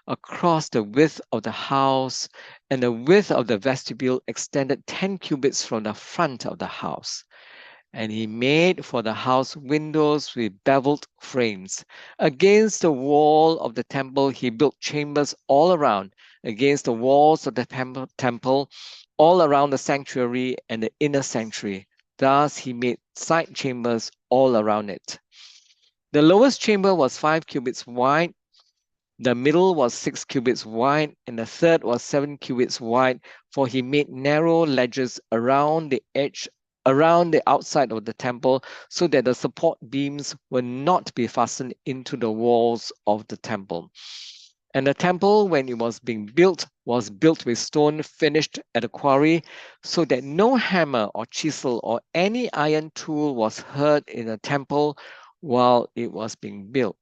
H: across the width of the house, and the width of the vestibule extended 10 cubits from the front of the house. And he made for the house windows with beveled frames. Against the wall of the temple, he built chambers all around, against the walls of the temple, all around the sanctuary and the inner sanctuary. Thus he made side chambers all around it. The lowest chamber was 5 cubits wide, the middle was 6 cubits wide, and the third was 7 cubits wide, for he made narrow ledges around the edge, around the outside of the temple, so that the support beams would not be fastened into the walls of the temple. And the temple, when it was being built, was built with stone finished at the quarry, so that no hammer or chisel or any iron tool was heard in the temple while it was being built.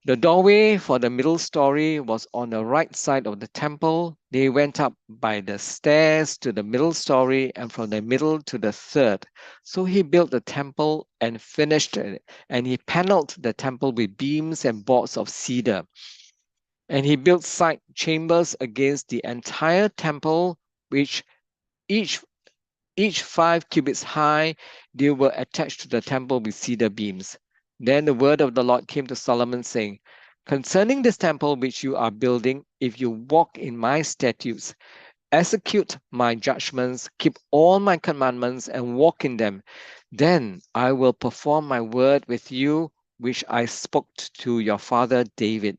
H: The doorway for the middle story was on the right side of the temple. They went up by the stairs to the middle story and from the middle to the third. So he built the temple and finished it, and he paneled the temple with beams and boards of cedar. And he built side chambers against the entire temple, which each 5 cubits high. They were attached to the temple with cedar beams. Then the word of the Lord came to Solomon, saying, concerning this temple which you are building, if you walk in my statutes, execute my judgments, keep all my commandments, and walk in them, then I will perform my word with you, which I spoke to your father David.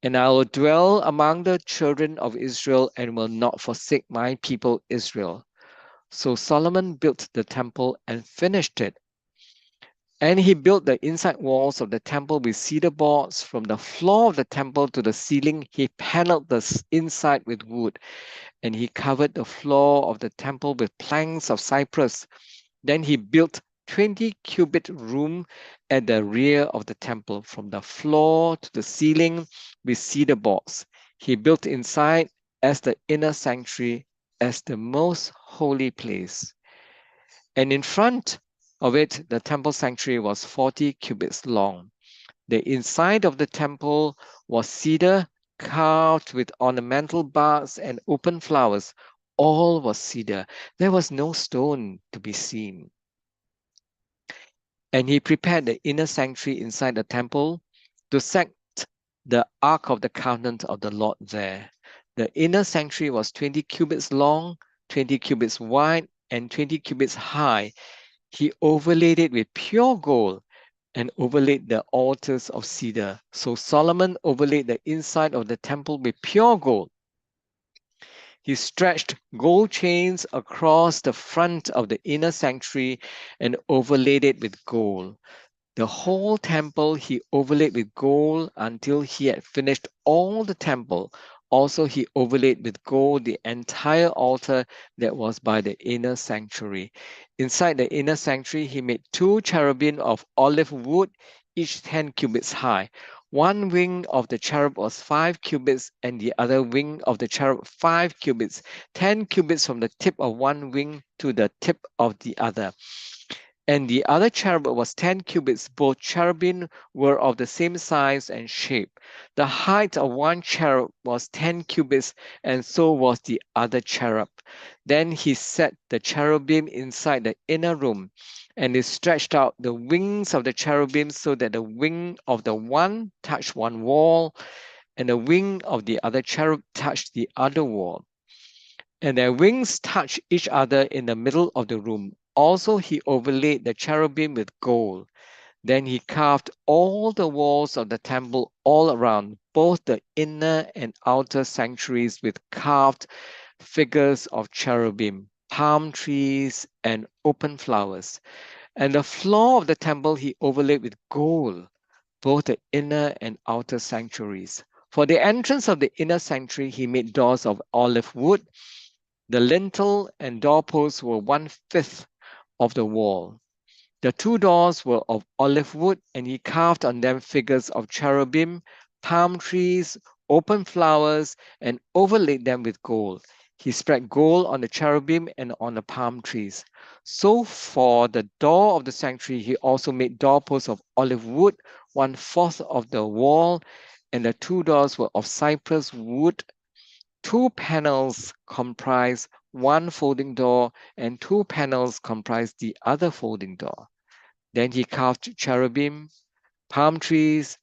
H: And I will dwell among the children of Israel and will not forsake my people Israel. So Solomon built the temple and finished it. And he built the inside walls of the temple with cedar boards. From the floor of the temple to the ceiling, he paneled the inside with wood. And he covered the floor of the temple with planks of cypress. Then he built 20-cubit room at the rear of the temple, from the floor to the ceiling with cedar boards. He built inside as the inner sanctuary, as the most holy place. And in front of it, the temple sanctuary was 40 cubits long. The inside of the temple was cedar carved with ornamental bars and open flowers. All was cedar. There was no stone to be seen. And he prepared the inner sanctuary inside the temple to set the Ark of the Covenant of the Lord there. The inner sanctuary was 20 cubits long, 20 cubits wide, and 20 cubits high. He overlaid it with pure gold and overlaid the altars of cedar. So Solomon overlaid the inside of the temple with pure gold. He stretched gold chains across the front of the inner sanctuary and overlaid it with gold. The whole temple he overlaid with gold until he had finished all the temple. Also, he overlaid with gold the entire altar that was by the inner sanctuary. Inside the inner sanctuary, he made 2 cherubim of olive wood, each 10 cubits high. One wing of the cherub was 5 cubits, and the other wing of the cherub 5 cubits, 10 cubits from the tip of one wing to the tip of the other. And the other cherub was 10 cubits. Both cherubim were of the same size and shape. The height of one cherub was 10 cubits, and so was the other cherub. Then he set the cherubim inside the inner room, and he stretched out the wings of the cherubim so that the wing of the one touched one wall, and the wing of the other cherub touched the other wall. And their wings touched each other in the middle of the room. Also, he overlaid the cherubim with gold. Then he carved all the walls of the temple all around, both the inner and outer sanctuaries, with carved figures of cherubim, palm trees, and open flowers. And the floor of the temple he overlaid with gold, both the inner and outer sanctuaries. For the entrance of the inner sanctuary, he made doors of olive wood. The lintel and doorposts were 1/5 of the wall. The 2 doors were of olive wood, and he carved on them figures of cherubim, palm trees, open flowers and overlaid them with gold. He spread gold on the cherubim and on the palm trees. So for the door of the sanctuary, he also made doorposts of olive wood, 1/4 of the wall, and the 2 doors were of cypress wood. 2 panels comprise one folding door, and 2 panels comprise the other folding door. Then he carved cherubim, palm trees,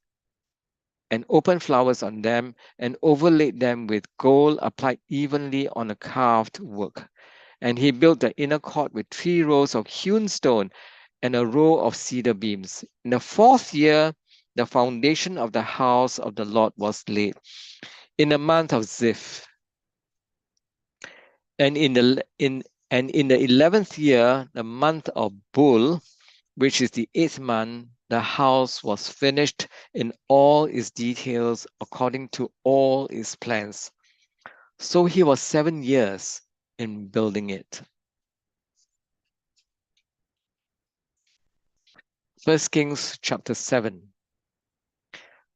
H: and open flowers on them, and overlaid them with gold applied evenly on the carved work. And he built the inner court with 3 rows of hewn stone and a row of cedar beams. In the 4th year, the foundation of the house of the Lord was laid. In the month of Ziph, and in the 11th year, the month of Bul, which is the 8th month, the house was finished in all its details according to all its plans. So he was 7 years in building it. 1 Kings chapter 7.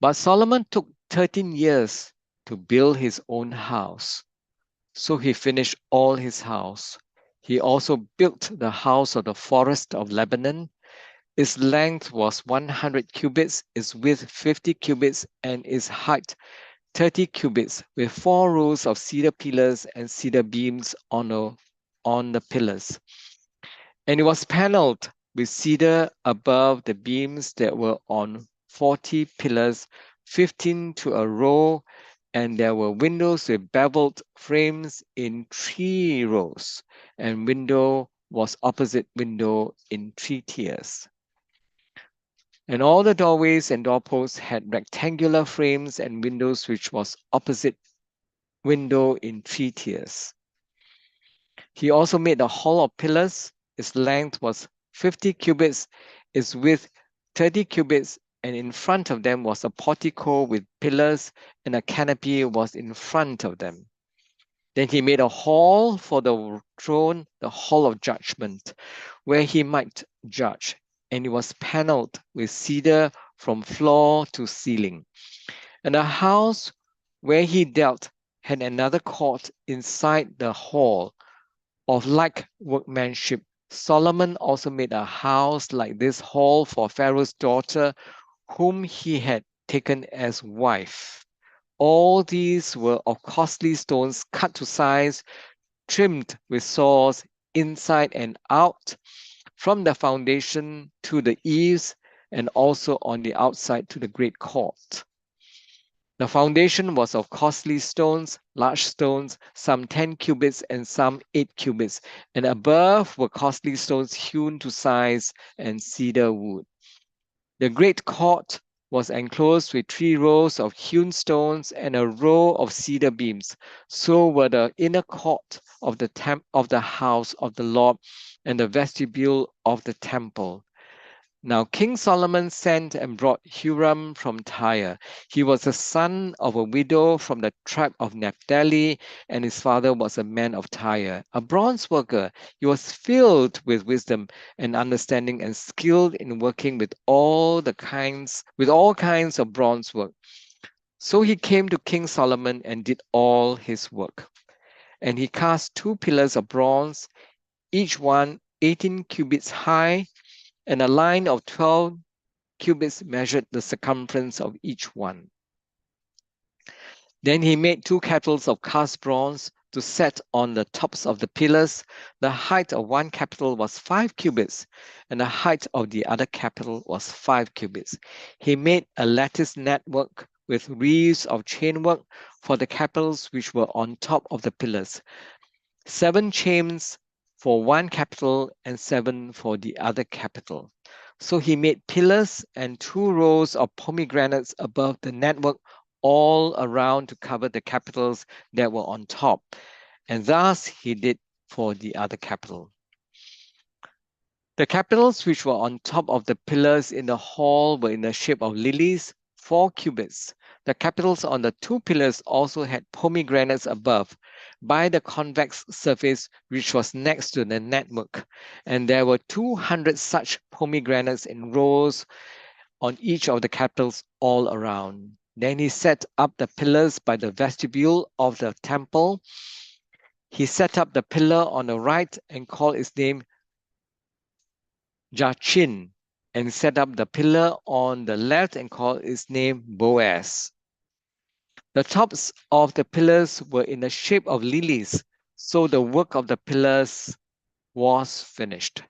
H: But Solomon took 13 years to build his own house. So he finished all his house. He also built the house of the forest of Lebanon. Its length was 100 cubits, its width 50 cubits, and its height 30 cubits, with 4 rows of cedar pillars and cedar beams on the pillars. And it was paneled with cedar above the beams that were on 40 pillars, 15 to a row, and there were windows with beveled frames in 3 rows, and window was opposite window in 3 tiers. And all the doorways and doorposts had rectangular frames and windows which was opposite window in 3 tiers. He also made the hall of pillars. Its length was 50 cubits, its width 30 cubits, and in front of them was a portico with pillars, and a canopy was in front of them. Then he made a hall for the throne, the hall of judgment, where he might judge, and it was paneled with cedar from floor to ceiling. And the house where he dealt had another court inside the hall of like workmanship. Solomon also made a house like this hall for Pharaoh's daughter, whom he had taken as wife. All these were of costly stones cut to size, trimmed with saws inside and out, from the foundation to the eaves, and also on the outside to the great court. The foundation was of costly stones, large stones, some 10 cubits and some 8 cubits, and above were costly stones hewn to size and cedar wood. The great court was enclosed with 3 rows of hewn stones and a row of cedar beams. So were the inner court of the house of the Lord and the vestibule of the temple. Now King Solomon sent and brought Huram from Tyre. He was the son of a widow from the tribe of Naphtali, and his father was a man of Tyre, a bronze worker. He was filled with wisdom and understanding and skilled in working with all kinds of bronze work. So he came to King Solomon and did all his work. And he cast 2 pillars of bronze, each one 18 cubits high, and a line of 12 cubits measured the circumference of each one. Then he made 2 capitals of cast bronze to set on the tops of the pillars. The height of one capital was 5 cubits, and the height of the other capital was 5 cubits. He made a lattice network with wreaths of chainwork for the capitals which were on top of the pillars. 7 chains for one capital and 7 for the other capital. So he made pillars and 2 rows of pomegranates above the network all around to cover the capitals that were on top. And thus he did for the other capital. The capitals which were on top of the pillars in the hall were in the shape of lilies, 4 cubits. The capitals on the 2 pillars also had pomegranates above, by the convex surface which was next to the network, and there were 200 such pomegranates in rows on each of the capitals all around. Then he set up the pillars by the vestibule of the temple. He set up the pillar on the right and called its name Jachin, and set up the pillar on the left and called its name Boaz. The tops of the pillars were in the shape of lilies, so the work of the pillars was finished.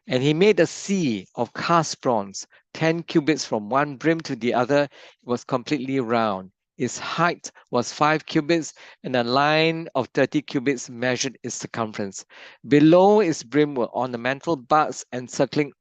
H: And he made a sea of cast bronze, 10 cubits from one brim to the other. It was completely round. Its height was 5 cubits, and a line of 30 cubits measured its circumference. Below its brim were ornamental bars encircling